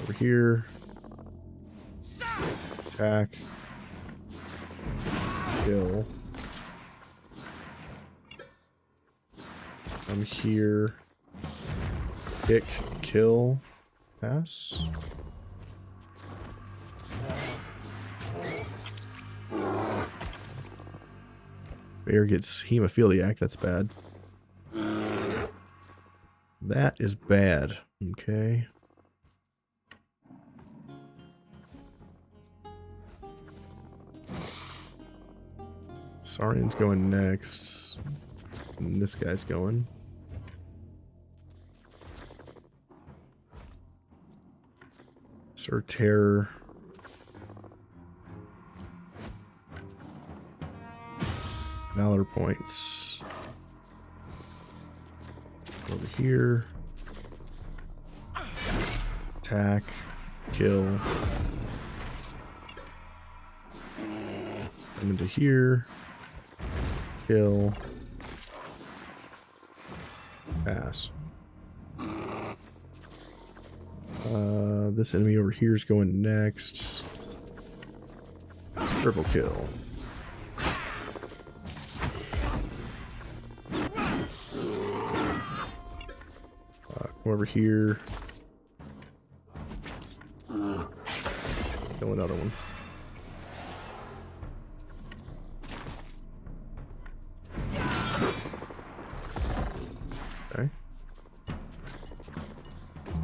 Speaker 1: Over here. Attack. Kill. I'm here. Kick. Kill. Pass. Bear gets hemophiliac. That's bad. That is bad. Okay. Saurian's going next. And this guy's going. Sir Terror. Valor points. Over here. Attack. Kill. Come into here. Kill. Pass. This enemy over here is going next. Triple kill. Come over here. Kill another one. Okay.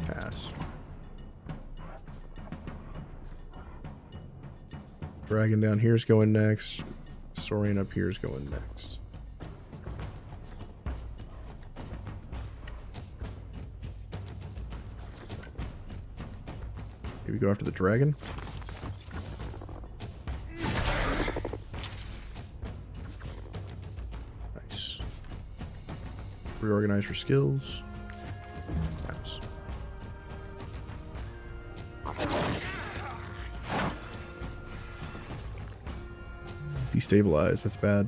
Speaker 1: Pass. Dragon down here is going next. Saurian up here is going next. Maybe go after the dragon. Nice. Reorganize your skills. Pass. Destabilize, that's bad.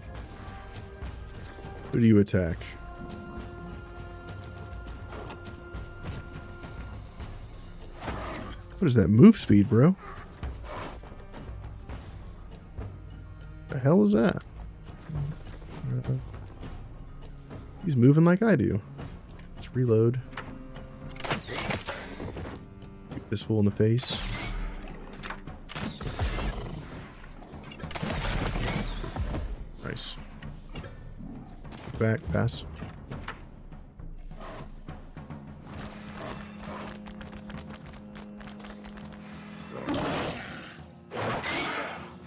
Speaker 1: Who do you attack? What is that move speed, bro? The hell is that? He's moving like I do. Let's reload. Shoot this fool in the face. Nice. Back, pass.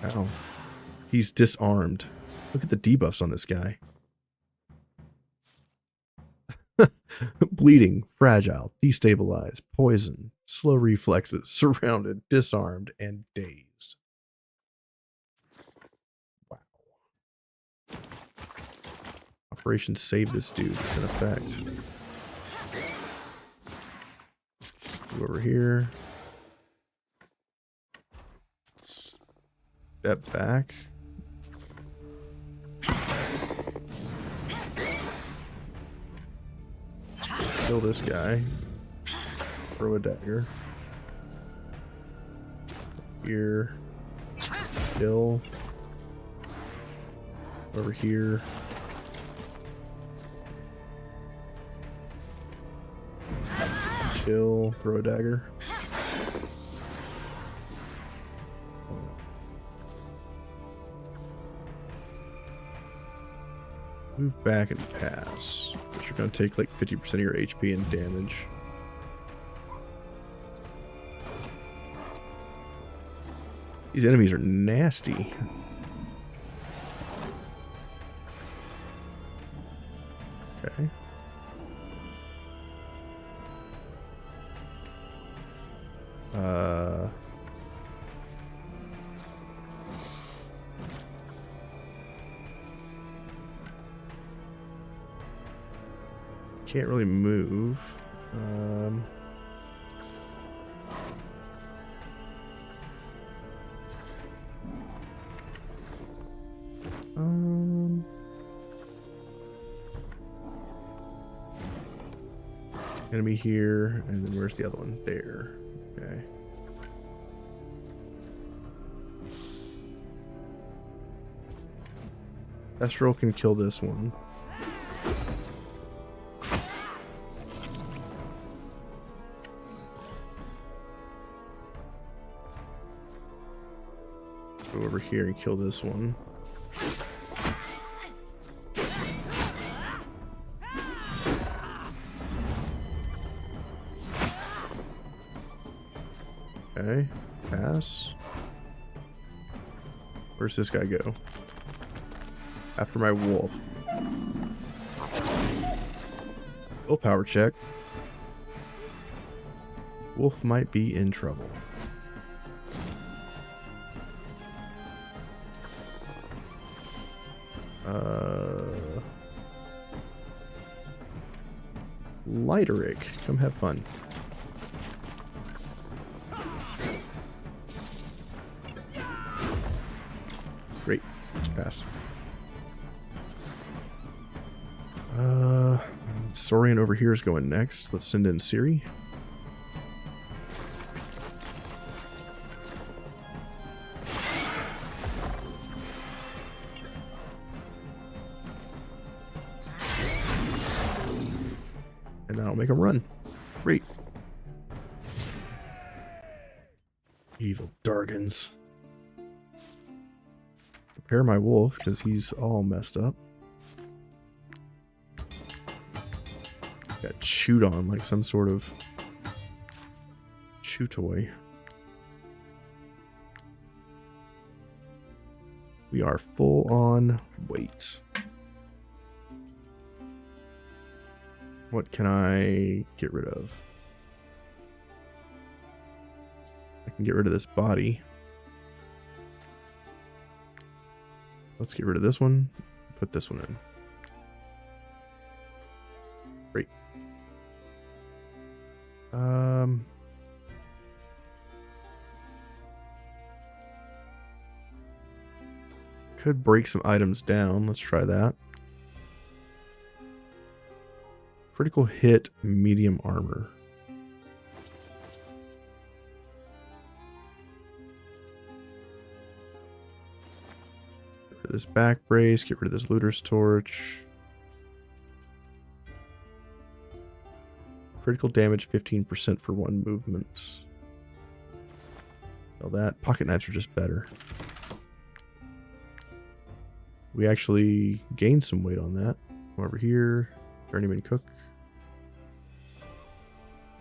Speaker 1: Ow. He's disarmed. Look at the debuffs on this guy. Bleeding, fragile, destabilized, poison, slow reflexes, surrounded, disarmed, and dazed. Wow. Operation Save This Dude is in effect. Go over here. Step back. Kill this guy. Throw a dagger. Here. Kill. Over here. kill, throw a dagger. Move back and pass. But you're going to take like 50% of your HP and damage. These enemies are nasty. Okay. Can't really move. Enemy here, and then where's the other one? There. Okay. Estral can kill this one. Go over here and kill this one. Okay, pass. Where's this guy go? After my wolf. Willpower check. Wolf might be in trouble. Lighterick, come have fun. Great, pass. Saurian over here is going next. Let's send in Ciri. And that'll make him run. Great. Evil Dargans. Prepare my wolf because he's all messed up. Got chewed on like some sort of chew toy. We are full on weight. What can I get rid of? I can get rid of this body. Let's get rid of this one. Put this one in. Great. Could break some items down. Let's try that. Critical hit, medium armor. Get rid of this back brace. Get rid of this looter's torch. Critical damage 15% for one movement. All that. Pocket knives are just better. We actually gained some weight on that. Come over here. Journeyman cook.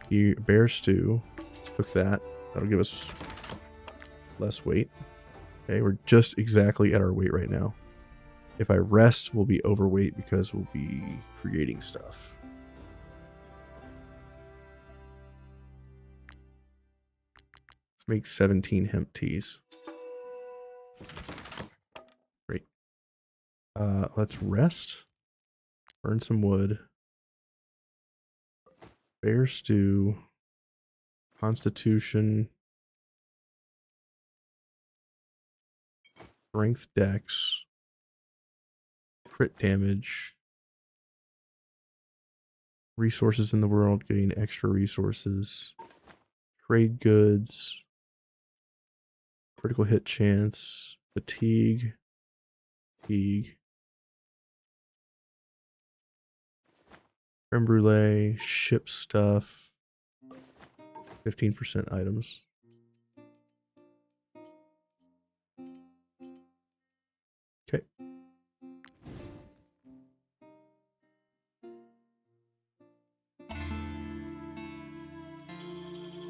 Speaker 1: Bear stew. Cook that. That'll give us less weight. Okay, we're just exactly at our weight right now. If I rest, we'll be overweight because we'll be creating stuff. Let's make 17 hemp teas. Great. Let's rest. Burn some wood. Bear stew. Constitution. Strength dex. Crit damage. Resources in the world, gain extra resources. Trade goods. Critical hit chance. Fatigue. Fatigue. Creme brulee. Ship stuff. 15% items. Okay.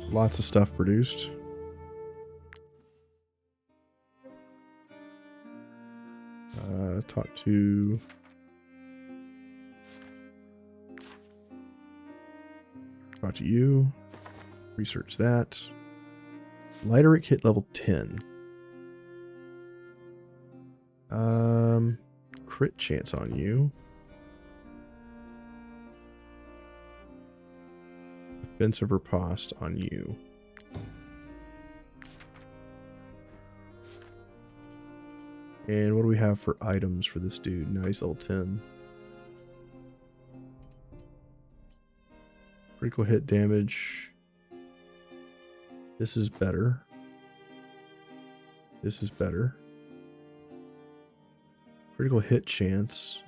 Speaker 1: Lots of stuff produced. Talk to you. Research that. Lighteric hit level 10. Crit chance on you. Defensive riposte on you. And what do we have for items for this dude? Nice level 10. Critical hit damage. This is better. This is better. Critical hit chance.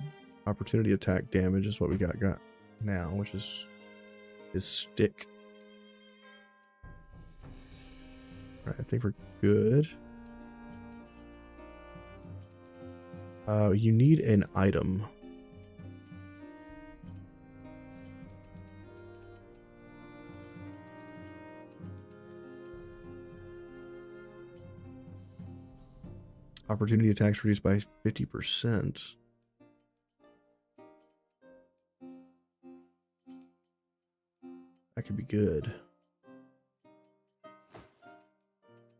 Speaker 1: Opportunity attack damage is what we got now, which is stick. All right, I think we're good. You need an item. Opportunity attacks reduced by 50%. That could be good.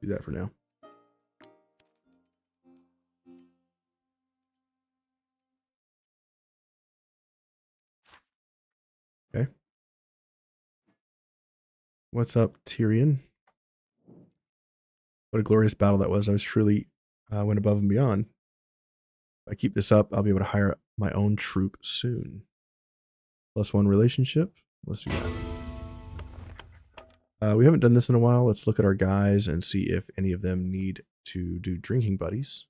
Speaker 1: Do that for now. Okay. What's up, Tyrion? What a glorious battle that was. I was truly went above and beyond. If I keep this up, I'll be able to hire my own troop soon. +1 relationship. Let's do that. We haven't done this in a while. Let's look at our guys and see if any of them need to do drinking buddies,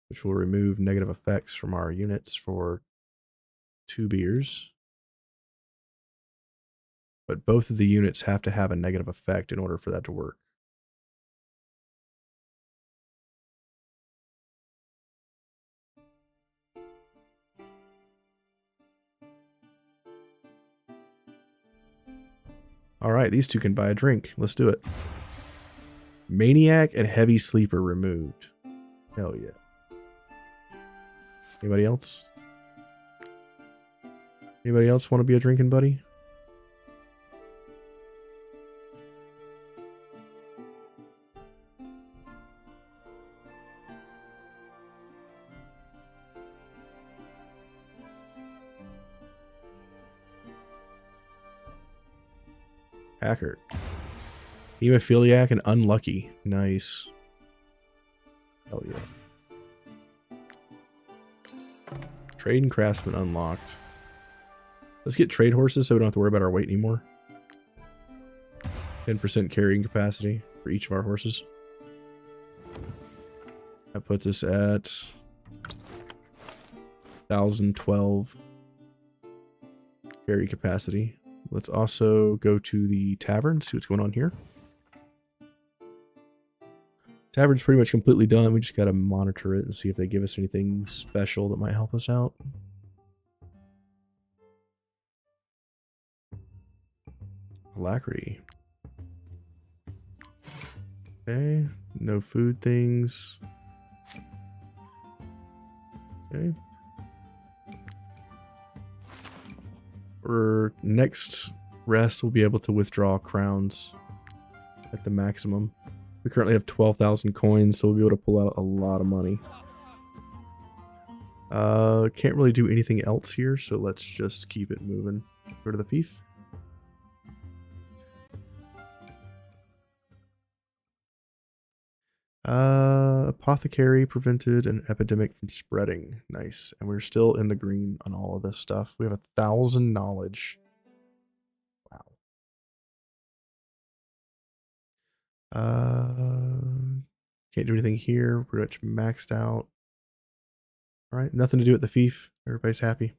Speaker 1: which will remove negative effects from our units for 2 beers. But both of the units have to have a negative effect in order for that to work. All right, these two can buy a drink. Let's do it. Maniac and Heavy Sleeper removed. Hell yeah. Anybody else? Anybody else want to be a drinking buddy? Hacker. Hemophiliac and Unlucky. Nice. Hell yeah. Trade and Craftsman unlocked. Let's get trade horses so we don't have to worry about our weight anymore. 10% carrying capacity for each of our horses. That puts us at 1,012 carry capacity. Let's also go to the tavern, see what's going on here. Tavern's pretty much completely done. We just got to monitor it and see if they give us anything special that might help us out. Alacrity. Okay, no food things. Okay. For next rest, we'll be able to withdraw crowns at the maximum. We currently have 12,000 coins, so we'll be able to pull out a lot of money. Can't really do anything else here, so let's just keep it moving. Go to the fief. Apothecary prevented an epidemic from spreading. Nice. And we're still in the green on all of this stuff. We have 1,000 knowledge. Wow. Can't do anything here. Pretty much maxed out. All right. Nothing to do at the fief. Everybody's happy.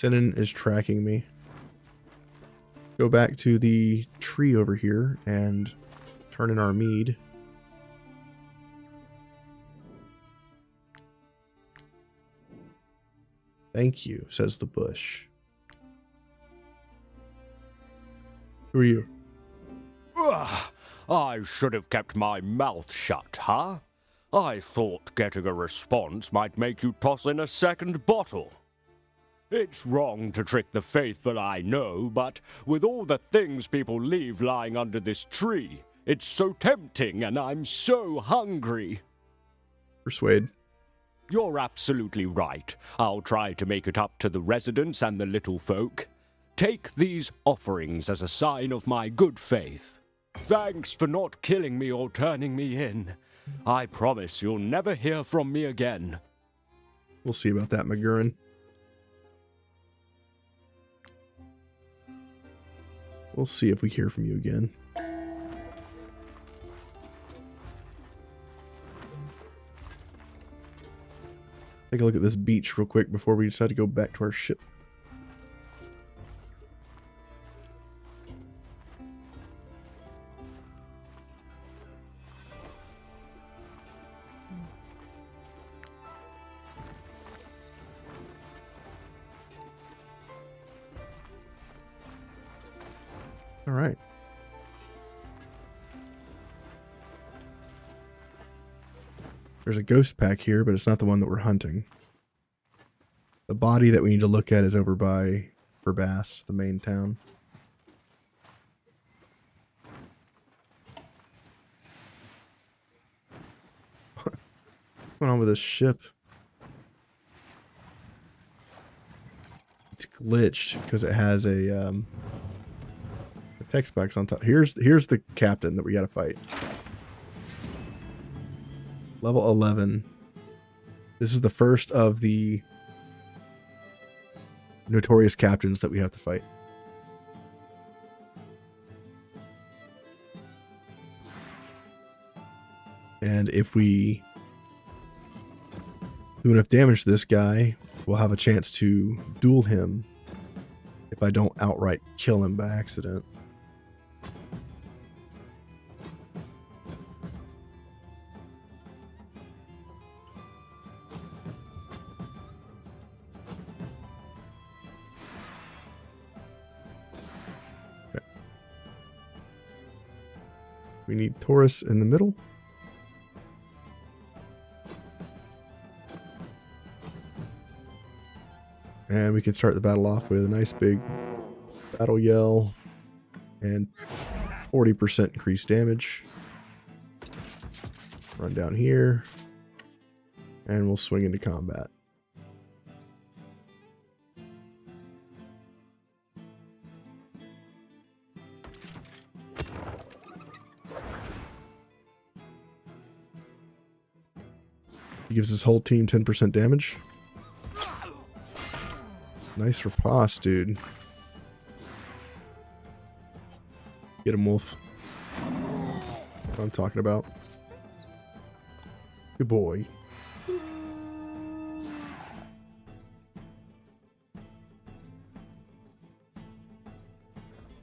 Speaker 1: Sinan is tracking me. Go back to the tree over here and turn in our mead. Thank you, says the bush. Who are you?
Speaker 20: I should have kept my mouth shut, huh? I thought getting a response might make you toss in a second bottle. It's wrong to trick the faithful, I know, but with all the things people leave lying under this tree, it's so tempting and I'm so hungry.
Speaker 1: Persuade.
Speaker 20: You're absolutely right. I'll try to make it up to the residents and the little folk. Take these offerings as a sign of my good faith. Thanks for not killing me or turning me in. I promise you'll never hear from me again.
Speaker 1: We'll see about that, McGurran. We'll see if we hear from you again. Take a look at this beach real quick before we decide to go back to our ship. All right. There's a ghost pack here, but it's not the one that we're hunting. The body that we need to look at is over by Verbass, the main town. What's going on with this ship? It's glitched because it has a text box on top. Here's the captain that we got to fight. Level 11. This is the first of the notorious captains that we have to fight. And if we do enough damage to this guy, we'll have a chance to duel him if I don't outright kill him by accident. We need Taurus in the middle. And we can start the battle off with a nice big battle yell and 40% increased damage. Run down here and we'll swing into combat. He gives his whole team 10% damage. Nice riposte, dude. Get him, Wolf. That's what I'm talking about. Good boy.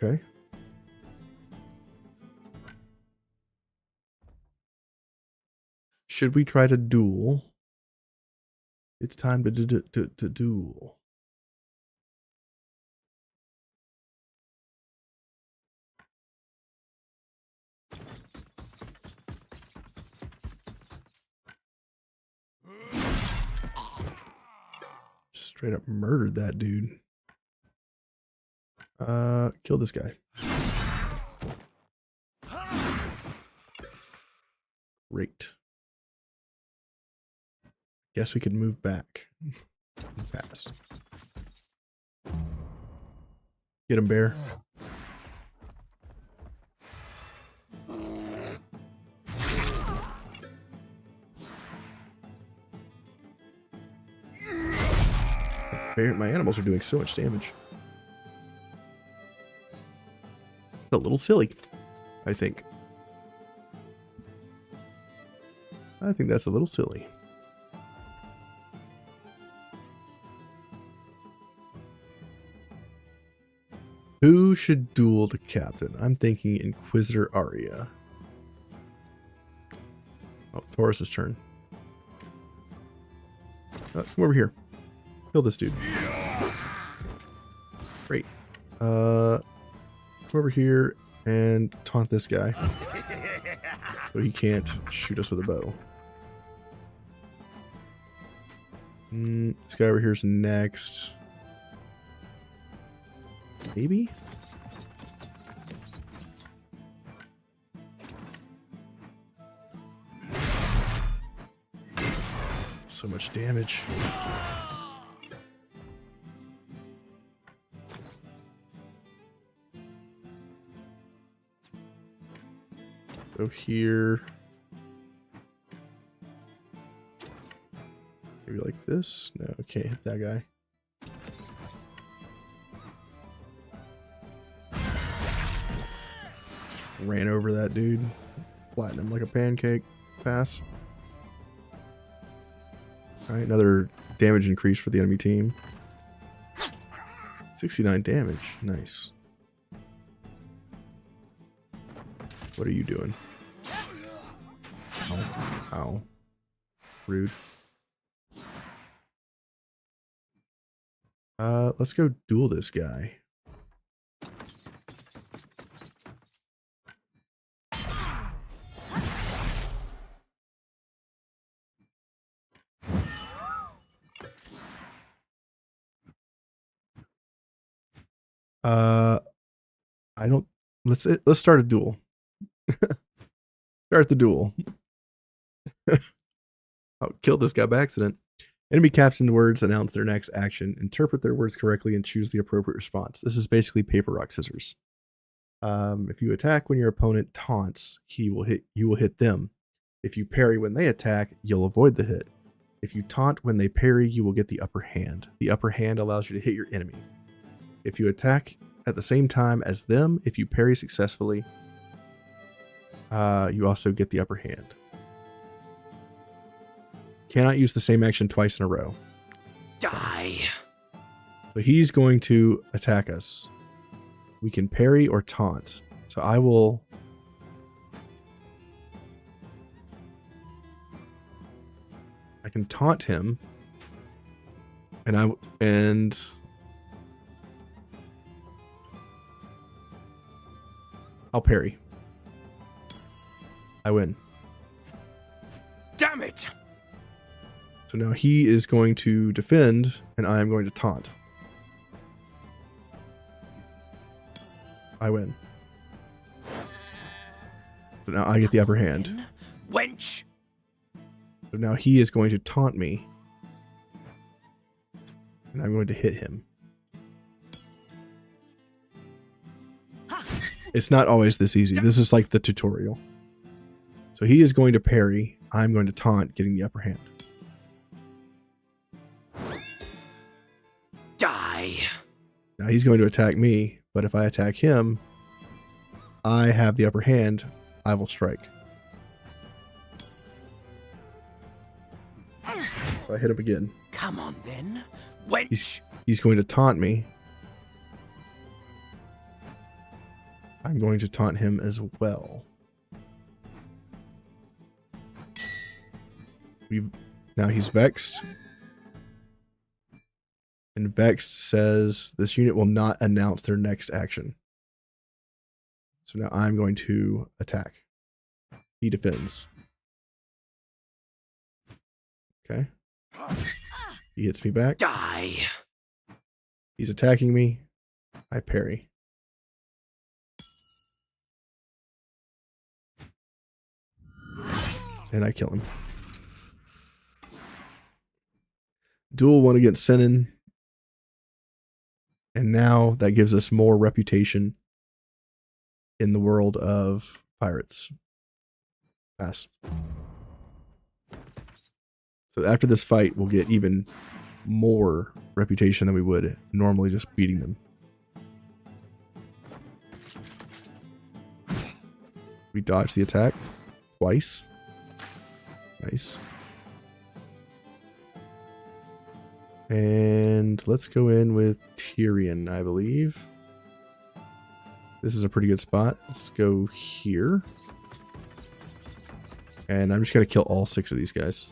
Speaker 1: Okay. Should we try to duel? It's time to duel. Straight up murdered that dude. Kill this guy. Great. Guess we could move back and pass. Get him, bear. My animals are doing so much damage. A little silly, I think. I think that's a little silly. Who should duel the captain? I'm thinking Inquisitor Arya. Oh, Taurus's turn. Come over here. Kill this dude. Great. Come over here and taunt this guy. So he can't shoot us with a bow. This guy over here is next. Maybe? So much damage. Go here. Maybe like this? No, can't hit that guy. Just ran over that dude. Flattened him like a pancake. Pass. Alright, another damage increase for the enemy team. 69 damage. Nice. What are you doing? Ow. Ow. Rude. Let's go duel this guy. I don't. Let's start a duel. Start the duel. I'll kill this guy by accident. Enemy captain words announce their next action. Interpret their words correctly and choose the appropriate response. This is basically paper, rock, scissors. If you attack when your opponent taunts, you will hit them. If you parry when they attack, you'll avoid the hit. If you taunt when they parry, you will get the upper hand. The upper hand allows you to hit your enemy. If you attack at the same time as them, if you parry successfully, you also get the upper hand. Cannot use the same action twice in a row.
Speaker 17: Die.
Speaker 1: So he's going to attack us. We can parry or taunt. So I will... I can taunt him. And I'll parry. I win.
Speaker 17: Damn it!
Speaker 1: So now he is going to defend, and I am going to taunt. I win. So now I get the upper hand.
Speaker 17: Wench!
Speaker 1: So now he is going to taunt me. And I'm going to hit him. It's not always this easy. This is like the tutorial. So he is going to parry. I'm going to taunt, getting the upper hand.
Speaker 17: Die.
Speaker 1: Now he's going to attack me, but if I attack him, I have the upper hand. I will strike. So I hit him again.
Speaker 17: Come on then, wench.
Speaker 1: He's going to taunt me. I'm going to taunt him as well. Now he's vexed. And vexed says this unit will not announce their next action. So now I'm going to attack. He defends. Okay. He hits me back.
Speaker 17: Die.
Speaker 1: He's attacking me. I parry. And I kill him. Duel 1 against Senin. And now that gives us more reputation in the world of pirates. Pass. So after this fight, we'll get even more reputation than we would normally just beating them. We dodge the attack twice. Nice. And let's go in with Tyrion, I believe. This is a pretty good spot. Let's go here. And I'm just going to kill all 6 of these guys.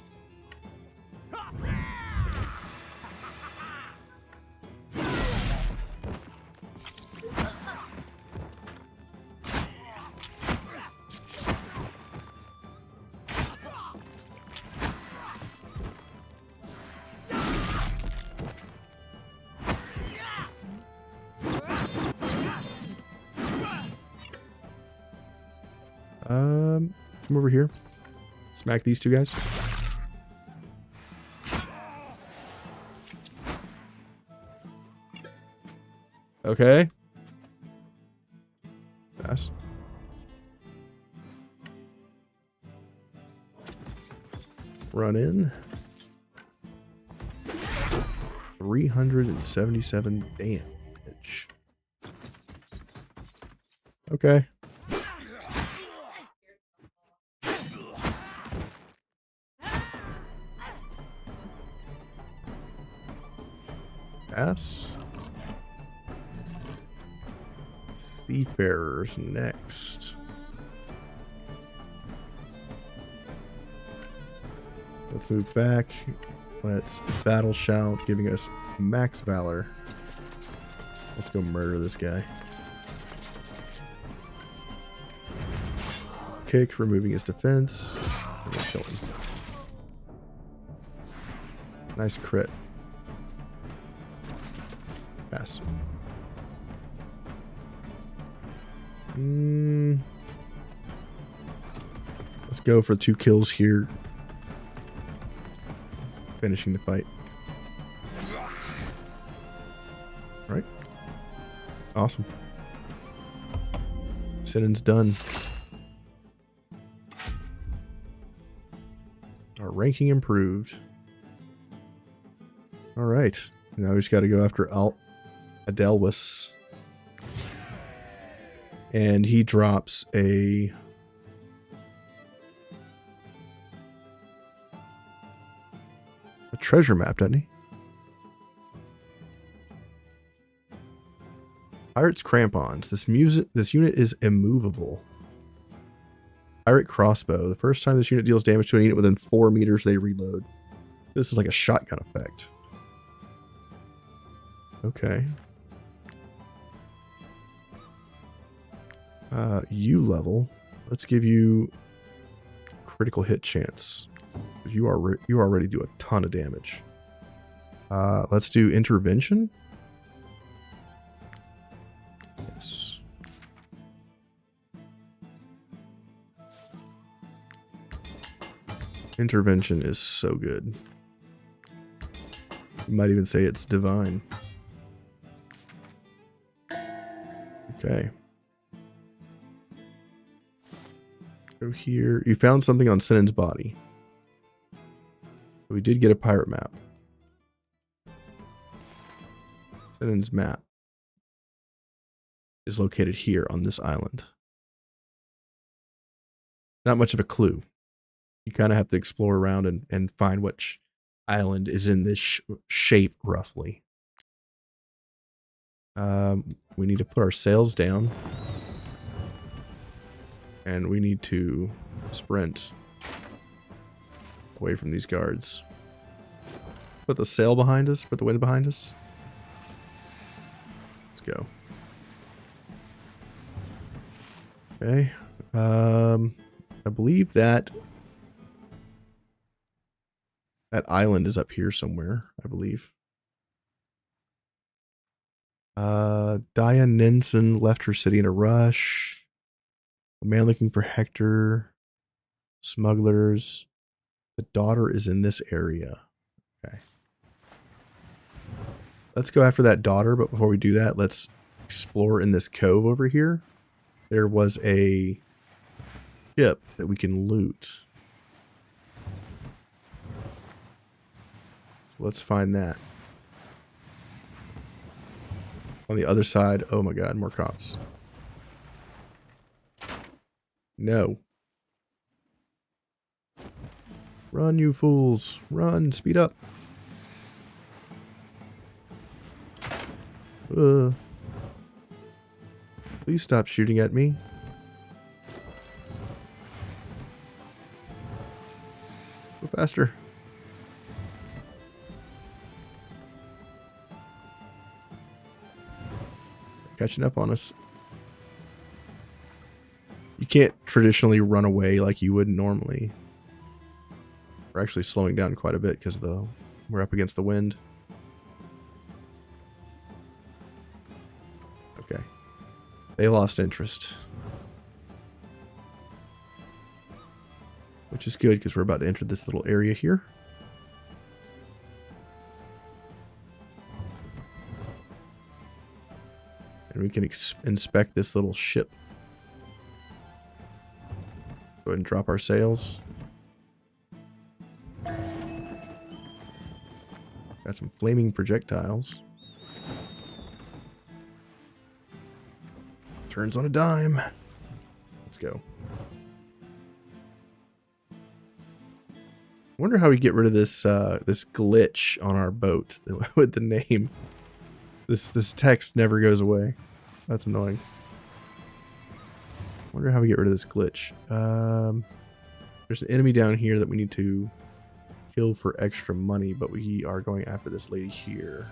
Speaker 1: Come over here. Smack these 2 guys. Okay. Pass. Run in. 377 damage. Okay. Pass. Seafarers next. Let's move back. Let's battle shout, giving us max valor. Let's go murder this guy. Kick, removing his defense. And then kill him. Nice crit. Pass. Let's go for 2 kills here. Finishing the fight. All right. Awesome. Sinnon's done. Our ranking improved. All right. Now we just got to go after Adelwis. And he drops a treasure map, doesn't he? Pirate's crampons. This unit is immovable. Pirate crossbow. The first time this unit deals damage to a unit within 4 meters, they reload. This is like a shotgun effect. Okay. U level. Let's give you critical hit chance. You already do a ton of damage. Let's do intervention. Yes. Intervention is so good. You might even say it's divine. Okay. Go here. You found something on Sinnon's body. We did get a pirate map. Sinnon's map is located here on this island. Not much of a clue. You kind of have to explore around and find which island is in this shape, roughly. We need to put our sails down. And we need to sprint away from these guards. Put the sail behind us, put the wind behind us. Let's go. Okay. I believe that island is up here somewhere, I believe. Diane Ninson left her city in a rush. A man looking for Hector. Smugglers. The daughter is in this area. Okay. Let's go after that daughter, but before we do that, let's explore in this cove over here. There was a ship that we can loot. Let's find that. On the other side, oh my god, more cops. No. Run, you fools. Run, speed up. Please stop shooting at me. Go faster. Catching up on us. You can't traditionally run away like you would normally. We're actually slowing down quite a bit because we're up against the wind. Okay. They lost interest. Which is good because we're about to enter this little area here. And we can inspect this little ship. Go ahead and drop our sails. Got some flaming projectiles. Turns on a dime. Let's go. I wonder how we get rid of this this glitch on our boat with the name. This text never goes away. That's annoying. I wonder how we get rid of this glitch. There's an enemy down here that we need to kill for extra money, but we are going after this lady here.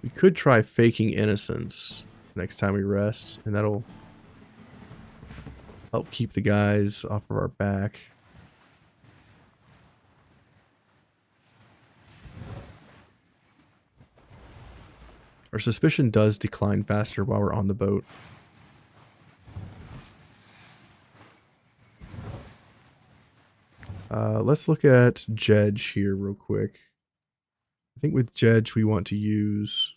Speaker 1: We could try faking innocence next time we rest, and that'll help keep the guys off of our back. Our suspicion does decline faster while we're on the boat. Let's look at Jedge here real quick. I think with Jedge we want to use,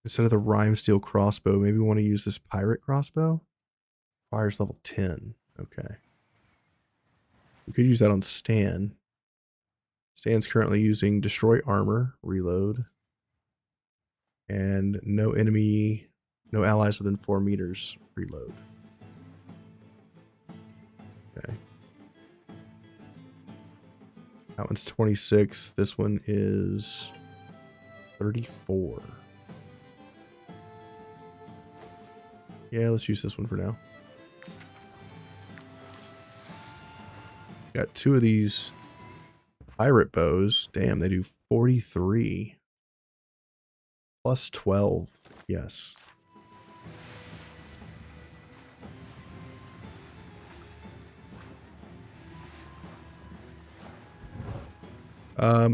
Speaker 1: instead of the rime steel crossbow, maybe we want to use this pirate crossbow. Fire's level 10. Okay. We could use that on Stan. Stan's currently using destroy armor, reload, and no allies within 4 meters, reload. Okay. That one's 26. This one is 34. Yeah, let's use this one for now. Got 2 of these pirate bows. Damn, they do 43. Plus 12. Yes.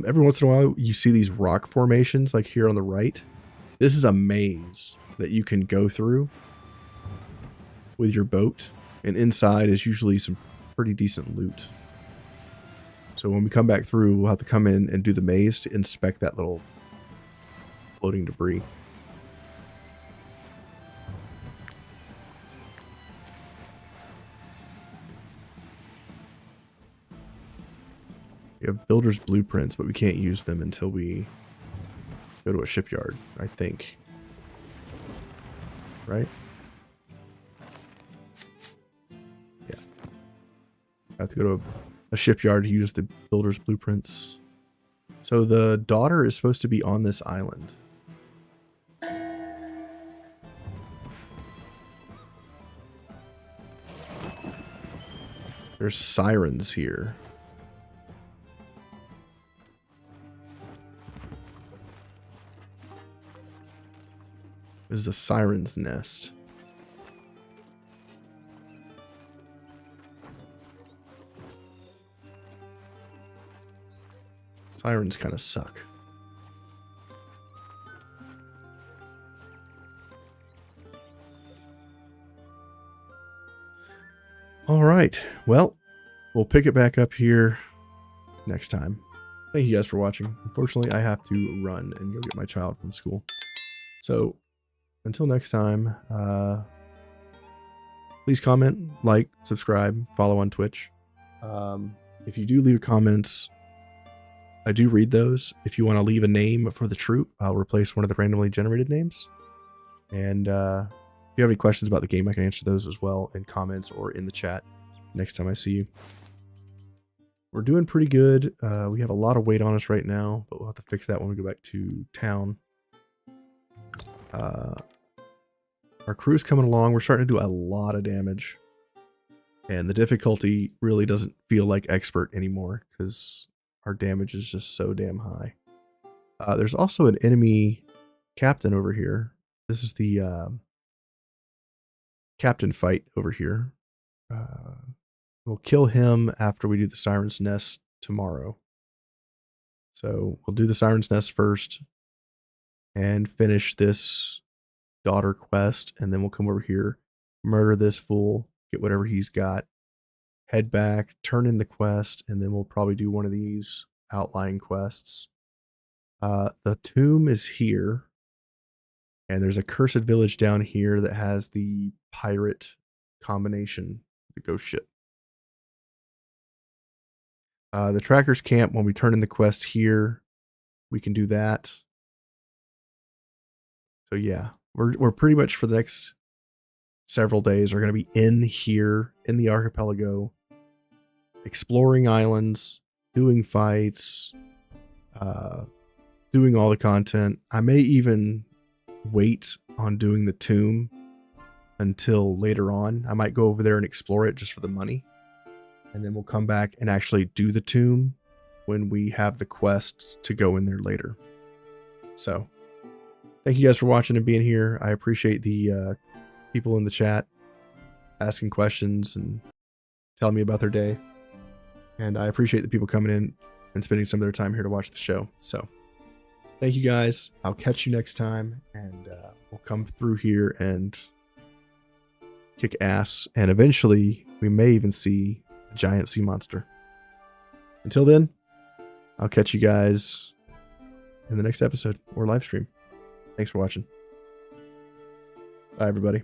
Speaker 1: Every once in a while, you see these rock formations, like here on the right. This is a maze that you can go through with your boat, and inside is usually some pretty decent loot. So when we come back through, we'll have to come in and do the maze to inspect that little floating debris. We have builder's blueprints, but we can't use them until we go to a shipyard, I think. Right? Yeah. I have to go to a shipyard to use the builder's blueprints. So the daughter is supposed to be on this island. There's sirens here. This is a siren's nest. Sirens kind of suck. All right. Well, we'll pick it back up here next time. Thank you guys for watching. Unfortunately, I have to run and go get my child from school. So until next time, please comment, like, subscribe, follow on Twitch. If you do leave comments, I do read those. If you want to leave a name for the troop, I'll replace one of the randomly generated names. And if you have any questions about the game, I can answer those as well in comments or in the chat next time I see you. we're doing pretty good. We have a lot of weight on us right now, but we'll have to fix that when we go back to town. Our crew's coming along. We're starting to do a lot of damage. And the difficulty really doesn't feel like expert anymore because our damage is just so damn high. There's also an enemy captain over here. This is the captain fight over here. We'll kill him after we do the Siren's Nest tomorrow. So we'll do the Siren's Nest first and finish this daughter quest, and then we'll come over here, murder this fool, get whatever he's got, head back, turn in the quest, and then we'll probably do one of these outlying quests. The tomb is here, and there's a cursed village down here that has the pirate combination, the ghost ship. The tracker's camp, when we turn in the quest here, we can do that. So yeah, we're pretty much for the next several days are going to be in here in the archipelago, exploring islands, doing fights, doing all the content. I may even wait on doing the tomb until later on. I might go over there and explore it just for the money. And then we'll come back and actually do the tomb when we have the quest to go in there later. So, thank you guys for watching and being here. I appreciate the people in the chat asking questions and telling me about their day. And I appreciate the people coming in and spending some of their time here to watch the show. So, thank you guys. I'll catch you next time. And we'll come through here and kick ass. And eventually, we may even see a giant sea monster. Until then, I'll catch you guys in the next episode or live stream. Thanks for watching. Bye, everybody.